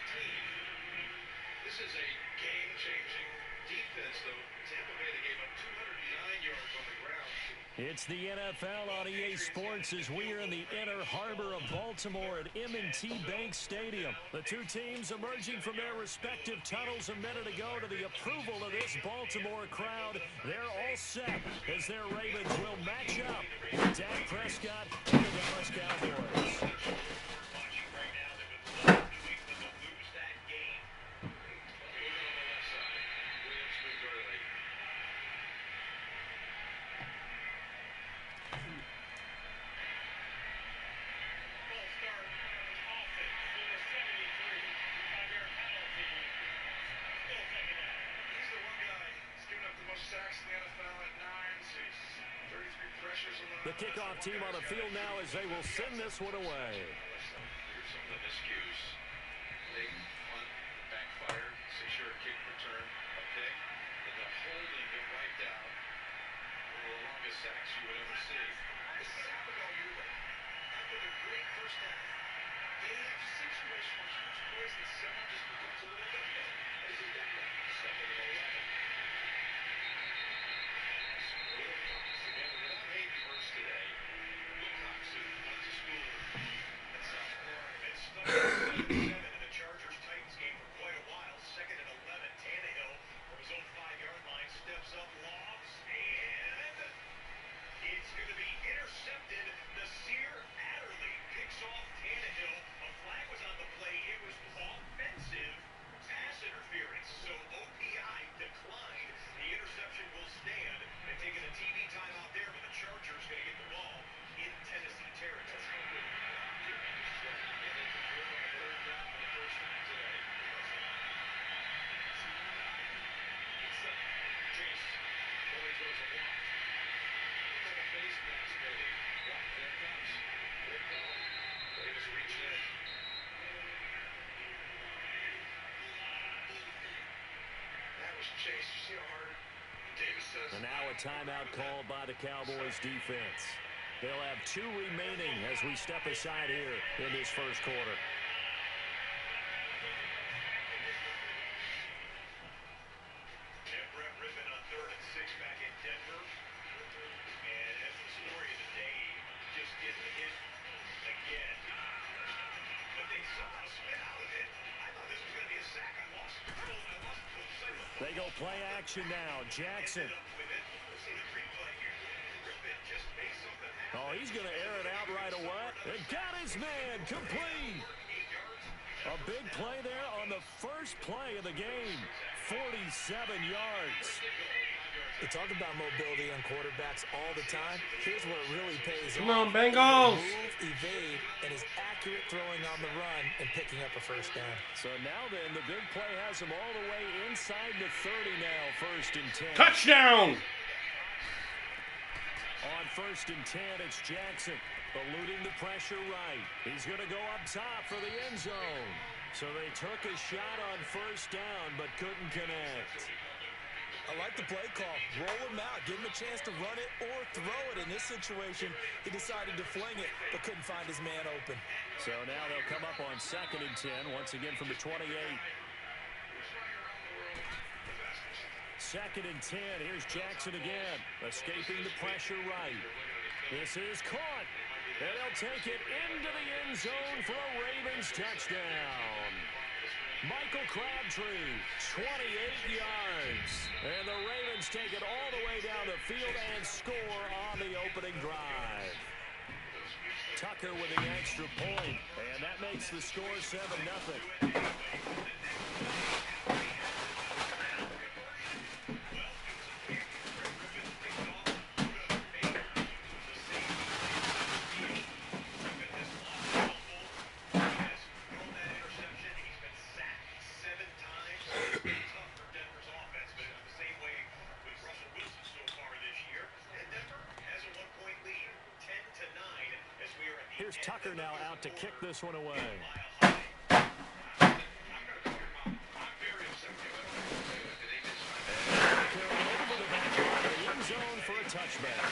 This is a game-changing defense, though. Tampa Bay, they gave up 209 yards on the ground. It's the NFL on EA Sports as we are in the inner harbor of Baltimore at M&T Bank Stadium. The two teams emerging from their respective tunnels a minute ago to the approval of this Baltimore crowd. They're all set as their Ravens will match up with Dak Prescott and the Dallas Cowboys. The kickoff team on the field now as they will send this one away. Here's some of the miscues. Big punt, backfire, 6-yard kick return, a pick, and the holding get wiped out. One of the longest sacks you would ever see. This has happened all year long. After the great first half, they have situational huge plays and someone just becomes a little bit better. As he done that. 2nd and 11. Wilcox again without Hayden Hurst today. Wilcox who went to school at South Florida. It's stuck in the Chargers-Titans game for quite a while. 2nd and 11. Tannehill from his own 5-yard line steps up, lobs, and it's going to be intercepted. Nasir Adderley picks off Tannehill. A flag was on the play. It was offensive pass interference. So OPI declined. The interception will stand. They're taking a TV timeout there, but the Chargers going to get the ball in Tennessee territory. And they convert on a 3rd down for the first time today. Chase. Boy throws a block. Looks like a face mask, maybe. Yeah, there it comes. Here it comes. Davis reached in. That was Chase. You see how hard And now a timeout called by the Cowboys defense. They'll have 2 remaining as we step aside here in this first quarter. They go play action now. Jackson. Oh, he's going to air it out right away. And got his man complete. A big play there on the first play of the game. 47 yards. We talk about mobility on quarterbacks all the time. Here's where it really pays off. Come on, Bengals! Move, evade, and is accurate throwing on the run and picking up a first down. So now then, the big play has him all the way inside the 30 now. 1st and 10. Touchdown! On 1st and 10, it's Jackson. Eluding the pressure right. He's going to go up top for the end zone. So they took a shot on 1st down, but couldn't connect. I like the play call. Roll him out. Give him a chance to run it or throw it. In this situation, he decided to fling it, but couldn't find his man open. So now they'll come up on 2nd and 10, once again from the 28. 2nd and 10. Here's Jackson again, escaping the pressure right. This is caught. And they'll take it into the end zone for a Ravens touchdown. Michael Crabtree, 28 yards. And the Ravens take it all the way down the field and score on the opening drive. Tucker with the extra point, and that makes the score 7-0. Here's Tucker now out to kick this one away. Over the back line of the end zone for a touchback.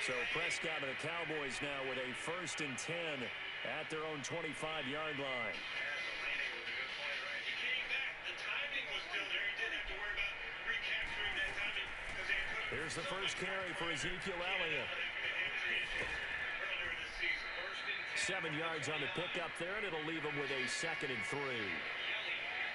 So Prescott and the Cowboys now with a 1st and 10 at their own 25-yard line. Here's the first carry for Ezekiel Elliott. 7 yards on the pickup there, and it'll leave him with a 2nd and 3.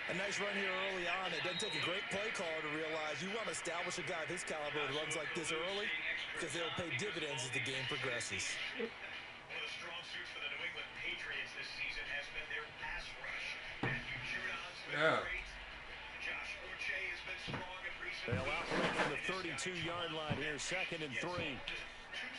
A nice run here early on. It doesn't take a great play caller to realize you want to establish a guy of his caliber who runs like this early because they'll pay dividends as the game progresses. One of the strong suits for the New England Patriots this season has been their pass rush. Matthew Judon's been great. Josh Uche has been strong in recent They'll operate from the 32-yard line here, 2nd and 3. 2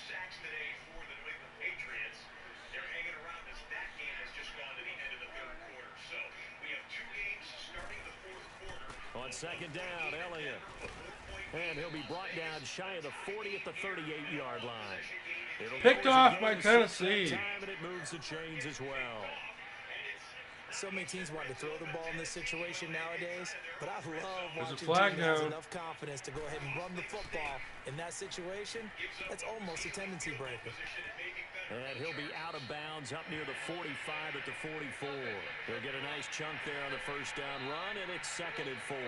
sacks today for the New England Patriots. They're hanging around as that game has just gone to the end of the 3rd quarter. So we have 2 games starting the 4th quarter. On 2nd down, Elliott. And he'll be brought down shy of the 40 at the 38-yard line. Picked off by Tennessee. Time, and it moves the chains as well. So many teams want to throw the ball in this situation nowadays, but I love watching There's a flag teams that has down. enough confidence to go ahead and run the football. In that situation, that's almost a tendency breaker. And he'll be out of bounds up near the 45 at the 44. He'll get a nice chunk there on the 1st down run, and it's 2nd and 4.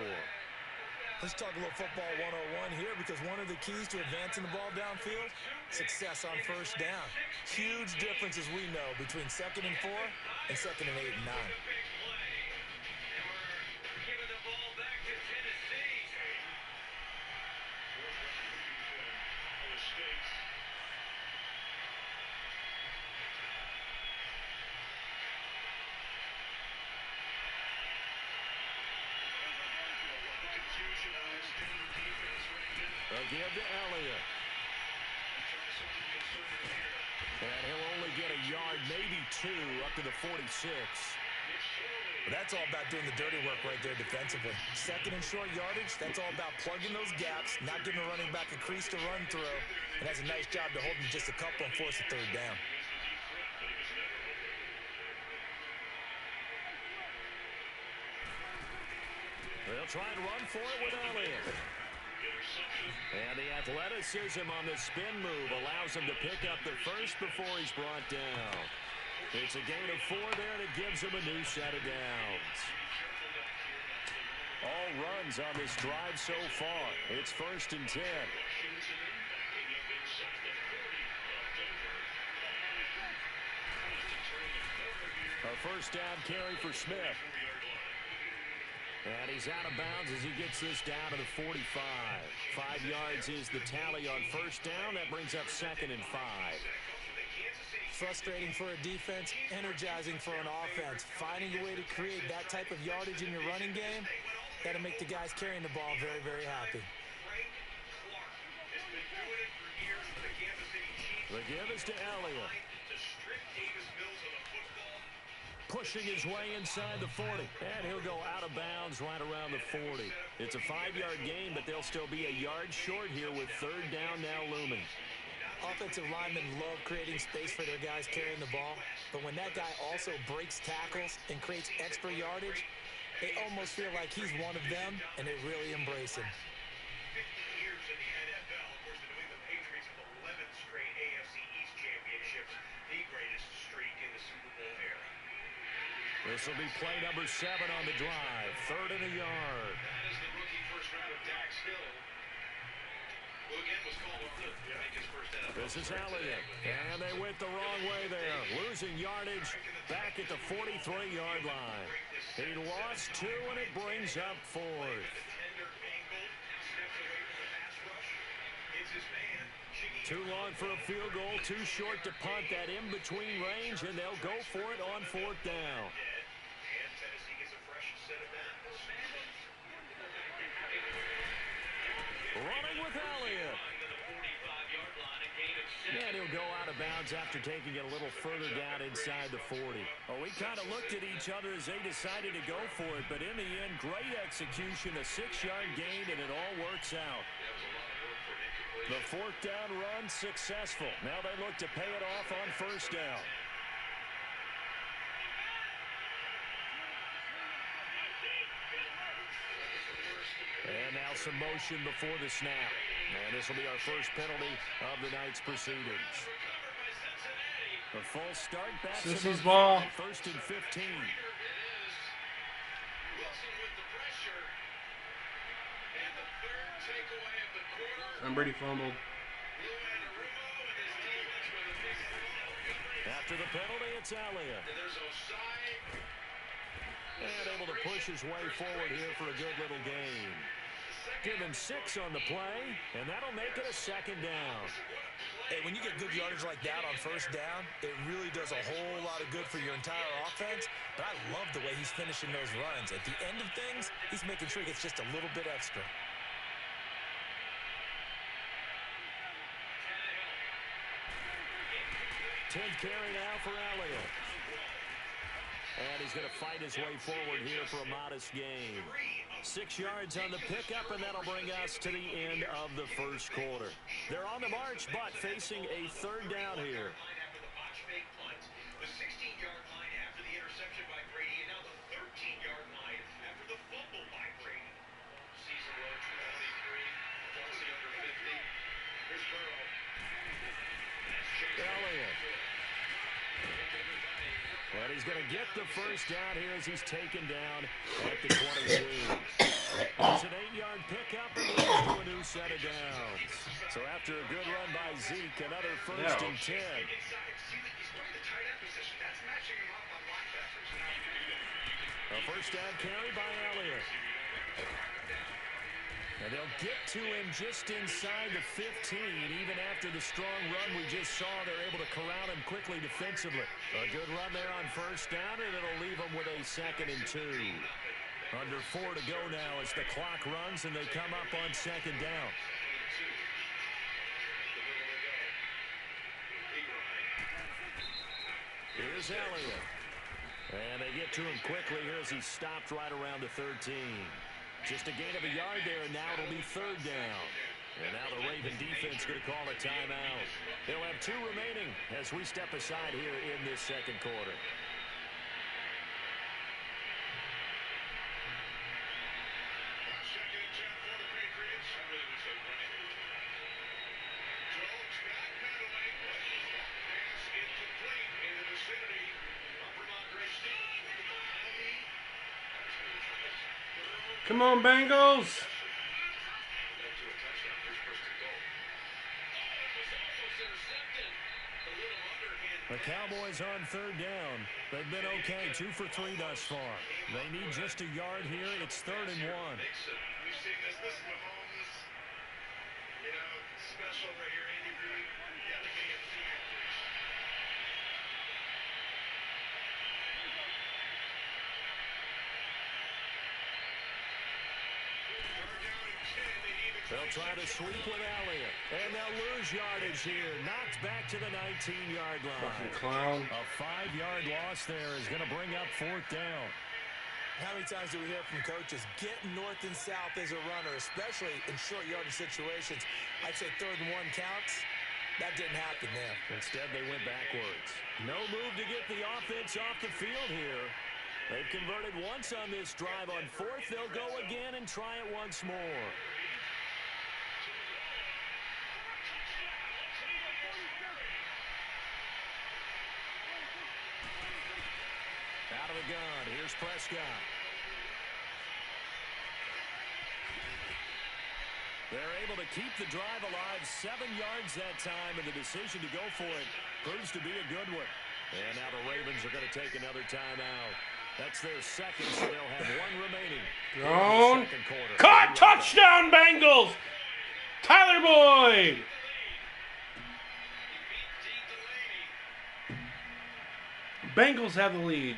Let's talk a little football 101 here, because one of the keys to advancing the ball downfield, success on 1st down. Huge difference, as we know, between 2nd and 4 and 2nd and 8 and 9. give to Elliott. And he'll only get a yard, maybe 2, up to the 46. Well, that's all about doing the dirty work right there defensively. Second and short yardage, that's all about plugging those gaps, not giving a running back a crease to run through, and that's a nice job to hold him just a couple and force a third down. They'll try and run for it with Elliott. And the athleticism on the spin move allows him to pick up the first before he's brought down. It's a gain of 4 there, and it gives him a new set of downs. All runs on this drive so far. It's 1st and 10. A first down carry for Smith. And he's out of bounds as he gets this down to the 45. 5 yards is the tally on first down. That brings up 2nd and 5. Frustrating for a defense, energizing for an offense. Finding a way to create that type of yardage in your running game, that'll make the guys carrying the ball very, very happy. The give is to Elliott. Pushing his way inside the 40. And he'll go out of bounds right around the 40. It's a 5-yard gain, but they'll still be a yard short here with 3rd down now looming. Offensive linemen love creating space for their guys carrying the ball, but when that guy also breaks tackles and creates extra yardage, they almost feel like he's one of them, and they really embrace him. 50 years in the NFL, of course, the New England Patriots have 11 straight AFC East championships, the greatest streak in the Super Bowl era. This will be play number 7 on the drive. 3rd and a yard. That is the rookie first rounder, Dax Hill, who again was called on to make his first NFL. This is Elliott. And they went the wrong way there. Losing yardage back at the 43-yard line. He lost 2, and it brings up 4th. Too long for a field goal, too short to punt that in-between range, and they'll go for it on 4th down. Running with Elliott. And he'll go out of bounds after taking it a little further down inside the 40. Well, we kind of looked at each other as they decided to go for it, but in the end, great execution, a 6-yard gain, and it all works out. The 4th down run successful. Now they look to pay it off on 1st down. And now some motion before the snap. And this will be our first penalty of the night's proceedings. The false start back. Sissy's ball. 1st and 15. And Brady fumbled. After the penalty, it's Elliott. And able to push his way forward here for a good little gain. Give him 6 on the play, and that'll make it a 2nd down. Hey, when you get good yardage like that on 1st down, it really does a whole lot of good for your entire offense. But I love the way he's finishing those runs. At the end of things, he's making sure he gets just a little bit extra. Tenth carry now for Elliott. And he's going to fight his way forward here for a modest gain. 6 yards on the pickup, and that'll bring us to the end of the first quarter. They're on the march, but facing a 3rd down here. The 16-yard line after the interception by Brady, and now the 13-yard line after the fumble by Brady. Season low 223, Kelsey under 50. Here's Burrow. Elliott. And he's going to get the first down here as he's taken down at the 22. It's an 8-yard pickup and leads to a new set of downs. So after a good run by Zeke, another 1st and 10. A first down carry by Elliott. And they'll get to him just inside the 15. Even after the strong run we just saw, they're able to corral him quickly defensively. A good run there on 1st down, and it'll leave them with a 2nd and 2. Under 4 to go now as the clock runs and they come up on 2nd down. Here's Elliott. And they get to him quickly here as he's stopped right around the 13. Just a gain of a yard there, and now it'll be third down. And now the Raven defense going to call a timeout. They'll have 2 remaining as we step aside here in this second quarter. Come on, Bengals! The Cowboys on third down. They've been okay, 2 for 3 thus far. They need just a yard here. It's 3rd and 1. We've seen this. This is Mahomes. You know, special right here, Andy Reid. Yeah, they're going to get 2 yards. They'll try to sweep with Elliott. And they'll lose yardage here. Knocked back to the 19-yard line. Fucking clown. A 5-yard loss there is going to bring up 4th down. How many times do we hear from coaches, getting north and south as a runner, especially in short yardage situations? I'd say 3rd and 1 counts. That didn't happen there. Instead, they went backwards. No move to get the offense off the field here. They've converted once on this drive. On 4th, they'll go again and try it once more. Out of the gun, here's Prescott. They're able to keep the drive alive, 7 yards that time, and the decision to go for it proves to be a good one. And now the Ravens are going to take another timeout. That's their second, so they'll have 1 remaining. Thrown. Caught. Touchdown, Bengals. Tyler Boyd. Bengals have the lead.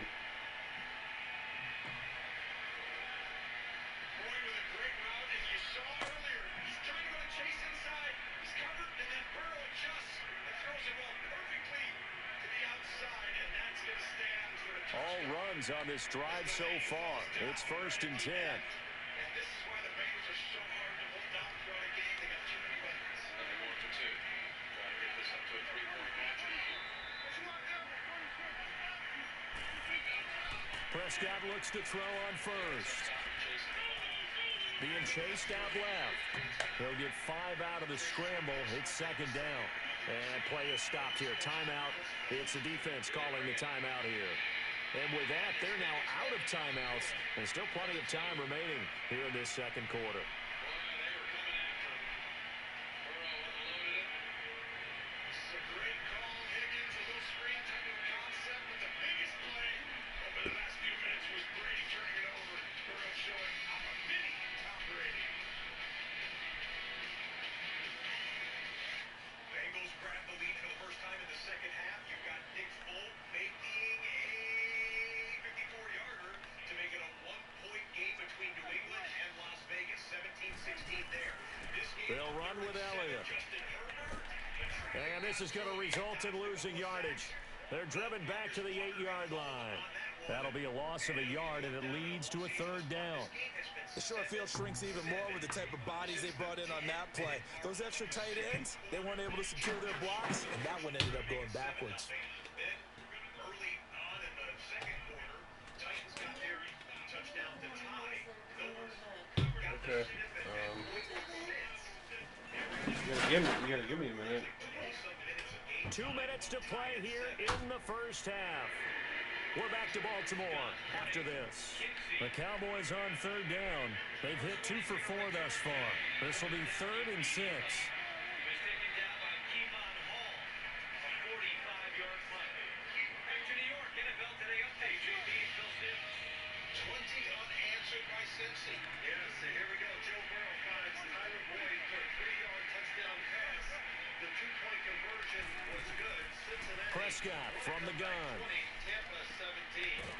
All runs on this drive so far. It's 1st and 10. And this is why the Bengals are so hard to hold down throughout a game. They got too many weapons. And they're going for 2. Try to get this up to a 3-point margin. Prescott looks to throw on 1st. Being chased out left. He'll get 5 out of the scramble. It's 2nd down. And play is stopped here. Timeout. It's the defense calling the timeout here. And with that, they're now out of timeouts. And still plenty of time remaining here in this second quarter. They'll run with Elliott. And this is going to result in losing yardage. They're driven back to the 8-yard line. That'll be a loss of a yard, and it leads to a 3rd down. The short field shrinks even more with the type of bodies they brought in on that play. Those extra tight ends, they weren't able to secure their blocks, and that one ended up going backwards. Early on in the second quarter, Titans got their touchdown to tie. Okay. You gotta give me a minute. 2 minutes to play here in the first half. We're back to Baltimore after this. The Cowboys on 3rd down. They've hit 2 for 4 thus far. This will be 3rd and 6. Prescott from the gun.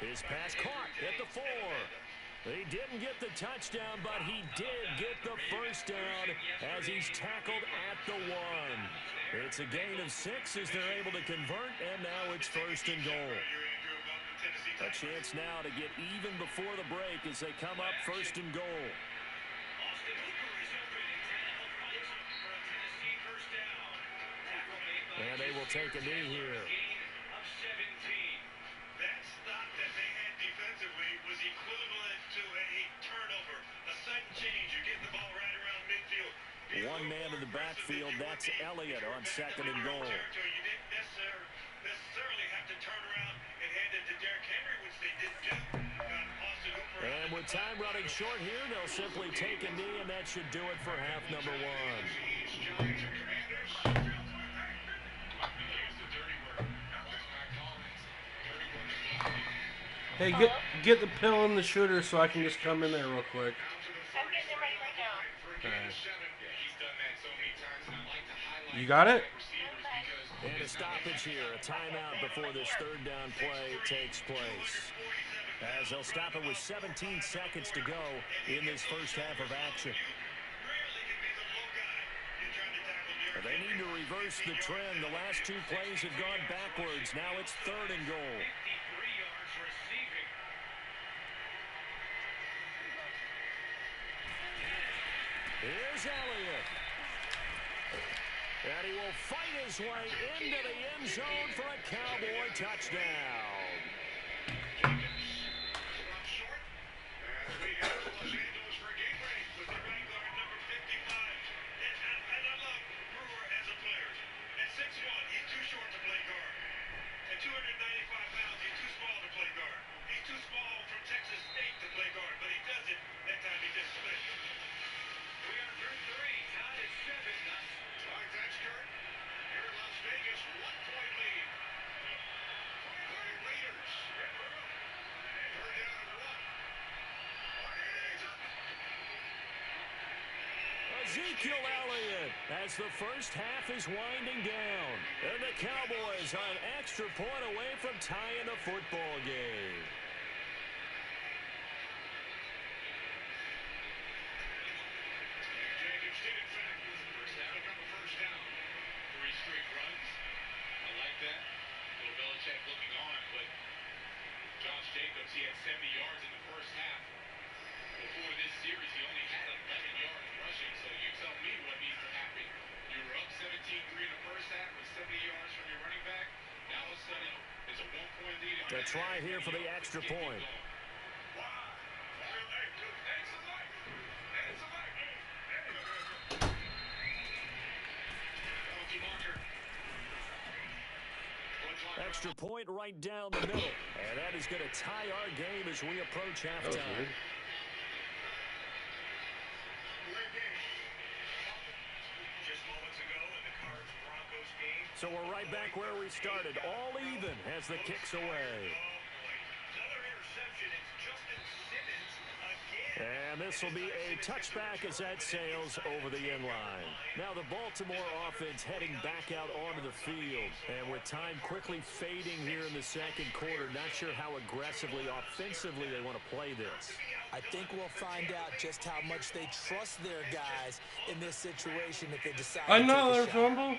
His pass caught at the 4. He didn't get the touchdown, but he did get the first down as he's tackled at the 1. It's a gain of 6 as they're able to convert, and now it's 1st and goal. A chance now to get even before the break as they come up 1st and goal. And they will take a knee here. That stop that they had defensively was equivalent to a turnover, a sudden change. You're getting the ball right around midfield. One man in the backfield, that's Elliott on 2nd and goal. You didn't necessarily have to turn around and hand it to Derrick Henry, which they didn't do. And with time running short here, they'll simply take a knee, and that should do it for half number 1. Hey, get the pill and the shooter so I can just come in there real quick. I'm getting it right now. You got it? And a stoppage here, a timeout before this 3rd down play takes place. As they'll stop it with 17 seconds to go in this first half of action. They need to reverse the trend. The last 2 plays have gone backwards. Now it's 3rd and goal. Here's Elliott. And he will fight his way into the end zone for a Cowboy touchdown. Ezekiel Elliott as the first half is winding down. And the Cowboys are an extra point away from tying the football game. Jacobs did, in fact, first down, pick up a first down. 3 straight runs. I like that. Little Belichick looking on, but Josh Jacobs, he had 70 yards in the first half. Before this series, he only had 11 yards rushing, so you tell me what needs to happen. You were up 17-3 in the first half with 70 yards from your running back. Now all of a sudden, it's a 1-point lead. The try here for the extra point. Extra point right down the middle. And that is going to tie our game as we approach halftime. So we're right back where we started, all even as the kick's away. And this will be a touchback as that sails over the end line. Now the Baltimore offense heading back out onto the field. And with time quickly fading here in the second quarter, not sure how aggressively, offensively they want to play this. I think we'll find out just how much they trust their guys in this situation if they decide to take a shot. Another fumble.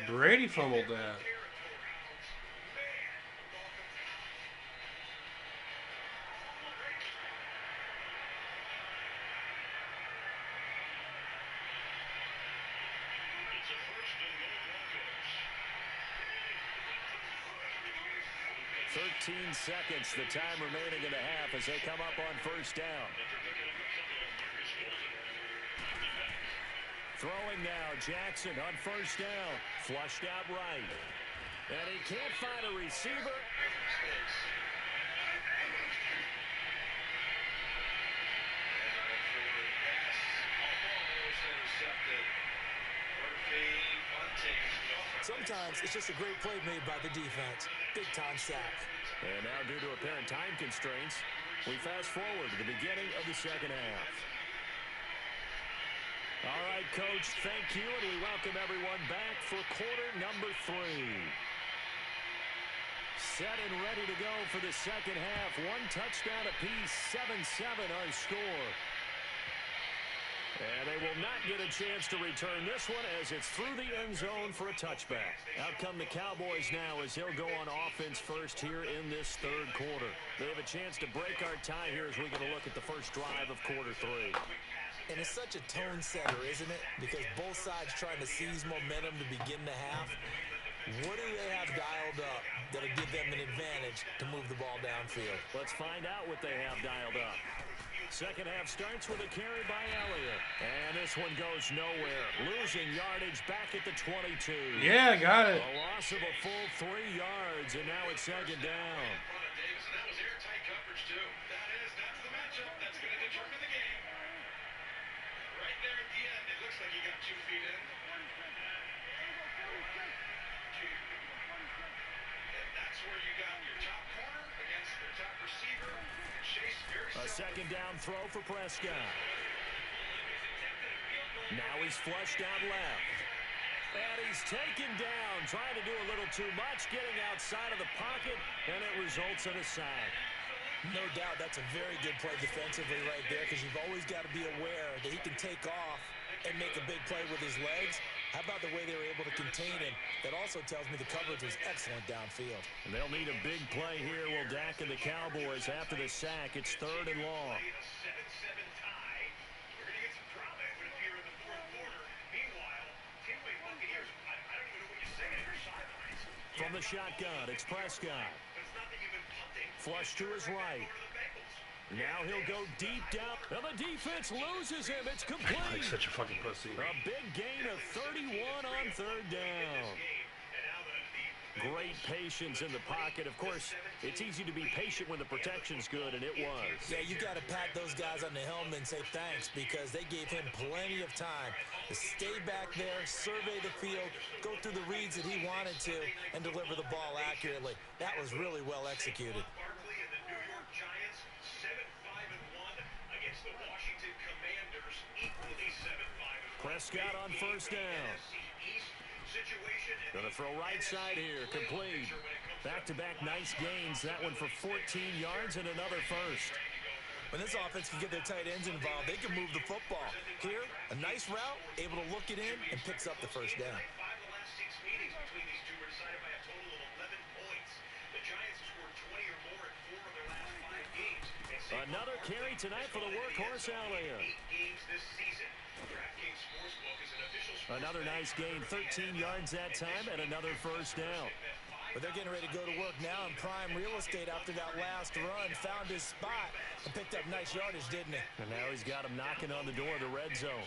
Brady fumbled that. It's a first and goal Broncos. 13 seconds, the time remaining in the half as they come up on first down. Throwing now, Jackson on first down. Flushed out right. And he can't find a receiver. Sometimes it's just a great play made by the defense. Big-time sack. And now due to apparent time constraints, we fast forward to the beginning of the second half. All right, Coach, thank you, and we welcome everyone back for quarter number 3. Set and ready to go for the second half. 1 touchdown apiece, 7-7 our score. And they will not get a chance to return this one as it's through the end zone for a touchback. Out come the Cowboys now as he'll go on offense first here in this third quarter. They have a chance to break our tie here as we get a look at the first drive of quarter 3. And it's such a tone setter, isn't it? Because both sides trying to seize momentum to begin the half. What do they have dialed up that'll give them an advantage to move the ball downfield? Let's find out what they have dialed up. Second half starts with a carry by Elliott. And this one goes nowhere. Losing yardage back at the 22. Yeah, got it. A loss of a full 3 yards, and now it's second down. That was airtight coverage, too. That's the matchup that's going to determine the game. Right there at the end, it looks like he got 2 feet in. And that's where you got your top corner against the top receiver. Chase very A second down throw for Prescott. Now he's flushed out left. And he's taken down, trying to do a little too much, getting outside of the pocket, and it results in a sack. No doubt that's a very good play defensively right there, because you've always got to be aware that he can take off and make a big play with his legs. How about the way they were able to contain him? That also tells me the coverage was excellent downfield. And they'll need a big play here. Will Dak and the Cowboys after the sack. It's 3rd and long. From the shotgun, it's Prescott. Flush to his right. Now he'll go deep down. And the defense loses him. It's complete. Like such a fucking pussy. A big gain of 31 on 3rd down. Great patience in the pocket. Of course, it's easy to be patient when the protection's good, and it was. Yeah, you got to pat those guys on the helmet and say thanks, because they gave him plenty of time to stay back there, survey the field, go through the reads that he wanted to, and deliver the ball accurately. That was really well executed. Prescott on first down. Gonna throw right side here, complete. Back-to-back nice gains. That one for 14 yards and another first. When this offense can get their tight ends involved, they can move the football. Here, a nice route, able to look it in, and picks up the first down. Another carry tonight for the workhorse Elliott. Another nice gain, 13 yards that time, and another first down. But they're getting ready to go to work now in prime real estate after that last run. Found his spot and picked up nice yardage, didn't he? And now he's got him knocking on the door of the red zone.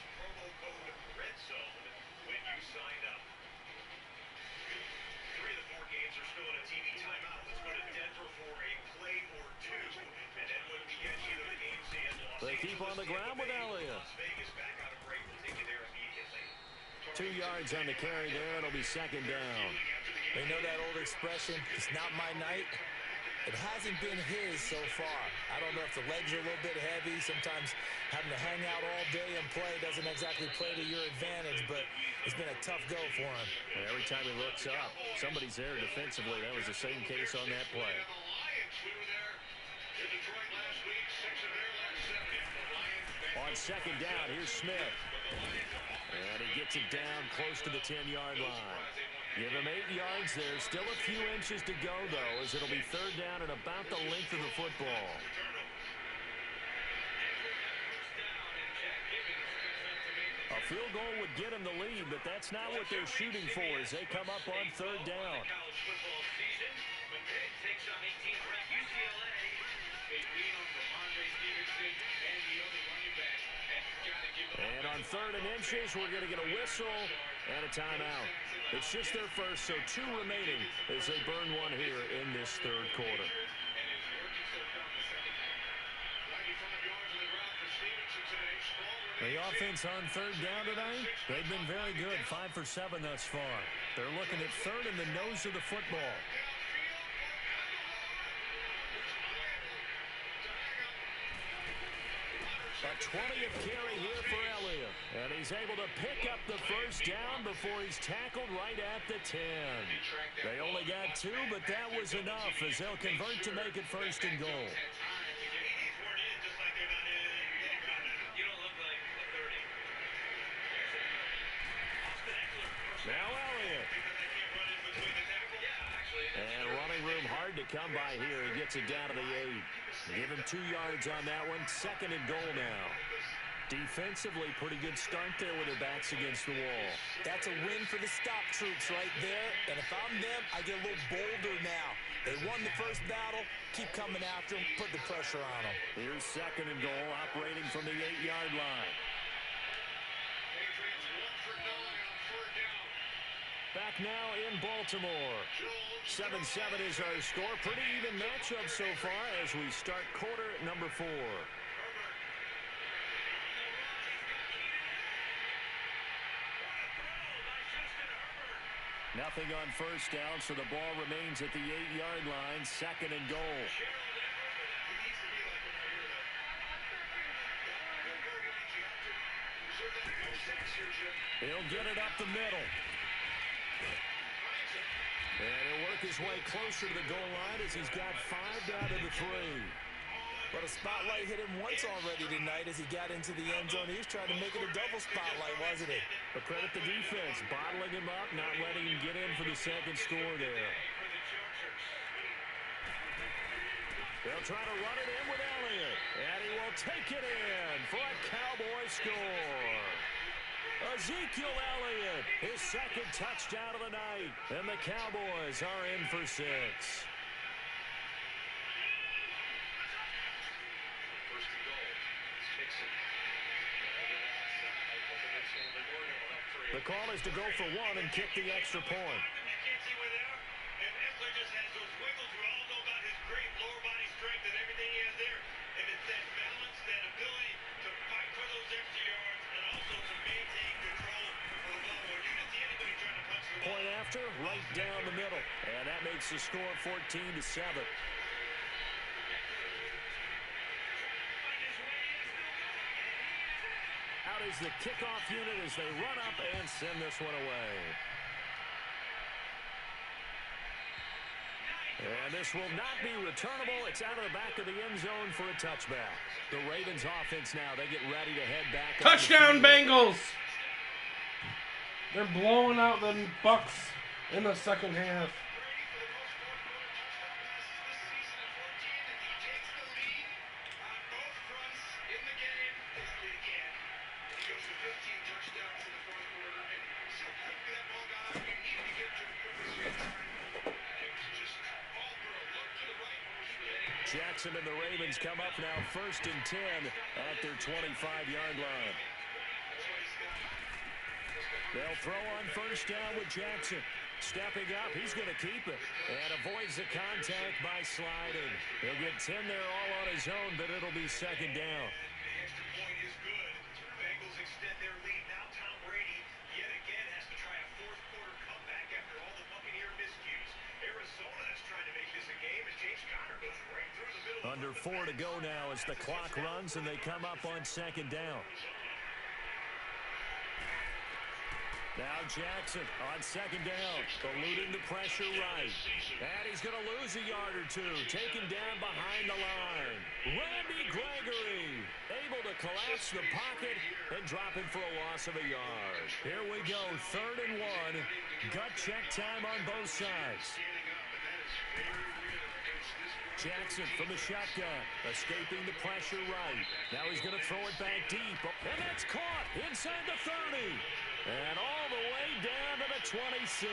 They keep on the ground with Elliott. 2 yards on the carry there. It'll be second down. They know that old expression, it's not my night. It hasn't been his so far. I don't know if the legs are a little bit heavy. Sometimes having to hang out all day and play doesn't exactly play to your advantage, but it's been a tough go for him. And every time he looks up, somebody's there defensively. That was the same case on that play. On second down, here's Smith. And he gets it down close to the 10-yard line. Give him 8 yards there. Still a few inches to go, though, as it'll be third down and about the length of the football. A field goal would get him the lead, but that's not what they're shooting for as they come up on third down. And on 3rd and inches, we're going to get a whistle and a timeout. It's just their first, so 2 remaining as they burn one here in this third quarter. The offense on third down tonight, they've been very good, 5 for 7 thus far. They're looking at 3rd in the nose of the football. A 20th carry here for Elliott. And he's able to pick up the first down before he's tackled right at the 10. They only got 2, but that was enough as they'll convert to make it first and goal. Now Elliott. And running room hard to come by here. He gets it down to the 8. Give him 2 yards on that one. Second and goal now. Defensively, pretty good start there with their backs against the wall. That's a win for the stop troops right there. And if I'm them, I get a little bolder now. They won the first battle. Keep coming after them. Put the pressure on them. Here's second and goal, operating from the 8-yard line. Back now in Baltimore. 7-7 is our score. Pretty even matchup so far as we start quarter number 4. Nothing on first down, so the ball remains at the 8-yard line. Second and goal. He'll get it up the middle. And he'll work his way closer to the goal line as he's got 5 down to the 3. But a spotlight hit him once already tonight as he got into the end zone. He was trying to make it a double spotlight, wasn't he? But credit the defense, bottling him up, not letting him get in for the second score there. They'll try to run it in with Elliott. And he will take it in for a Cowboy score. Ezekiel Elliott, his second touchdown of the night. And the Cowboys are in for 6. The call is to go for 1 and kick the extra point. Point after, right down the middle. And that makes the score 14-7. Out is the kickoff unit as they run up and send this one away. And this will not be returnable. It's out of the back of the end zone for a touchback. The Ravens offense now, they get ready to head back. Touchdown, Bengals! They're blowing out the Bucks in the second half. Jackson and the Ravens come up now first and 10 at their 25-yard line. They'll throw on first down with Jackson. Stepping up, he's going to keep it. And avoids the contact by sliding. He'll get 10 there all on his own, but it'll be second down. The extra point is good. Bengals extend their lead. Now Tom Brady yet again has to try a fourth-quarter comeback after all the Buccaneer miscues. Arizona is trying to make this a game, and James Conner goes right through the middle. Under 4 to go now as the clock runs and they come up on second down. Now Jackson on second down, eluding the pressure right. And he's going to lose a yard or 2, taken down behind the line. Randy Gregory able to collapse the pocket and drop him for a loss of a yard. Here we go, 3rd and 1. Gut check time on both sides. Jackson from the shotgun, escaping the pressure right. Now he's going to throw it back deep, and that's caught inside the 30. And all the way down to the 26.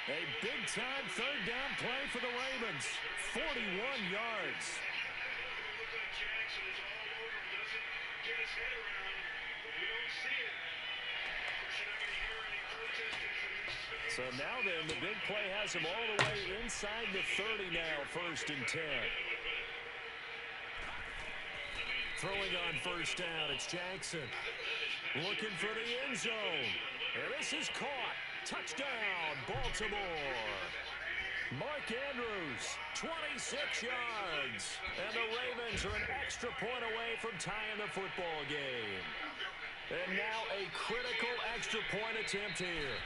A big-time third down play for the Ravens. 41 yards. So now then, the big play has him all the way inside the 30 now, 1st and 10. Throwing on first down, it's Jackson. Looking for the end zone. And this is caught. Touchdown, Baltimore. Mark Andrews, 26 yards. And the Ravens are an extra point away from tying the football game. And now a critical extra point attempt here.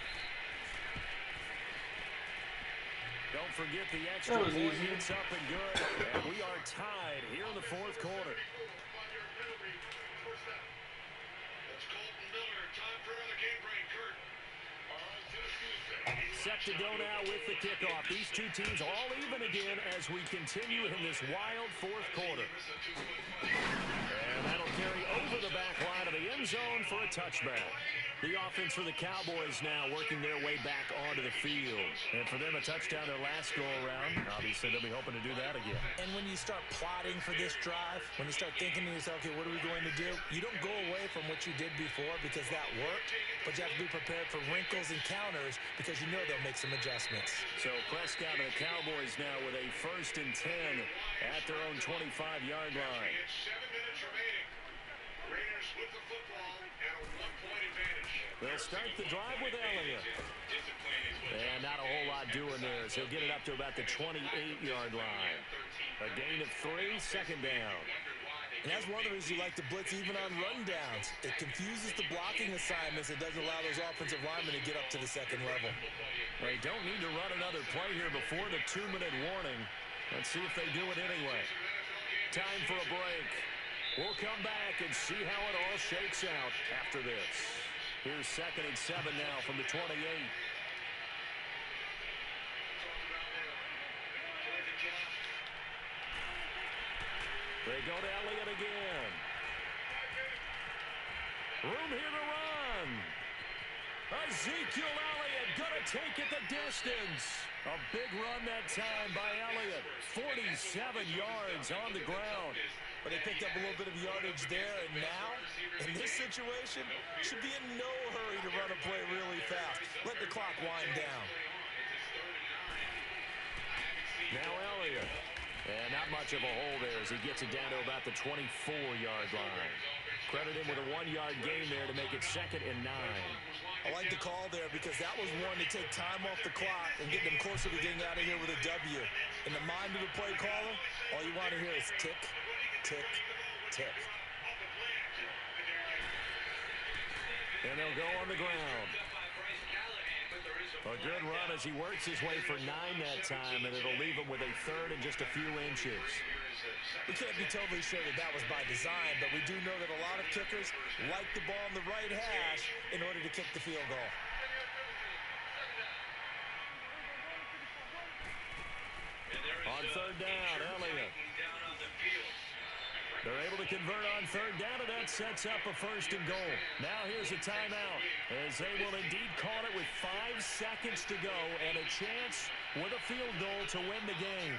Don't forget the extra point hits up and good. And we are tied here in the fourth quarter. Set to go now with the kickoff. These two teams all even again as we continue in this wild fourth quarter. And that'll carry over the back line of the end zone for a touchback. The offense for the Cowboys now working their way back onto the field. And for them, a touchdown their last go-around. Obviously, they'll be hoping to do that again. And when you start plotting for this drive, when you start thinking to yourself, okay, what are we going to do? You don't go away from what you did before because that worked, but you have to be prepared for wrinkles and counters because you know they'll make some adjustments. So Prescott and the Cowboys now with a 1st and 10 at their own 25-yard line. 7 minutes remaining. Raiders with the football and a 1-point advantage. They'll start the drive with Elliott. And not a whole lot doing there as he'll get it up to about the 28-yard line. A gain of 3, 2nd down. And that's one of the reasons you like to blitz even on rundowns. It confuses the blocking assignments. It doesn't allow those offensive linemen to get up to the second level. They don't need to run another play here before the 2-minute warning. Let's see if they do it anyway. Time for a break. We'll come back and see how it all shakes out after this. Here's 2nd and 7 now from the 28. They go to Elliott again. Room here to run. Ezekiel Elliott going to take it the distance. A big run that time by Elliott. 47 yards on the ground. But they picked up a little bit of yardage there, and now, in this situation, should be in no hurry to run a play really fast. Let the clock wind down. Now Elliott. And not much of a hole there as he gets it down to about the 24-yard line. Credit him with a 1-yard gain there to make it 2nd and 9. I like the call there because that was one to take time off the clock and get them closer to getting out of here with a W. In the mind of the play caller, all you want to hear is tick, tick, tick. And they'll go on the ground. A good run as he works his way for 9 that time, and it'll leave him with a 3rd and just a few inches. We can't be totally sure that that was by design, but we do know that a lot of kickers like the ball in the right hash in order to kick the field goal. On 3rd down, Elliott. They're able to convert on 3rd down, and that sets up a 1st and goal. Now here's a timeout, as they will indeed call it with 5 seconds to go and a chance with a field goal to win the game.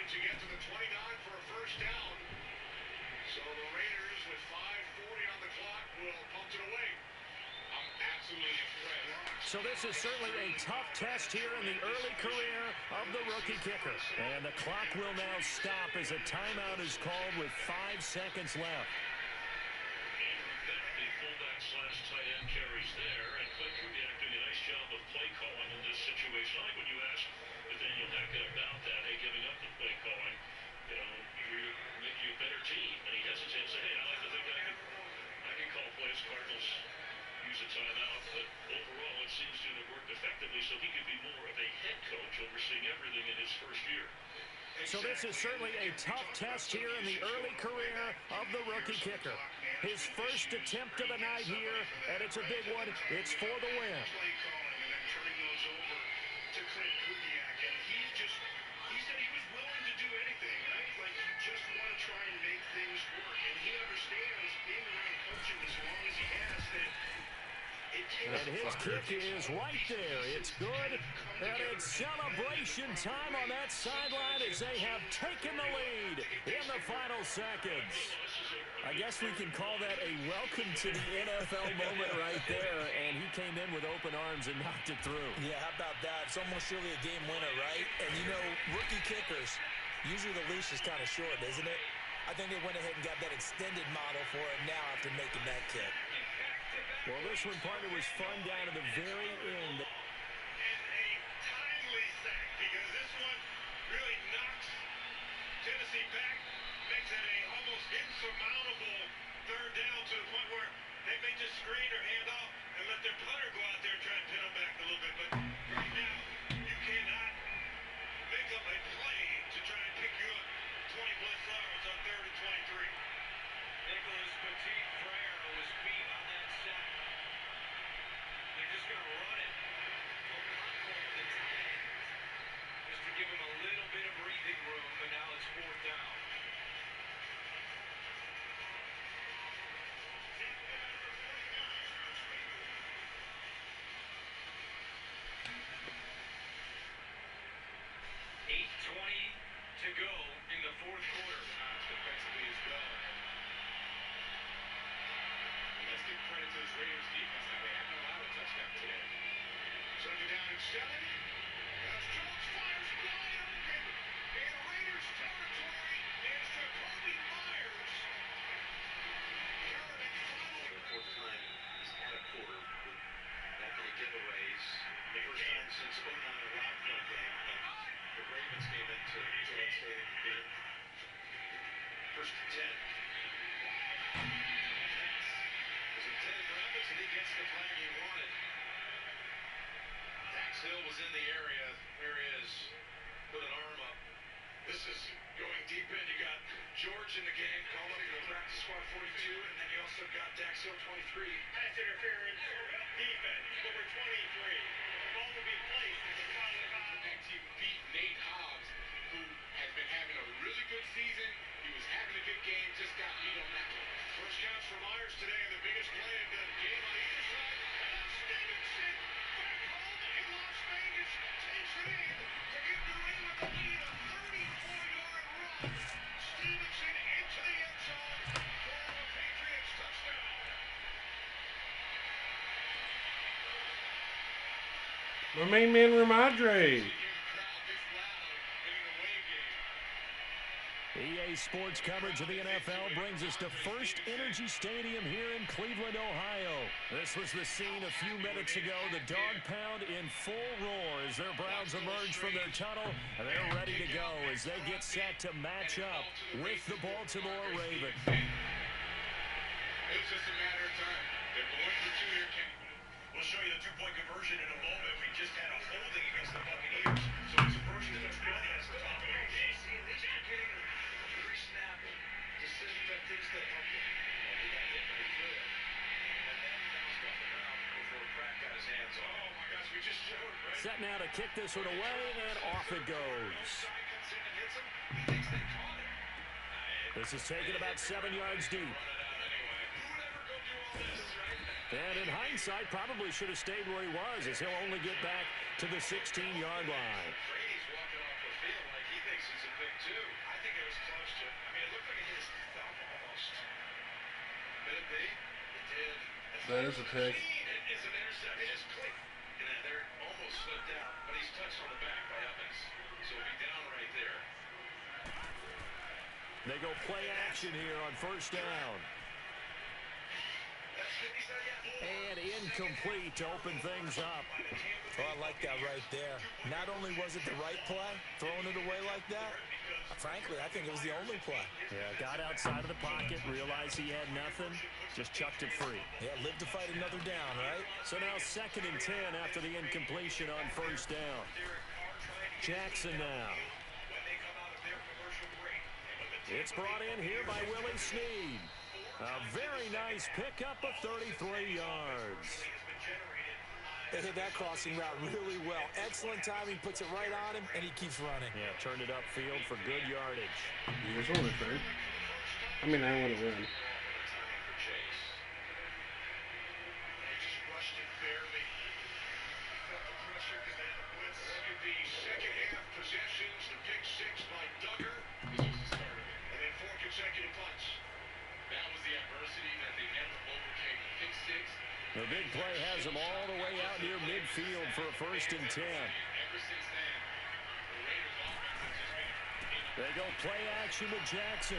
To get to the 29 for a 1st down. So the Raiders with 5:40 on the clock will pump it away. I'm absolutely impressed. So this is certainly a tough test here in the early career of the rookie kicker. And the clock will now stop as a timeout is called with 5 seconds left. The fullback/tight end carries there, and Clay Kubiak doing a nice job of play calling in this situation. I like when you ask Daniel Hackett about that, hey, giving up the play calling, you're making you a better team. And he hesitates and say, hey, I like to think I can call plays. Cardinals use a timeout, but overall it seems to have worked effectively, so he could be more of a head coach overseeing everything in his first year. So this is certainly a tough test here in the early career of the rookie kicker. His first attempt of the night here, and it's a big one. It's for the win. And his kick is right there. It's good. And it's celebration time on that sideline as they have taken the lead in the final seconds. I guess we can call that a welcome to the NFL moment right there. And he came in with open arms and knocked it through. Yeah, how about that? It's almost surely a game winner, right? And, you know, rookie kickers, usually the leash is kind of short, isn't it? I think they went ahead and got that extended model for it now after making that kick. Well, this one, partner, was fun down to the very end. And a timely sack, because this one really knocks Tennessee back, makes it a almost insurmountable third down to the point where they may just screen or hand off and let their punter go out there and try and pin them back a little bit. But right now, you cannot make up a play to try and pick you up 20-plus yards on 3rd and 23. Nicholas Petit-Frere was beat on that sack. They're just going to run it. A lot for the tight end. Just to give him a little bit of breathing room, but now it's 4th down. To go in the 4th quarter. Defensively as well. And let's give credit to this Raiders defense. Now they haven't allowed a touchdown today. Second down and 7. As Jones fires wide open in Raiders territory is Jacoby Myers. Carrigan finally. The 4th time he's had a quarter with that many giveaways. The first time since 09 allowed for a game. The Ravens came into Gillette Stadium game. 1st and 10. Pass was intended for Evans, and he gets the flag he wanted. Dax Hill was in the area. There he is with an arm up. This is going deep in. You got George in the game, called up to the practice squad 42, and then you also got Dax Hill 23. Pass interference, defense, number 23. The ball will be placed at the final time. That team beat Nate Hobbs, who has been having a really good season. He was having a good game, just got beat on that one. First counts for Myers today, and the biggest play of the game on either side. And Stevenson back home in Las Vegas takes it in to give New England the lead, a 34-yard run. Stevenson into the end zone for the Patriots touchdown. My main man, Ramadre. EA Sports coverage of the NFL brings us to First Energy Stadium here in Cleveland, Ohio. This was the scene a few minutes ago. The dog pound in full roar as their Browns emerge from their tunnel. And they're ready to go as they get set to match up with the Baltimore Ravens. It's just a matter of time. They're going for 2 here. We'll show you the 2-point conversion in a moment. We just had a holding against the Buccaneers. So it's a first and 20 as the top of the game. See, at least you're getting pre-snap decisions that things that help you. Well, he got hit pretty good. And then he bounced off the ground before Pratt got his hands on. Oh, my gosh, we just showed, right? Set now to kick this one away, and off it goes. This is taken about 7 yards deep. And in hindsight, probably should have stayed where he was, as he'll only get back to the 16-yard line. Brady's walking off the field like he thinks it's a big two. I think it was close to. I mean, it looked like it hit his thumb almost. Could it be? It did. That is a pick. It's an interception. It is quick. And they're almost slipped out, but he's touched on the back by Evans. So he'll be down right there. They go play action here on first down. And incomplete to open things up. Oh, I like that right there. Not only was it the right play, throwing it away like that, frankly, I think it was the only play. Yeah, got outside of the pocket, realized he had nothing, just chucked it free. Yeah, live to fight another down, right? So now 2nd and 10 after the incompletion on first down. Jackson now. It's brought in here by Willie Snead. A very nice pickup of 33 yards. They hit that crossing route really well. Excellent timing, puts it right on him, and he keeps running. Yeah, turned it upfield for good yardage. You just want to turn. I mean, I want to win. They just rushed it The big play has him all the way out near midfield for a 1st and 10. They go play action with Jackson.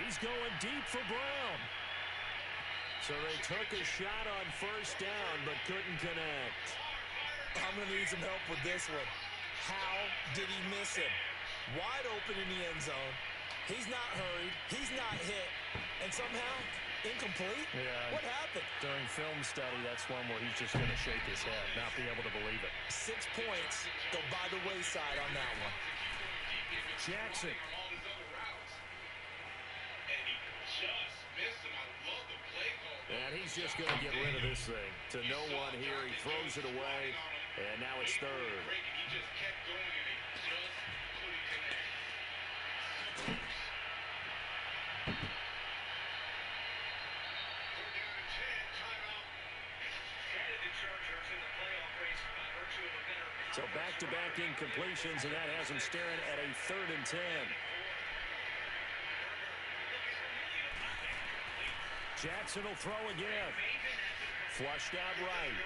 He's going deep for Brown. So they took a shot on 1st down but couldn't connect. I'm going to need some help with this one. How did he miss him? Wide open in the end zone. He's not hurried. He's not hit. And somehow, incomplete? Yeah. What happened? During film study, that's one where he's just going to shake his head, not be able to believe it. 6 points go by the wayside on that one. Jackson. And he's just going to get rid of this thing. To no one here, he throws it away, and now it's 3rd. So back-to-back incompletions, and that has him staring at a 3rd and 10. Jackson will throw again. Flushed out right.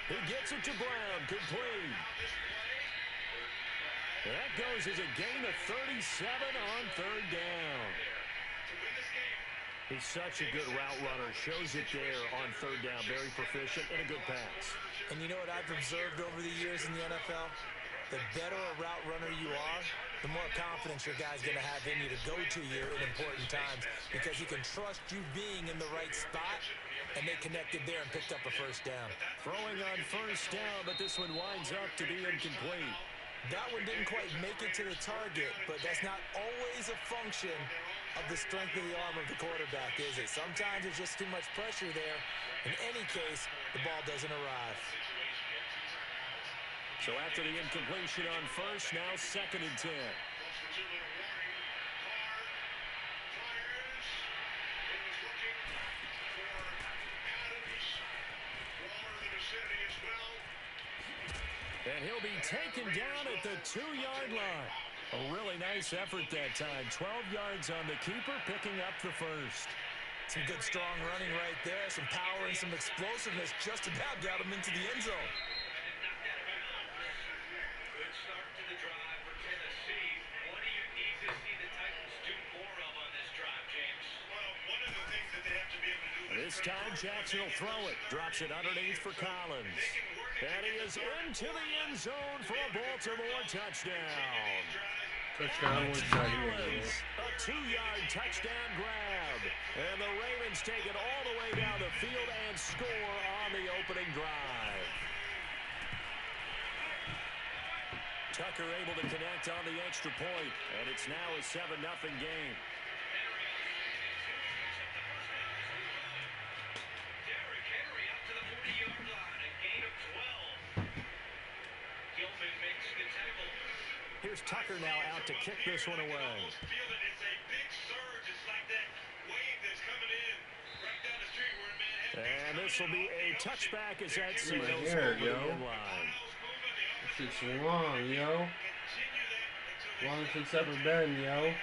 He gets it to Brown. Complete. That goes as a gain of 37 on 3rd down. He's such a good route runner. Shows it there on 3rd down. Very proficient and a good pass. And you know what I've observed over the years in the NFL? The better a route runner you are, the more confidence your guy's going to have in you to go to you in important times because he can trust you being in the right spot, and they connected there and picked up a 1st down. Throwing on 1st down, but this one winds up to be incomplete. That one didn't quite make it to the target, but that's not always a function of the strength of the arm of the quarterback, is it? Sometimes there's just too much pressure there. In any case, the ball doesn't arrive. So after the incompletion on 1st, now 2nd and 10. And he'll be taken down at the 2-yard line. A really nice effort that time. 12 yards on the keeper, picking up the 1st. Some good, strong running right there. Some power and some explosiveness. Just about got him into the end zone. Good start to the drive for Tennessee. What do you need to see the Titans do more of on this drive, James? Well, one of the things that they have to be able to do This time Jackson will throw it. Drops it underneath for Collins. And he is into the end zone for a Baltimore touchdown. Touchdown was Collins, a 2-yard touchdown grab. And the Ravens take it all the way down the field and score on the opening drive. Tucker able to connect on the extra point, and it's now a 7-0 game. Here's Tucker now out to kick this one away. And this will be a touchback as that signals over the end line. This shit's long, yo. Long since ever been, yo.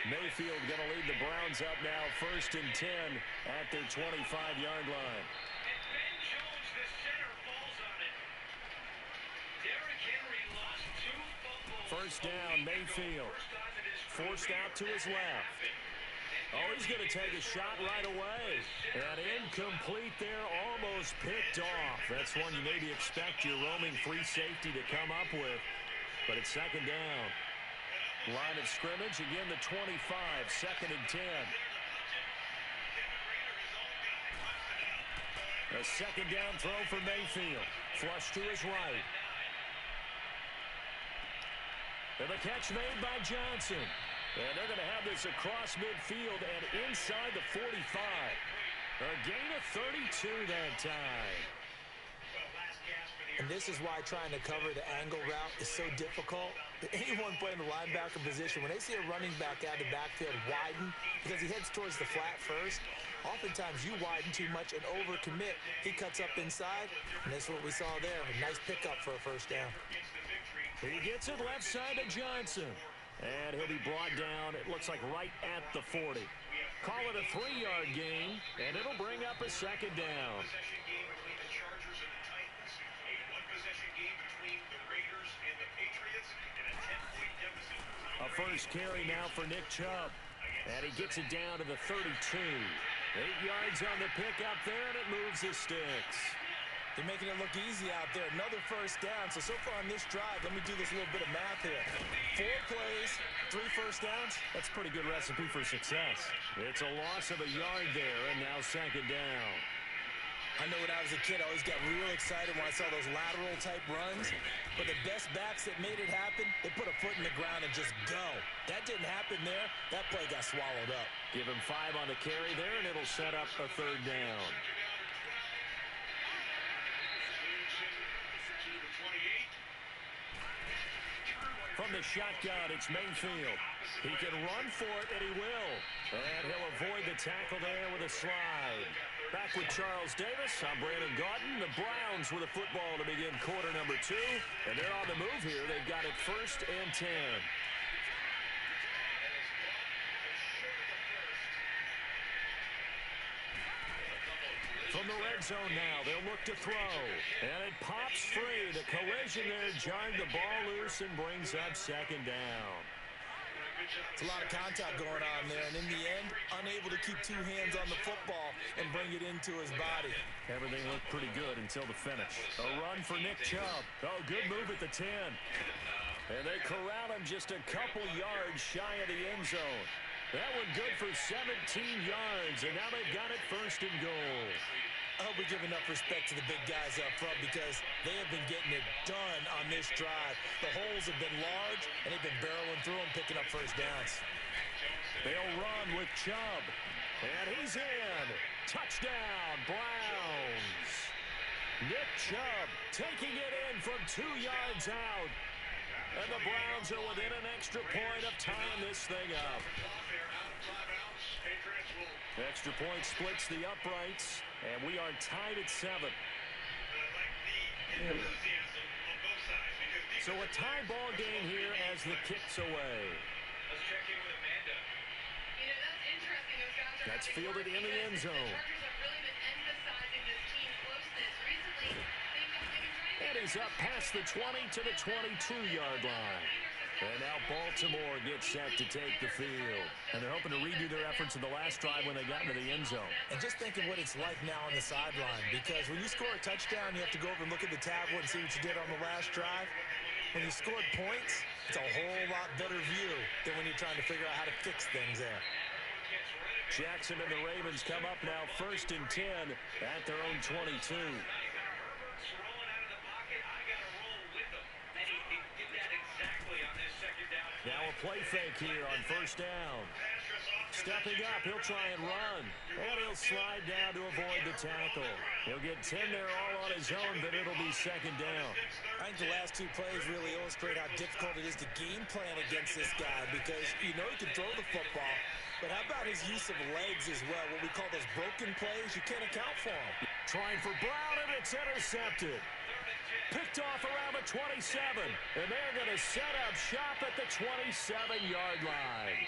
Mayfield going to lead the Browns up now, 1st and 10 at their 25-yard line. First down, Mayfield. Forced out to his left. Oh, he's going to take a shot right away. And incomplete there, almost picked off. That's one you maybe expect your roaming free safety to come up with. But it's 2nd down. Line of scrimmage, again the 25, 2nd and 10. A 2nd down throw for Mayfield. Flush to his right. And the catch made by Johnson. And they're going to have this across midfield and inside the 45. A gain of 32 that time. And this is why trying to cover the angle route is so difficult. Anyone playing the linebacker position, when they see a running back out of the backfield widen, because he heads towards the flat first, oftentimes you widen too much and overcommit. He cuts up inside, and that's what we saw there. A nice pickup for a 1st down. He gets it left side to Johnson. And he'll be brought down, it looks like right at the 40. Call it a 3-yard gain, and it'll bring up a second down. Possession game between the Chargers and the Titans, a one-possession game between the Raiders and the Patriots, and a 10-point deficit. A first carry now for Nick Chubb, and he gets it down to the 32. 8 yards on the pickup there, and it moves the sticks. They're making it look easy out there. Another first down. So far on this drive, let me do this little bit of math here. 4 plays, 3 first downs. That's a pretty good recipe for success. It's a loss of a yard there, and now second down. I know when I was a kid, I always got real excited when I saw those lateral-type runs. But the best backs that made it happen, they put a foot in the ground and just go. That didn't happen there. That play got swallowed up. Give him 5 on the carry there, and it'll set up a third down. From the shotgun, it's Mayfield. He can run for it, and he will. And he'll avoid the tackle there with a slide. Back with Charles Davis, I'm Brandon Gaudin. The Browns with a football to begin quarter number 2. And they're on the move here. They've got it 1st and 10. From the red zone now, they'll look to throw. And it pops free. The collision there jarred the ball loose and brings up second down. It's a lot of contact going on there, and in the end, unable to keep 2 hands on the football and bring it into his body. Everything looked pretty good until the finish. A run for Nick Chubb. Oh, good move at the 10. And they corral him just a couple yards shy of the end zone. That one good for 17 yards, and now they've got it 1st and goal. I hope we give enough respect to the big guys up front because they have been getting it done on this drive. The holes have been large, and they've been barreling through them, picking up first downs. They'll run with Chubb, and he's in. Touchdown, Browns. Nick Chubb taking it in from 2 yards out. And the Browns are within an extra point of tying this thing up. Extra point splits the uprights, and we are tied at 7. So a tie ball game here as the kick's away. Let's check in with Amanda. You know, that's interesting. Those guys are That's fielded in the end zone. The Chargers have really been emphasizing this team closeness. Recently, they've been trying to... And he's up past the 20 to the 22-yard line. And now Baltimore gets set to take the field. And they're hoping to redo their efforts in the last drive when they got into the end zone. And just think of what it's like now on the sideline, because when you score a touchdown, you have to go over and look at the tablet and see what you did on the last drive. When you scored points, it's a whole lot better view than when you're trying to figure out how to fix things there. Jackson and the Ravens come up now 1st and 10 at their own 22. Now a play fake here on 1st down. Stepping up, he'll try and run. And he'll slide down to avoid the tackle. He'll get 10 there all on his own, but it'll be second down. I think the last 2 plays really illustrate how difficult it is to game plan against this guy, because you know he can throw the football, but how about his use of legs as well? What we call those broken plays, you can't account for him. Trying for Brown, and it's intercepted. Picked off around the 27, and they're going to set up shop at the 27-yard line.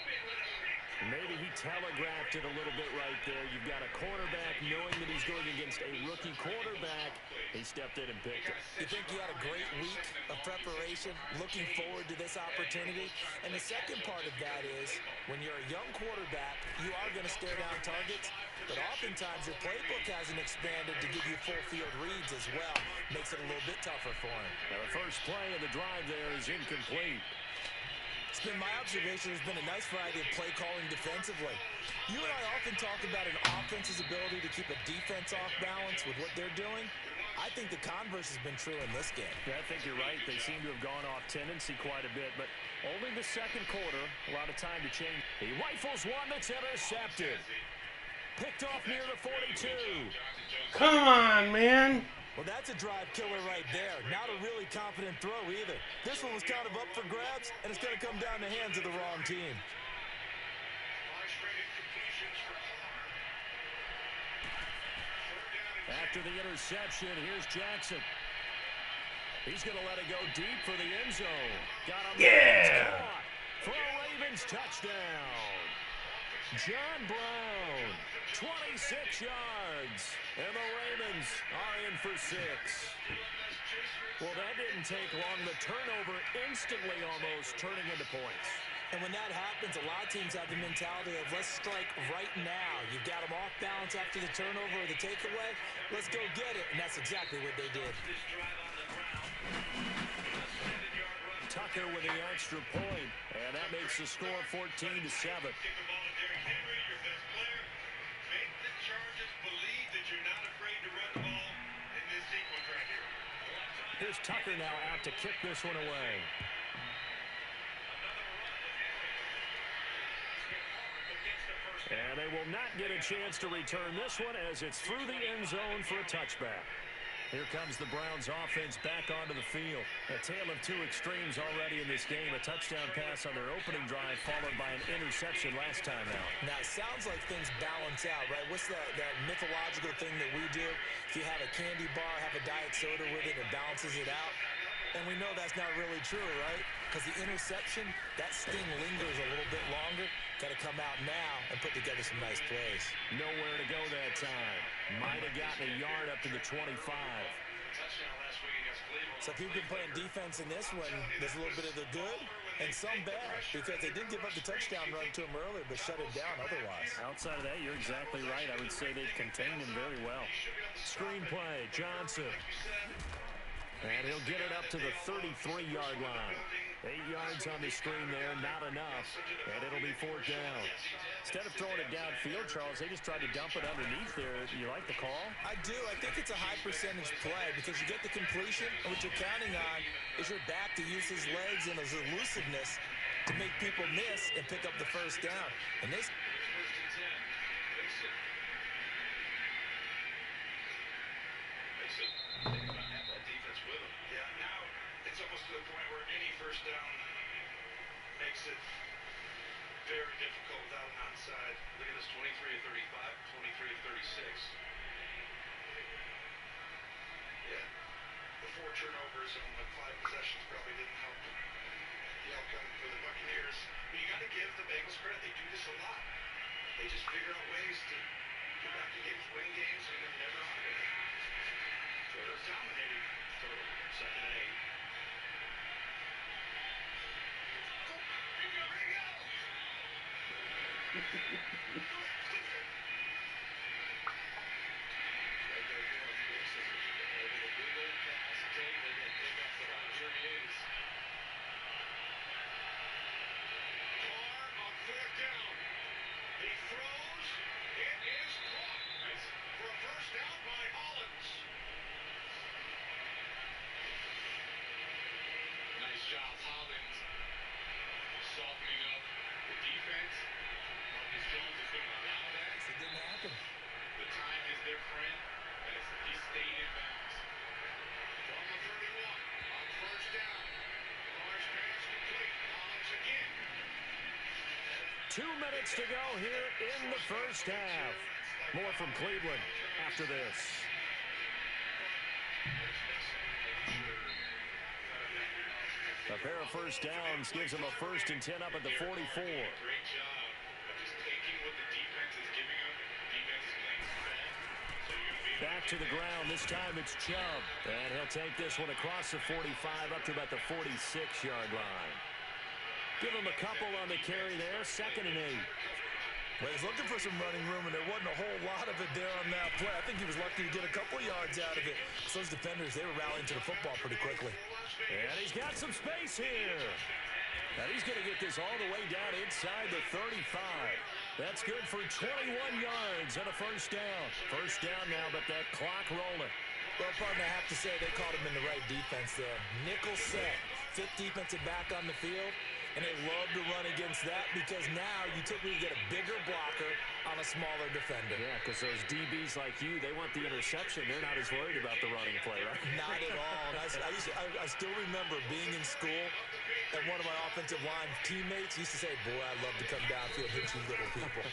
Maybe he telegraphed it a little bit right there. You've got a cornerback knowing that he's going against a rookie quarterback. He stepped in and picked it. You think he had a great week of preparation, looking forward to this opportunity? And the second part of that is, when you're a young quarterback, you are going to stare down targets, but oftentimes your playbook hasn't expanded to give you full field reads as well. Makes it a little bit tougher for him. Now the first play of the drive there is incomplete. It's been my observation, there's been a nice variety of play calling defensively. You and I often talk about an offense's ability to keep a defense off balance with what they're doing. I think the converse has been true in this game. Yeah, I think you're right. They seem to have gone off tendency quite a bit, but only the second quarter, a lot of time to change. He rifles one that's intercepted. Picked off near the 42. Come on, man. Well, that's a drive killer right there. Not a really confident throw either. This one was kind of up for grabs, and it's going to come down the hands of the wrong team. After the interception, here's Jackson. He's going to let it go deep for the end zone. Got him. Yeah! For a Ravens touchdown. John Brown, 26 yards. And the Ravens are in for 6. Well, that didn't take long. The turnover instantly almost turning into points. And when that happens, a lot of teams have the mentality of let's strike right now. You've got them off balance after the turnover or the takeaway. Let's go get it. And that's exactly what they did. Tucker with the extra point, and that makes the score 14-7. Here's Tucker now out to kick this one away. And they will not get a chance to return this one as it's through the end zone for a touchback. Here comes the Browns offense back onto the field. A tale of two extremes already in this game. A touchdown pass on their opening drive followed by an interception last time out. Now, it sounds like things balance out, right? What's that mythological thing that we do? If you have a candy bar, have a diet soda with it, it balances it out. And we know that's not really true, right? Because the interception, that sting lingers a little bit longer. Got to come out now and put together some nice plays. Nowhere to go that time. Might have gotten a yard up to the 25. So if you've been playing defense in this one, there's a little bit of the good and some bad. Because they did give up the touchdown run to him earlier, but shut it down otherwise. Outside of that, you're exactly right. I would say they've contained him very well. Screenplay, Johnson. And he'll get it up to the 33-yard line. 8 yards on the screen there, not enough. And it'll be 4th down. Instead of throwing it downfield, Charles, they just tried to dump it underneath there. You like the call? I do. I think it's a high percentage play because you get the completion, and what you're counting on is your back to use his legs and his elusiveness to make people miss and pick up the first down. And this... To the point where any first down makes it very difficult without an onside. Look at this, 23 of 35, 23 of 36. Yeah, the 4 turnovers on the 5 possessions probably didn't help the outcome for the Buccaneers. But you got to give the Bengals credit. They do this a lot. They just figure out ways to get back to games, win games, and they're never out of it. So they're dominating total, 2nd and 8. Minutes to go here in the first half. More from Cleveland after this. A pair of first downs gives them a 1st and 10 up at the 44. Great job of just taking what the defense is giving them. Defense is playing small. Back to the ground. This time it's Chubb. And he'll take this one across the 45 up to about the 46-yard line. Give him a couple on the carry there. 2nd and 8. Well, he's looking for some running room, and there wasn't a whole lot of it there on that play. I think he was lucky to get a couple yards out of it. So those defenders, they were rallying to the football pretty quickly. And he's got some space here. Now he's going to get this all the way down inside the 35. That's good for 21 yards and a 1st down. 1st down now, but that clock rolling. Well, partner, I have to say they caught him in the right defense there. Nickel set, 5th defensive back on the field. And they love to run against that because now you typically get a bigger blocker on a smaller defender. Yeah, because those DBs like you, they want the interception. They're not as worried about the running play, right? Not at all. And I still remember being in school, and one of my offensive line teammates used to say, boy, I'd love to come downfield and hit you little people.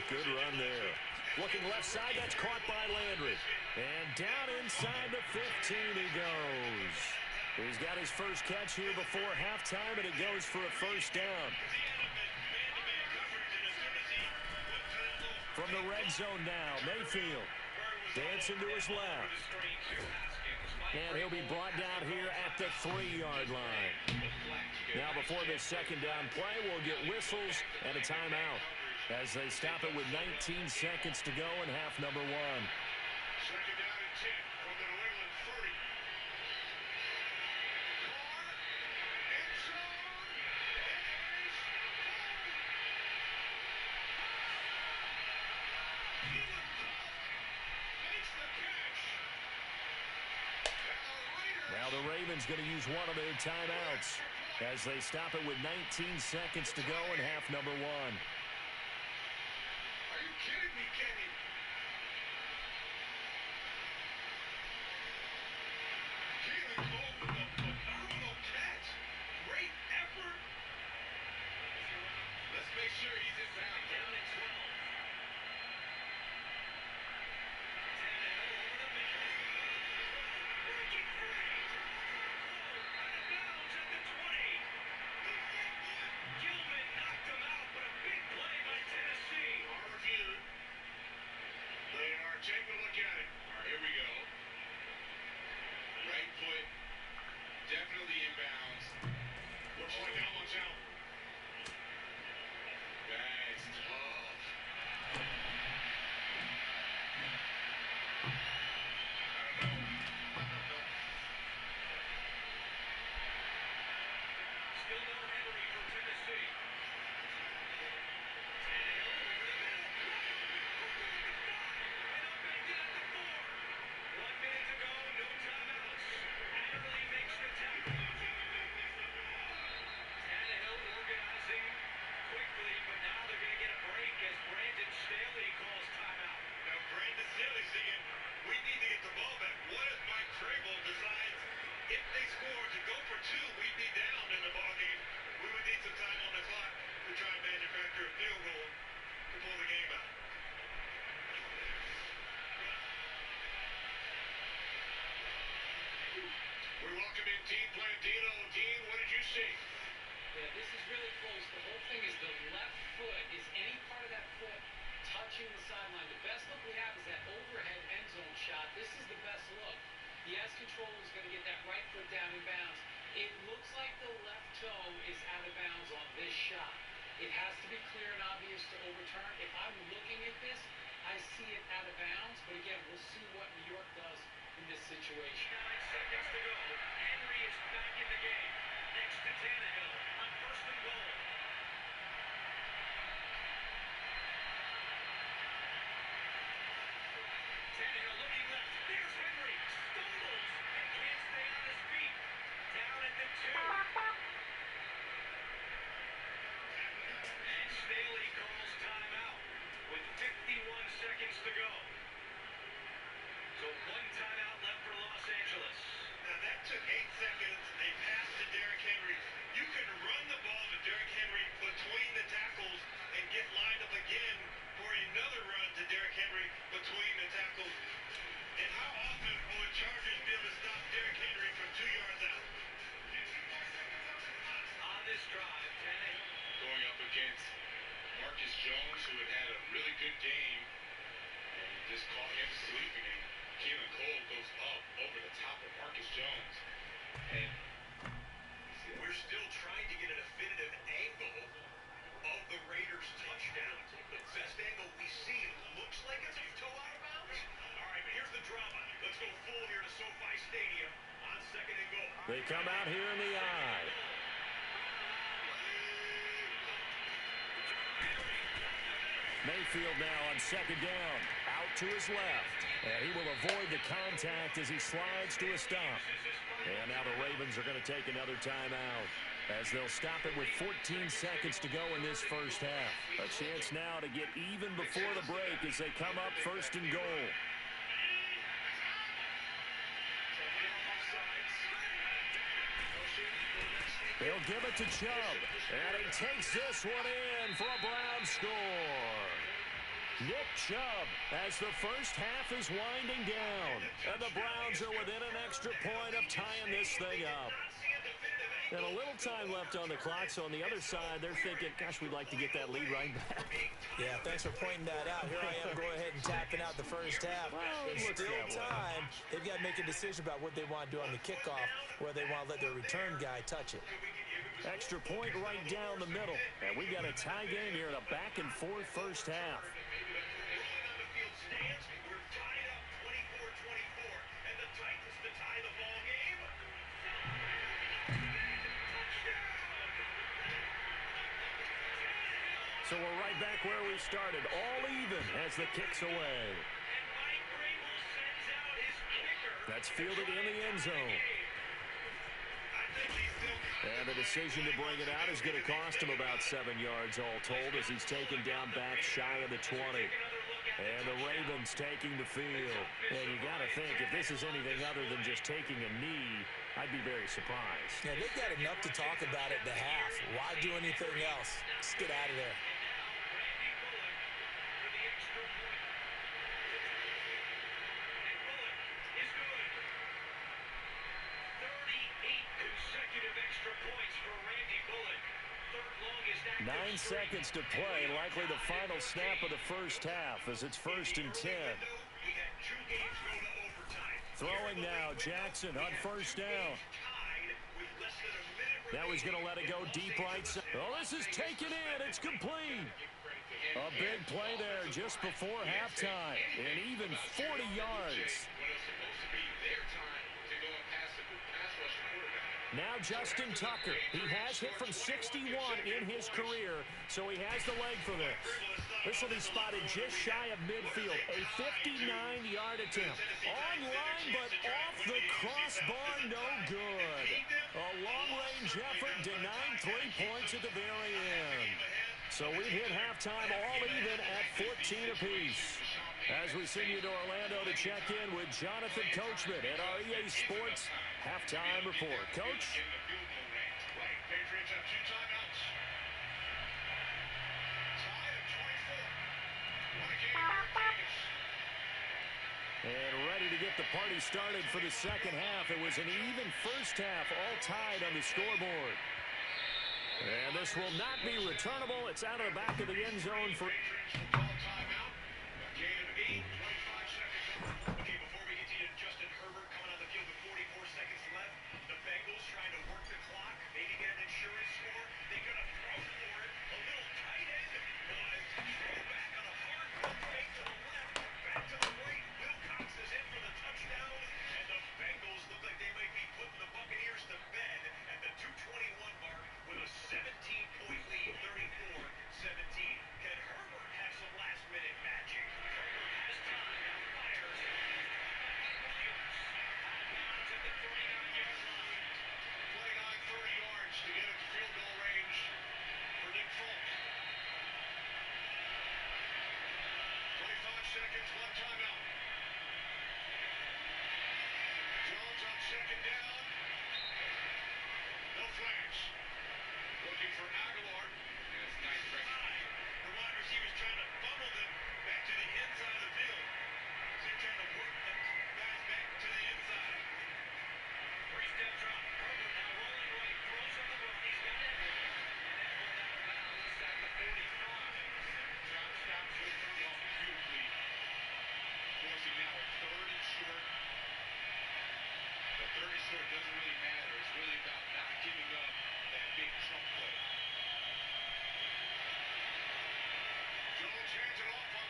Good run there. Looking left side, that's caught by Landry. And down inside the 15 he goes. He's got his first catch here before halftime, and it goes for a 1st down. From the red zone now, Mayfield dancing to his left. And he'll be brought down here at the 3-yard line. Now before this second down play, we'll get whistles and a timeout as they stop it with 19 seconds to go in half number 1. Second down and 10 from the New England 30. Now the Ravens going to use one of their timeouts as they stop it with 19 seconds to go in half number 1. Are you kidding me, Kenny? Keelan Cole with a phenomenal catch. Great effort. Let's make sure he's in bounds. Down at 12. Take a look at it. All right, here we go. Right foot, definitely inbounds. Looks like that one's out. That's tough. I don't know. Still no Henry for Tennessee. We need to get the ball back. What if Mike Vrabel decides if they score to go for 2, we'd be down in the ball game. We would need some time on the clock to try and manufacture a field goal to pull the game out. We welcome in Dean Blandino. Dean, what did you see? Yeah, this is really close. The whole thing is the left foot. Is any part of that foot touching the sideline? The best look we have is that overhead end zone shot. This is the best look. He has control. He's going to get that right foot down in bounds. It looks like the left toe is out of bounds on this shot. It has to be clear and obvious to overturn. If I'm looking at this, I see it out of bounds. But again, we'll see what New York does in this situation. 9 seconds to go. Henry is back in the game. Next to Tannehill on 1st and goal. Tannehill looking left. There's Henry. Stumbles and can't stay on his feet. Down at the 2. And Staley calls timeout with 51 seconds to go. So 1 timeout left for Los Angeles. Now that took 8 seconds. They passed to Derrick Henry. You can run the ball to Derrick Henry between the tackles and get lined up again for another run to Derrick Henry between the tackles. And how often will the Chargers be able to stop Derrick Henry from 2 yards out? On this drive, Tannehill Going up against Marcus Jones, who had a really good game, and just caught him sleeping. And Keelan Cole goes up over the top of Marcus Jones. And we're still trying to get a definitive angle of the Raiders' touchdown. The best angle we see looks like it's a toe out of bounds. All right, but here's the drama. Let's go full here to SoFi Stadium on 2nd and goal. They come out here in the eye. Mayfield now on 2nd down. Out to his left. And he will avoid the contact as he slides to a stop. And now the Ravens are going to take another timeout as they'll stop it with 14 seconds to go in this first half. A chance now to get even before the break as they come up 1st and goal. They'll give it to Chubb. And he takes this one in for a Brown score. Nick Chubb as the first half is winding down. And the Browns are within an extra point of tying this thing up. And a little time left on the clock, so on the other side, they're thinking, gosh, we'd like to get that lead right back. Yeah, thanks for pointing that out. Here I am going ahead and tapping out the first half. Well, There's still time. They've got to make a decision about what they want to do on the kickoff, whether they want to let their return guy touch it. Extra point right down the middle. And we got a tie game here in a back-and-forth first half. So we're right back where we started, all even as the kick's away. That's fielded in the end zone. And the decision to bring it out is going to cost him about 7 yards all told as he's taken down back shy of the 20. And the Ravens taking the field. And you got to think, if this is anything other than just taking a knee, I'd be very surprised. Yeah, they've got enough to talk about at the half. Why do anything else? Let's get out of there. Extra points for Randy Bullock. 9 seconds to play, likely the final snap of the first half as it's 1st and 10. Throwing now, Jackson on first down. Now he's going to let it go deep right side. Oh, this is taken in. It's complete. A big play there just before halftime. And even 40 yards. Now Justin Tucker. He has hit from 61 in his career, so he has the leg for this. This will be spotted just shy of midfield. A 59-yard attempt. On line, but off the crossbar, no good. A long-range effort denying 3 points at the very end. So we've hit halftime all even at 14 apiece. As we send you to Orlando to check in with Jonathan Coachman at our EA Sports Halftime Report. Coach? Patriots have 2 timeouts. Tie at 24. What a game. And ready to get the party started for the second half. It was an even first half, all tied on the scoreboard. And this will not be returnable. It's out of the back of the end zone for... Timeout. Gain of 8, 25 seconds. Okay, before we get to you, Justin Herbert coming on the field with 44 seconds left. The Bengals trying to work the clock, maybe get an insurance score. They're going to throw for it. A little tight end. Throw back on a hard throw fake to the left. Back to the right. Wilcox is in for the touchdown. And the Bengals look like they might be putting the Buccaneers to bed at the 2:21 mark with a 17-point lead, 34-17. Can Herbert have some last-minute magic? Herbert has time. Now fires. Williams. Williams at the 39-yard line. 29, 30 yards to get into field goal range for Nick Foles. 25 seconds, 1 timeout. Jones on second down. No flags. Looking for Aguilar. And it's nice recognition. The wide receiver's trying to funnel them back to the inside of the field. So they're trying to work the guys back to the inside. 3-step drop. Herbert now rolling right. Throws on the run. He's got it. And that pulled out of bounds inside the 45. Drop stops will turn off beautifully. Forcing now a 3rd and short. The 3rd and short doesn't really matter. It's really about not giving up that big chunk play. Jones hands it off on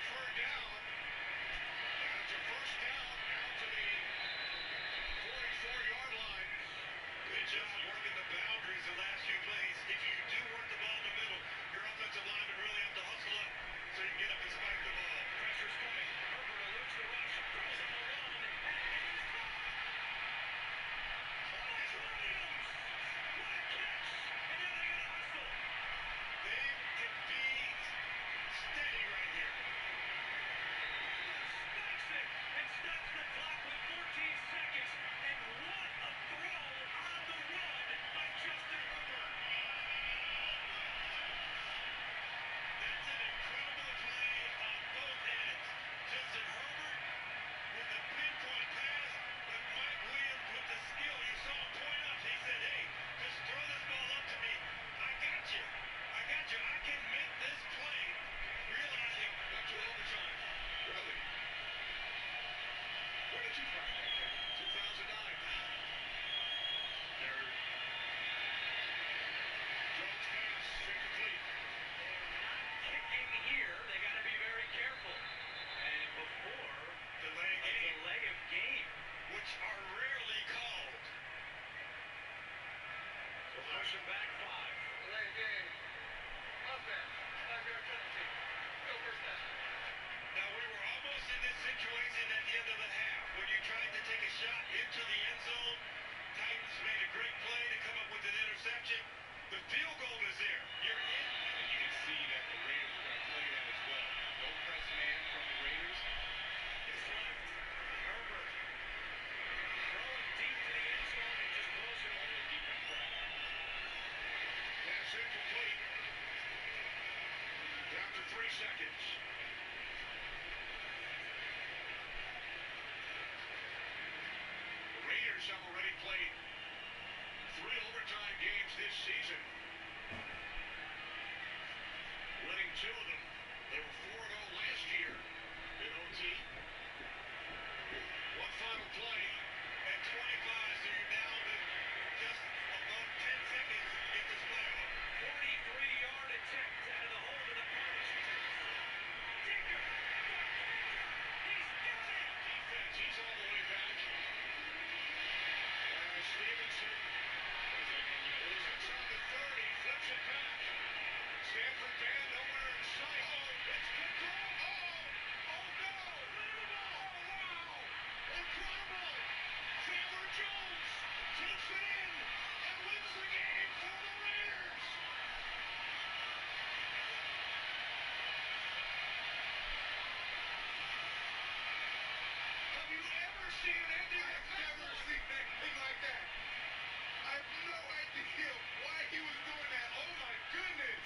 seconds. The Raiders have already played 3 overtime games this season, winning 2 of them. They were 4-0 last year in OT. One final play at 25, so you're down to just about 10 seconds in this playoff. 43-yard attempt out of the hole to the punch. Dicker. He's got it. Defense, he's all the way back. And Stevenson sits on the 30, flips it back. Stanford band nowhere in sight. Oh, it's kicked off. Oh no. Oh, wow. Incredible. Chandler Jones takes it in and wins the game for the Raiders. Have you ever seen an ending? I've never seen anything like that. I have no idea why he was doing that. Oh my goodness.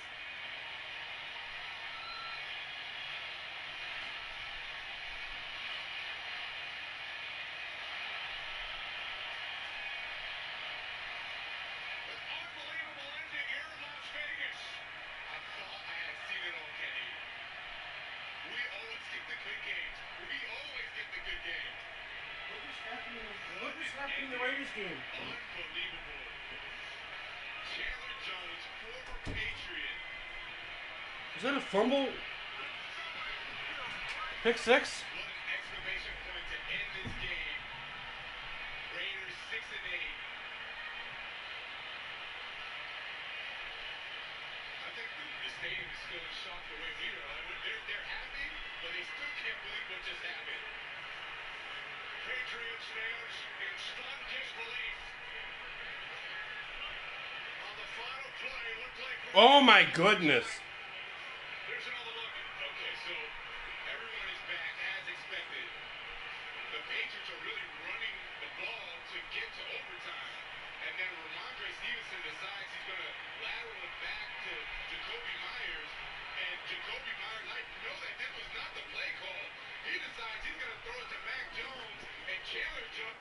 An unbelievable ending here in Las Vegas. I thought I had seen it all, Kenny. We always get the good games. We always get the good games. What just happened in the Raiders game? Unbelievable. Chandler Jones, former Patriot. Is that a fumble? Pick 6? What an exclamation point to end this game. Raiders 6-8. I think the stadium is still in shock the way we are. They're happy, but they still can't believe what just happened. Patriots fans in stunned disbelief. On the final play, it looked like... Oh my goodness. Here's another look. Okay, so everyone is back as expected. The Patriots are really running the ball to get to overtime. And then Ramondre Stevenson decides he's going to lateral it back to Jacoby Myers. And Jacoby Myers, I know that this was not the play call. He decides he's going to throw it to Mac Jones. And Chandler Jones.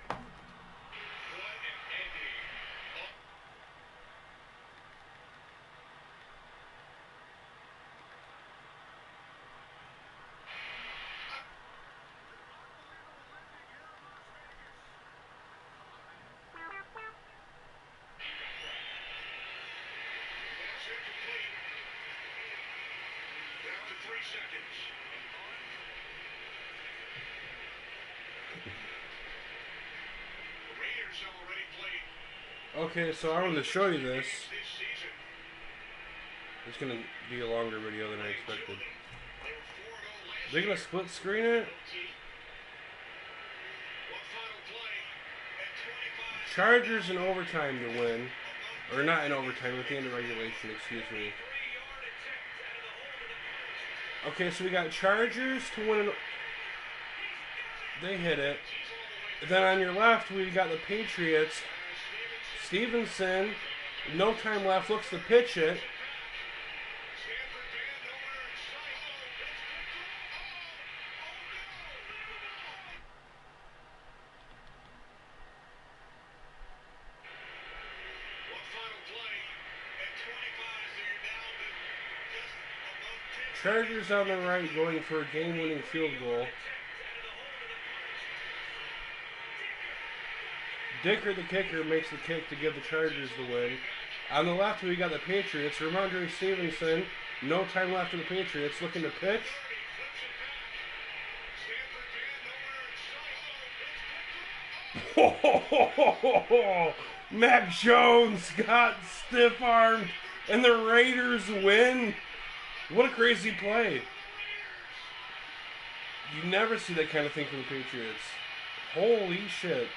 What an ending. Oh. Pass incomplete. Down to 3 seconds. The Raiders have already played Okay, so I wanted to show you this. this season. It's gonna be a longer video than I expected. They were 4-0 last They're year. gonna split screen it. One final play at 25. Chargers in overtime to win. Or not in overtime, at the end of regulation, excuse me. Okay, so we got Chargers to win. They hit it. Then on your left, we got the Patriots. Stevenson, no time left, looks to pitch it. Chargers on the right going for a game-winning field goal. Dicker, the kicker, makes the kick to give the Chargers the win. On the left, we got the Patriots. Ramondre Stevenson, no time left for the Patriots, looking to pitch. Mac Jones got stiff-armed, and the Raiders win. What a crazy play. You never see that kind of thing from the Patriots. Holy shit.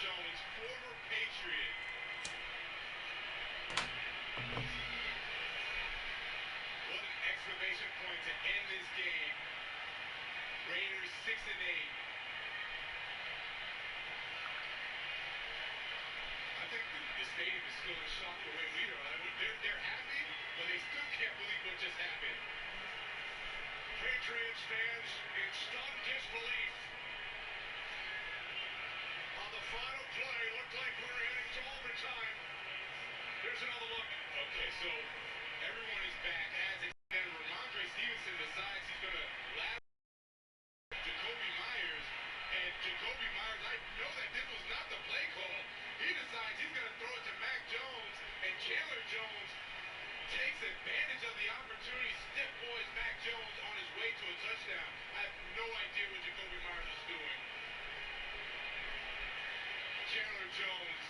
Jones, former Patriot. What an exclamation point to end this game. Raiders 6-8. I think the stadium is still in shock the way we are. I mean, they're happy, but they still can't believe what just happened. Patriots fans in stunned disbelief. On the final play, looked like we were heading to overtime. There's another look. Okay, so everyone is back as it's and Ramondre Stevenson decides he's going to laugh Jacoby Myers. And Jacoby Myers, I know that this was not the play call. He decides he's going to throw it to Mac Jones, and Chandler Jones takes advantage of the opportunity, stiff boys Mac Jones on his way to a touchdown. I have no idea what Jacoby Myers is doing. Chandler Jones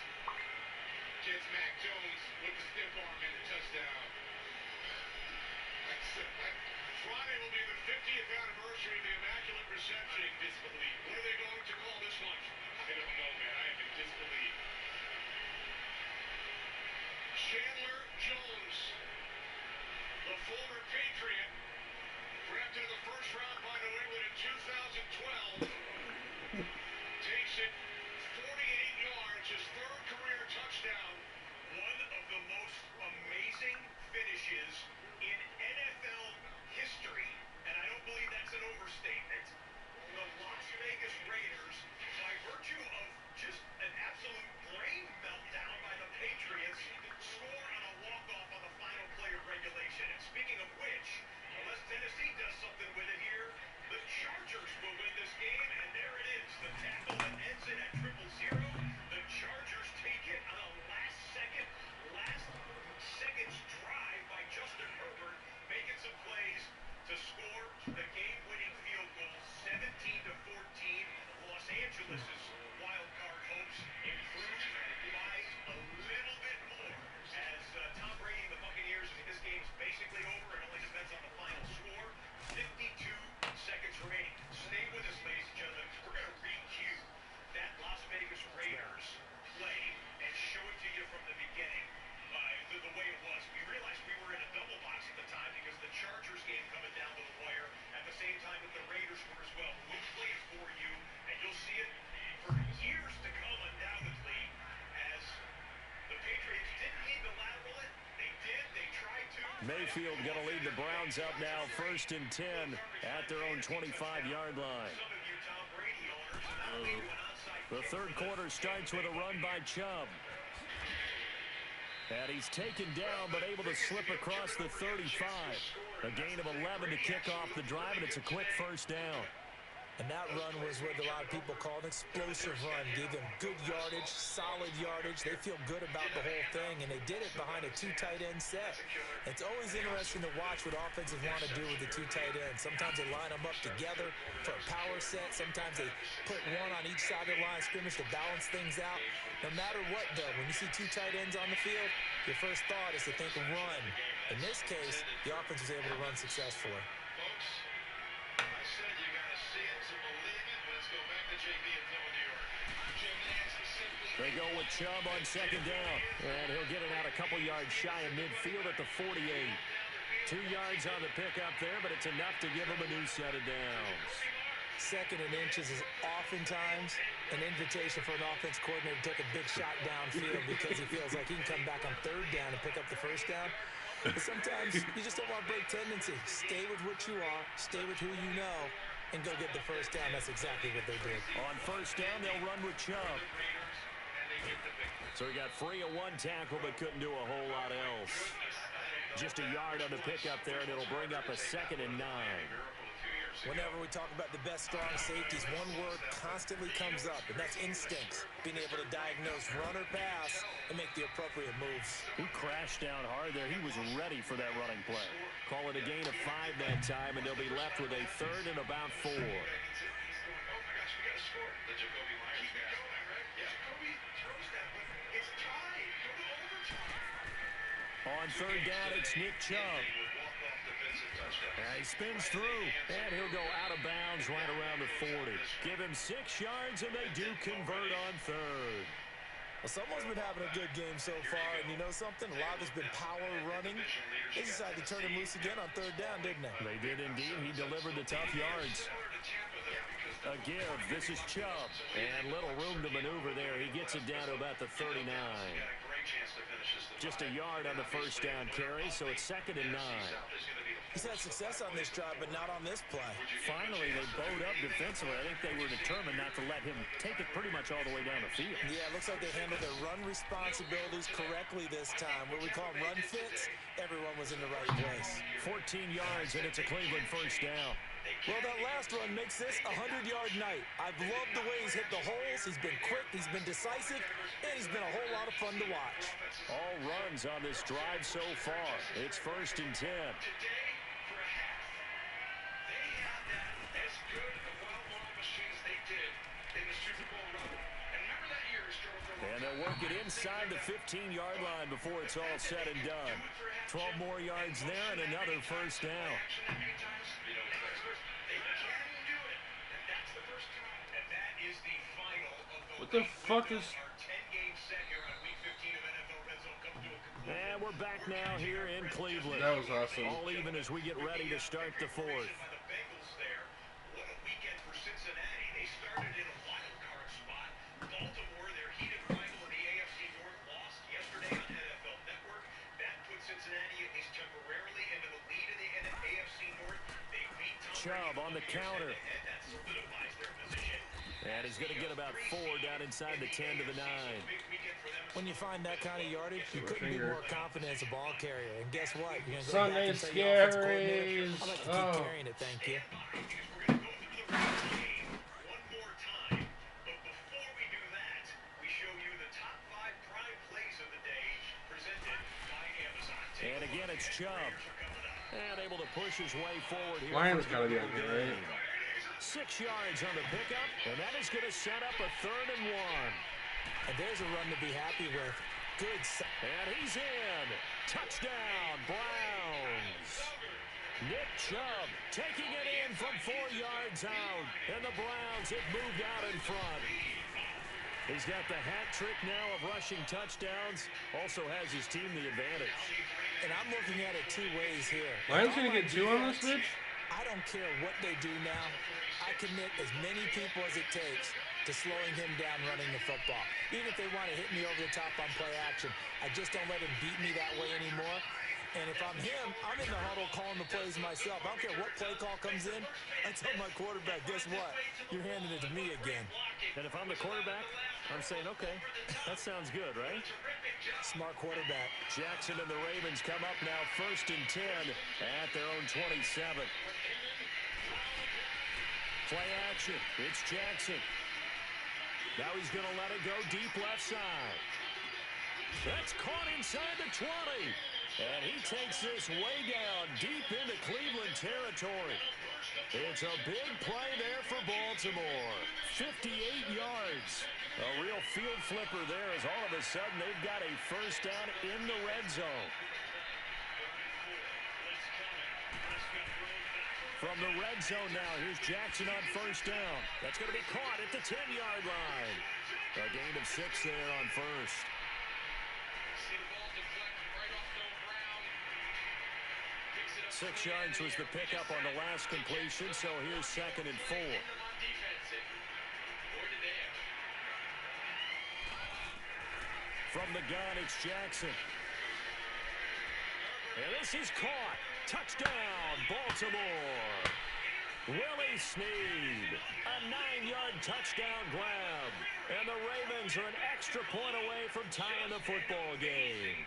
gets Mac Jones with the stiff arm and the touchdown. Friday will be the 50th anniversary of the Immaculate Reception. Disbelief. What are they going to call this one? I don't know, man. I am in disbelief. Chandler Jones, the former Patriot, drafted in the first round by New England in 2012, takes it 48 yards, his third career touchdown. One of the most amazing finishes in NFL history, and I don't believe that's an overstatement. The Las Vegas Raiders, by virtue of just an absolute brain meltdown by the Patriots, score on a walk-off on the final play of regulation. And speaking of which, unless Tennessee does something with it here, the Chargers will win this game, and there it is, the tackle that ends it at 0-0. The Chargers take it on a last-seconds drive by Justin Herbert, making some plays to score the game-winning field goal, 17-14. Los Angeles' wild card hopes improved by a little bit more as Tom Brady and the Buccaneers, this game is basically over. It only depends on the final score. 52 seconds remaining. Stay with us, ladies and gentlemen. We're going to re-cue that Las Vegas Raiders play and show it to you from the beginning. The way it was. We realized we were in a double box at the time because the Chargers game coming down to the wire at the same time that the Raiders were as well. We'll play it for you, and you'll see it for years to come, undoubtedly, as the Patriots didn't need to lateral it. They did. They tried to. Mayfield going to lead the Browns up now, 1st and 10 at their own 25-yard line. Some of you Tom Brady owners, and that'll lead to an onside The third quarter starts with a run by Chubb. And he's taken down, but able to slip across the 35. A gain of 11 to kick off the drive, and it's a quick first down. And that run was what a lot of people call an explosive run. Gave them good yardage, solid yardage. They feel good about the whole thing, and they did it behind a 2 tight end set. It's always interesting to watch what offenses want to do with the 2 tight ends. Sometimes they line them up together for a power set. Sometimes they put one on each side of the line of scrimmage to balance things out. No matter what, though, when you see 2 tight ends on the field, your first thought is to think run. In this case, the offense was able to run successfully. They go with Chubb on 2nd down, and he'll get it out a couple yards shy of midfield at the 48. 2 yards on the pickup there, but it's enough to give him a new set of downs. 2nd and inches is oftentimes an invitation for an offense coordinator to take a big shot downfield because he feels like he can come back on 3rd down and pick up the 1st down. But sometimes you just don't want to break tendency. Stay with what you are, stay with who you know, and go get the 1st down. That's exactly what they did. On 1st down, they'll run with Chubb. So he got free of 1 tackle, but couldn't do a whole lot else. Just a yard on the pickup there, and it'll bring up a 2nd and 9. Whenever we talk about the best strong safeties, one word constantly comes up, and that's instincts. Being able to diagnose run or pass and make the appropriate moves. He crashed down hard there. He was ready for that running play. Call it a gain of 5 that time, and they'll be left with a 3rd and about 4. Oh, my gosh, we got to score. The Jacoby Myers. Keep it going, right? Yeah. Jacoby throws that, but it's tied. Go to overtime. On 3rd down, it's Nick Chubb. And he spins through, and he'll go out of bounds right around the 40. Give him 6 yards, and they do convert on 3rd. Well, someone's been having a good game so far, and you know something? A lot of it's been power running. They decided to turn him loose again on third down, didn't they? They did indeed. He delivered the tough yards. A give. This is Chubb. And little room to maneuver there. He gets it down to about the 39. Just a yard on the first down carry, so it's 2nd and 9. He's had success on this drive, but not on this play. Finally, they bowed up defensively. I think they were determined not to let him take it pretty much all the way down the field. Yeah, it looks like they handled their run responsibilities correctly this time. What we call run fits, everyone was in the right place. 14 yards, and it's a Cleveland first down. Well, that last run makes this a 100-yard night. I've loved the way he's hit the holes. He's been quick, he's been decisive, and he's been a whole lot of fun to watch. All runs on this drive so far. It's 1st and 10. And they'll work it inside the 15-yard line before it's all said and done. 12 more yards there and another first down. What the fuck is... And we're back now here in Cleveland. That was awesome. All even as we get ready to start the 4th. Chubb on the counter. And he's going to get about 4 down inside the 10 to the 9. When you find that kind of yardage, you couldn't be more confident as a ball carrier. And guess what? You're going to go Sunday back and tell your offensive scaries. coordinator, I'd like to keep carrying it, thank you. And again, it's Chubb. And able to push his way forward here. Lions got to be on here, right? 6 yards on the pickup, and that is going to set up a 3rd and 1. And there's a run to be happy with. Good. And he's in. Touchdown, Browns. Nick Chubb taking it in from 4 yards out. And the Browns have moved out in front. He's got the hat trick now of rushing touchdowns. Also has his team the advantage. And I'm looking at it 2 ways here. Lions going to get 2 on this bitch? I don't care what they do now. I commit as many people as it takes to slowing him down running the football. Even if they want to hit me over the top on play action, I just don't let him beat me that way anymore. And if I'm him, I'm in the huddle calling the plays myself. I don't care what play call comes in. I tell my quarterback, guess what? You're handing it to me again. And if I'm the quarterback, I'm saying, okay, that sounds good, right? Smart quarterback. Jackson and the Ravens come up now 1st and 10 at their own 27. Play action. It's Jackson. Now he's going to let it go deep left side. That's caught inside the 20. And he takes this way down deep into Cleveland territory. It's a big play there for Baltimore. 58 yards. A real field flipper there as all of a sudden they've got a first down in the red zone. From the red zone now, here's Jackson on first down. That's going to be caught at the 10-yard line. A gain of 6 there on first. 6 yards was the pickup on the last completion, so here's 2nd and 4. From the gun, it's Jackson. And this is caught. Touchdown, Baltimore. Willie Snead, a 9-yard touchdown grab. And the Ravens are an extra point away from tying the football game.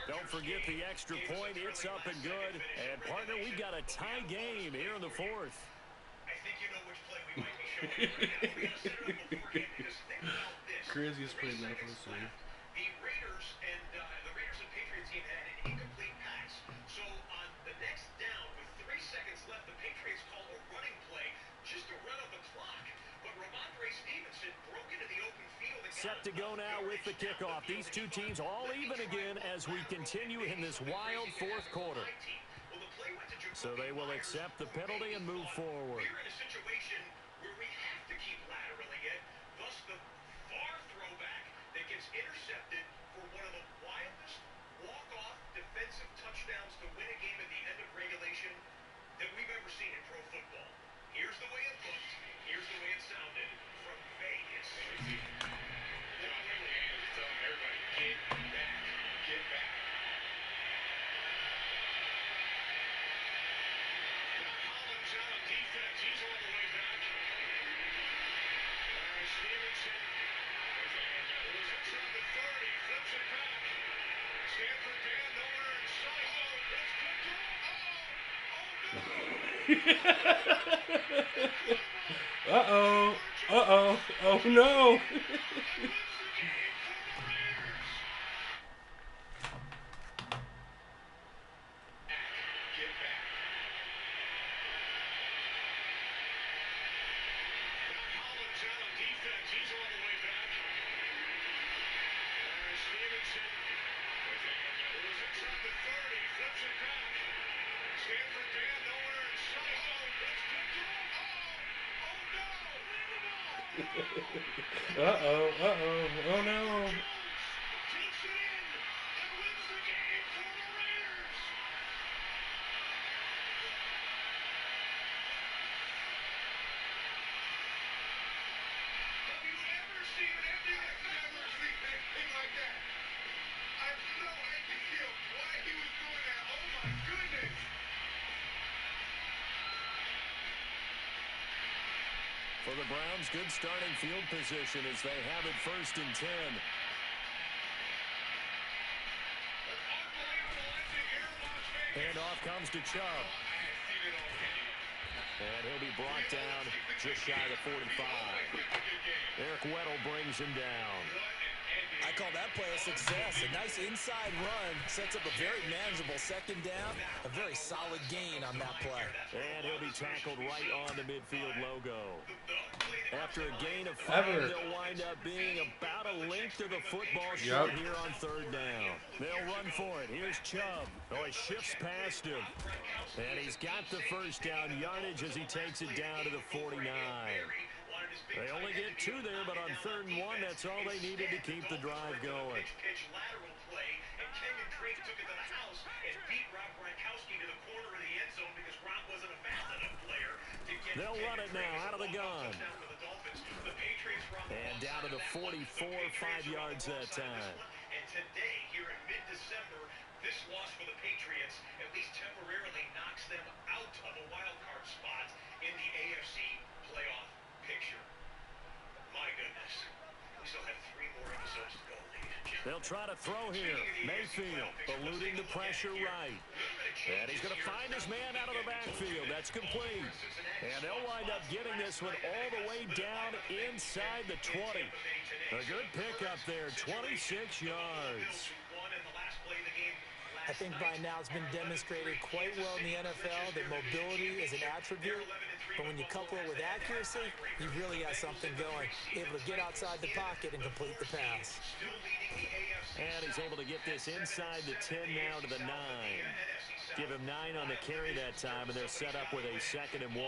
Don't forget the extra point. It's up and good. And, partner, we've got a tie game here in the 4th. I think you know which play we might be showing. Craziest play in the NFL. The Raiders and Patriots team had an incomplete pass. So on the next down, with 3 seconds left, the Patriots called a running play just to run out the clock. But Ramondre Stevenson broke into the open field. Set to go now with the kickoff. These two teams all even again as we continue in this wild 4th quarter. So they will accept the penalty and move forward. We're in a situation where we have to keep lateraling it, thus the far throwback that gets intercepted for one of the wildest walk-off defensive touchdowns to win a game at the end of regulation that we've ever seen in pro football. Here's the way it looked. Here's the way it sounded from Vegas. John Ridley is telling everybody, get back, get back. Collins out of defense. He's all the way back. Stevenson was inside the 30, flips it back. Stanford Dan nowhere in sight. Oh, it's good. Uh-oh. Uh-oh. Oh, no. Get back. Collins out of defense. He's all the way back. Stevenson was inside the 30, flips it back. Stanford Dan nowhere in sight. Oh, it's good. Uh-oh. Uh-oh. Oh, no. Takes it in and wins the game for the Raiders. Have you ever seen an ending like that? I've never seen anything like that. I have no idea why he was doing that. Oh my goodness. For the Browns, good starting field position as they have it 1st and 10. And off comes to Chubb. And he'll be brought down just shy of the 45. Eric Weddle brings him down. I call that play a success. A nice inside run sets up a very manageable 2nd down. A very solid gain on that play. And he'll be tackled right on the midfield logo. After a gain of 5, Everett. they'll wind up being about a length of the football short here on 3rd down. They'll run for it. Here's Chubb. Oh, he shifts past him. And he's got the 1st down yardage as he takes it down to the 49. They only get 2 there, but on 3rd and 1, that's all they needed to keep the drive going. Pitch lateral play, and Kenyon Drake took it to the house and beat Rob Gronkowski to the corner of the end zone because Gronk wasn't a fast enough player to get. They'll run it now out of the gun. And down to the 44, 5 yards that time. And today, here in mid-December, this loss for the Patriots at least temporarily knocks them out of a wild card spot in the AFC playoff picture. My goodness. We still have 3 more episodes to go, ladies and gentlemen. They'll try to throw here. Mayfield eluding the pressure right. And he's going to find his man out of the backfield. That's complete. And they'll wind up getting this one all the way down inside the 20. A good pickup there, 26 yards. I think by now it's been demonstrated quite well in the NFL that mobility is an attribute. But when you couple it with accuracy, you've really got something going. Able to get outside the pocket and complete the pass. And he's able to get this inside the 10 now to the 9. Give him 9 on the carry that time, and they're set up with a 2nd and 1.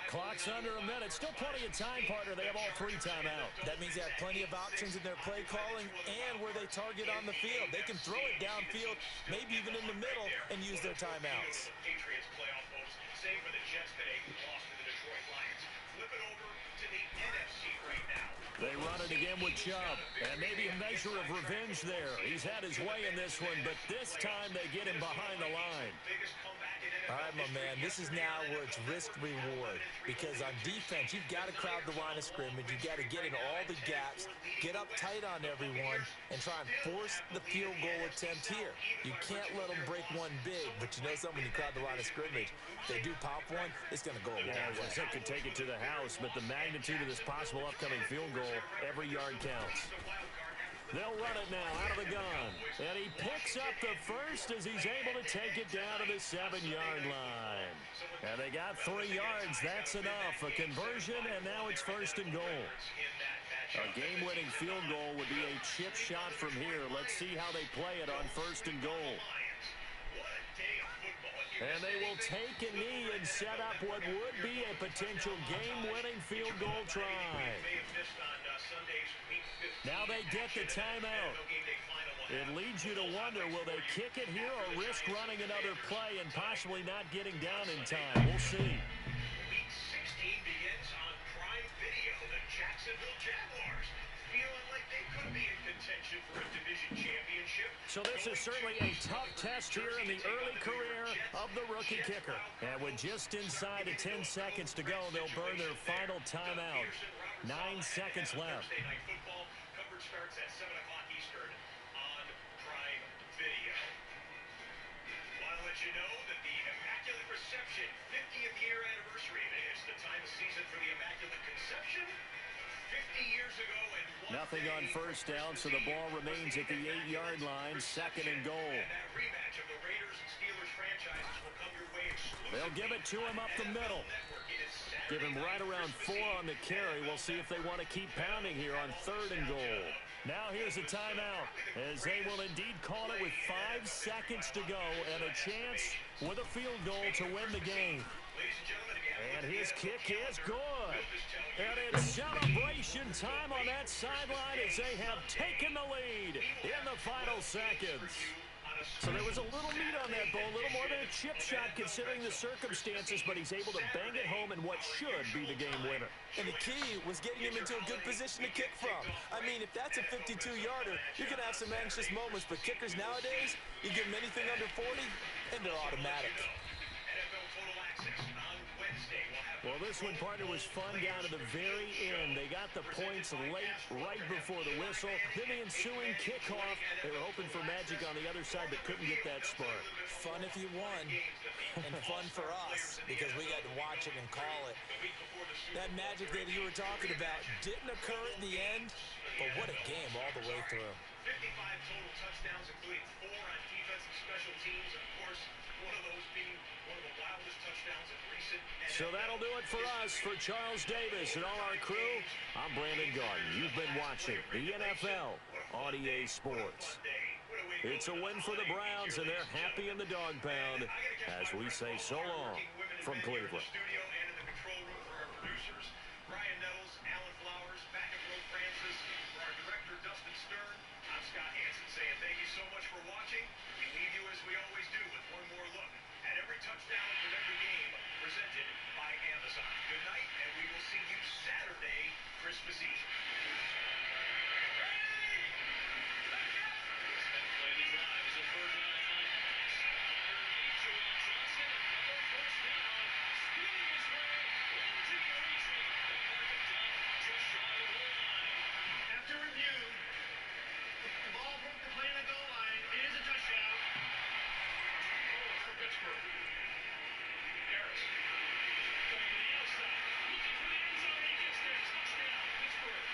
Clock's under a minute. Still plenty of time, partner. They have all 3 timeouts. That means they have plenty of options in their play calling and where they target on the field. They can throw it downfield, maybe even in the middle, and use their timeouts. Patriots playoff hopes. Same for the Jets today, who lost to the Detroit Lions. Flip it over to the NFC right now. They run it again with Chubb, and maybe a measure of revenge there. He's had his way in this one, but this time they get him behind the line. All right, my man, this is now where it's risk-reward. Because on defense, you've got to crowd the line of scrimmage. You've got to get in all the gaps, get up tight on everyone, and try and force the field goal attempt here. You can't let them break one big, but you know something, when you crowd the line of scrimmage, if they do pop one, it's going to go a long way. Yeah, could take it to the house, but the magnitude of this possible upcoming field goal, every yard counts. They'll run it now out of the gun. And he picks up the 1st as he's able to take it down to the 7-yard line. And they got 3 yards. That's enough. A conversion, and now it's 1st and goal. A game-winning field goal would be a chip shot from here. Let's see how they play it on 1st and goal. And they will take a knee and set up what would be a potential game-winning field goal try. Now they get the timeout. It leads you to wonder, will they kick it here or risk running another play and possibly not getting down in time? We'll see. Week 16 begins on Prime Video. The Jacksonville Jaguars feeling like they could be in contention for a division championship. So this is certainly a tough test here in the early career of the rookie kicker. And with just inside of 10 seconds to go, they'll burn their final timeout. 9 seconds left. Thursday Night Football coverage starts at 7 o'clock Eastern on Prime Video. Want to let you know that the Immaculate Reception 50th year anniversary. It's the time of season for the Immaculate Conception. 50 years ago and nothing on first down, so the ball remains at the 8-yard line, 2nd and goal. And that rematch of the Raiders and Steelers franchises will come your way exclusively. They'll give it to him up the middle. Give him right around 4 on the carry. We'll see if they want to keep pounding here on 3rd and goal. Now here's a timeout, as they will indeed call it with 5 seconds to go and a chance with a field goal to win the game. And his kick is good. And it's celebration time on that sideline as they have taken the lead in the final seconds. So there was a little meat on that ball, a little more than a chip shot considering the circumstances, but he's able to bang it home in what should be the game winner. And the key was getting him into a good position to kick from. I mean, if that's a 52-yarder, you're going to have some anxious moments, but kickers nowadays, you give them anything under 40, and they're automatic. Well, this one, partner, was fun down to the very end. They got the points late, right before the whistle. Then the ensuing kickoff. They were hoping for magic on the other side, but couldn't get that spark. Fun if you won, and fun for us, because we got to watch it and call it. That magic that you were talking about didn't occur at the end, but what a game all the way through. 55 total touchdowns, including 4 on defense and special teams. Of course, one of those being one of the wildest touchdowns in recent NFL. So that'll do it for us. For Charles Davis and all our crew, I'm Brandon Garden. You've been watching the NFL on EA Sports. It's a win for the Browns, and they're happy in the dog pound as we say so long from Cleveland. Brian Nettles, Alan Flowers, back at Roe Francis, for our director, Dustin Stern. I'm Scott Hansen saying thank you so much for watching. We leave you as we always do with one more look at every touchdown from every game presented by Amazon. Good night, and we will see you Saturday, Christmas Eve. After review, the ball broke the plane of the goal line. It is a touchdown. Oh, for Pittsburgh. Harris. Going to the outside. Looking for the end zone. He gets there. Touchdown, Pittsburgh.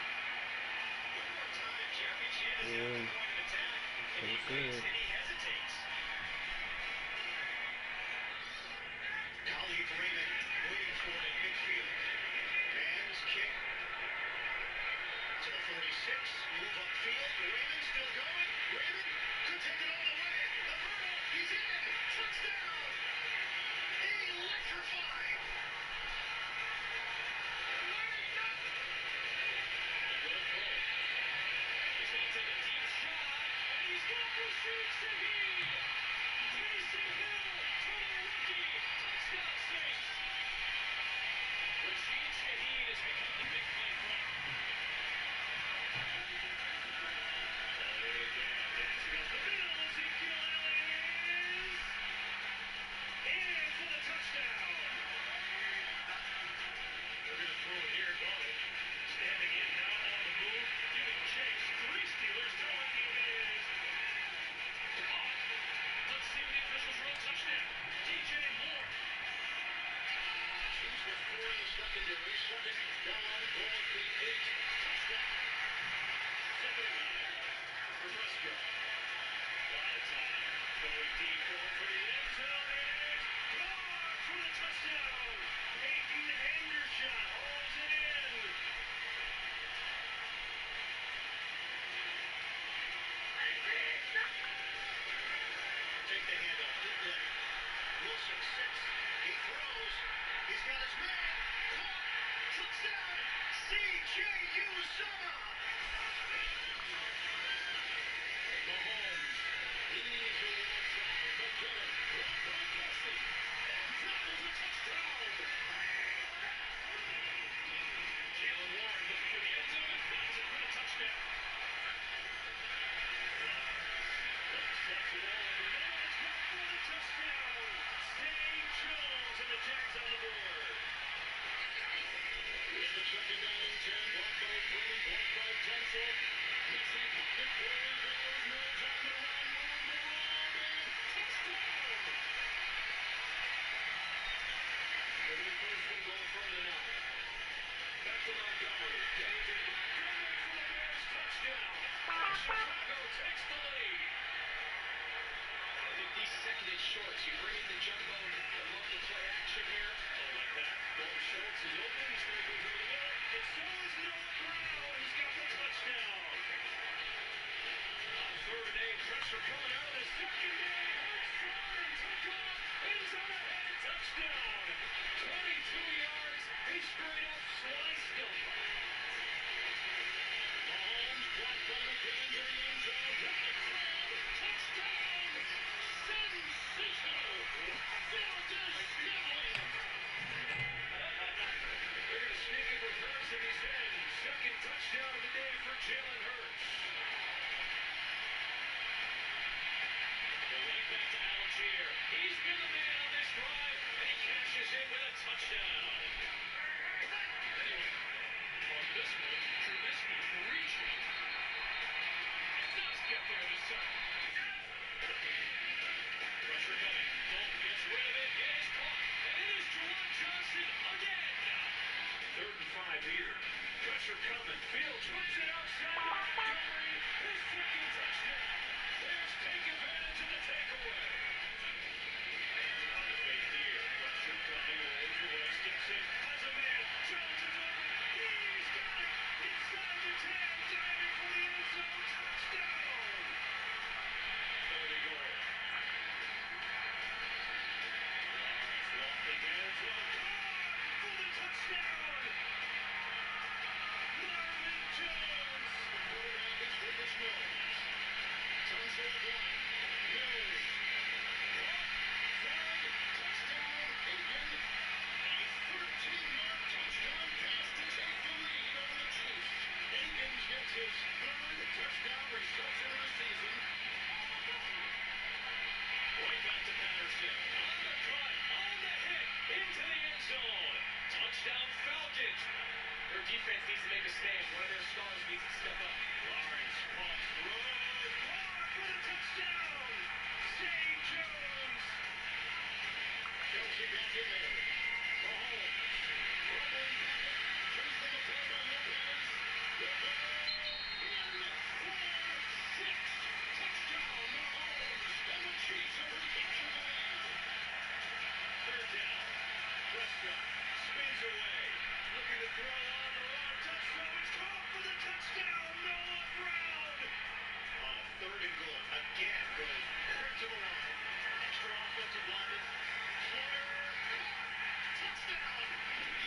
One more time, Jerry Chin is at the point of attack. And he waits and he hesitates. Khalif Raymond waiting for it at midfield. Man's kick. To the 46, move upfield, Raymond still going, Raymond could take it all the way, the hurdle, he's in, touchdown, electrifying. He's going to take a deep shot, and he's going to shoot Shaheed. Taysom Hill to the rookie, touchdown Saints. Rashid Shaheed has become the big play threat. Take the handoff, good play. Wilson Shorts, you bring in the jumbo, I love the play action here. Oh, like that. Dalton Schultz is open, he's going to go over the middle, and so is Noah Brown, who's got the touchdown. On 3rd and 8, pressure coming out of the secondary, Hurts far and took off, ends on a head, touchdown. 22 yards, he straight up sliced him. Mahomes blocked by McCann to the end zone, right in front, touchdown. Sensational! Valdez Scantling! They're going to sneak it with Hurts and he's in. 2nd touchdown of the day for Jalen Hurts. They'll lead back to Algier. He's been the man on this drive, and he cashes in with a touchdown. Anyway, on this one, Trubisky's reaching. Does get there this time. Pressure coming. Dalton gets rid of it. It is caught. And it is Juwan Johnson again. 3rd and 5 here. Pressure coming. Fields whips it outside. Montgomery, his 2nd touchdown. Bears take advantage of the takeaway. On the fake here. Pressure coming. Rolls away. Steps in. Has a man. Jones is open. He's got it. Inside the 10. Diving for the end zone. Touchdown. 3rd and goal. For the touchdown! Marvin Jones! The quarterback is Rivers Mills. Tunsil one. Mills. Flag. Touchdown. Aiken. A 13-yard touchdown pass to take the lead over the Chiefs. Aiken gets his 3rd touchdown reception of the season. Right back to Patterson. On the cut. On the hit. Into the end zone. Touchdown Falcons. Their defense needs to make a stand. One of their stars needs to step up. Lawrence pumps, throws, caught for the touchdown. Zay Jones. Kelsey back in there. Mahomes. Rumbling pocket. Chasing the play by Lopez. The ball in for 6. Touchdown Mahomes. And the Chiefs have recaptured the lead. 3rd down. Prescott spins away, looking to throw on the run. Touchdown! It's caught for the touchdown. Noah Brown. On a 3rd and goal, again goes quick to the line. Extra offensive lineman. Floater. Touchdown.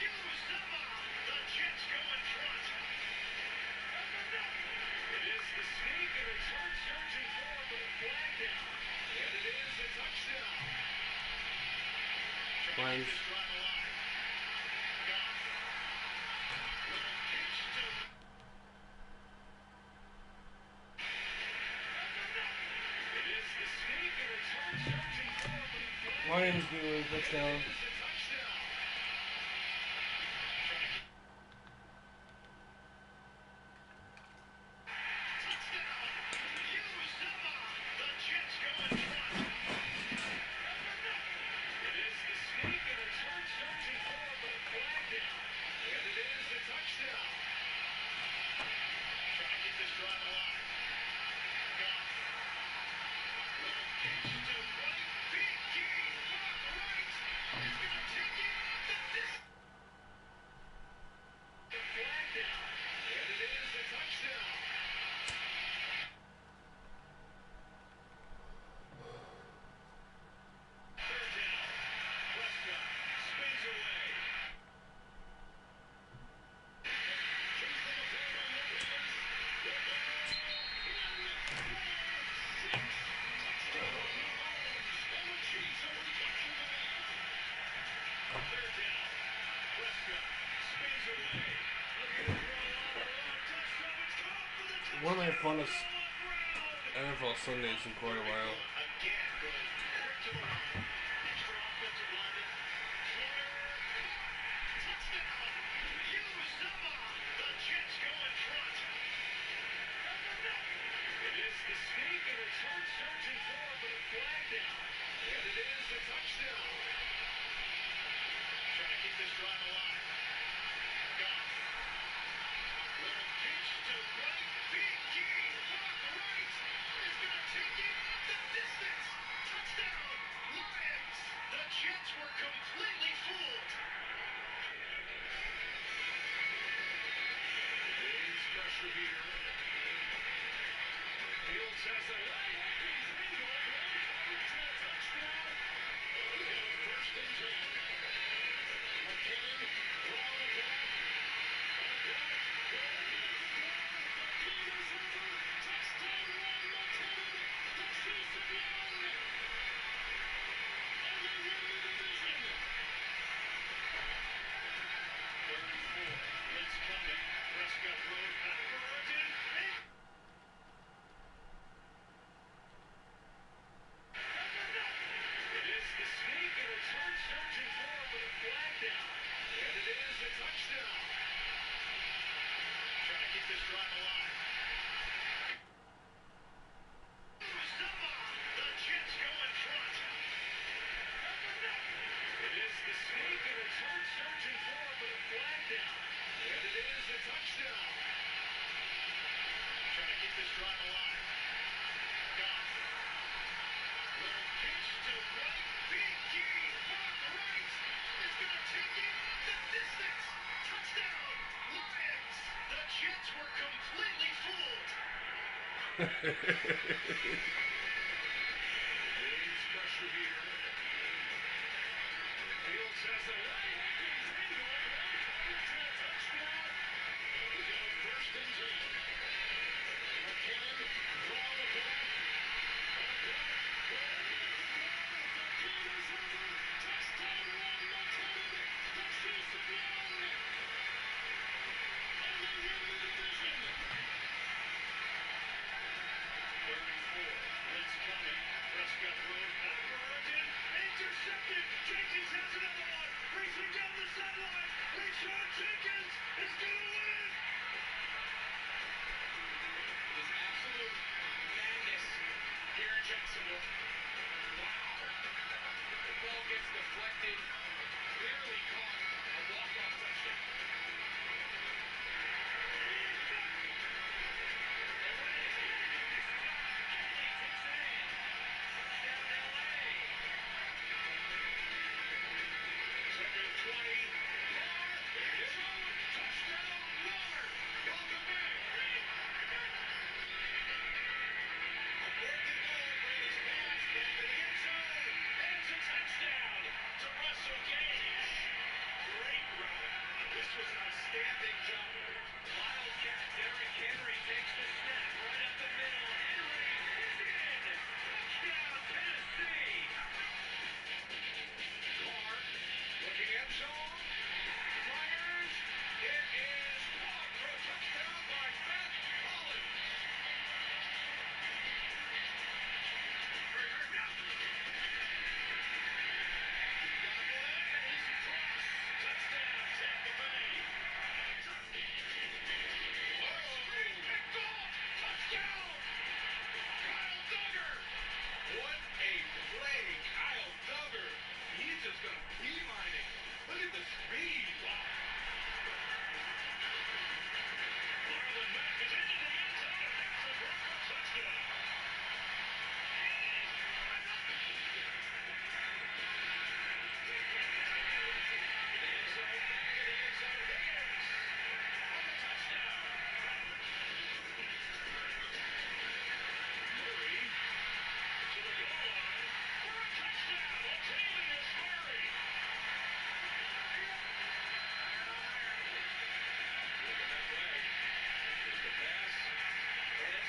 Uzomah. The Jets go in front. It is the sneak, and it's hard searching for him, but a flag down. And it is a touchdown. Flames. Lions doing touchdown. One of my funnest NFL Sundays in quite a while.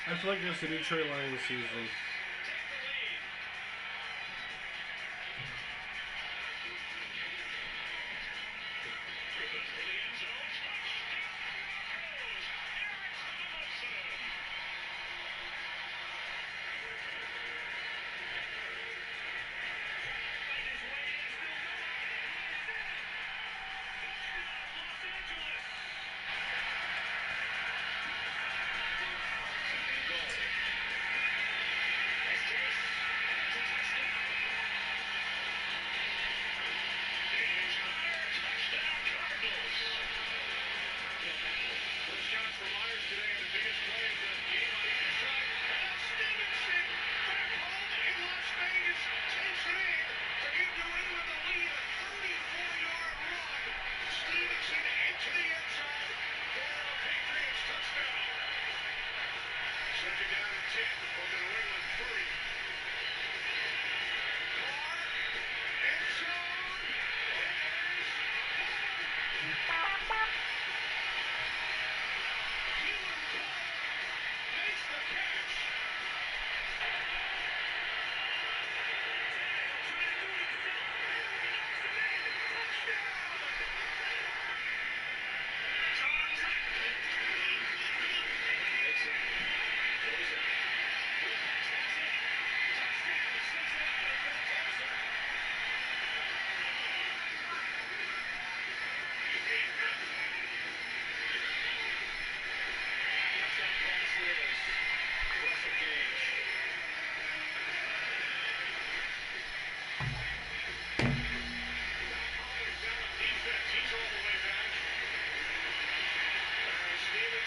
I feel like this is the Detroit Lions season.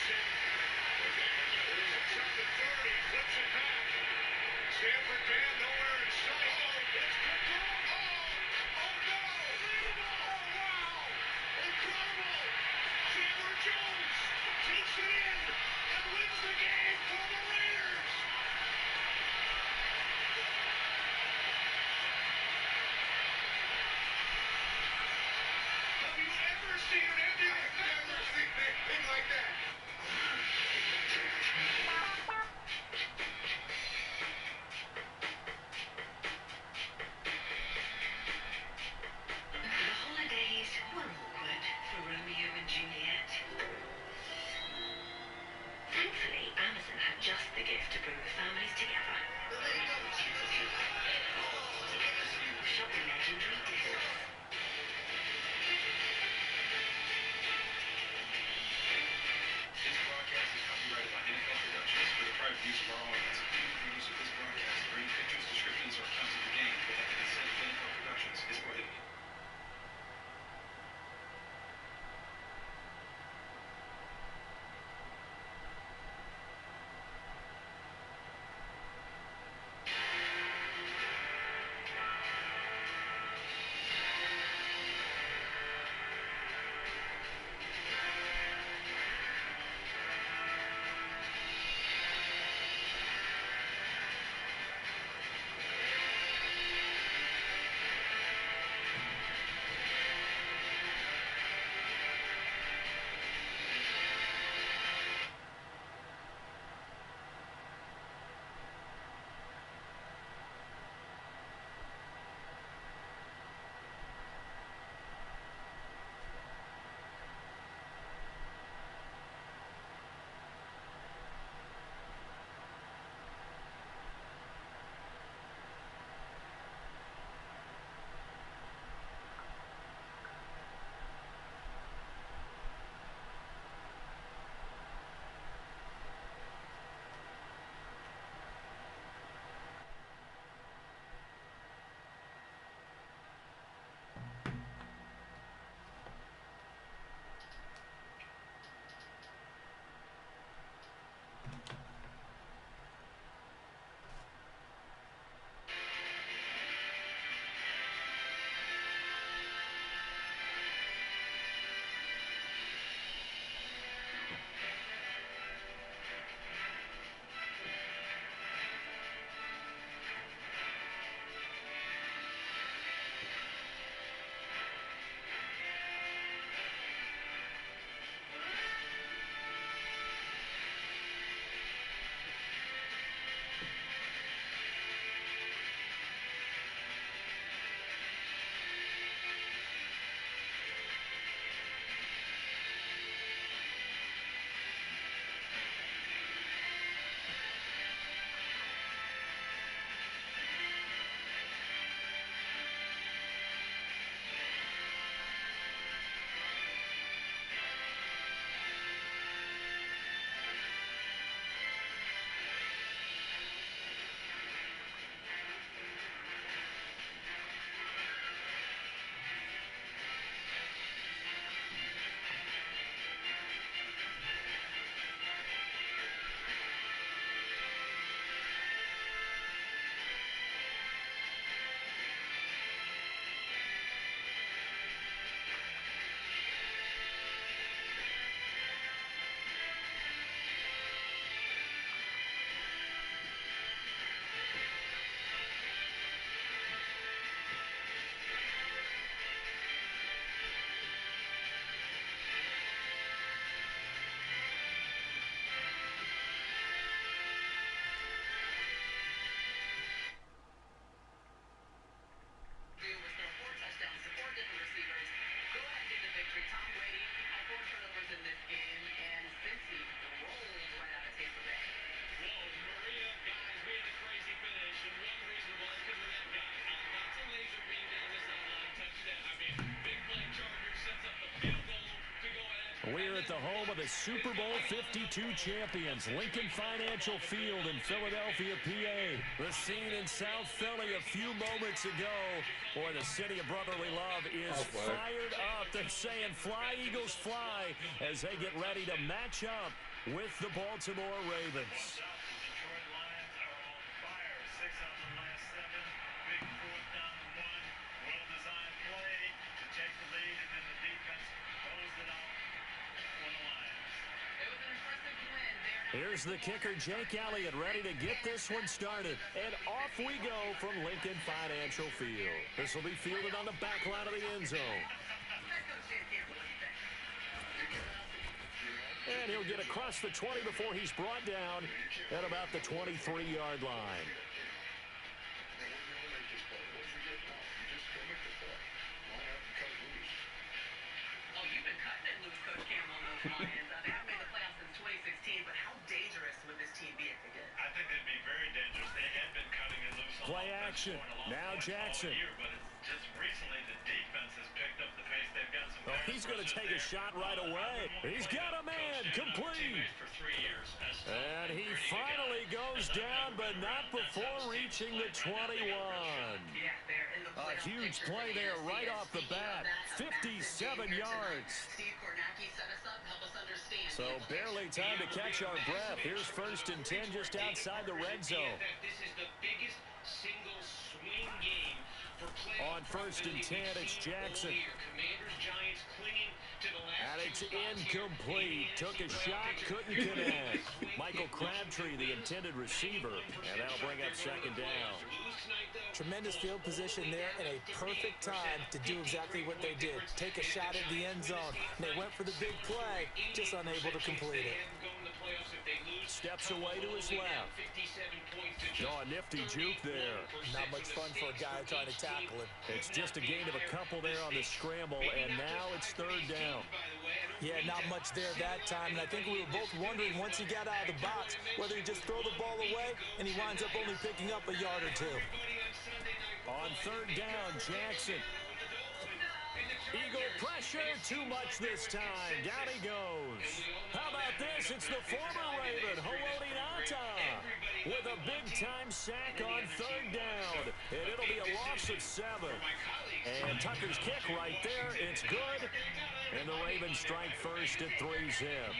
Wilson. There's a shot to third. He flips it back. Stanford band nowhere in sight. It's picked off. Oh no! Oh wow! Incredible! Chandler Jones takes it in and wins the game for the Raiders. Have you ever seen an NBA? I've never seen anything like that. We're at the home of the Super Bowl 52 champions, Lincoln Financial Field in Philadelphia, PA. The scene in South Philly a few moments ago, where the city of brotherly love is fired up. They're saying, "Fly, Eagles, fly," as they get ready to match up with the Baltimore Ravens. Here's the kicker, Jake Elliott, ready to get this one started. And off we go from Lincoln Financial Field. This will be fielded on the back line of the end zone. And he'll get across the 20 before he's brought down at about the 23-yard line. Oh, you've been cutting it loose, Coach Cam, on those Lions. They haven't made the playoffs since 2016, but how dangerous would this team be if they did? I think they'd be very dangerous. They had been cutting it loose. Play action. Now Jackson. But just recently, the defense has picked up the pace. They've got some. Oh, he's going to take a shot right away. He's got a man complete. And he finally goes down, but not before reaching the 21. A huge play there right off the bat. 57 yards. So barely time to catch our breath. Here's 1st and 10 just outside the red zone. This is the biggest single swing game for playoff. On 1st and 10, it's Jackson. Commanders, Giants clinging to the last. And it's incomplete. Took a shot, couldn't connect. Michael Crabtree, the intended receiver, and that'll bring up 2nd down. Tremendous field position there and a perfect time to do exactly what they did. Take a shot at the end zone. And they went for the big play, just unable to complete it. Steps away to his left. Oh, a nifty juke there. Not much fun for a guy trying to tackle him. It's just a gain of a couple there on the scramble, and now it's 3rd down. Yeah, not much there that time, and I think we were both wondering once he got out of the box whether he just throw the ball away, and he winds up only picking up a yard or two. On 3rd down, Jackson. Eagle pressure, too much this time. Down he goes. How about this? It's the former Raven, Haloti Ngata, with a big-time sack on 3rd down. And it'll be a loss of 7. And Tucker's kick right there. It's good. And the Ravens strike first at 3-zip.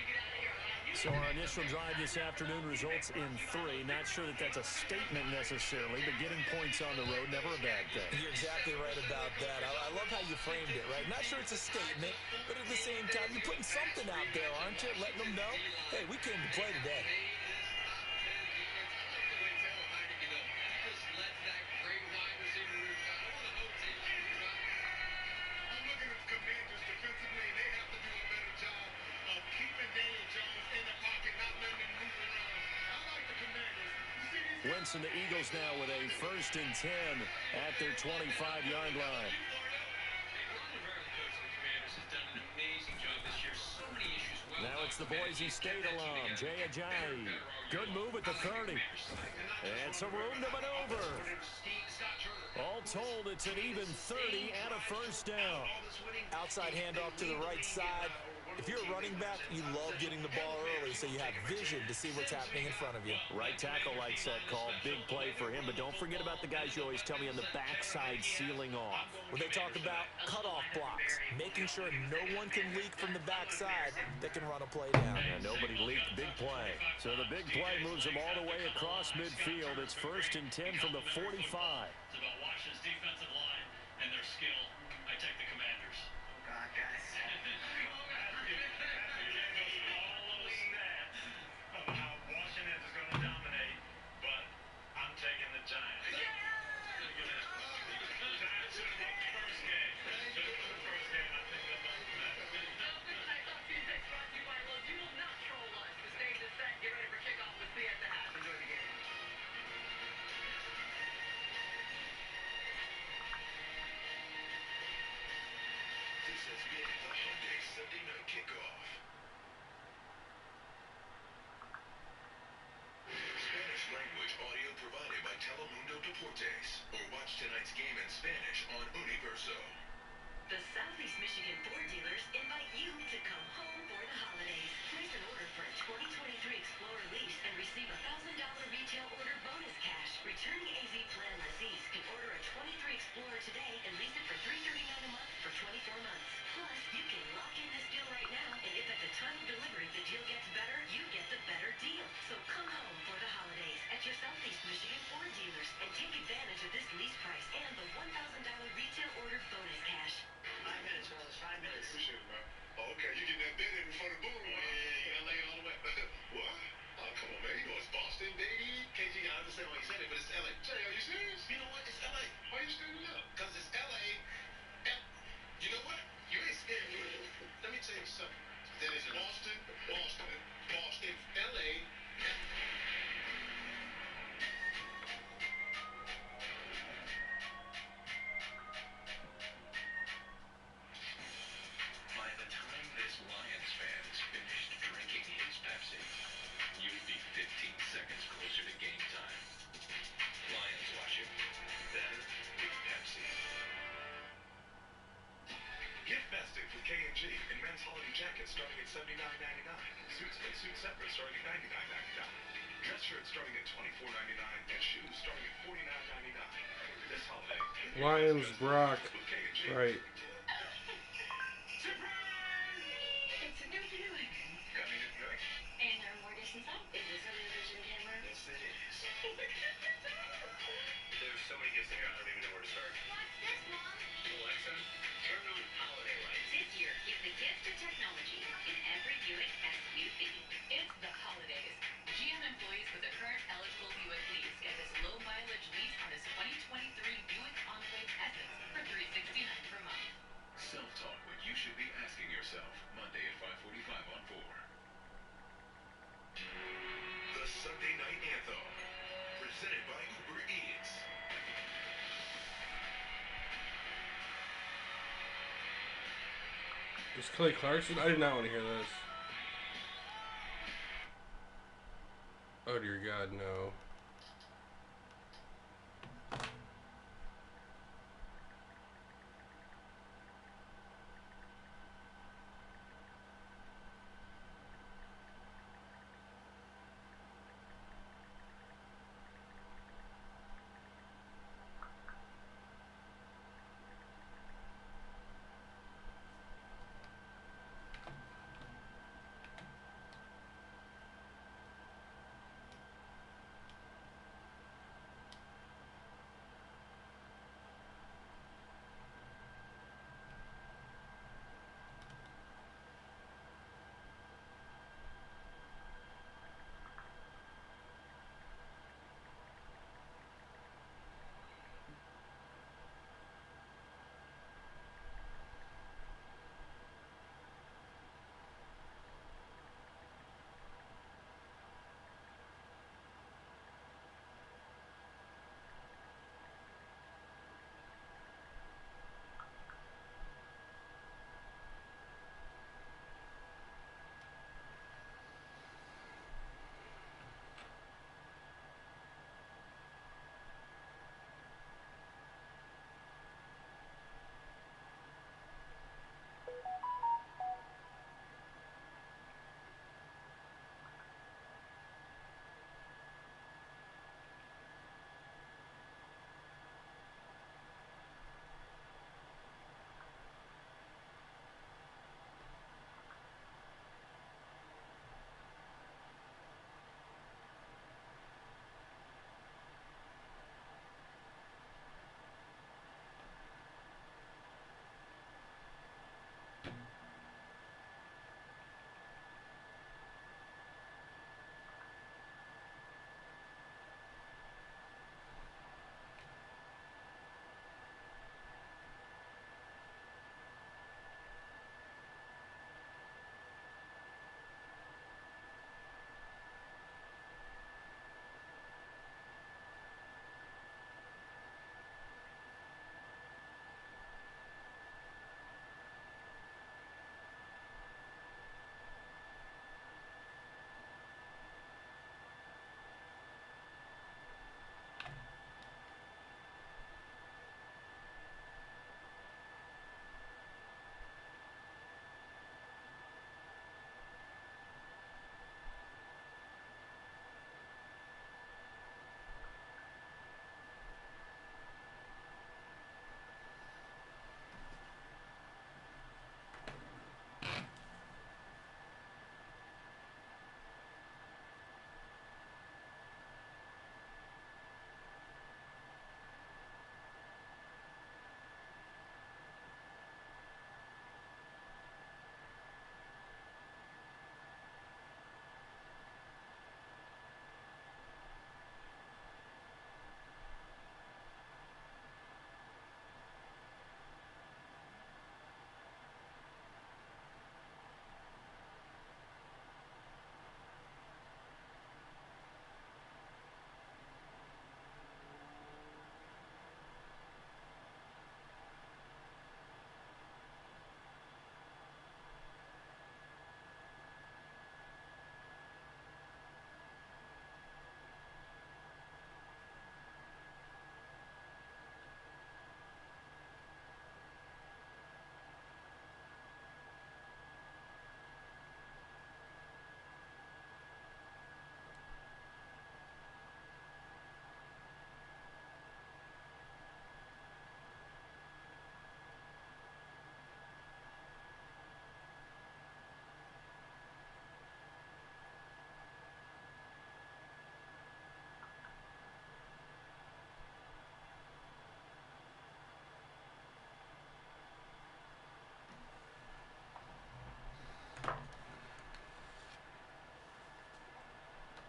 So our initial drive this afternoon results in 3. Not sure that that's a statement necessarily, but getting points on the road, never a bad thing. You're exactly right about that. I love how you framed it, right? Not sure it's a statement, but at the same time, you're putting something out there, aren't you? Letting them know, hey, we came to play today. Winston, the Eagles now with a 1st and 10 at their 25-yard line. Now it's the Boise State alum, Jay Ajayi. Good move at the 30. And some room to maneuver. All told, it's an even 30 and a 1st down. Outside handoff to the right side. If you're a running back, you love getting the ball early so you have vision to see what's happening in front of you. Right tackle likes that call. Big play for him, but don't forget about the guys you always tell me on the backside sealing off. When they talk about cutoff blocks, making sure no one can leak from the backside that can run a play down. And nobody leaked. Big play. So the big play moves them all the way across midfield. It's 1st and 10 from the 45. It's about Washington's defensive line and their skill. I take the Commanders. Oh, God, guys. Then it's Boston, Boston, Boston, LA. By the time this Lions fan is finished drinking his Pepsi, you'll be 15 seconds closer to game time. Lions watching. Better with Pepsi. Get festive with K&G in men's holiday jackets starting at $79.99. Suits and suit separates starting at $99.99. Dress shirts starting at $24.99 and shoes starting at $49.99. This holiday, Lions, Brock. Right. It's a new Buick. coming in Buick. And there are more dishes inside. Is this a new vision camera? Yes, it is. There's so many gifts in here, I don't even know where to start. What's this, Mom? Alexa, turn on holiday lights. This year, give the gift of technology in every Buick SUV. It's the holidays. GM employees with a current eligible Buick lease get this low mileage lease on this 2023 Buick Enclave Essence for $369 per month. Self-talk what you should be asking yourself. Monday at 5:45 on 4. The Sunday Night Anthem. Presented by Uber Eats. Is Clay Clarkson? I did not want to hear this. Oh dear God, no.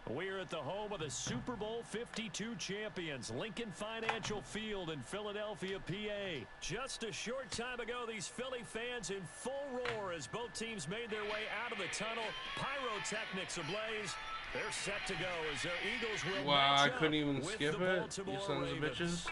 We're at the home of the Super Bowl 52 champions, Lincoln Financial Field in Philadelphia, PA. Just a short time ago, these Philly fans in full roar as both teams made their way out of the tunnel. Pyrotechnics ablaze. They're set to go as their Eagles will Wow, match I couldn't even up with skip the it, Baltimore you sons of Ravens. bitches.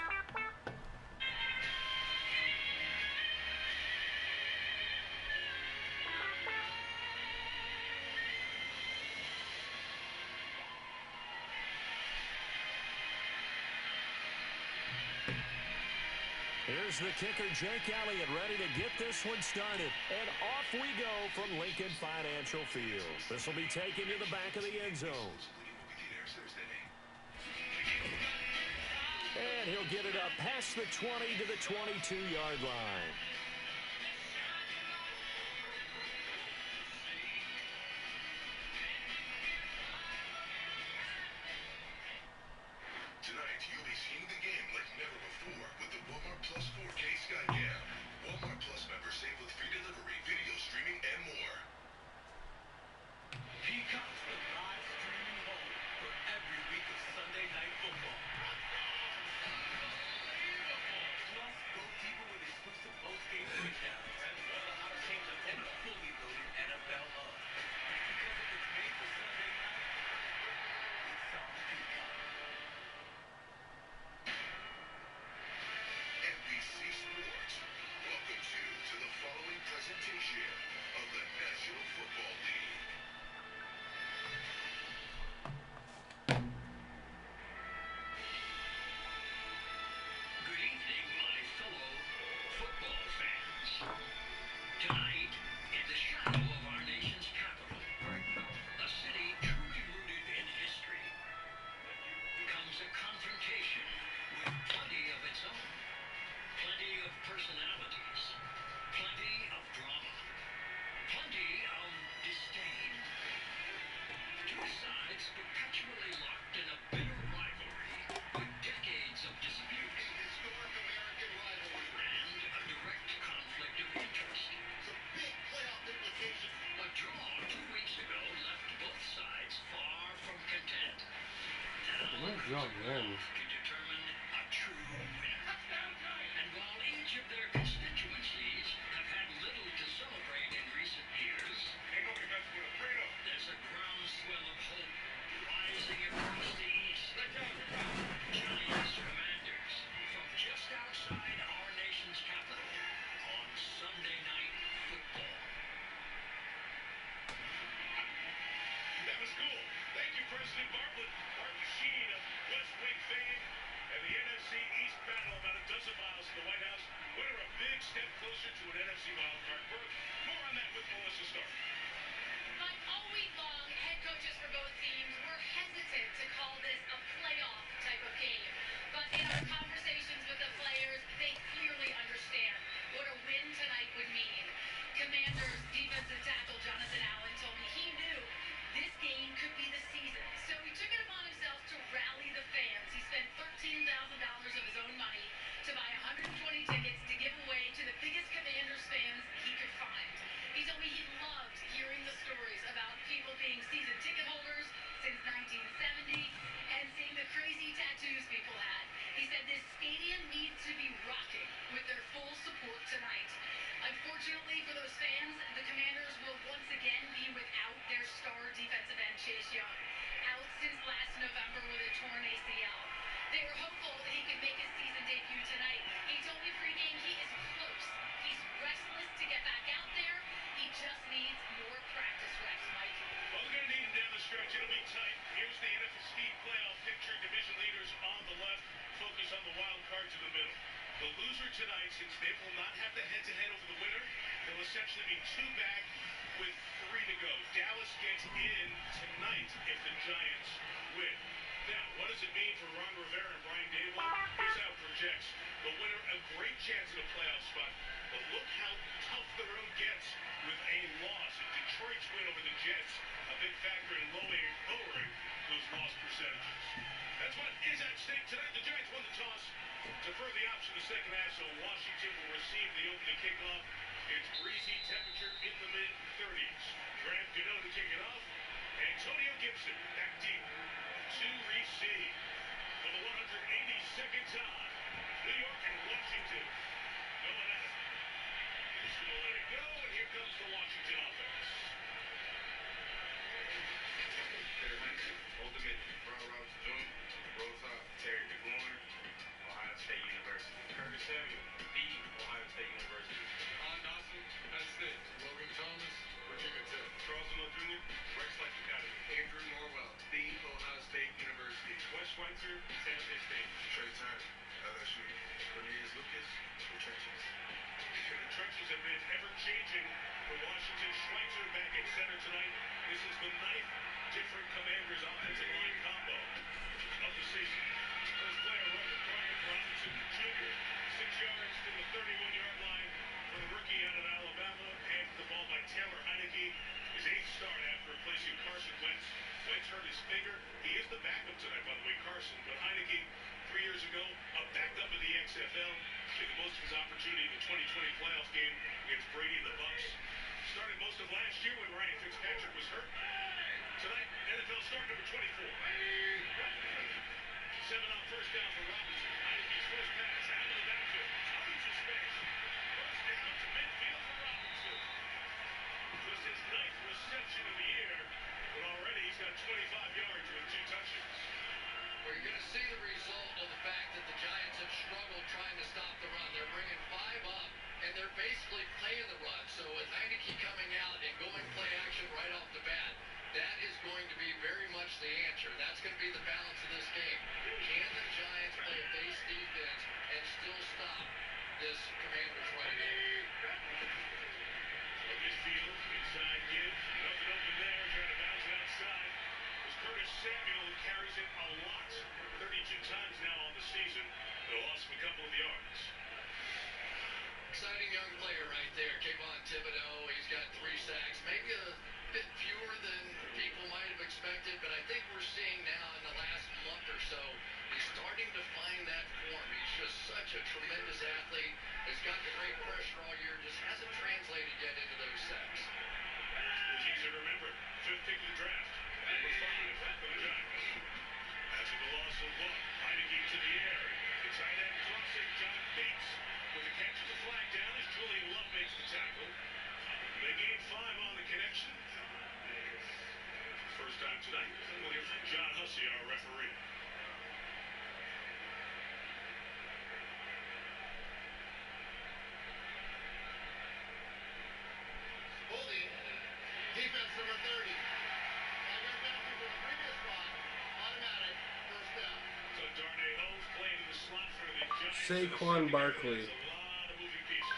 Here's the kicker, Jake Elliott, ready to get this one started. And off we go from Lincoln Financial Field. This will be taken to the back of the end zone. And he'll get it up past the 20 to the 22-yard line. Tonight, you'll be seeing the game like never before with the Walmart Plus 4K Sky Cam. Walmart Plus members save with free delivery, video streaming, and more. Peacock's the live streaming home for every week of Sunday Night Football. Plus, go deeper with exclusive post-game breakdowns and one of the hottest games of any fully loaded NFL hub. Because if it's made for Sunday night, it's on Peacock. NBC Sports. Welcome to the following presentation of the National Football League. Good evening, my fellow football fans. Tonight, in the shadow of our nation's capital, a city truly rooted in history, comes a confrontation with plenty of its own, plenty of personalities, plenty of drama, plenty of disdain. Two sides perpetually locked in a bitter rivalry with decades of dispute. Historic American rivalry. And a direct conflict of interest. Some big playoff implications. A draw 2 weeks ago left both sides far from content. Now My God, man. to determine a true winner. And while each of their constituencies have had little to celebrate in recent years, there's a groundswell of hope rising across the east. Giants Commanders from just outside our nation's capital on Sunday Night Football. That was cool. Thank you, President Bartlett. Art Sheen of West Wing fame and the NFC East battle about a dozen miles from the White House. Winner a big step closer to an NFC wildcard berth. More on that with Melissa Stark. Like all week long, head coaches for both teams were hesitant to call this a playoff type of game. But in our conversations with the players, they clearly understand what a win tonight would mean. Commanders defensive tackle Jonathan Allen told me he knew this game could be the season. So he took it upon himself to rally the fans. He spent $13,000 of his own money to buy 120 tickets to give away to the biggest Commanders fans he could find. He told me he loved hearing the stories about people being season ticket holders since 1970 and seeing the crazy tattoos people had. He said this stadium needs to be rocking with their full support tonight. Unfortunately for those fans, the Commanders will once again be without their star defensive end Chase Young, out since last November with a torn ACL. They were hopeful that he could make his season debut tonight. He told me pregame he is close. He's restless to get back out there. He just needs more practice reps, Mike. Well, they're going to need him down the stretch. It'll be tight. Here's the NFC playoff picture. Division leaders on the left. Focus on the wild cards in the middle. The loser tonight, since they will not have the head-to-head over the winner, they'll essentially be 2 back with 3 to go. Dallas gets in tonight if the Giants win. Now, what does it mean for Ron Rivera and Brian Daboll? Here's how it projects. The winner, a great chance at a playoff spot. But look how tough the road gets with a loss. And Detroit's win over the Jets, a big factor in lowering those loss percentages. That's what is at stake tonight. The Giants won the toss. Defer the option the second half, so Washington will receive the opening kickoff. It's breezy temperature in the mid-30s. Graham Gano to kick it off. Antonio Gibson back deep. to receive. For the 182nd time, New York and Washington going at it. He's going to let it go, and here comes the Washington offense. Old Dominion, Brian Robinson Jr., Roll Top, Terry McLaurin, Ohio State University. Curtis Samuel, B, Ohio State University. Ron Dawson, Penn State. Logan Thomas, Virginia Tech. Charles Miller Jr., Rex Life Academy. Andrew Norwell, B, Ohio State University. Wes Schweitzer, San Jose State. Trey Turner, LSU. Cornelius Lucas, the trenches. The trenches have been ever-changing for Washington. Schweitzer back at center tonight. This is the 9th different Commanders offensive line combo of the season. First player, Brian Robinson Jr., 6 yards to the 31-yard line for the rookie out of Alabama. Handed the ball by Taylor Heineke. His 8th start after replacing Carson Wentz. Wentz hurt his finger. He is the backup tonight, by the way, Carson. But Heineke, 3 years ago, backed up in the XFL. Made the most of his opportunity in the 2020 playoff game against Brady and the Bucs. Started most of last year when Ryan Fitzpatrick was hurt. Tonight, NFL start number 24. 7 on first down for Robinson. Heineke's first pass out of the backfield. Tons of space. First down to midfield for Robinson. Just his 9th reception of the year, but already he's got 25 yards with 2 touches. Well, you're going to see the result of the fact that the Giants have struggled trying to stop the run. They're bringing 5 up, and they're basically playing the run. So with Heineke coming out and going play action right off the bat, that is going to be very much the answer. That's going to be the balance of this game. Can the Giants play a base defense and still stop this Commanders running game? Midfield, inside give. Nothing open there. Trying to bounce it outside. It's Curtis Samuel who carries it a lot. 32 times now on the season. But lost him a couple of yards. Exciting young player right there. Kayvon Thibodeau. He's got 3 sacks. Maybe a bit fewer than people might have expected, but I think we're seeing now in the last month or so, he's starting to find that form. He's just such a tremendous athlete. He's got the great pressure all year, just hasn't translated yet into those sacks. It's easy to remember. 5th pick of the draft. Number 5 for the Giants. After the loss of Love, Heineke to the air. The tight end crossing, John Bates with the catch of the flag down as Julian Love makes the tackle. They gain 5 on the connection. First time tonight. We'll hear from John Hussey, our referee. Holding. Defense number 30. Now you're bouncing from the previous spot. Automatic. First down. So Darnay Holmes playing in the slot for the Giants. Saquon Barkley. There's a lot of moving pieces.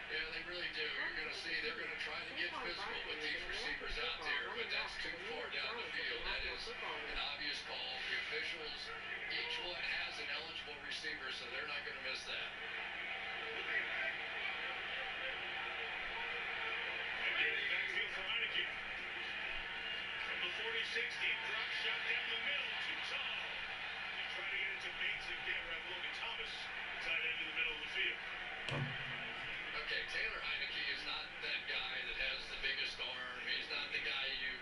Yeah, they really do. You're going to see they're going to try to get physical with these receivers out there, but that's too far down the field. That is an obvious call. The officials, each one has an eligible receiver, so they're not going to miss that. Backfield for Heineke. From the 46, deep drop shot down the middle. Too tall. He's trying to get it to Bates again. Right, Logan Thomas. Tight end in the middle of the field. Okay, Taylor Heineke is not that guy that has the biggest arm. He's not the guy you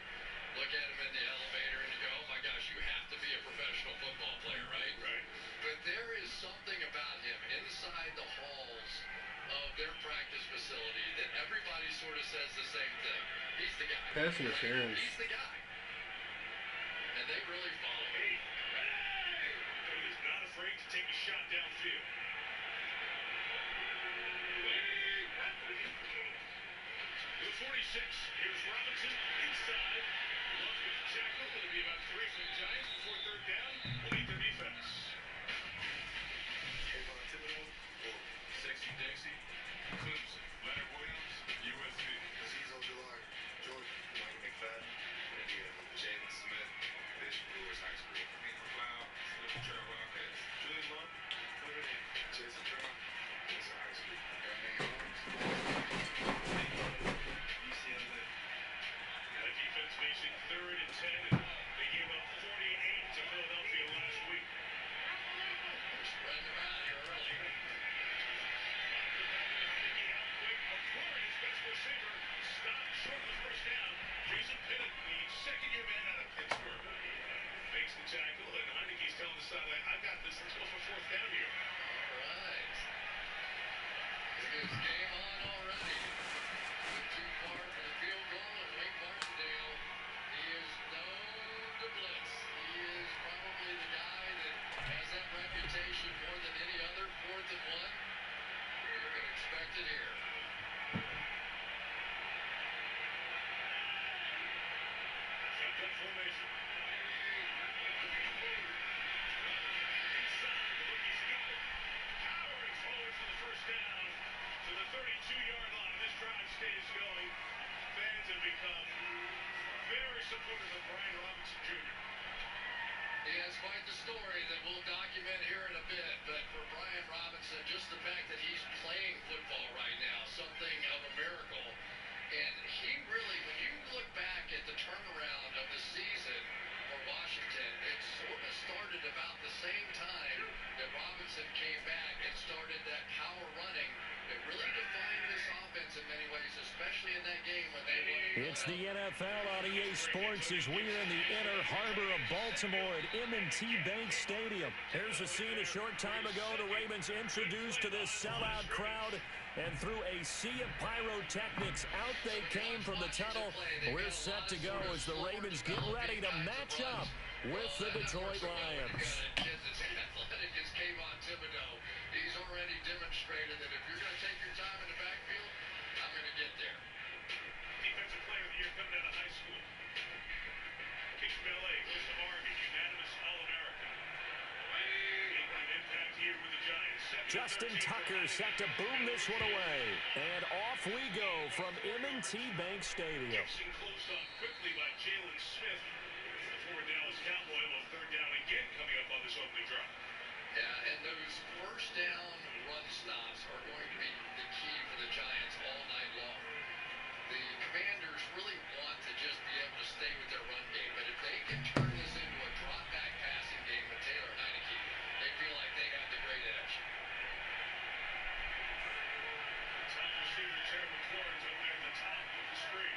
look at him in the elevator and you go, oh my gosh, you have to be a professional football player, right? Right. But there is something about him inside the halls of their practice facility that everybody sort of says the same thing. He's the guy. Pass interference. He's the guy. And they really follow him. He is not afraid to take a shot downfield. The 46. Here's Robinson inside. Love with the tackle. It'll be about 3 for the Giants before 3rd down. Will lead their defense. Kayvon Thibodeau, or Sexy Dexy, Clemson, Leonard Williams, USC. Aziz Ojulari, Georgia. Mike McFadden, Indiana. Jalen Smith, Bishop Lewis High School. Nick McLeod, Slipper Trail Wildcats. Julian Love, Cleveland. Jason John, Jason High School. Darnay Holmes, UCLA. That defense facing 3rd and 10. They gave up 48 to Philadelphia last week. They're spreading around here early. Heineke out quick. McLaurin, his best receiver, stopped short of the first down. Jason Pittman, the second-year man out of Pittsburgh, makes the tackle, and Heineke's telling the sideline, I got this. Let's go for fourth down here. All right. It is game on already. With too far for the field goal, and Wayne Martindale, he is known to blitz. He is probably the guy that has that reputation more than any other. 4th and 1. You can expect it here. Shotgun formation. Inside, the rookie's got it. Powers forward for the first down to the 32-yard line. This drive stays going. Fans have become very supportive of Brian Robinson Jr. He has quite the story that we'll document here in a bit, but for Brian Robinson, just the fact that he's playing football right now, something of a miracle. And he really, when you look back at the turnaround of the season for Washington, it sort of started about the same time that Robinson came back and started that power running. It really defined this offense in many ways, especially in that game when they won. It's the NFL on EA Sports as we are in the inner harbor of Baltimore at M&T Bank Stadium. Here's a scene a short time ago. The Ravens introduced to this sellout crowd, and through a sea of pyrotechnics, out they came from the tunnel. We're set to go as the Ravens get ready to match up with the Detroit Lions. Athletic is Kayvon Thibodeau. He's already demonstrated that if you're going to take your time in the backfield, I'm going to get there. Defensive player of the year coming out of high school. Kicks ballet, goes to Oregon, unanimous All-American. Making an impact here with the Giants. Justin Tucker set to boom this one away. And off we go from M&T Bank Stadium. Gibson closed on quickly by Jalen Smith. The forward Dallas Cowboy will third down again coming up on this opening drive. Yeah, and those first down run stops are going to be the key for the Giants all night long. The Commanders really want to just be able to stay with their run game, but if they can turn this into a drop-back passing game with Taylor Heineke, they feel like they got the great edge. Top receiver Terry McLaurin's up there at the top of the screen.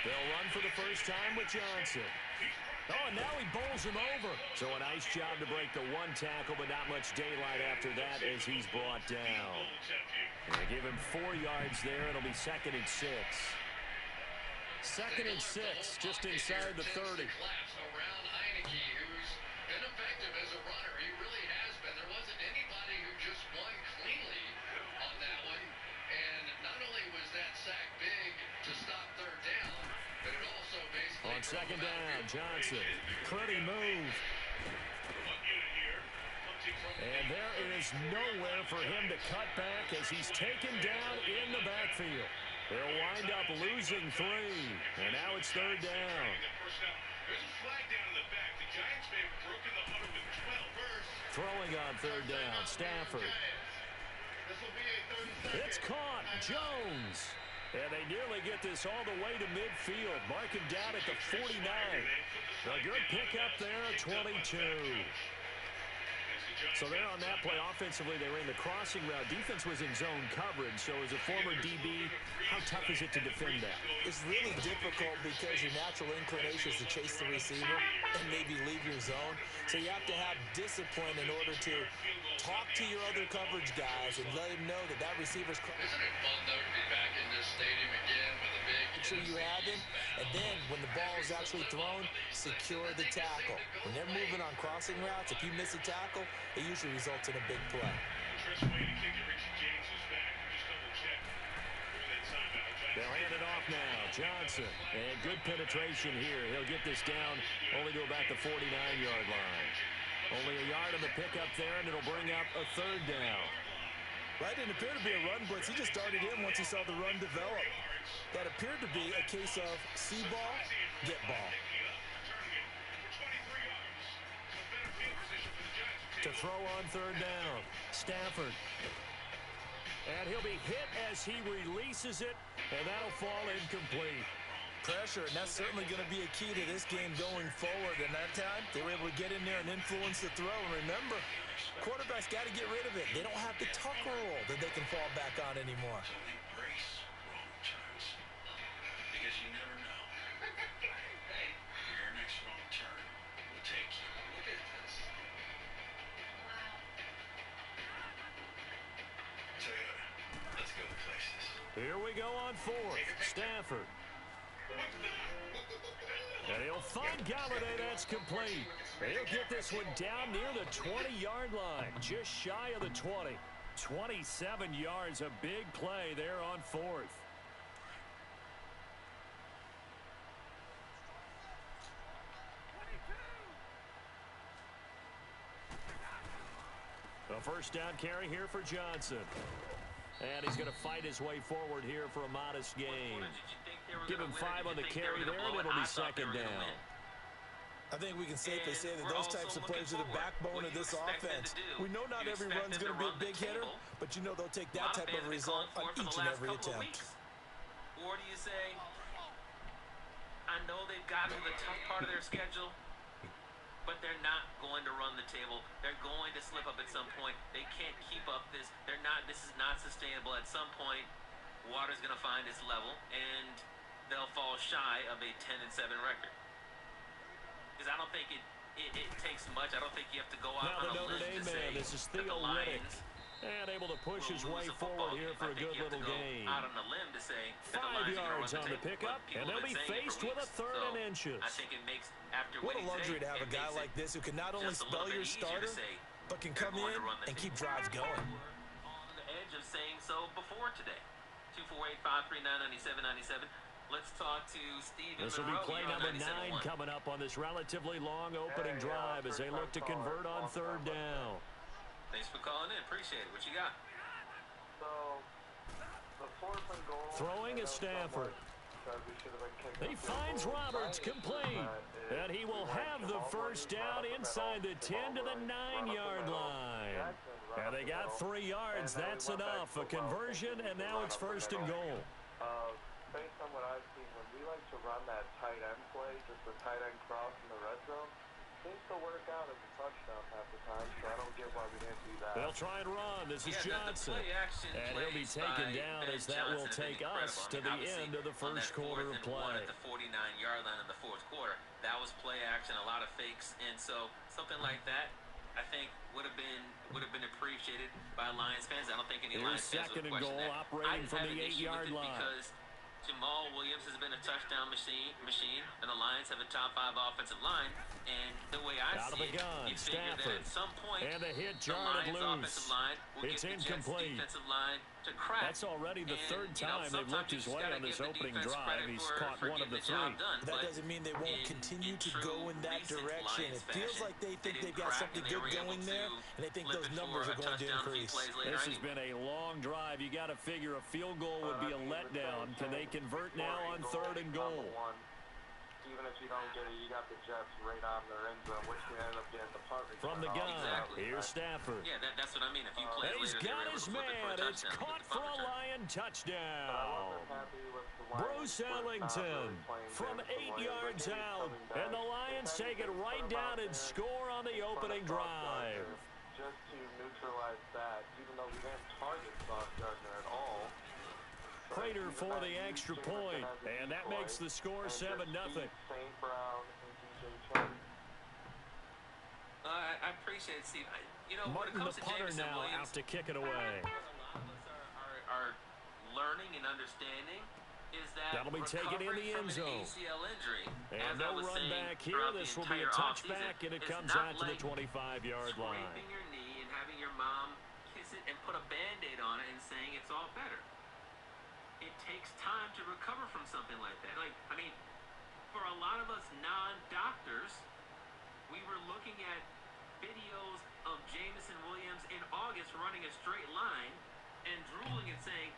They'll run for the first time with Johnson. Oh, and now he bowls him over. So a nice job to break the one tackle, but not much daylight after that as he's brought down. They give him 4 yards there. It'll be 2nd and 6. 2nd and 6, just inside the 30. Around Heineke, who's been effective as a runner. He really has been. There wasn't anybody who just won cleanly on that one. And not only was that sack big to stop third down, but it also basically... On 2nd down, Johnson. Pretty move. And there is nowhere for him to cut back as he's taken down in the backfield. They'll wind up losing 3. And now it's 3rd down. There's a flag down in the back. The Giants may have broken the huddle with 12. Throwing on 3rd down, Stafford. It's caught. Jones. And they nearly get this all the way to midfield. Mark him down at the 49. A good pickup there, 22. So they're on that play. Offensively, they ran the crossing route. Defense was in zone coverage. So as a former DB, how tough is it to defend that? It's really difficult because your natural inclination is to chase the receiver and maybe leave your zone. So you have to have discipline in order to talk to your other coverage guys and let them know that that receiver's... Isn't it fun, though, to be back in this stadium again with a big... Make sure you have him, and then when the ball is actually thrown, secure the tackle. When they're moving on crossing routes, if you miss a tackle, it usually results in a big play. They'll hand it off now. Johnson. And good penetration here. He'll get this down only to about the 49-yard line. Only a yard on the pickup there, and it'll bring up a 3rd down. Right, didn't appear to be a run blitz. He just started in once he saw the run develop. That appeared to be a case of see ball, get ball. To throw on 3rd down, Stafford. And he'll be hit as he releases it, and that'll fall incomplete. Pressure, and that's certainly going to be a key to this game going forward. And that time, they were able to get in there and influence the throw. And remember, quarterbacks got to get rid of it. They don't have the Tucker rule that they can fall back on anymore. Because guess you never know. Hey, your next wrong turn will take you. Look at this. Wow. Toyota, let's go places. Here we go on fourth. Stafford. And he'll find Galladay. That's complete. He'll get this one down near the 20-yard line, just shy of the 20. 27 yards, a big play there on fourth. A first down carry here for Johnson. And he's going to fight his way forward here for a modest gain. Give him 5 on the carry there, and it'll be second down. I think we can safely say that those types of plays are the backbone of this offense. We know not every run's going to be a big hitter, but you know they'll take that type of result on each and every attempt. Or do you say, I know they've got to the tough part of their schedule, but they're not going to run the table. They're going to slip up at some point. They can't keep up this. This is not sustainable. At some point, water's going to find its level, and they'll fall shy of a 10-7 record. Because I don't think it takes much. I don't think you have to go out on a limb to say this is that the Lions and able to push his way forward here for a good little gain. Out on a limb to say 5 yards on the pickup, and they'll be faced with a 3rd and inches. I think it makes, after what a luxury to have a guy like this who can not only spell your starter, but can come in and keep drives going. On the edge of saying so before today. 248-539-9797. Let's talk to Steve. This will be play number 9 coming up on this relatively long opening drive as they look to convert on 3rd down. Thanks for calling in. Appreciate it. What you got? So, the 4th and goal. Throwing is Stafford. He finds Roberts complete. And he will have the first down inside the 10 to the 9-yard line. And they got 3 yards. That's enough. A conversion, and now it's 1st and goal. Based on what I've seen, when we like to run that tight end play, just the tight end cross in the red zone, seems to work out as a touchdown half the time, so I don't get why we didn't do that. They'll try and run. This is Johnson. And he'll be taken down as that will take us to the end of the first quarter of play. At the 49-yard line in the 4th quarter, that was play action, a lot of fakes, and so something like that, I think, would have been appreciated by Lions fans. I don't think any Lions fans would question that. Operating from the 8-yard line. Because Jamal Williams has been a touchdown machine, and the Lions have a top 5 offensive line. And the way I see it, you figure that at some point, and a hit the Lions offensive line will it's get the Jets incomplete. defensive line to crack. That's already the 3rd time they've looked his way on this opening drive. He's caught one of the 3. That doesn't mean they won't continue to go in that direction. It feels like they think they've got something good going there, and they think those numbers are going to increase. This has been a long drive. You got to figure a field goal would be a letdown. Can they convert now on 3rd and goal? Even if you don't get it, you got the Jets right on their end zone, which can end up getting the punt. From the gun, here's Stafford. Yeah, that's what I mean. A few plays he's later, got his man. It's caught for a Lion touchdown. Bruce Ellington from 8 yards out. And the Lions take it right down and score on the opening drive. Just to neutralize that, even though we didn't target Sauce Gardner at all. Prater for the extra point, and that makes the score 7-0. I appreciate it, Steve. Martin, when it comes the to punter Jameson now Williams, out to kick it away. What a lot of us are learning and understanding is that that'll be taken in the end zone. ACL injury, and no run back here. This will be a touchback, and it comes out to the 25-yard line. Scraping your knee and having your mom kiss it and put a Band-Aid on it and saying it's all better. It takes time to recover from something like that. For a lot of us non-doctors, we were looking at videos of Jameson Williams in August running a straight line and drooling and saying,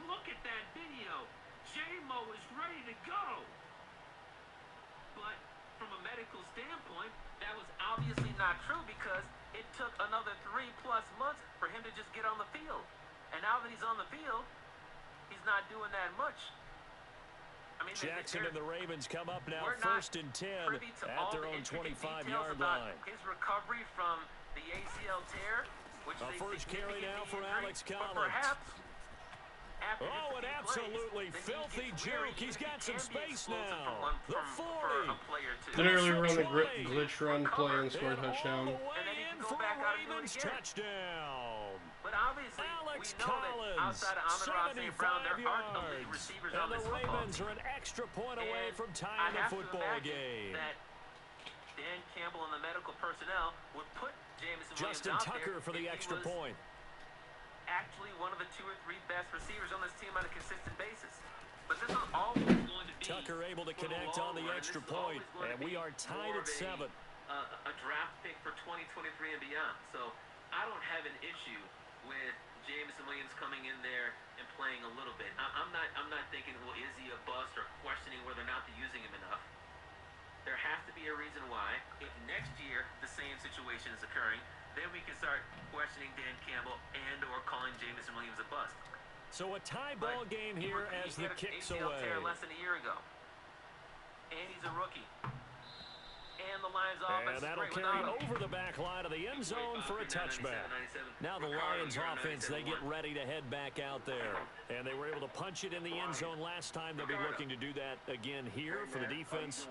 look at that video. J-Mo is ready to go. But from a medical standpoint, that was obviously not true because it took another 3+ months for him to just get on the field. And now that he's on the field, he's not doing that much. Jackson and the Ravens come up now 1st and 10 at their own 25-yard line. His recovery from the ACL tear, which a first carry now for Alex Collins. Perhaps after and Absolutely filthy juke. He's got some space now. The 40. Literally run the glitch run play and score a touchdown. And then he can go back out and do it again. Touchdown. But obviously, Alex we know that outside of Amon-Ra St. Brown, there aren't elite receivers on this football Ravens team. are an extra point away from tying the football game. That Dan Campbell and the medical personnel would put Jameson Justin Williams out Tucker there for the extra point. Actually one of the 2 or 3 best receivers on this team on a consistent basis. But this is always going to be Tucker able to connect on the extra point, and we are tied at 7. A draft pick for 2023 and beyond. So I don't have an issue with Jameson Williams coming in there and playing a little bit. I'm not thinking, well, is he a bust, or questioning whether or not they're using him enough. There has to be a reason why. If next year the same situation is occurring, then we can start questioning Dan Campbell and or calling Jameson Williams a bust. So a tie ball game here as the kicks away. Tear less than a year ago. And he's a rookie. And the Lions offense and that'll carry over the back line of the end zone for a touchback. Now the Lions offense, they get ready to head back out there. And they were able to punch it in the end zone last time. They'll be looking to do that again here for the defense.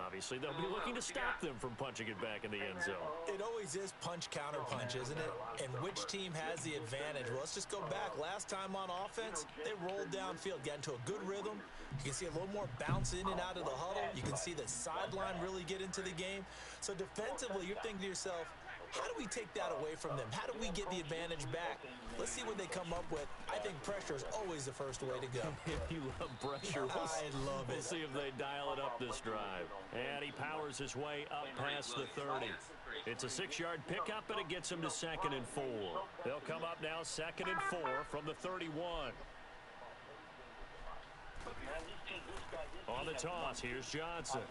Obviously, they'll be looking to stop them from punching it back in the end zone. It always is punch-counter-punch, isn't it? And which team has the advantage? Well, let's just go back. Last time on offense, they rolled downfield, got into a good rhythm. You can see a little more bounce in and out of the huddle. You can see the sideline really get into the game. So defensively, you're thinking to yourself, how do we take that away from them? How do we get the advantage back? Let's see what they come up with. I think pressure is always the first way to go. You love pressure. I love it. We'll see if they dial it up this drive. And he powers his way up past the 30. It's a 6-yard pickup, and it gets him to 2nd and 4. They'll come up now 2nd and 4 from the 31. On the toss, here's Johnson.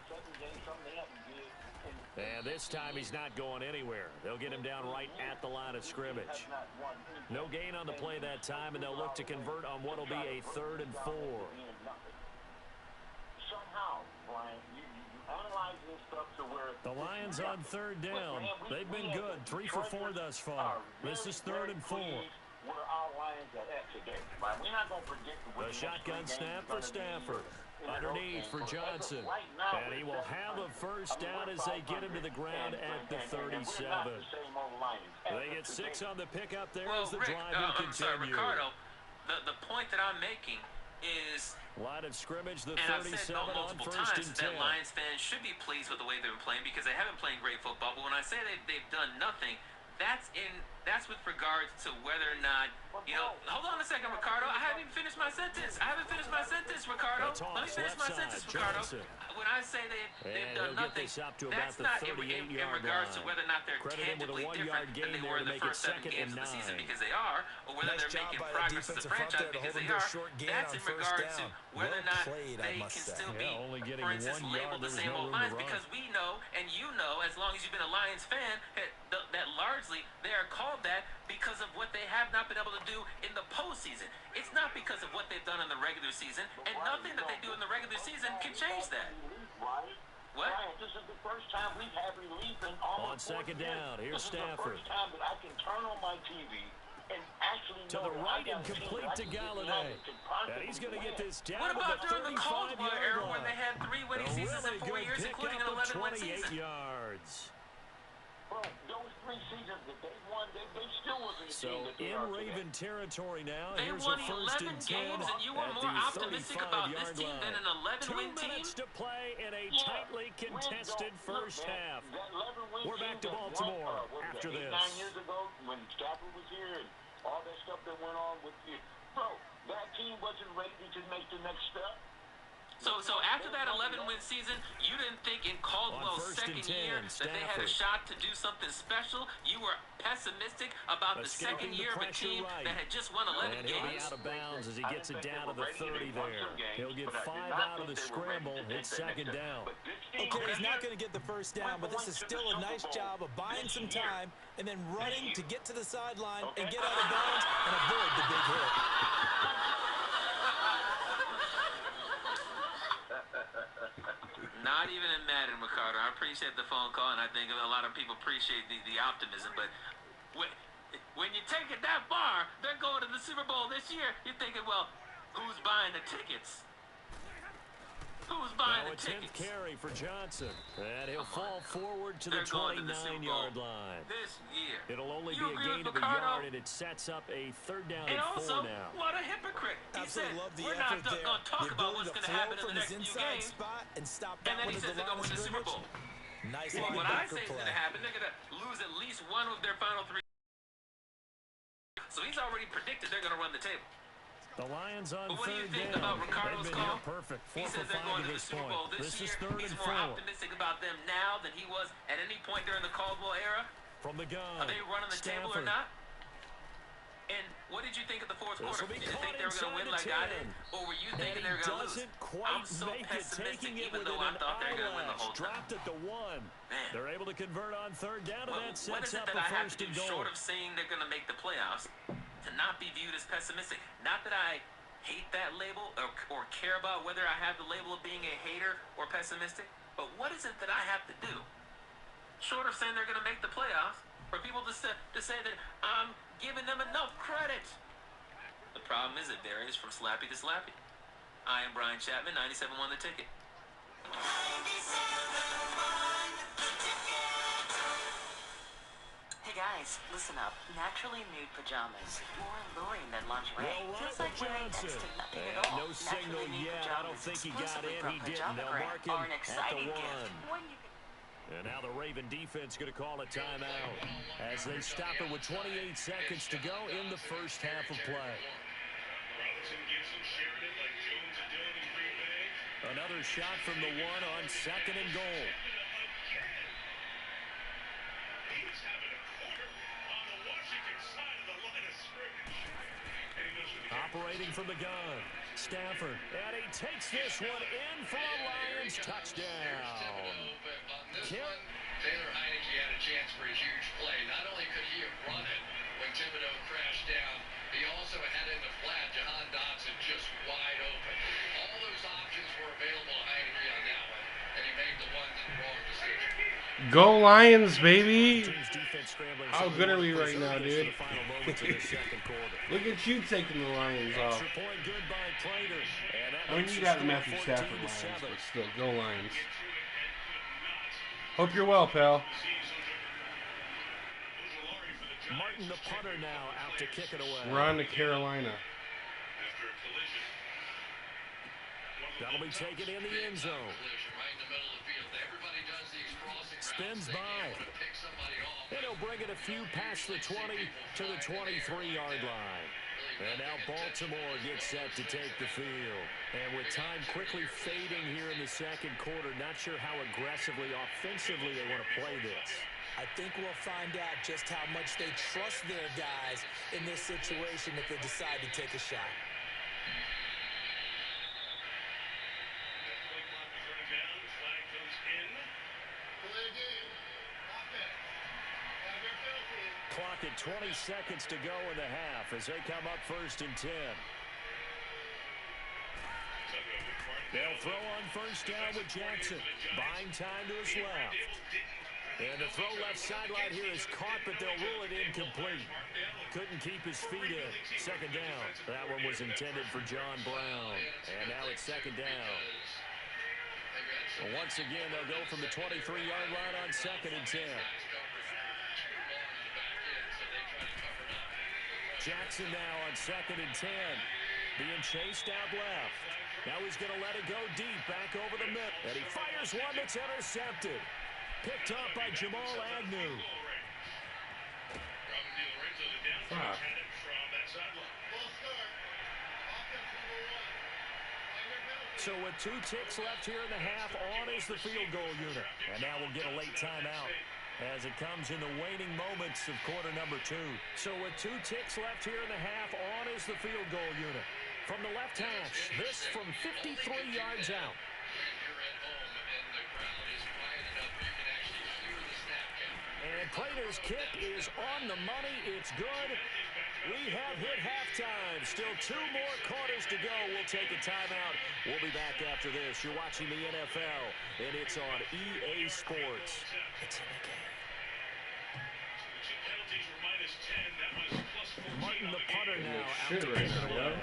And this time he's not going anywhere. They'll get him down right at the line of scrimmage. No gain on the play that time, and they'll look to convert on what will be a 3rd and 4. Somehow, Brian, you analyze this stuff to where the Lions on 3rd down. They've been good, 3 for 4 thus far. This is 3rd and 4. Where our Lions are at today. Right? We're not going to predict the shotgun snap for Stafford. Underneath for Johnson. And he will have a first down as they get him to the ground at the 37. They get 6 on the pickup there as the drive will continue. Sorry, Ricardo, the point that I'm making is... line of scrimmage, the and 37 I've said on multiple 1st times and 10. that Lions fans should be pleased with the way they've been playing because they haven't played great football. But when I say they've done nothing, that's with regards to whether or not, you know, hold on a second, Ricardo. I haven't even finished my sentence. Ricardo. Let me finish my sentence, Ricardo. When I say they've done nothing, that's not in regards to whether or not they're tangibly different than they were in the first 7 games of the season because they are, or whether they're making progress as a franchise because they are. That's in regards to whether or not they can still be, for instance, labeled the same old Lions because we know, and you know, as long as you've been a Lions fan, that largely they are called that because of what they have not been able to do in the postseason. It's not because of what they've done in the regular season, and nothing that they do in the regular season can change that. What? This is the first time we've had relief in almost 4 years. On 2nd down, here's Stafford. This is the first time that I can turn on my TV and actually to the right and complete to Galladay. And he's going to get this down. What about to the during the Caldwell era when they had 3 winning seasons in 4 years, including an 11-win season? 28 yards. Bro, those 3 seasons that they won, they still wasn't so in Raven territory now. They Here's won a 11 games, and you were more optimistic about this team than an 11-win team? 2 minutes to play in a tightly contested first half. We're back to Baltimore after this. 9 years ago when Stafford was here and all that stuff that went on with you. Bro, that team wasn't ready to make the next step. So after that 11-win season, you didn't think in Caldwell's second year that they had a shot to do something special? You were pessimistic about the second year of a team that had just won 11 and games? He'll be out of bounds as he gets it down to the 30 there. He'll get 5 out of the scramble. It's 2nd down. Okay, he's not going to get the first down, but this is still a nice job of buying some time and then running to get to the sideline and get out of bounds and avoid the big hit. Not even in Madden, Ricardo. I appreciate the phone call, and I think a lot of people appreciate the optimism. But when you take it that far, they're going to the Super Bowl this year. You're thinking, well, Who's buying the tickets? Who's buying Now a the 10th tickets? carry for Johnson. And he'll fall forward to the They're going to the Super 29-yard Bowl line. this year. It'll only You be a agree gain with of a Ricardo? yard, and it sets up a 3rd down And and 4 also, now. what a hypocrite. He said, Absolutely love the we're not effort there. going to talk The about what's ability going to to happen throw in the from next his few inside games. spot and stop And that then one he at says the they're line going of to win the Super scrimmage. Bowl. Nice Well, what I linebacker say is going play. to happen, they're going to lose at least one of their final 3. So he's already predicted they're going to run the table. The Lions on But what do you 3rd think down. about Ricardo's They've been call? here perfect. 4 He for says they're 5 going to to the this Super point. Bowl this This is year. 3rd He's and more 4. optimistic about them now than he was at any point during the Caldwell era. From the gun. Are they running the table or Stafford. not? And what did you think of the fourth quarter? This'll be Did you think caught they were going to inside win the like I 10. did? Or were you And thinking he they were going to lose? doesn't quite I'm so make it, pessimistic taking it even within though I an thought they were going to win the whole eyelash. time. Dropped at the 1. Man. They're able to convert on 3rd down, and Well, that what is sets it up that a I have to 1st do and goal. short of saying they're going to make the playoffs to not be viewed as pessimistic? Not that I hate that label or care about whether I have the label of being a hater or pessimistic, but what is it that I have to do short of saying they're going to make the playoffs for people to say that I'm giving them enough credit? The problem is it varies from slappy to slappy. I am Brian Chapman, 97 won the ticket. Hey guys, listen up. Naturally nude pajamas, more alluring than lingerie. Well, Feels right like with wearing next Johnson. to nothing And at all. no signal Naturally nude yet. I pajamas don't think he got exclusively in. from He didn't. They'll Pajamagram mark him are an at the exciting 1. gift. And now the Raven defense going to call a timeout as they stop it with 28 seconds to go in the first half of play. Robinson gives him Sheridan like Jones and Dillon in Green Bay. Another shot from the 1 on 2nd and goal. He's having a quarter on the Washington side of the line of scrimmage. And he goes for the Operating from the gun. Stafford. And he takes this one in for a Lions touchdown. Taylor Heineke had a chance for a huge play. Not only could he have run it when Thibodeau crashed down, he also had in the flat Jahan Dotson just wide open. All those options were available to Heineke on that one, and he made the one wrong decision. Go Lions, baby! How good are we right now, dude? Look at you taking the Lions off. I mean, you got the Matthew Stafford Lions, but still, go Lions. Hope you're well, pal. Martin, the punter, now out to kick it away. We're on to Carolina. That'll be taken in the end zone. Spins by. And he'll bring it a few past the 20 to the 23-yard line. And now Baltimore gets set to take the field. And with time quickly fading here in the second quarter, not sure how aggressively, offensively they want to play this. I think we'll find out just how much they trust their guys in this situation if they decide to take a shot. Clock at 20 seconds to go in the half as they come up 1st and 10. They'll throw on 1st down with Jackson. Buying time to his left. And the throw left sideline here is caught, but they'll rule it incomplete. Couldn't keep his feet in. 2nd down. That one was intended for John Brown. And now it's 2nd down. Well, once again, they'll go from the 23-yard line on 2nd and 10. Jackson now on 2nd and 10. Being chased out left. Now he's going to let it go deep, back over the middle. And he fires one that's intercepted. Picked up by Jamal Agnew. Wow. So with 2 ticks left here in the half, on is the field goal unit. And now we'll get a late timeout as it comes in the waning moments of quarter number 2. So with 2 ticks left here in the half, on is the field goal unit. From the left hash, this from 53 yards out. And Prater's kick is on the money. It's good. We have hit halftime. Still 2 more quarters to go. We'll take a timeout. We'll be back after this. You're watching the NFL, and it's on EA Sports. It's in the game. Martin, the punter, now out to kick it away.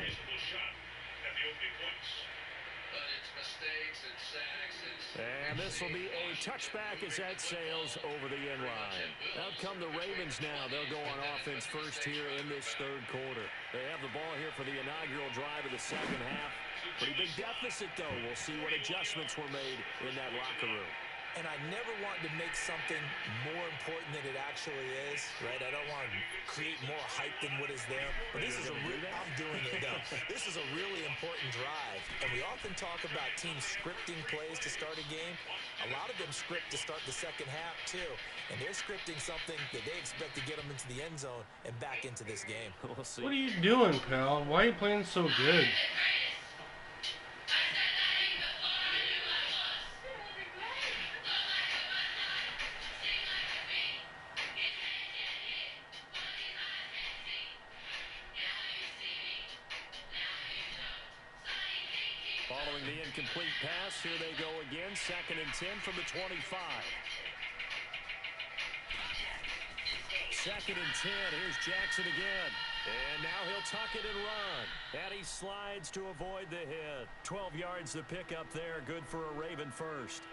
And this will be a touchback as that sails over the end line. Out come the Ravens now. They'll go on offense first here in this third quarter. They have the ball here for the inaugural drive of the second half. Pretty big deficit, though. We'll see what adjustments were made in that locker room. And I never want to make something more important than it actually is, right? I don't want to create more hype than what is there. But this is I'm doing it, though. This is a really important drive. And we often talk about teams scripting plays to start a game. A lot of them script to start the second half, too. And they're scripting something that they expect to get them into the end zone and back into this game. We'll see. What are you doing, pal? Why are you playing so good? Following the incomplete pass, here they go again. 2nd and 10 from the 25. 2nd and 10. Here's Jackson again. And now he'll tuck it and run. And he slides to avoid the hit. 12 yards the pickup there. Good for a Raven first.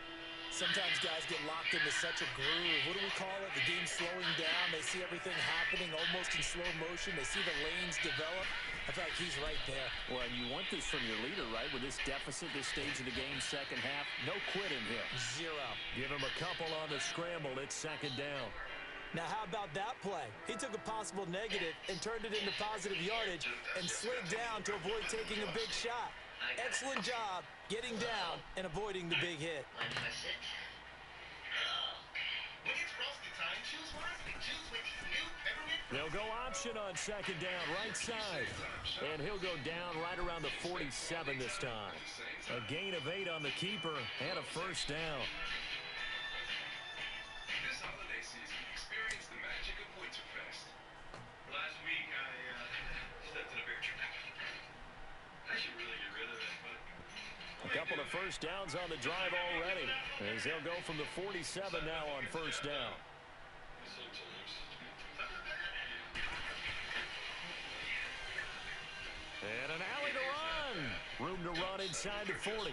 Sometimes guys get locked into such a groove. What do we call it? The game's slowing down. They see everything happening almost in slow motion. They see the lanes develop. I feel like he's right there. Well, and you want this from your leader, right? With this deficit, this stage of the game, second half, no quitting here. 0. Give him a couple on the scramble. It's 2nd down. Now, how about that play? He took a possible negative and turned it into positive yardage and slid down to avoid taking a big shot. Excellent job getting down and avoiding the big hit. They'll go option on 2nd down, right side. And he'll go down right around the 47 this time. A gain of 8 on the keeper and a first down. This holiday season, experience the magic of Winterfest. Last week, I stepped in a bear trap. I should really get rid of it, but... A couple of first downs on the drive already, as they'll go from the 47 now on first down. And an alley to run. Room to run inside the 40.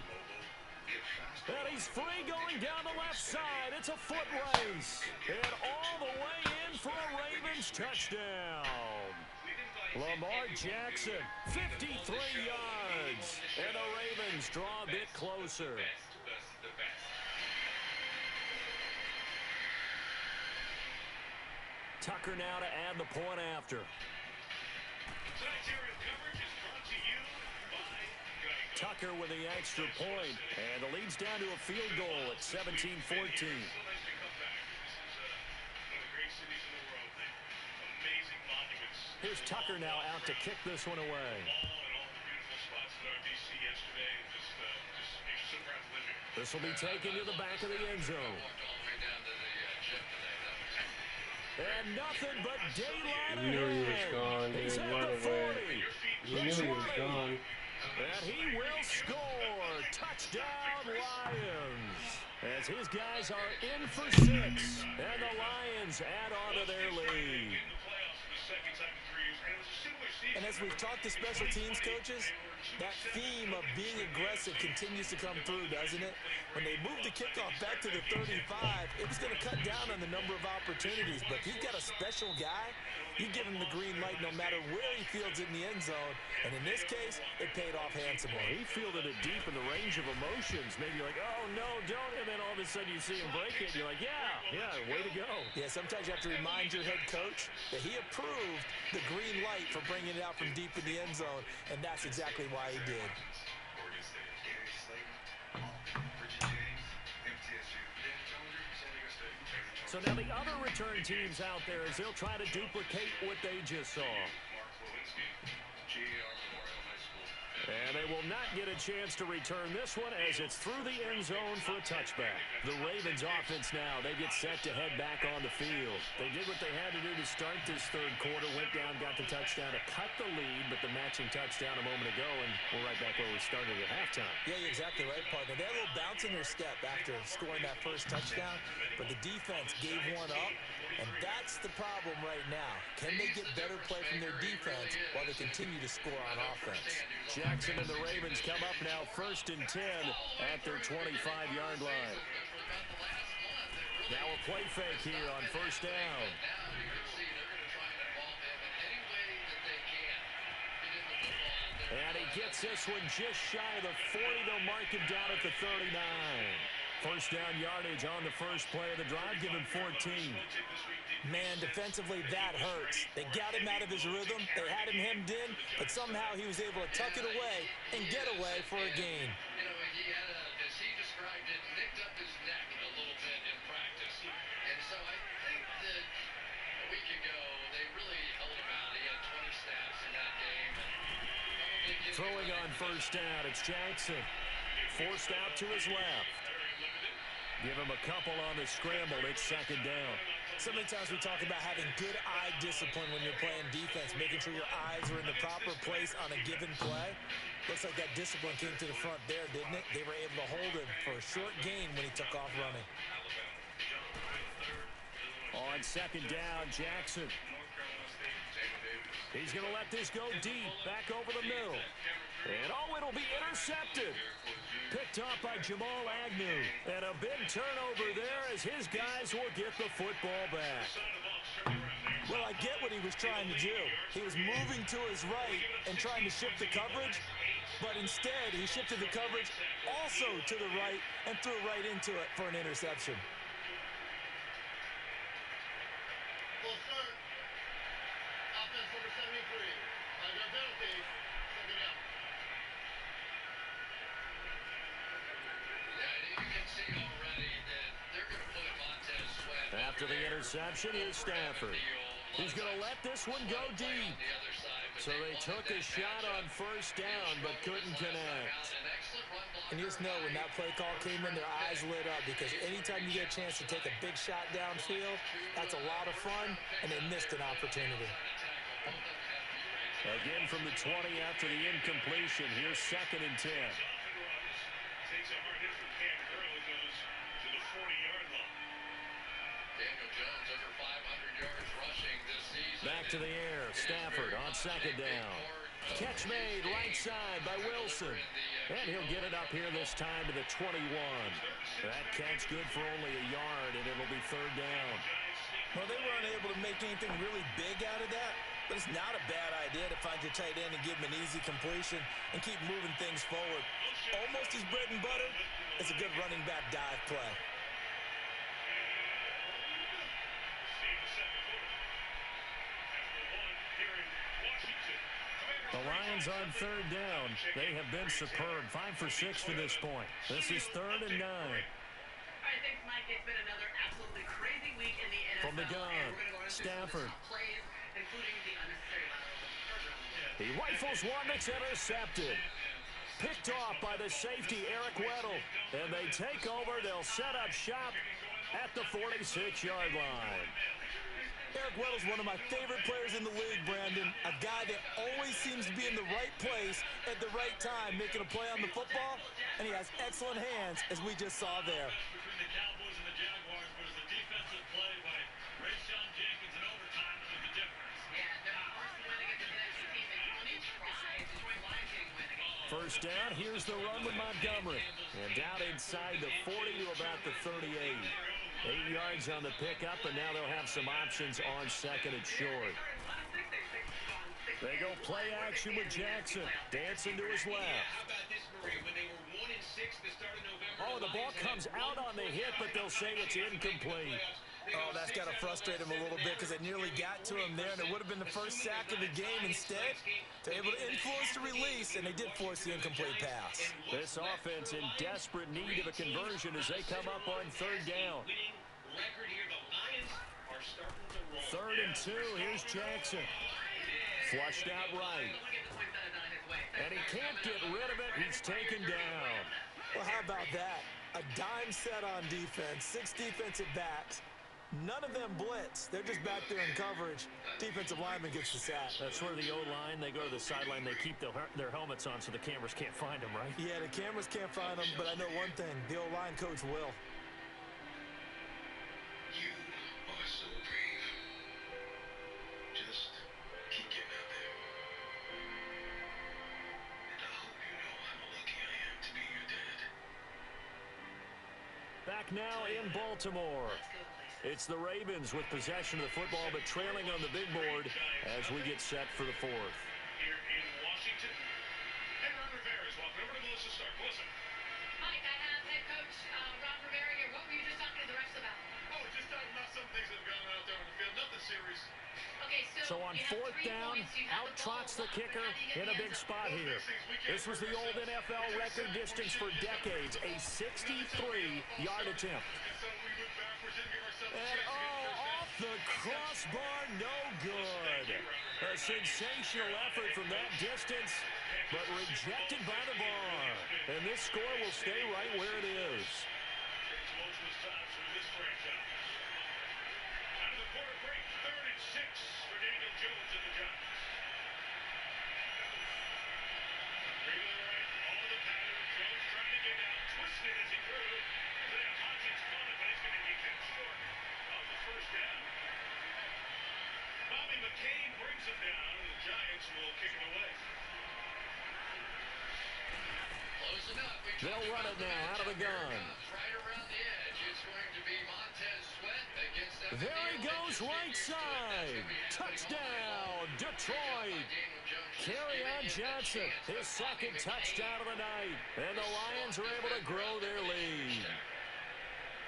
And he's free going down the left side. It's a foot race. And all the way in for a Ravens touchdown. Lamar Jackson, 53 yards. And the Ravens draw a bit closer. Tucker now to add the point after. Tucker with the extra point, and the lead's down to a field goal at 17-14. Here's Tucker now out to kick this one away. This will be taken to the back of the end zone. And nothing but daylight You knew he was ahead. gone. He's Dude, at what the a way. 40. You knew he was gone. And he will score. Touchdown, Lions. As his guys are in for 6. And the Lions add on to their lead. And as we've talked to special teams coaches, that theme of being aggressive continues to come through, doesn't it? When they moved the kickoff back to the 35, it was going to cut down on the number of opportunities. But if you've got a special guy, you give him the green light no matter where he fields it in the end zone. And in this case, it paid off handsomely. He fielded it deep in the range of emotions. Maybe you're like, oh, no, don't. And then all of a sudden you see him break it. And you're like, yeah, way to go. Yeah, sometimes you have to remind your head coach that he approved the green light for bringing it out from deep in the end zone. And that's exactly why he did. So now the other return teams out there as they'll try to duplicate what they just saw. And they will not get a chance to return this one as it's through the end zone for a touchback. The Ravens offense now, they get set to head back on the field. They did what they had to do to start this third quarter, went down, got the touchdown to cut the lead, but the matching touchdown a moment ago, and we're right back where we started at halftime. Yeah, you're exactly right, partner. They had a little bounce in their step after scoring that first touchdown, but the defense gave one up, and that's the problem right now. Can they get better play from their defense while they continue to score on offense? Jackson and the Ravens come up now 1st and 10 at their 25-yard line. Now a play fake here on first down. Now you can see they're going to try and involve him in any way that they can. Get him the football out there. And he gets this one just shy of the 40. They'll mark him down at the 39. First down yardage on the first play of the drive, give him 14. Man, defensively, that hurts. They got him out of his rhythm. They had him hemmed in, but somehow he was able to tuck it away and get away for a gain. You know, he had as he described it, nicked up his neck a little bit in practice. And so I think that a week ago, they really held him out. He had 20 snaps in that game. And throwing on first down, it's Jackson. Forced out to his left. Give him a couple on the scramble. It's second down. So many times we talk about having good eye discipline when you're playing defense, making sure your eyes are in the proper place on a given play. Looks like that discipline came to the front there, didn't it? They were able to hold him for a short gain when he took off running. On second down, Jackson. He's going to let this go deep, back over the middle. And it'll be intercepted. Picked off by Jamal Agnew. And a big turnover there as his guys will get the football back. Well, I get what he was trying to do. He was moving to his right and trying to shift the coverage, but instead he shifted the coverage also to the right and threw right into it for an interception. Full start. Offense number 73. Five-yard penalty. Second down. After the interception, here's Stafford. He's going to let this one go deep. So they took a shot on first down, but couldn't connect. And you just know when that play call came in, their eyes lit up, because anytime you get a chance to take a big shot downfield, that's a lot of fun, and they missed an opportunity. Again from the 20 after the incompletion. Here's second and 10. Takes a hard hit from Cam Curl. He goes to the 40-yard line. Daniel Jones over 500 yards rushing this season. Back to the air. Stafford on second down. Catch made right side by Wilson. And he'll get it up here this time to the 21. That catch good for only a yard, and it'll be third down. Well, they weren't able to make anything really big out of that, but it's not a bad idea to find your tight end and give him an easy completion and keep moving things forward. Almost his bread and butter is a good running back dive play. The Lions on third down. They have been superb. 5 for 6 to this point. This is 3rd and 9. All right, thanks, Mike. It's been another absolutely crazy week in the NFL. From the gun, Stafford. Plays, including the unnecessary lateral. He rifles one that's intercepted. Picked off by the safety, Eric Weddle. And they take over. They'll set up shop at the 46-yard line. Eric Weddle's one of my favorite players in the league, Brandon. A guy that always seems to be in the right place at the right time, making a play on the football, and he has excellent hands, as we just saw there. Between the Cowboys and the Jaguars was the defensive play by Rayshon Jenkins in overtime that was the difference. Yeah, they're forced to win against an NFC team that only tried. Detroit Lions getting win against. First down, here's the run with Montgomery. And down inside the 40 to about the 38. 8 yards on the pickup, and now they'll have some options on second and short. They go play action with Jackson. Dancing to his left. How about this, Murray? When they were 1-6 the start of November. Oh, the ball comes out on the hit, but they'll say it's incomplete. Oh, that's got to frustrate him a little bit, because they nearly got to him there, and it would have been the first sack of the game. Instead, they're able to influence the release, and they did force the incomplete pass. This offense in desperate need of a conversion as they come up on third down. Third and 2, here's Jackson. Flushed out right. And he can't get rid of it. He's taken down. Well, how about that? A dime set on defense, 6 defensive backs. None of them blitz. They're just back there in coverage. Defensive lineman gets the sack. That's where the O-line, they go to the sideline, they keep their helmets on so the cameras can't find them, right? Yeah, the cameras can't find them, but I know one thing. The O-line coach will. You are so brave. Just keep getting out there. And I hope you know how lucky I am to be your dad. Back now in Baltimore. It's the Ravens with possession of the football, but trailing on the big board as we get set for the fourth. Here in Washington. And Ron Rivera is walking over to Melissa Stark. Melissa. Mike, I have head coach Ron Rivera here. What were you just talking to the refs about? Oh, just talking about some things that have gone out there on the field. Nothing serious. Okay, So on fourth down, out trots the kicker in a big spot here. This was the old NFL record distance for decades, a 63-yard attempt. And off the crossbar, no good. A sensational effort from that distance, but rejected by the bar. And this score will stay right where it is. They'll run it now out of the gun. There he goes right side. Touchdown, Detroit. Kerryon Johnson, his second touchdown of the night. And the Lions are able to grow their lead.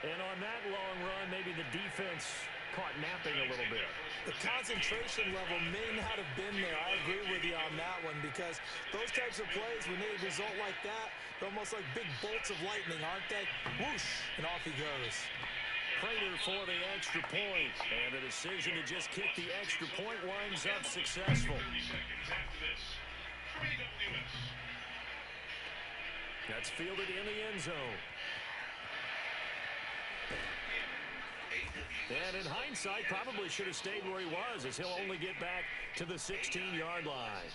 And on that long run, maybe the defense caught napping a little bit. The concentration level may not have been there. I agree with you on that one, because those types of plays, when they result like that, they're almost like big bolts of lightning, aren't they? Whoosh, and off he goes. Prater for the extra point, and the decision to just kick the extra point winds up successful. That's fielded in the end zone. And in hindsight, probably should have stayed where he was, as he'll only get back to the 16-yard line.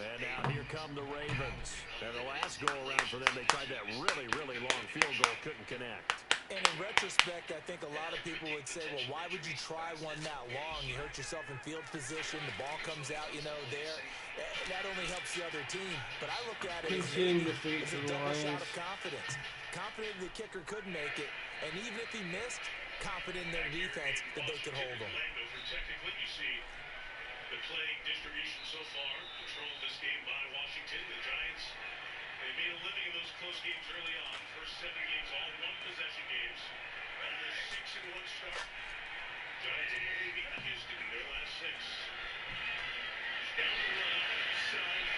And now here come the Ravens. And the last go-around for them, they tried that really, really long field goal, couldn't connect. And in retrospect, I think a lot of people would say, well, why would you try one that long? You hurt yourself in field position. The ball comes out, there. That only helps the other team. But I look at it as a double shot of confidence. Confident the kicker could make it. And even if he missed, confident in their defense that they could hold him. Technically, you see the play distribution so far. Controlled this game by Washington. The Giants, they made a living in those close games early on. First 7 games, all one-possession games. And their 6-1 start. Giants have only beaten Houston in their last 6. Down the run, side.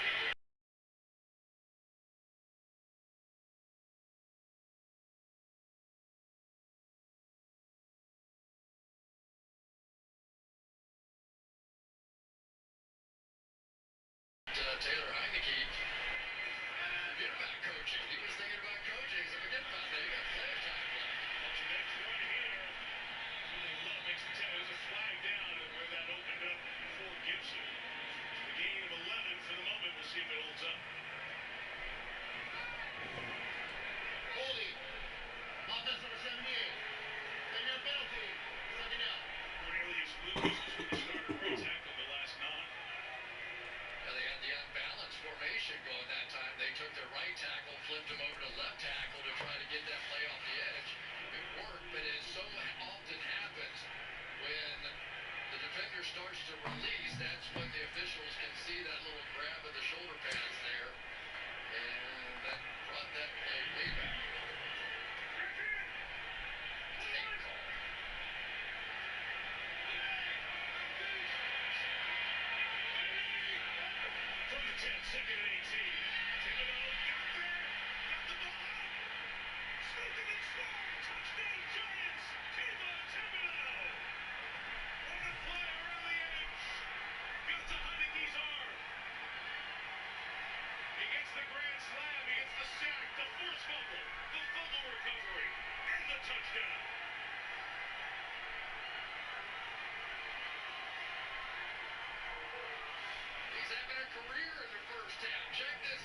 Taylor Heineke, forget about coaching. He was thinking about coaching, so forget about that. You got plenty of time left. Watching that run here. Love makes the 10. There's a flag down where that opened up for Gibson. The gain of 11 for the moment. We'll see if it holds up. Holding. Offense number 78. Taking a penalty. Second down. Cornelius Lucas is who started right tackle the last 9. Well, they had the unbalanced formation going that time. They took their right tackle, flipped him over to left tackle to try to get that play off the edge. It worked, but it so often happens when the defender starts to release. That's when the officials can see that little grab of the shoulder pads there. And that brought that play way back. Take call. From the 10, second and 18. Thibodeau got there. Got the ball out. Scooped and scored. Touchdown Giants. Thibodeau. What a play around the edge. Got to Heineke's arm. He gets the grand slam. He gets the sack. The forced fumble. The fumble recovery. And the touchdown. He's having a career in the first half. Check this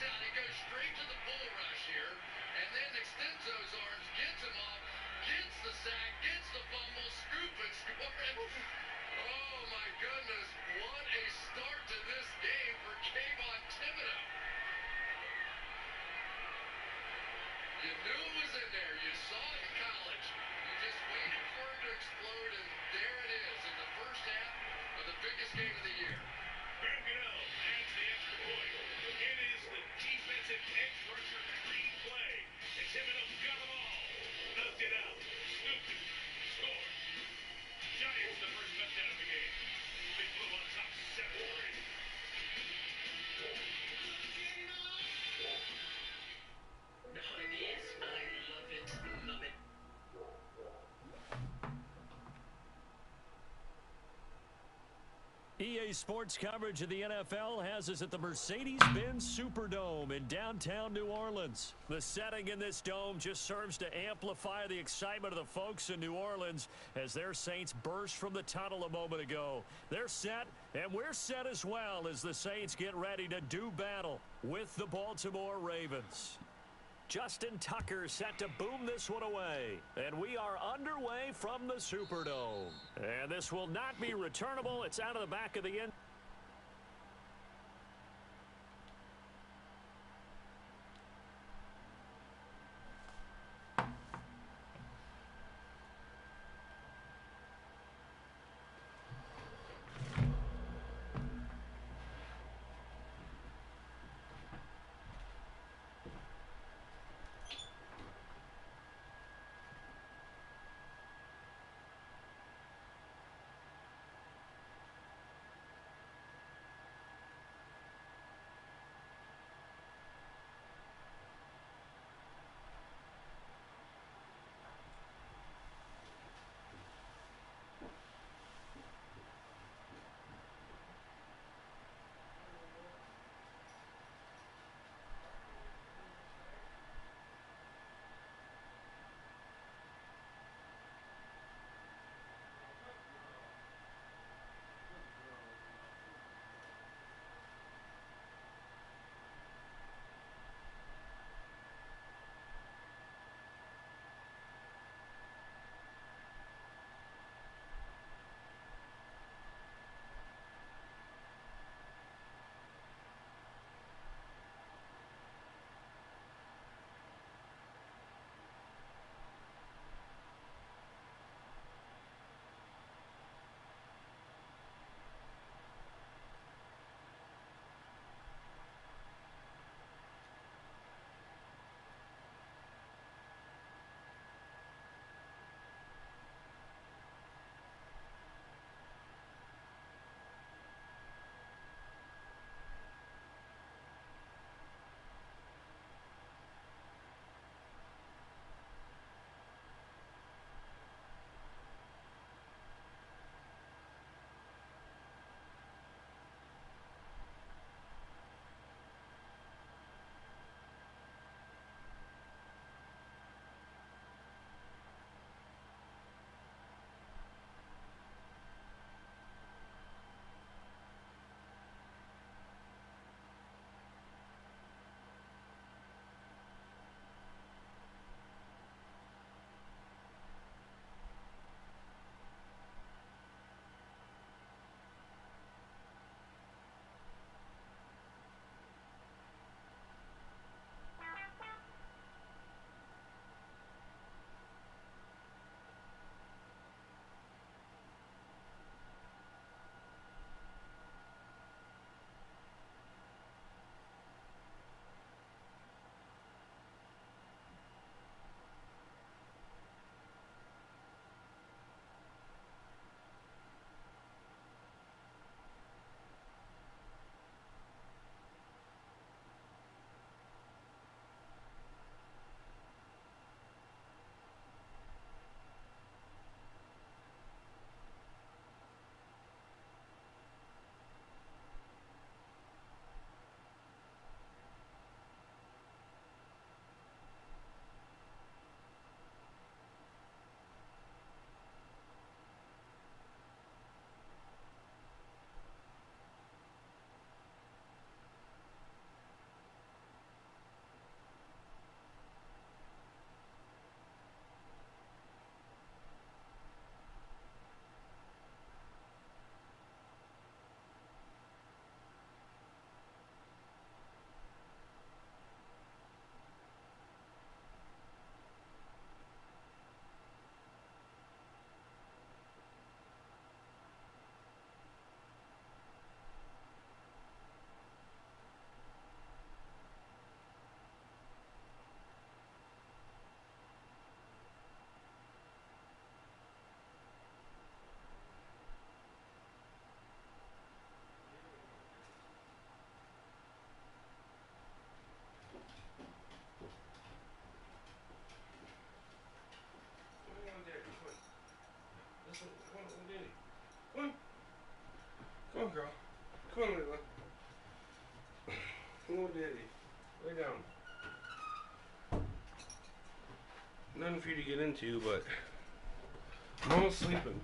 Edge rusher, clean play. It's him and got them all. Knocked it out. Scooped it. Scored. Giants the first touchdown of the game. Big Blue on top, 7-3. Now it is. I love it. Love it. EA Sports coverage of the NFL has us at the Mercedes-Benz Superdome in downtown New Orleans. The setting in this dome just serves to amplify the excitement of the folks in New Orleans as their Saints burst from the tunnel a moment ago. They're set, and we're set as well as the Saints get ready to do battle with the Baltimore Ravens. Justin Tucker set to boom this one away. And we are underway from the Superdome. And this will not be returnable. It's out of the back of the end. one for you to get into, but I'm almost sleeping.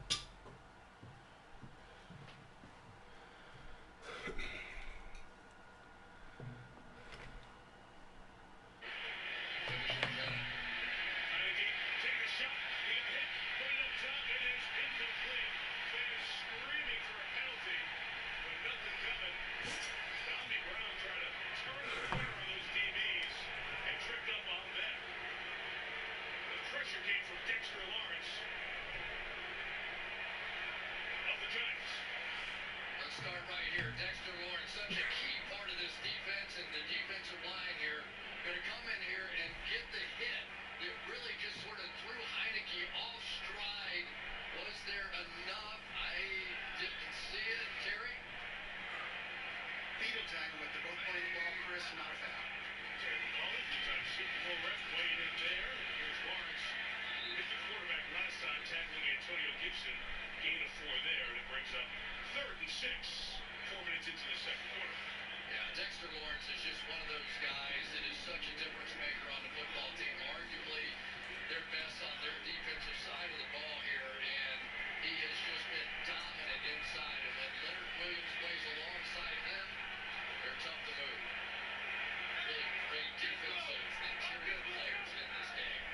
Start right here. Dexter Lawrence, such a key part of this defense, and the defensive line here going to come in here and get the hit. It really just sort of threw Heineke off stride. Was there enough? I didn't see it. Terry? Fetal tackle, but they're both playing the ball, Chris, not a foul. Terry Collins, two-time Super Bowl ref, weighing in there. Here's Lawrence. Hit the quarterback last time, tackling Antonio Gibson. Gain of 4 there, and it brings up 3rd and 6. 4 minutes into the second quarter. Yeah, Dexter Lawrence is just one of those guys that is such a difference maker on the football team. Arguably their best on their defensive side of the ball here, and he has just been dominant inside. And when Leonard Williams plays alongside him, they're tough to move. Really great defensive interior players in this game.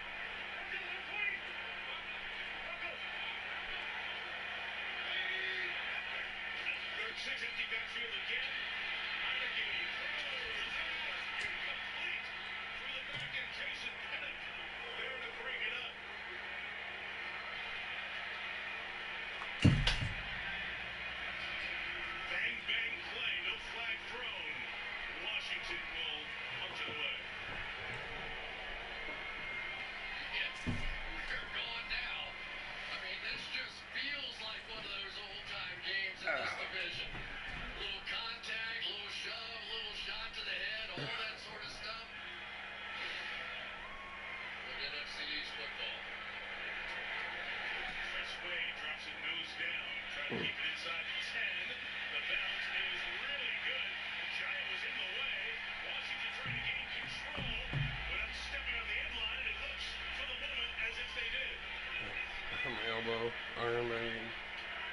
6 empty backfield again. Heineke throws. Incomplete. Through the back and Jason Bennett there to bring it up. Bang, bang play. No flag thrown. Washington will punch it away. They're gone now. I mean, this just feels like one of those old-time games in this division. Little contact, little shove, little shot to the head, all that sort of stuff. With NFC East football. Tress Way drops it nose down. Trying to keep it inside the 10. The bounce is really good. Giant was in the way. Washington trying to gain control without stepping on the end line, and it looks for the moment as if they did. From elbow, arm, I mean.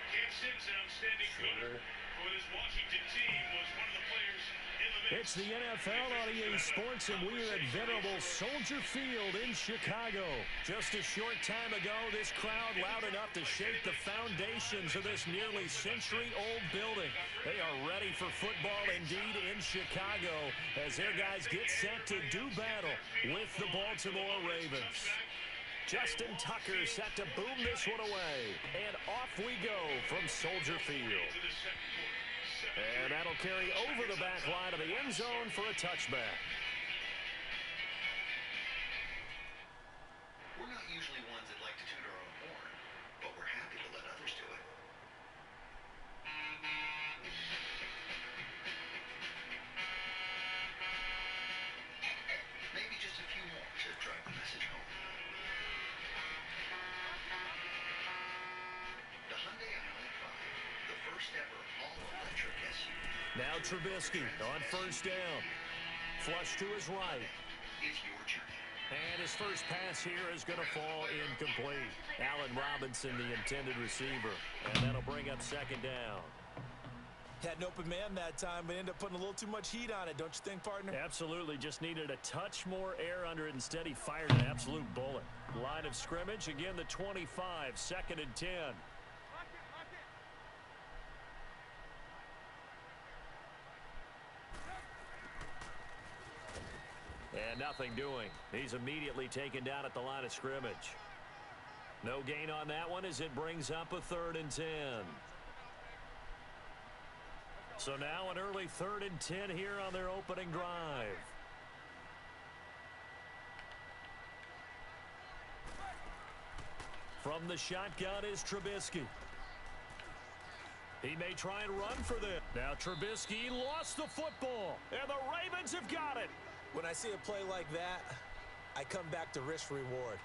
Cam Sims, an outstanding corner for this Washington team, was one of the players in the mix. It's the NFL on EA Sports, and we're at venerable Soldier Field in Chicago. Just a short time ago, this crowd loud enough to shake the foundations of this nearly century-old building. They are ready for football indeed in Chicago as their guys get set to do battle with the Baltimore Ravens. Justin Tucker set to boom this one away. And off we go from Soldier Field. And that'll carry over the back line of the end zone for a touchback. We're not usually ones that like to toot our own horn, but we're happy to let others do it. Maybe just a few more to drive the message home. The Hyundai Ioniq 5, the first ever all-electric SUV. Now Trubisky on first down. Flush to his right. It's your journey. And his first pass here is going to fall incomplete. Allen Robinson, the intended receiver. And that'll bring up second down. Had an open man that time, but ended up putting a little too much heat on it, don't you think, partner? Absolutely. Just needed a touch more air under it. Instead, he fired an absolute bullet. Line of scrimmage, again, the 25, 2nd and 10. And nothing doing. He's immediately taken down at the line of scrimmage. No gain on that one as it brings up a 3rd and 10. So now an early 3rd and 10 here on their opening drive. From the shotgun is Trubisky. He may try and run for this. Now Trubisky lost the football, and the Ravens have got it. When I see a play like that, I come back to risk reward.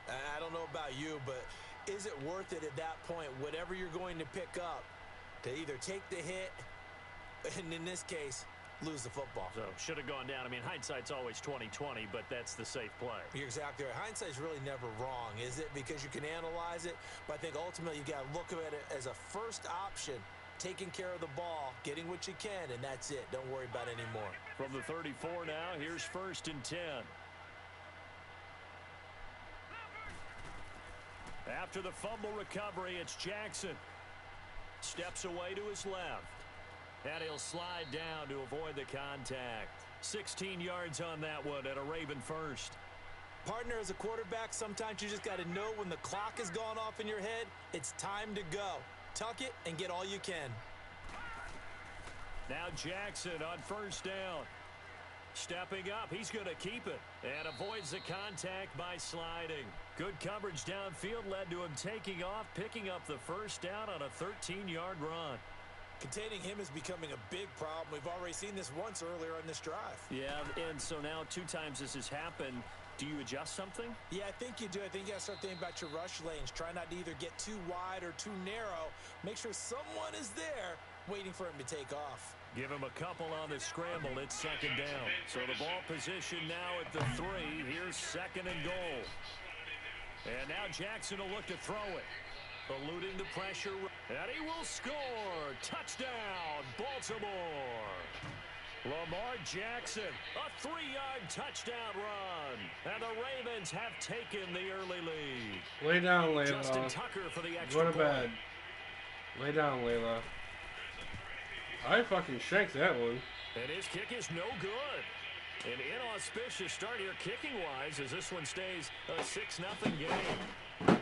I don't know about you, but is it worth it at that point, whatever you're going to pick up, to either take the hit, and in this case, lose the football. So should have gone down. I mean, hindsight's always 20/20, but that's the safe play. You're exactly right. Hindsight's really never wrong, is it? Because you can analyze it, but I think ultimately you got to look at it as a first option, taking care of the ball, getting what you can, and that's it. Don't worry about any more. From the 34 now, here's 1st and 10. After the fumble recovery, it's Jackson. Steps away to his left. And he'll slide down to avoid the contact. 16 yards on that one at a Raven first. Partner, as a quarterback, sometimes you just got to know when the clock has gone off in your head, it's time to go. Tuck it and get all you can. Now Jackson on 1st down. Stepping up, he's going to keep it and avoids the contact by sliding. Good coverage downfield led to him taking off, picking up the 1st down on a 13-yard run. Containing him is becoming a big problem. We've already seen this once earlier on this drive. Yeah, and so now 2 times this has happened. Do you adjust something? Yeah, I think you do. I think you got to start thinking about your rush lanes. Try not to either get too wide or too narrow. Make sure someone is there waiting for him to take off. Give him a couple on the scramble. It's 2nd down. So the ball position now at the 3. Here's 2nd and goal. And now Jackson will look to throw it. Eluding the pressure. And he will score. Touchdown, Baltimore. Lamar Jackson, a 3-yard touchdown run. And the Ravens have taken the early lead. Lay down, Layla. Justin Tucker for the extra Go to bed. Lay down, Layla. I fucking shanked that one. And his kick is no good. An inauspicious start here kicking-wise as this one stays a 6-0 game.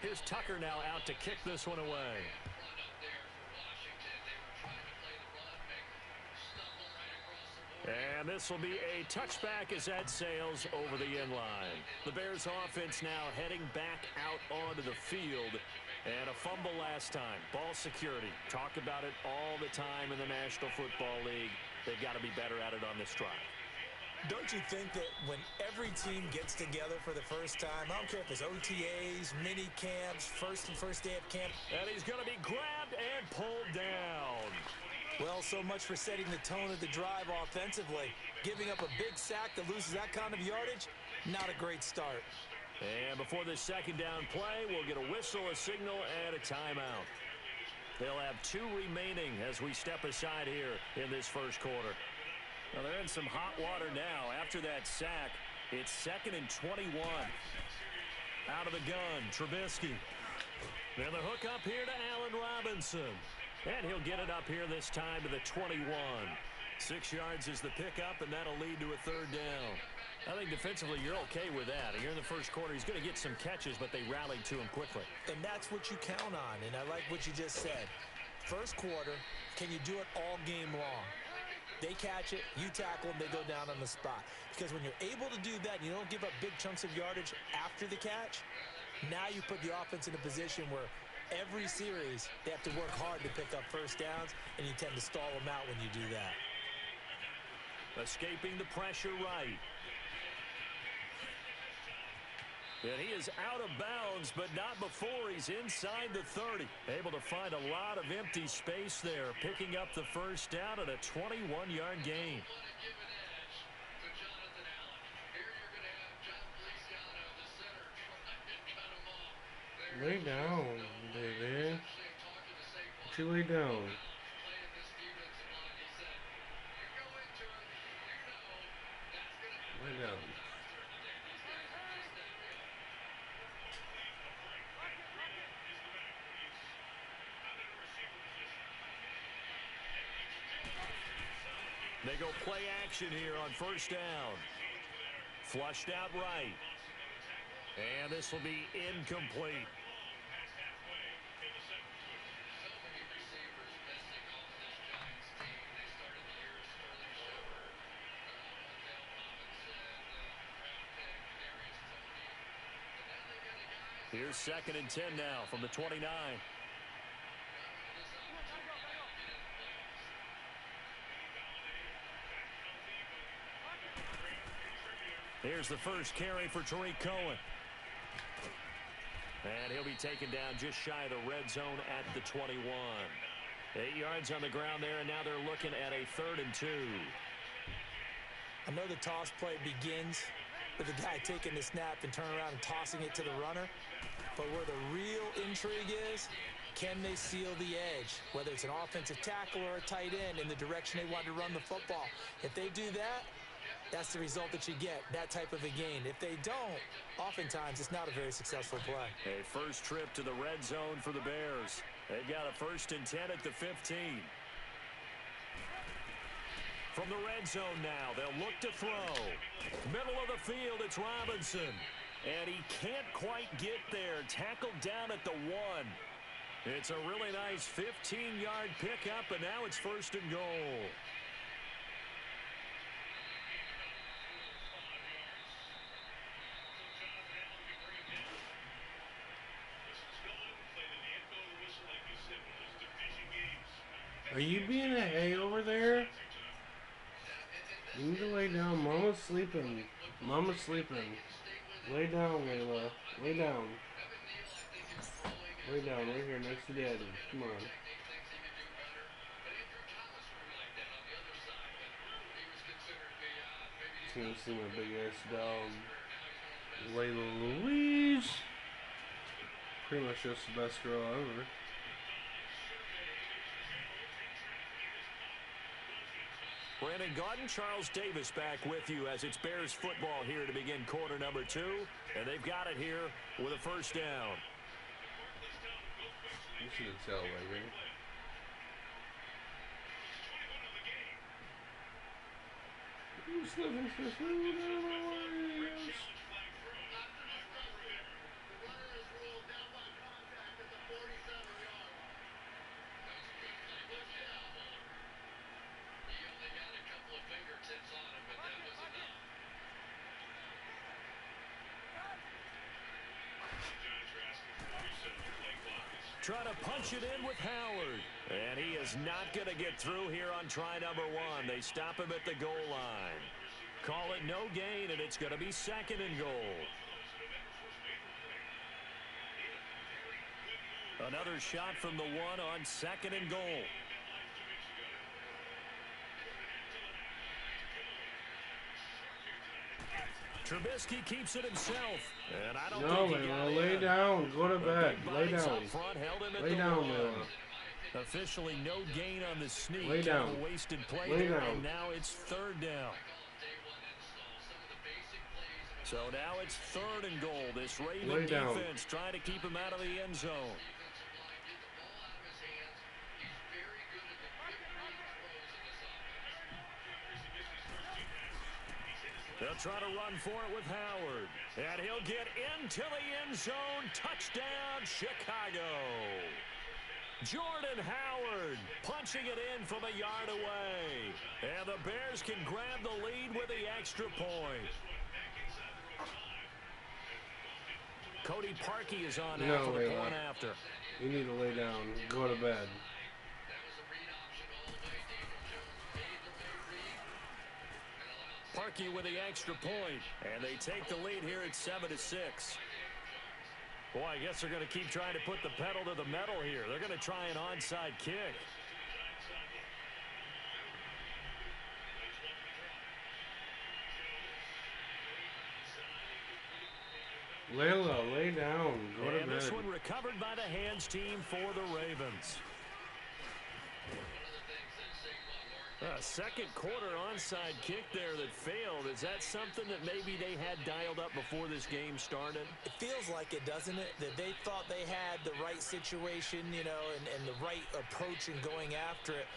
Here's Tucker now out to kick this one away. And this will be a touchback as that sails over the end line. The Bears offense now heading back out onto the field. And a fumble last time. Ball security. Talk about it all the time in the National Football League. They've got to be better at it on this drive. Don't you think that when every team gets together for the first time, I don't care if it's OTAs, mini camps, first day of camp. And he's going to be grabbed and pulled down. Well, so much for setting the tone of the drive offensively. Giving up a big sack that loses that kind of yardage, not a great start. And before this 2nd down play, we'll get a whistle, a signal, and a timeout. They'll have 2 remaining as we step aside here in this 1st quarter. Now they're in some hot water now. After that sack, it's 2nd and 21. Out of the gun, Trubisky. Then the hook up here to Allen Robinson. And he'll get it up here this time to the 21. 6 yards is the pickup, and that'll lead to a 3rd down. I think defensively you're okay with that. Here in the 1st quarter, he's going to get some catches, but they rallied to him quickly. And that's what you count on, and I like what you just said. 1st quarter, can you do it all game long? They catch it, you tackle them, they go down on the spot. Because when you're able to do that, and you don't give up big chunks of yardage after the catch, now you put the offense in a position where every series they have to work hard to pick up 1st downs, and you tend to stall them out when you do that. Escaping the pressure right. And he is out of bounds, but not before he's inside the 30. Able to find a lot of empty space there, picking up the 1st down at a 21-yard gain. Lay down, baby. What you lay down? Lay down. They go play action here on 1st down. Flushed out right. And this will be incomplete. Here's 2nd and 10 now from the 29. Here's the first carry for Tariq Cohen. And he'll be taken down just shy of the red zone at the 21. 8 yards on the ground there, and now they're looking at a 3rd and 2. I know the toss play begins with the guy taking the snap and turning around and tossing it to the runner. But where the real intrigue is, can they seal the edge? Whether it's an offensive tackle or a tight end in the direction they want to run the football. If they do that, that's the result that you get, that type of a gain. If they don't, oftentimes it's not a very successful play. A first trip to the red zone for the Bears. They've got a 1st and 10 at the 15. From the red zone now, they'll look to throw. Middle of the field, it's Robinson. And he can't quite get there. Tackled down at the 1. It's a really nice 15-yard pickup, and now it's 1st and goal. Are you being a hay over there? You need to lay down. Mama's sleeping. Mama's sleeping. Lay down, Layla. Lay down. Lay down right here next to Daddy. Come on. Just gonna see my big ass dog, Layla Louise. Pretty much just the best girl ever. Brandon Gaudin, Charles Davis back with you as it's Bears football here to begin quarter number 2. And they've got it here with a 1st down. You should have tell, right? Who's looking for food? I don't know what it is. Trying to punch it in with Howard. And he is not going to get through here on try number 1. They stop him at the goal line. Call it no gain, and it's going to be 2nd and goal. Another shot from the 1 on 2nd and goal. Trubisky keeps it himself. And I don't think he got lay down. Go to bed. Lay down. Lay down, Layla. Officially no gain on the sneak. Lay down. Kind of wasted play Lay there, down. and now it's 3rd down. So now it's 3rd and goal. This Raven defense trying to keep him out of the end zone. They'll try to run for it with Howard. And he'll get into the end zone. Touchdown, Chicago. Jordan Howard punching it in from a yard away. And the Bears can grab the lead with the extra point. Cody Parkey is on now for the point after. You need to lay down. Go to bed. Parkey with the extra point, and they take the lead here at 7-6. Boy, I guess they're going to keep trying to put the pedal to the metal here. They're going to try an onside kick. Layla, lay down. Go to bed. And this one recovered by the hands team for the Ravens. Second quarter onside kick there that failed. Is that something that maybe they had dialed up before this game started? It feels like it, doesn't it? That they thought they had the right situation, you know, and the right approach in going after it.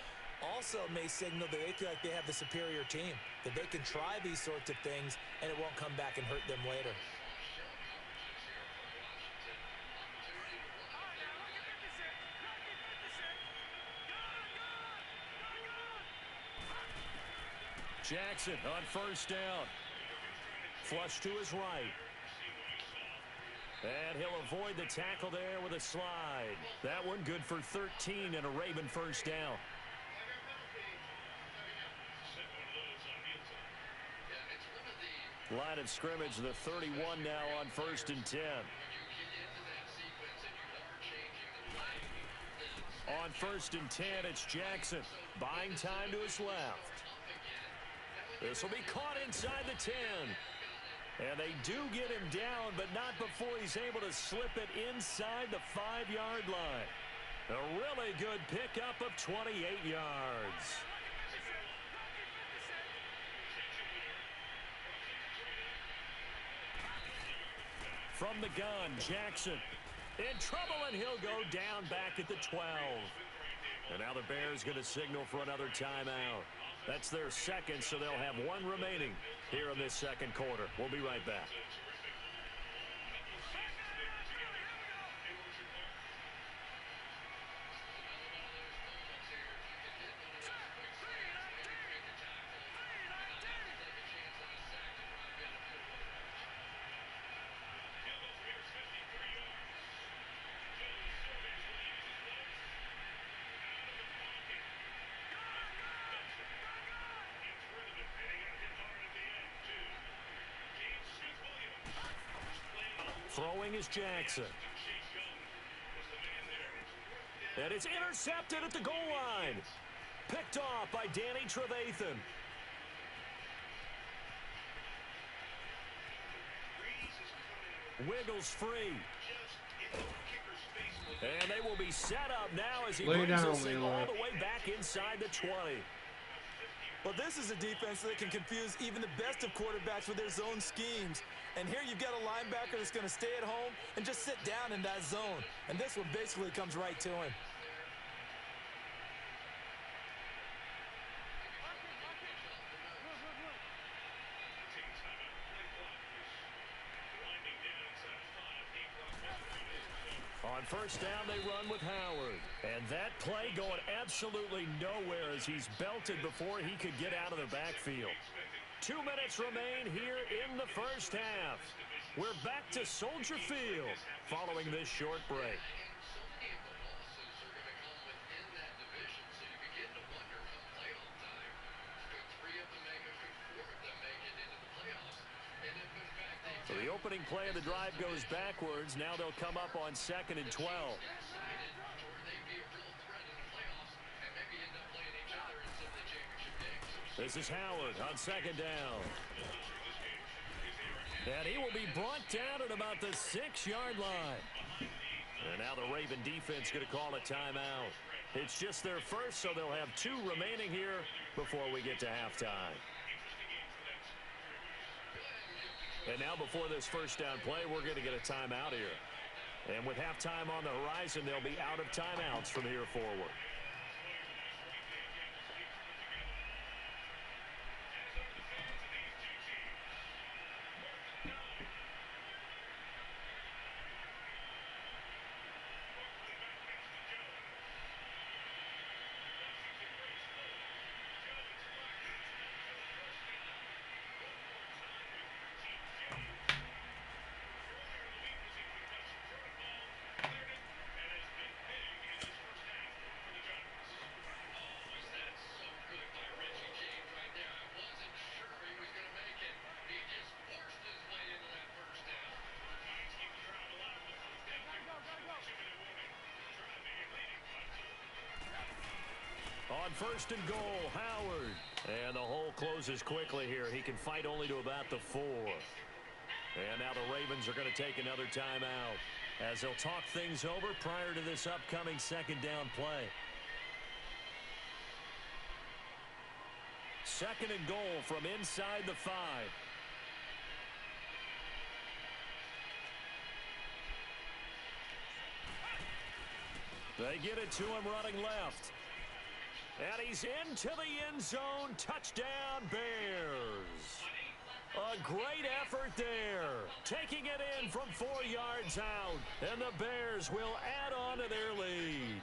Also may signal that they feel like they have the superior team, that they can try these sorts of things and it won't come back and hurt them later. Jackson on first down. Flush to his right. And he'll avoid the tackle there with a slide. That one good for 13 and a Raven first down. Line of scrimmage, the 31 now on 1st and 10. on 1st and 10, it's Jackson. Buying time to his left. This will be caught inside the 10. And they do get him down, but not before he's able to slip it inside the 5-yard line. A really good pickup of 28 yards. From the gun, Jackson in trouble, and he'll go down back at the 12. And now the Bears going to signal for another timeout. That's their second, so they'll have one remaining here in this second quarter. We'll be right back. Throwing is Jackson. And it's intercepted at the goal line. Picked off by Danny Trevathan. Wiggles free. And they will be set up now as he brings this thing all the way back inside the 20. Well, this is a defense that can confuse even the best of quarterbacks with their zone schemes. And here you've got a linebacker that's going to stay at home and just sit down in that zone. And this one basically comes right to him. On 1st down, they run with Howard. And that play going absolutely nowhere as he's belted before he could get out of the backfield. 2 minutes remain here in the first half. We're back to Soldier Field following this short break. So the opening play of the drive goes backwards. Now they'll come up on 2nd and 12. This is Howard on 2nd down. And he will be brought down at about the 6-yard line. And now the Raven defense going to call a timeout. It's just their first, so they'll have 2 remaining here before we get to halftime. And now before this first down play, we're going to get a timeout here. And with halftime on the horizon, they'll be out of timeouts from here forward. On 1st and goal, Howard. And the hole closes quickly here. He can fight only to about the 4. And now the Ravens are going to take another timeout as they'll talk things over prior to this upcoming 2nd down play. 2nd and goal from inside the 5. They get it to him running left. And he's into the end zone. Touchdown, Bears. A great effort there. Taking it in from 4 yards out. And the Bears will add on to their lead.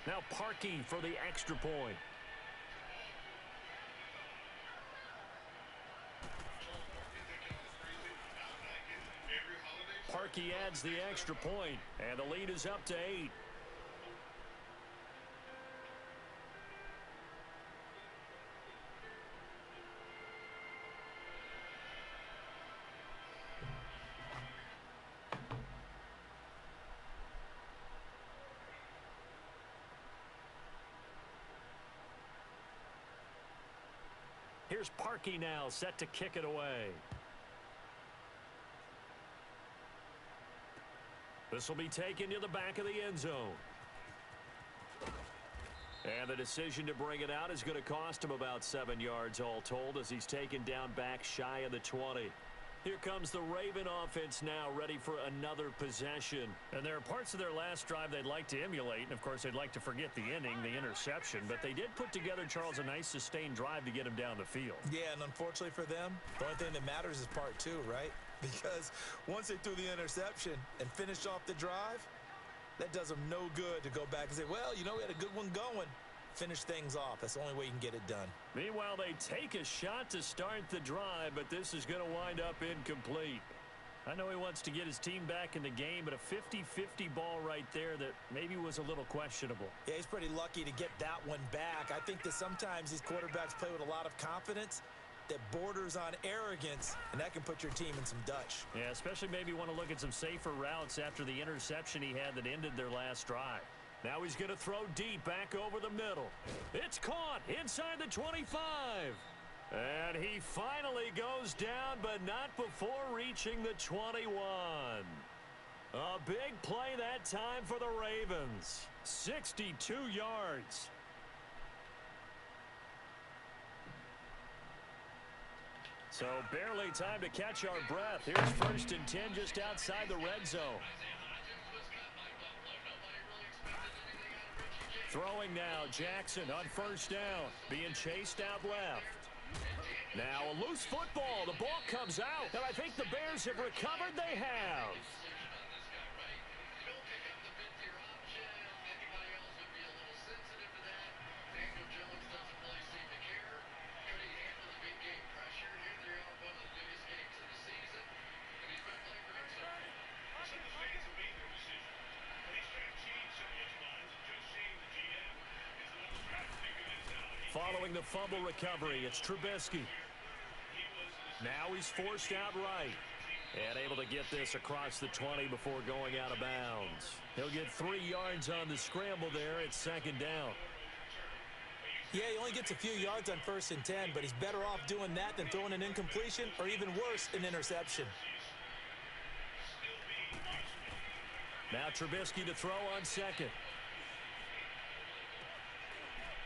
Now Parkey for the extra point. Parkey adds the extra point, and the lead is up to 8. Here's Parkey now, set to kick it away. This will be taken to the back of the end zone. And the decision to bring it out is going to cost him about 7 yards all told as he's taken down back shy of the 20. Here comes the Raven offense now, ready for another possession. And there are parts of their last drive they'd like to emulate, and of course they'd like to forget the inning, the interception, but they did put together, Charles, a nice sustained drive to get him down the field. Yeah, and unfortunately for them, the only thing that matters is part two, right? Because once they threw the interception and finished off the drive, that does them no good to go back and say, well, you know, we had a good one going. Finish things off. That's the only way you can get it done. Meanwhile, they take a shot to start the drive, but this is going to wind up incomplete. I know he wants to get his team back in the game, but a 50-50 ball right there that maybe was a little questionable. Yeah, he's pretty lucky to get that one back. I think that sometimes these quarterbacks play with a lot of confidence that borders on arrogance, and that can put your team in some Dutch. Yeah, especially maybe want to look at some safer routes after the interception he had that ended their last drive. Now he's going to throw deep back over the middle. It's caught inside the 25. And he finally goes down, but not before reaching the 21. A big play that time for the Ravens. 62 yards. So barely time to catch our breath. Here's 1st and 10 just outside the red zone. Throwing now, Jackson on 1st down, being chased out left. Now a loose football, the ball comes out, and I think the Bears have recovered. They have. Following the fumble recovery, it's Trubisky. Now he's forced out right. And able to get this across the 20 before going out of bounds. He'll get 3 yards on the scramble there at 2nd down. Yeah, he only gets a few yards on 1st and 10, but he's better off doing that than throwing an incompletion or even worse, an interception. Now Trubisky to throw on 2nd.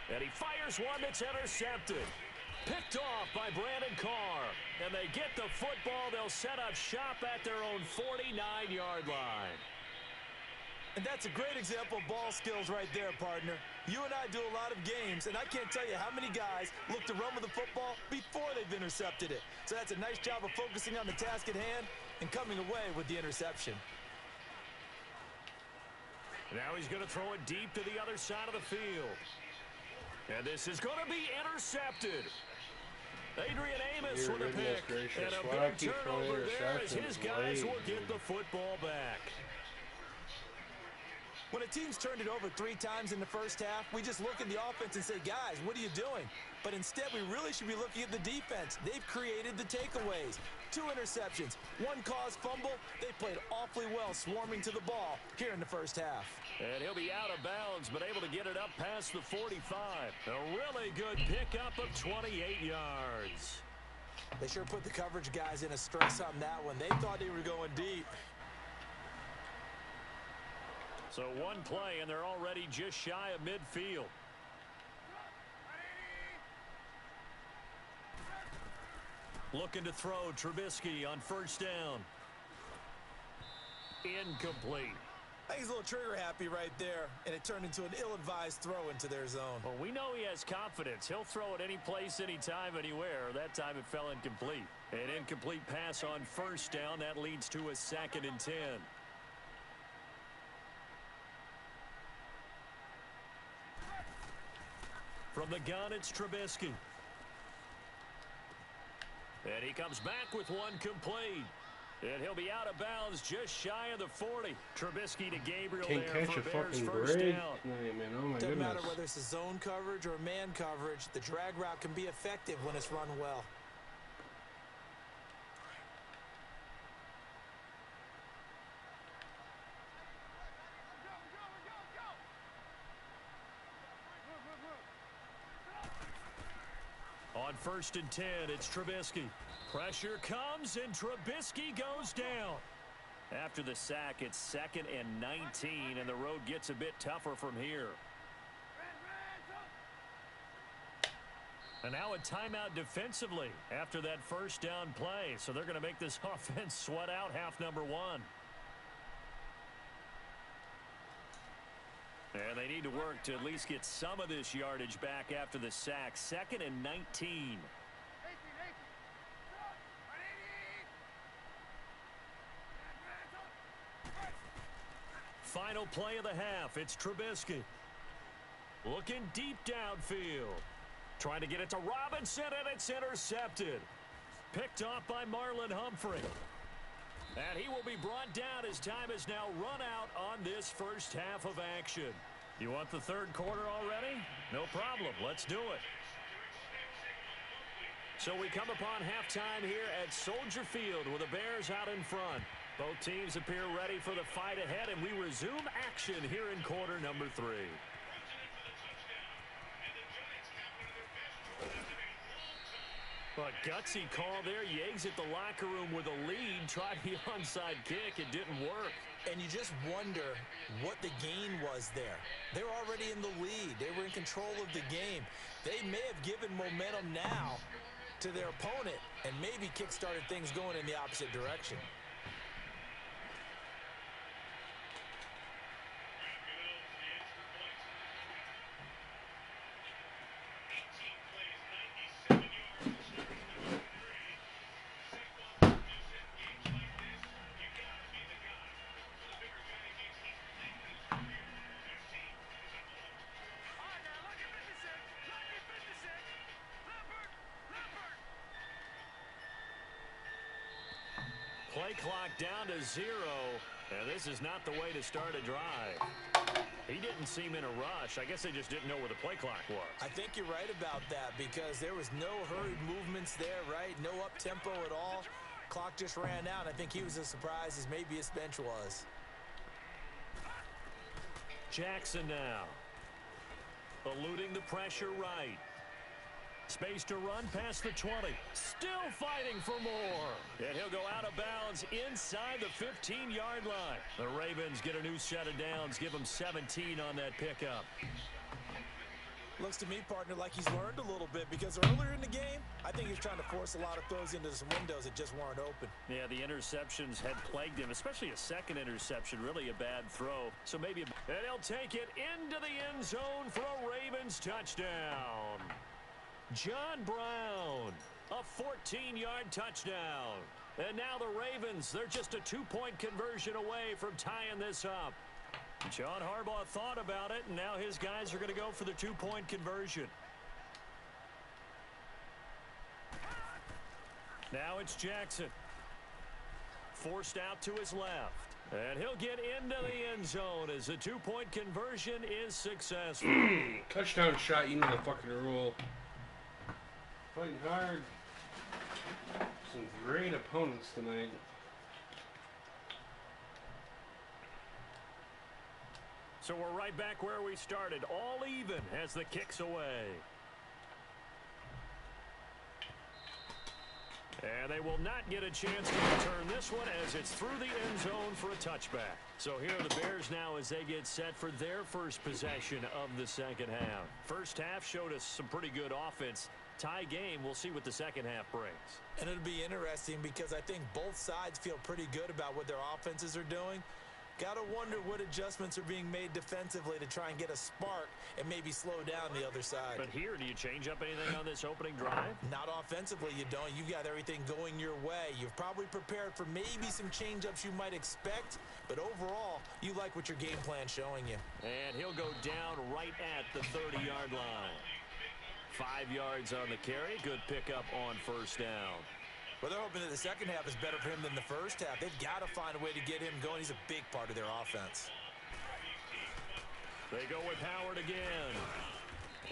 And he fires one that's intercepted. Picked off by Brandon Carr. And they get the football. They'll set up shop at their own 49-yard line. And that's a great example of ball skills right there, partner. You and I do a lot of games, and I can't tell you how many guys look to run with the football before they've intercepted it. So that's a nice job of focusing on the task at hand and coming away with the interception. Now he's going to throw it deep to the other side of the field. And this is going to be intercepted. Adrian Amos with a pick. And a big turnover there as his guys will get the football back. When a team's turned it over 3 times in the first half, we just look at the offense and say, guys, what are you doing? But instead, we really should be looking at the defense. They've created the takeaways. 2 interceptions, 1 caused fumble. They played awfully well swarming to the ball here in the first half. And he'll be out of bounds, but able to get it up past the 45. A really good pickup of 28 yards. They sure put the coverage guys in a stress on that one. They thought they were going deep. So 1 play, and they're already just shy of midfield. Looking to throw, Trubisky on 1st down. Incomplete. I think he's a little trigger happy right there, and it turned into an ill-advised throw into their zone. Well, we know he has confidence. He'll throw it any place, anytime, anywhere. That time it fell incomplete. An incomplete pass on 1st down. That leads to a 2nd and 10. From the gun, it's Trubisky. And he comes back with 1 complete. And he'll be out of bounds just shy of the 40. Trubisky to Gabriel Can't there catch for a Bears fucking 1st break. down. Man, oh my Doesn't goodness. matter whether it's a zone coverage or man coverage, the drag route can be effective when it's run well. On 1st and 10. It's Trubisky. Pressure comes, and Trubisky goes down. After the sack, it's 2nd and 19, and the road gets a bit tougher from here. And now a timeout defensively after that 1st down play. So they're going to make this offense sweat out half number 1. And they need to work to at least get some of this yardage back after the sack. 2nd and 19. Final play of the half. It's Trubisky. Looking deep downfield. Trying to get it to Robinson, and it's intercepted. Picked off by Marlon Humphrey. And he will be brought down as time is now run out on this first half of action. You want the 3rd quarter already? No problem. Let's do it. So we come upon halftime here at Soldier Field with the Bears out in front. Both teams appear ready for the fight ahead, and we resume action here in quarter number 3. A gutsy call there. You exit the locker room with a lead. Tried the onside kick. It didn't work. And you just wonder what the gain was there. They're already in the lead. They were in control of the game. They may have given momentum now to their opponent and maybe kick-started things going in the opposite direction. Play clock down to 0, and this is not the way to start a drive. He didn't seem in a rush. I guess they just didn't know where the play clock was. I think you're right about that because there was no hurried movements there, right? No up-tempo at all. Clock just ran out. I think he was as surprised as maybe his bench was. Jackson now. Eluding the pressure right. Space to run past the 20. Still fighting for more. And he'll go out of bounds inside the 15-yard line. The Ravens get a new set of downs. Give them 17 on that pickup. Looks to me, partner, like he's learned a little bit because earlier in the game, I think he was trying to force a lot of throws into some windows that just weren't open. Yeah, the interceptions had plagued him, especially a second interception, really a bad throw. So maybe, and he'll take it into the end zone for a Ravens touchdown. John Brown, a 14-yard touchdown. And now the Ravens, they're just a 2-point conversion away from tying this up. John Harbaugh thought about it, and now his guys are going to go for the 2-point conversion. Now it's Jackson. Forced out to his left. And he'll get into the end zone as the 2-point conversion is successful. Touchdown shot, you know the fucking rule. Fighting hard. Some great opponents tonight. So we're right back where we started. All even as the kick's away. And they will not get a chance to return this one as it's through the end zone for a touchback. So here are the Bears now as they get set for their first possession of the second half. First half showed us some pretty good offense. Tie game, we'll see what the second half brings. And it'll be interesting because I think both sides feel pretty good about what their offenses are doing. Got to wonder what adjustments are being made defensively to try and get a spark and maybe slow down the other side. But here, do you change up anything on this opening drive? Not offensively, you don't. You've got everything going your way. You've probably prepared for maybe some change-ups you might expect, but overall, you like what your game plan's showing you. And he'll go down right at the 30-yard line. 5 yards on the carry. Good pickup on first down. Well, they're hoping that the second half is better for him than the first half. They've got to find a way to get him going. He's a big part of their offense. They go with Howard again.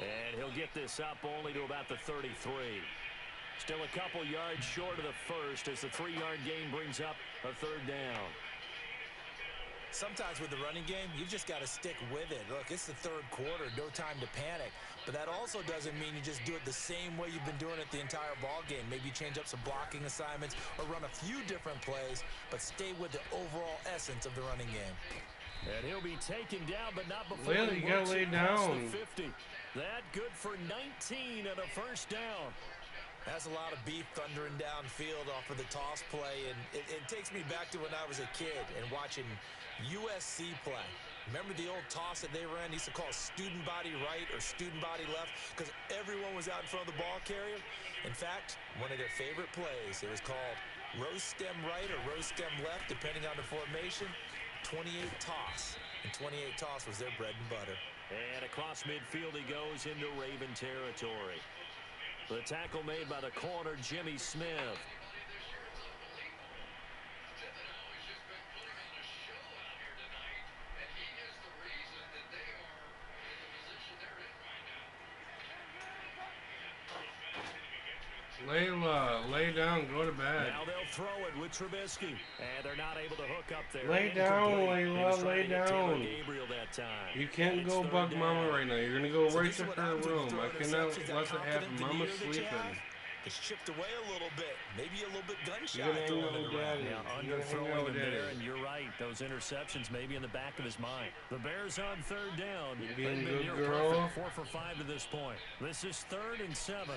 And he'll get this up only to about the 33. Still a couple yards short of the first as the 3-yard gain brings up a third down. Sometimes with the running game, you've just got to stick with it. Look, it's the third quarter, no time to panic. But that also doesn't mean you just do it the same way you've been doing it the entire ball game. Maybe change up some blocking assignments or run a few different plays, but stay with the overall essence of the running game. And he'll be taken down, but not before Layla, you gotta lay down. 50. That good for 19 and a first down. That's a lot of beef thundering downfield off of the toss play, and it takes me back to when I was a kid and watching USC play. Remember the old toss that they ran? They used to call student body right or student body left because everyone was out in front of the ball carrier. In fact, one of their favorite plays, it was called rose stem right or rose stem left, depending on the formation. 28 toss, and 28 toss was their bread and butter. And across midfield he goes into Raven territory. The tackle made by the corner, Jimmy Smith. Layla, lay down, go to bed. Now they'll throw it with Trubisky, and they're not able to hook up there. Lay down, Layla, lay down. Gabriel that time. You can't go bug Mama right now. You're gonna go right to her room. I cannot let that happen. Mama's sleeping. It's chipped away a little bit, maybe a little bit gun-shy. You're gonna hang out with Daddy. Yeah, underthrowing him there, and you're right. Those interceptions may be in the back of his mind. The Bears on third down. You being They've been good near girl. perfect, 4 for 5 to this point. This is 3rd and 7.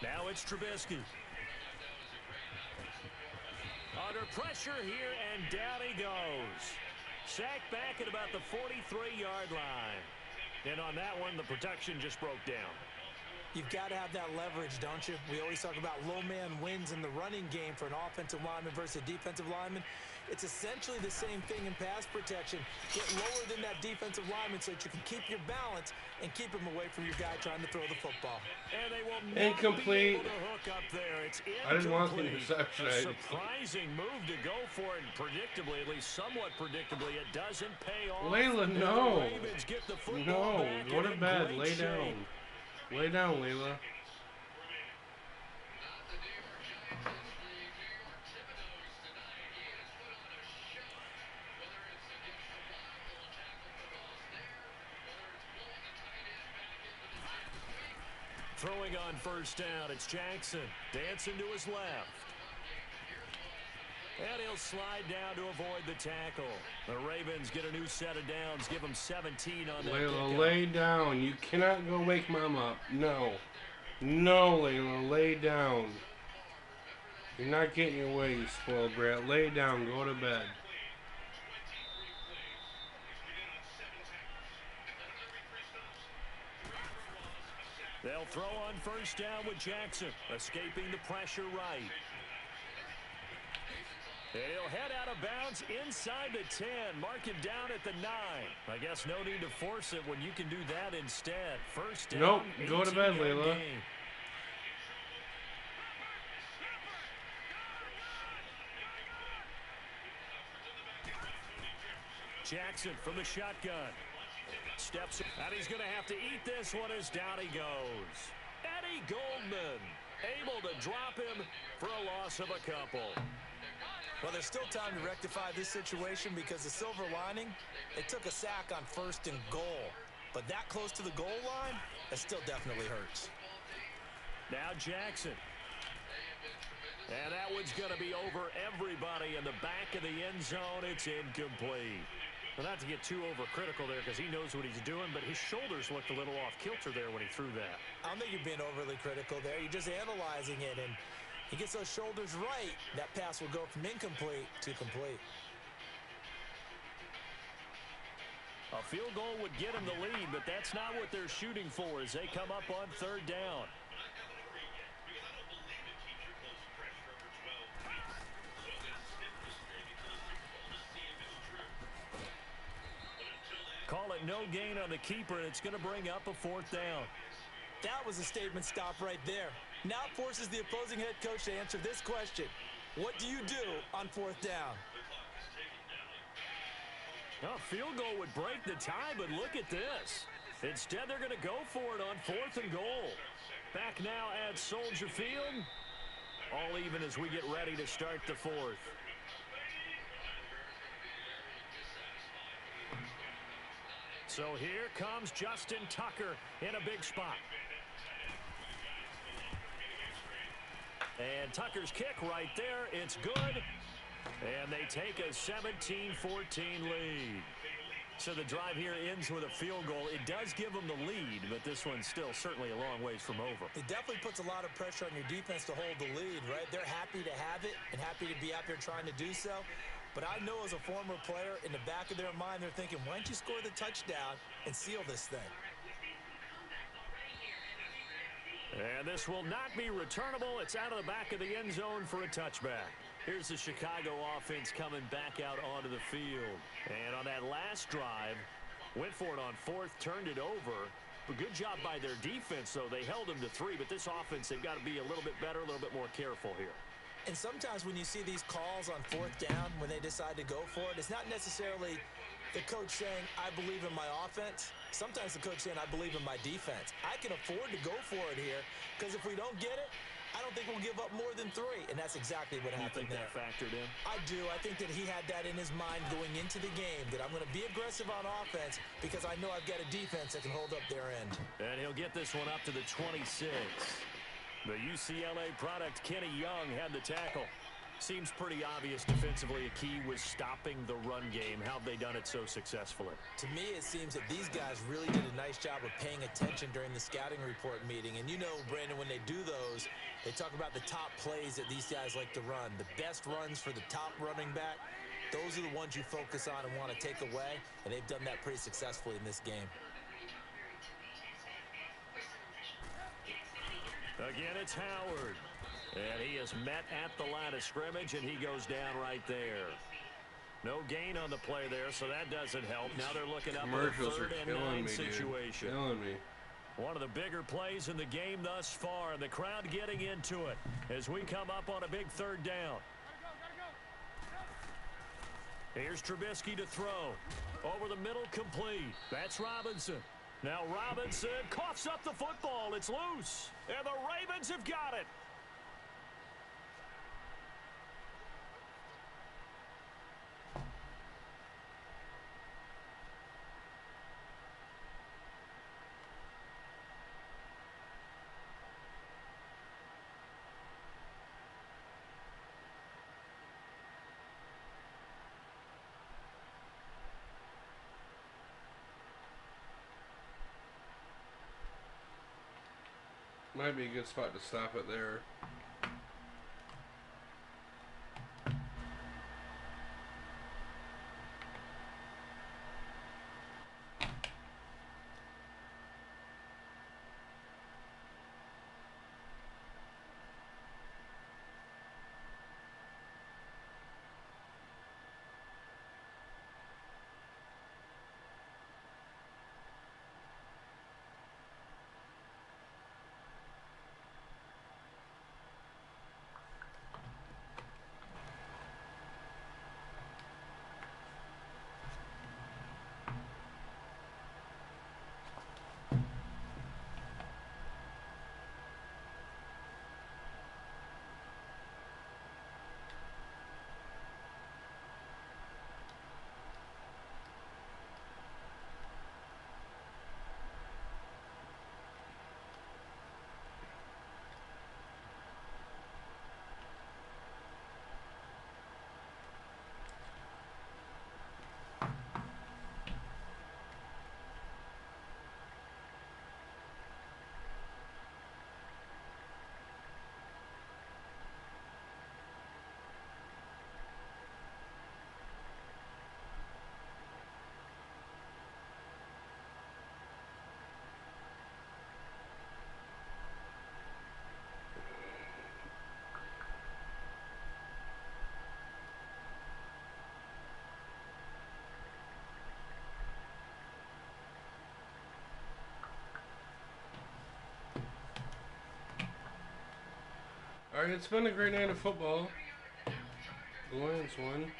Now it's Trubisky. Under pressure here, and down he goes. Sacked back at about the 43-yard line. And on that one, the protection just broke down. You've got to have that leverage, don't you? We always talk about low man wins in the running game for an offensive lineman versus a defensive lineman. It's essentially the same thing in pass protection. Get lower than that defensive lineman so that you can keep your balance and keep him away from your guy trying to throw the football. And they will not incomplete. be able to hook up there. It's incomplete. I didn't want the interception. A surprising move to go for it, and predictably, at least somewhat predictably, it doesn't pay off. Layla, no. The Ravens get the football back go to in bed. great Lay shape. down. Lay down, Layla. Throwing on first down, it's Jackson. Dancing to his left. And he'll slide down to avoid the tackle. The Ravens get a new set of downs, give them 17 on that Layla, pickup. lay down. You cannot go wake Mom up. No. No, Layla, lay down. You're not getting your way, you spoiled brat. Lay down, go to bed. They'll throw on first down with Jackson, escaping the pressure right. He'll head out of bounds inside the 10, mark him down at the 9. I guess no need to force it when you can do that instead. First down. Nope, go to bed, 18-yard Layla. gain. Jackson from the shotgun. Steps, and he's going to have to eat this one as down he goes. Eddie Goldman able to drop him for a loss of a couple. Well, there's still time to rectify this situation because the silver lining, they took a sack on 1st and goal. But that close to the goal line, that still definitely hurts. Now Jackson. And that one's going to be over everybody in the back of the end zone. It's incomplete. Well, not to get too overcritical there because he knows what he's doing, but his shoulders looked a little off kilter there when he threw that. I don't think you're being overly critical there. You're just analyzing it, and he gets those shoulders right. That pass will go from incomplete to complete. A field goal would get him the lead, but that's not what they're shooting for as they come up on third down. Call it no gain on the keeper, and it's going to bring up a 4th down. That was a statement stop right there. Now it forces the opposing head coach to answer this question. What do you do on 4th down? A field goal would break the tie, but look at this. Instead, they're going to go for it on 4th and goal. Back now at Soldier Field. All even as we get ready to start the 4th. So here comes Justin Tucker in a big spot. And Tucker's kick right there. It's good. And they take a 17-14 lead. So the drive here ends with a field goal. It does give them the lead, but this one's still certainly a long ways from over. It definitely puts a lot of pressure on your defense to hold the lead, right? They're happy to have it and happy to be out there trying to do so. But I know as a former player, in the back of their mind, they're thinking, why don't you score the touchdown and seal this thing? And this will not be returnable. It's out of the back of the end zone for a touchback. Here's the Chicago offense coming back out onto the field. And on that last drive, went for it on fourth, turned it over. But good job by their defense, though. They held them to 3, but this offense, they've got to be a little bit better, a little bit more careful here. And sometimes when you see these calls on fourth down, when they decide to go for it, it's not necessarily the coach saying, I believe in my offense. Sometimes the coach saying, I believe in my defense. I can afford to go for it here because if we don't get it, I don't think we'll give up more than 3, and that's exactly what happened there. You think that factored in? I do. I think that he had that in his mind going into the game, that I'm going to be aggressive on offense because I know I've got a defense that can hold up their end. And he'll get this one up to the 26. The UCLA product, Kenny Young, had the tackle. Seems pretty obvious defensively a key was stopping the run game. How have they done it so successfully? To me, it seems that these guys really did a nice job of paying attention during the scouting report meeting. And you know, Brandon, when they do those, they talk about the top plays that these guys like to run. The best runs for the top running back, those are the ones you focus on and want to take away. And they've done that pretty successfully in this game. Again, it's Howard. And he is met at the line of scrimmage, and he goes down right there. No gain on the play there, so that doesn't help. Now they're looking up at a 3rd and 9 situation. Killing me. One of the bigger plays in the game thus far, and the crowd getting into it as we come up on a big 3rd down. Here's Trubisky to throw. Over the middle, complete. That's Robinson. Now Robinson coughs up the football. It's loose, and the Ravens have got it. Might be a good spot to stop it there. Alright, it's been a great night of football. The Lions won.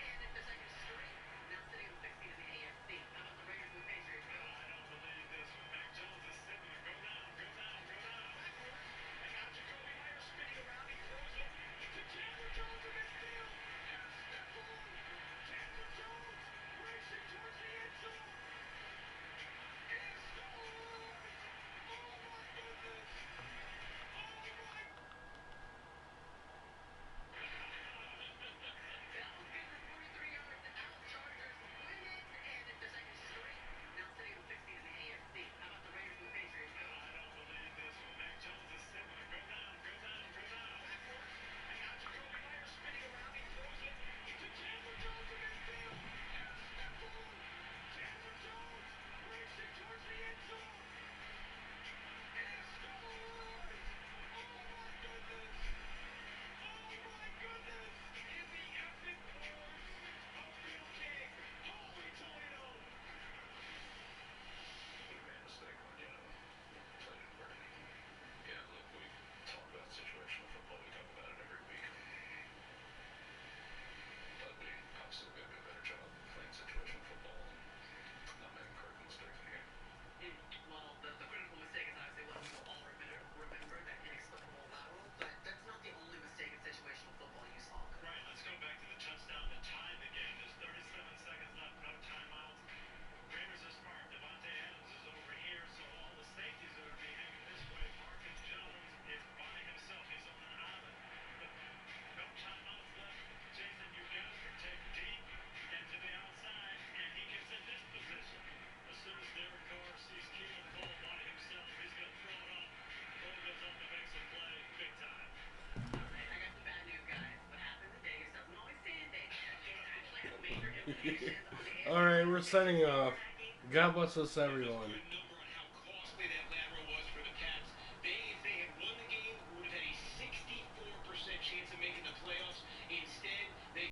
Alright, we're signing off. God bless us, everyone.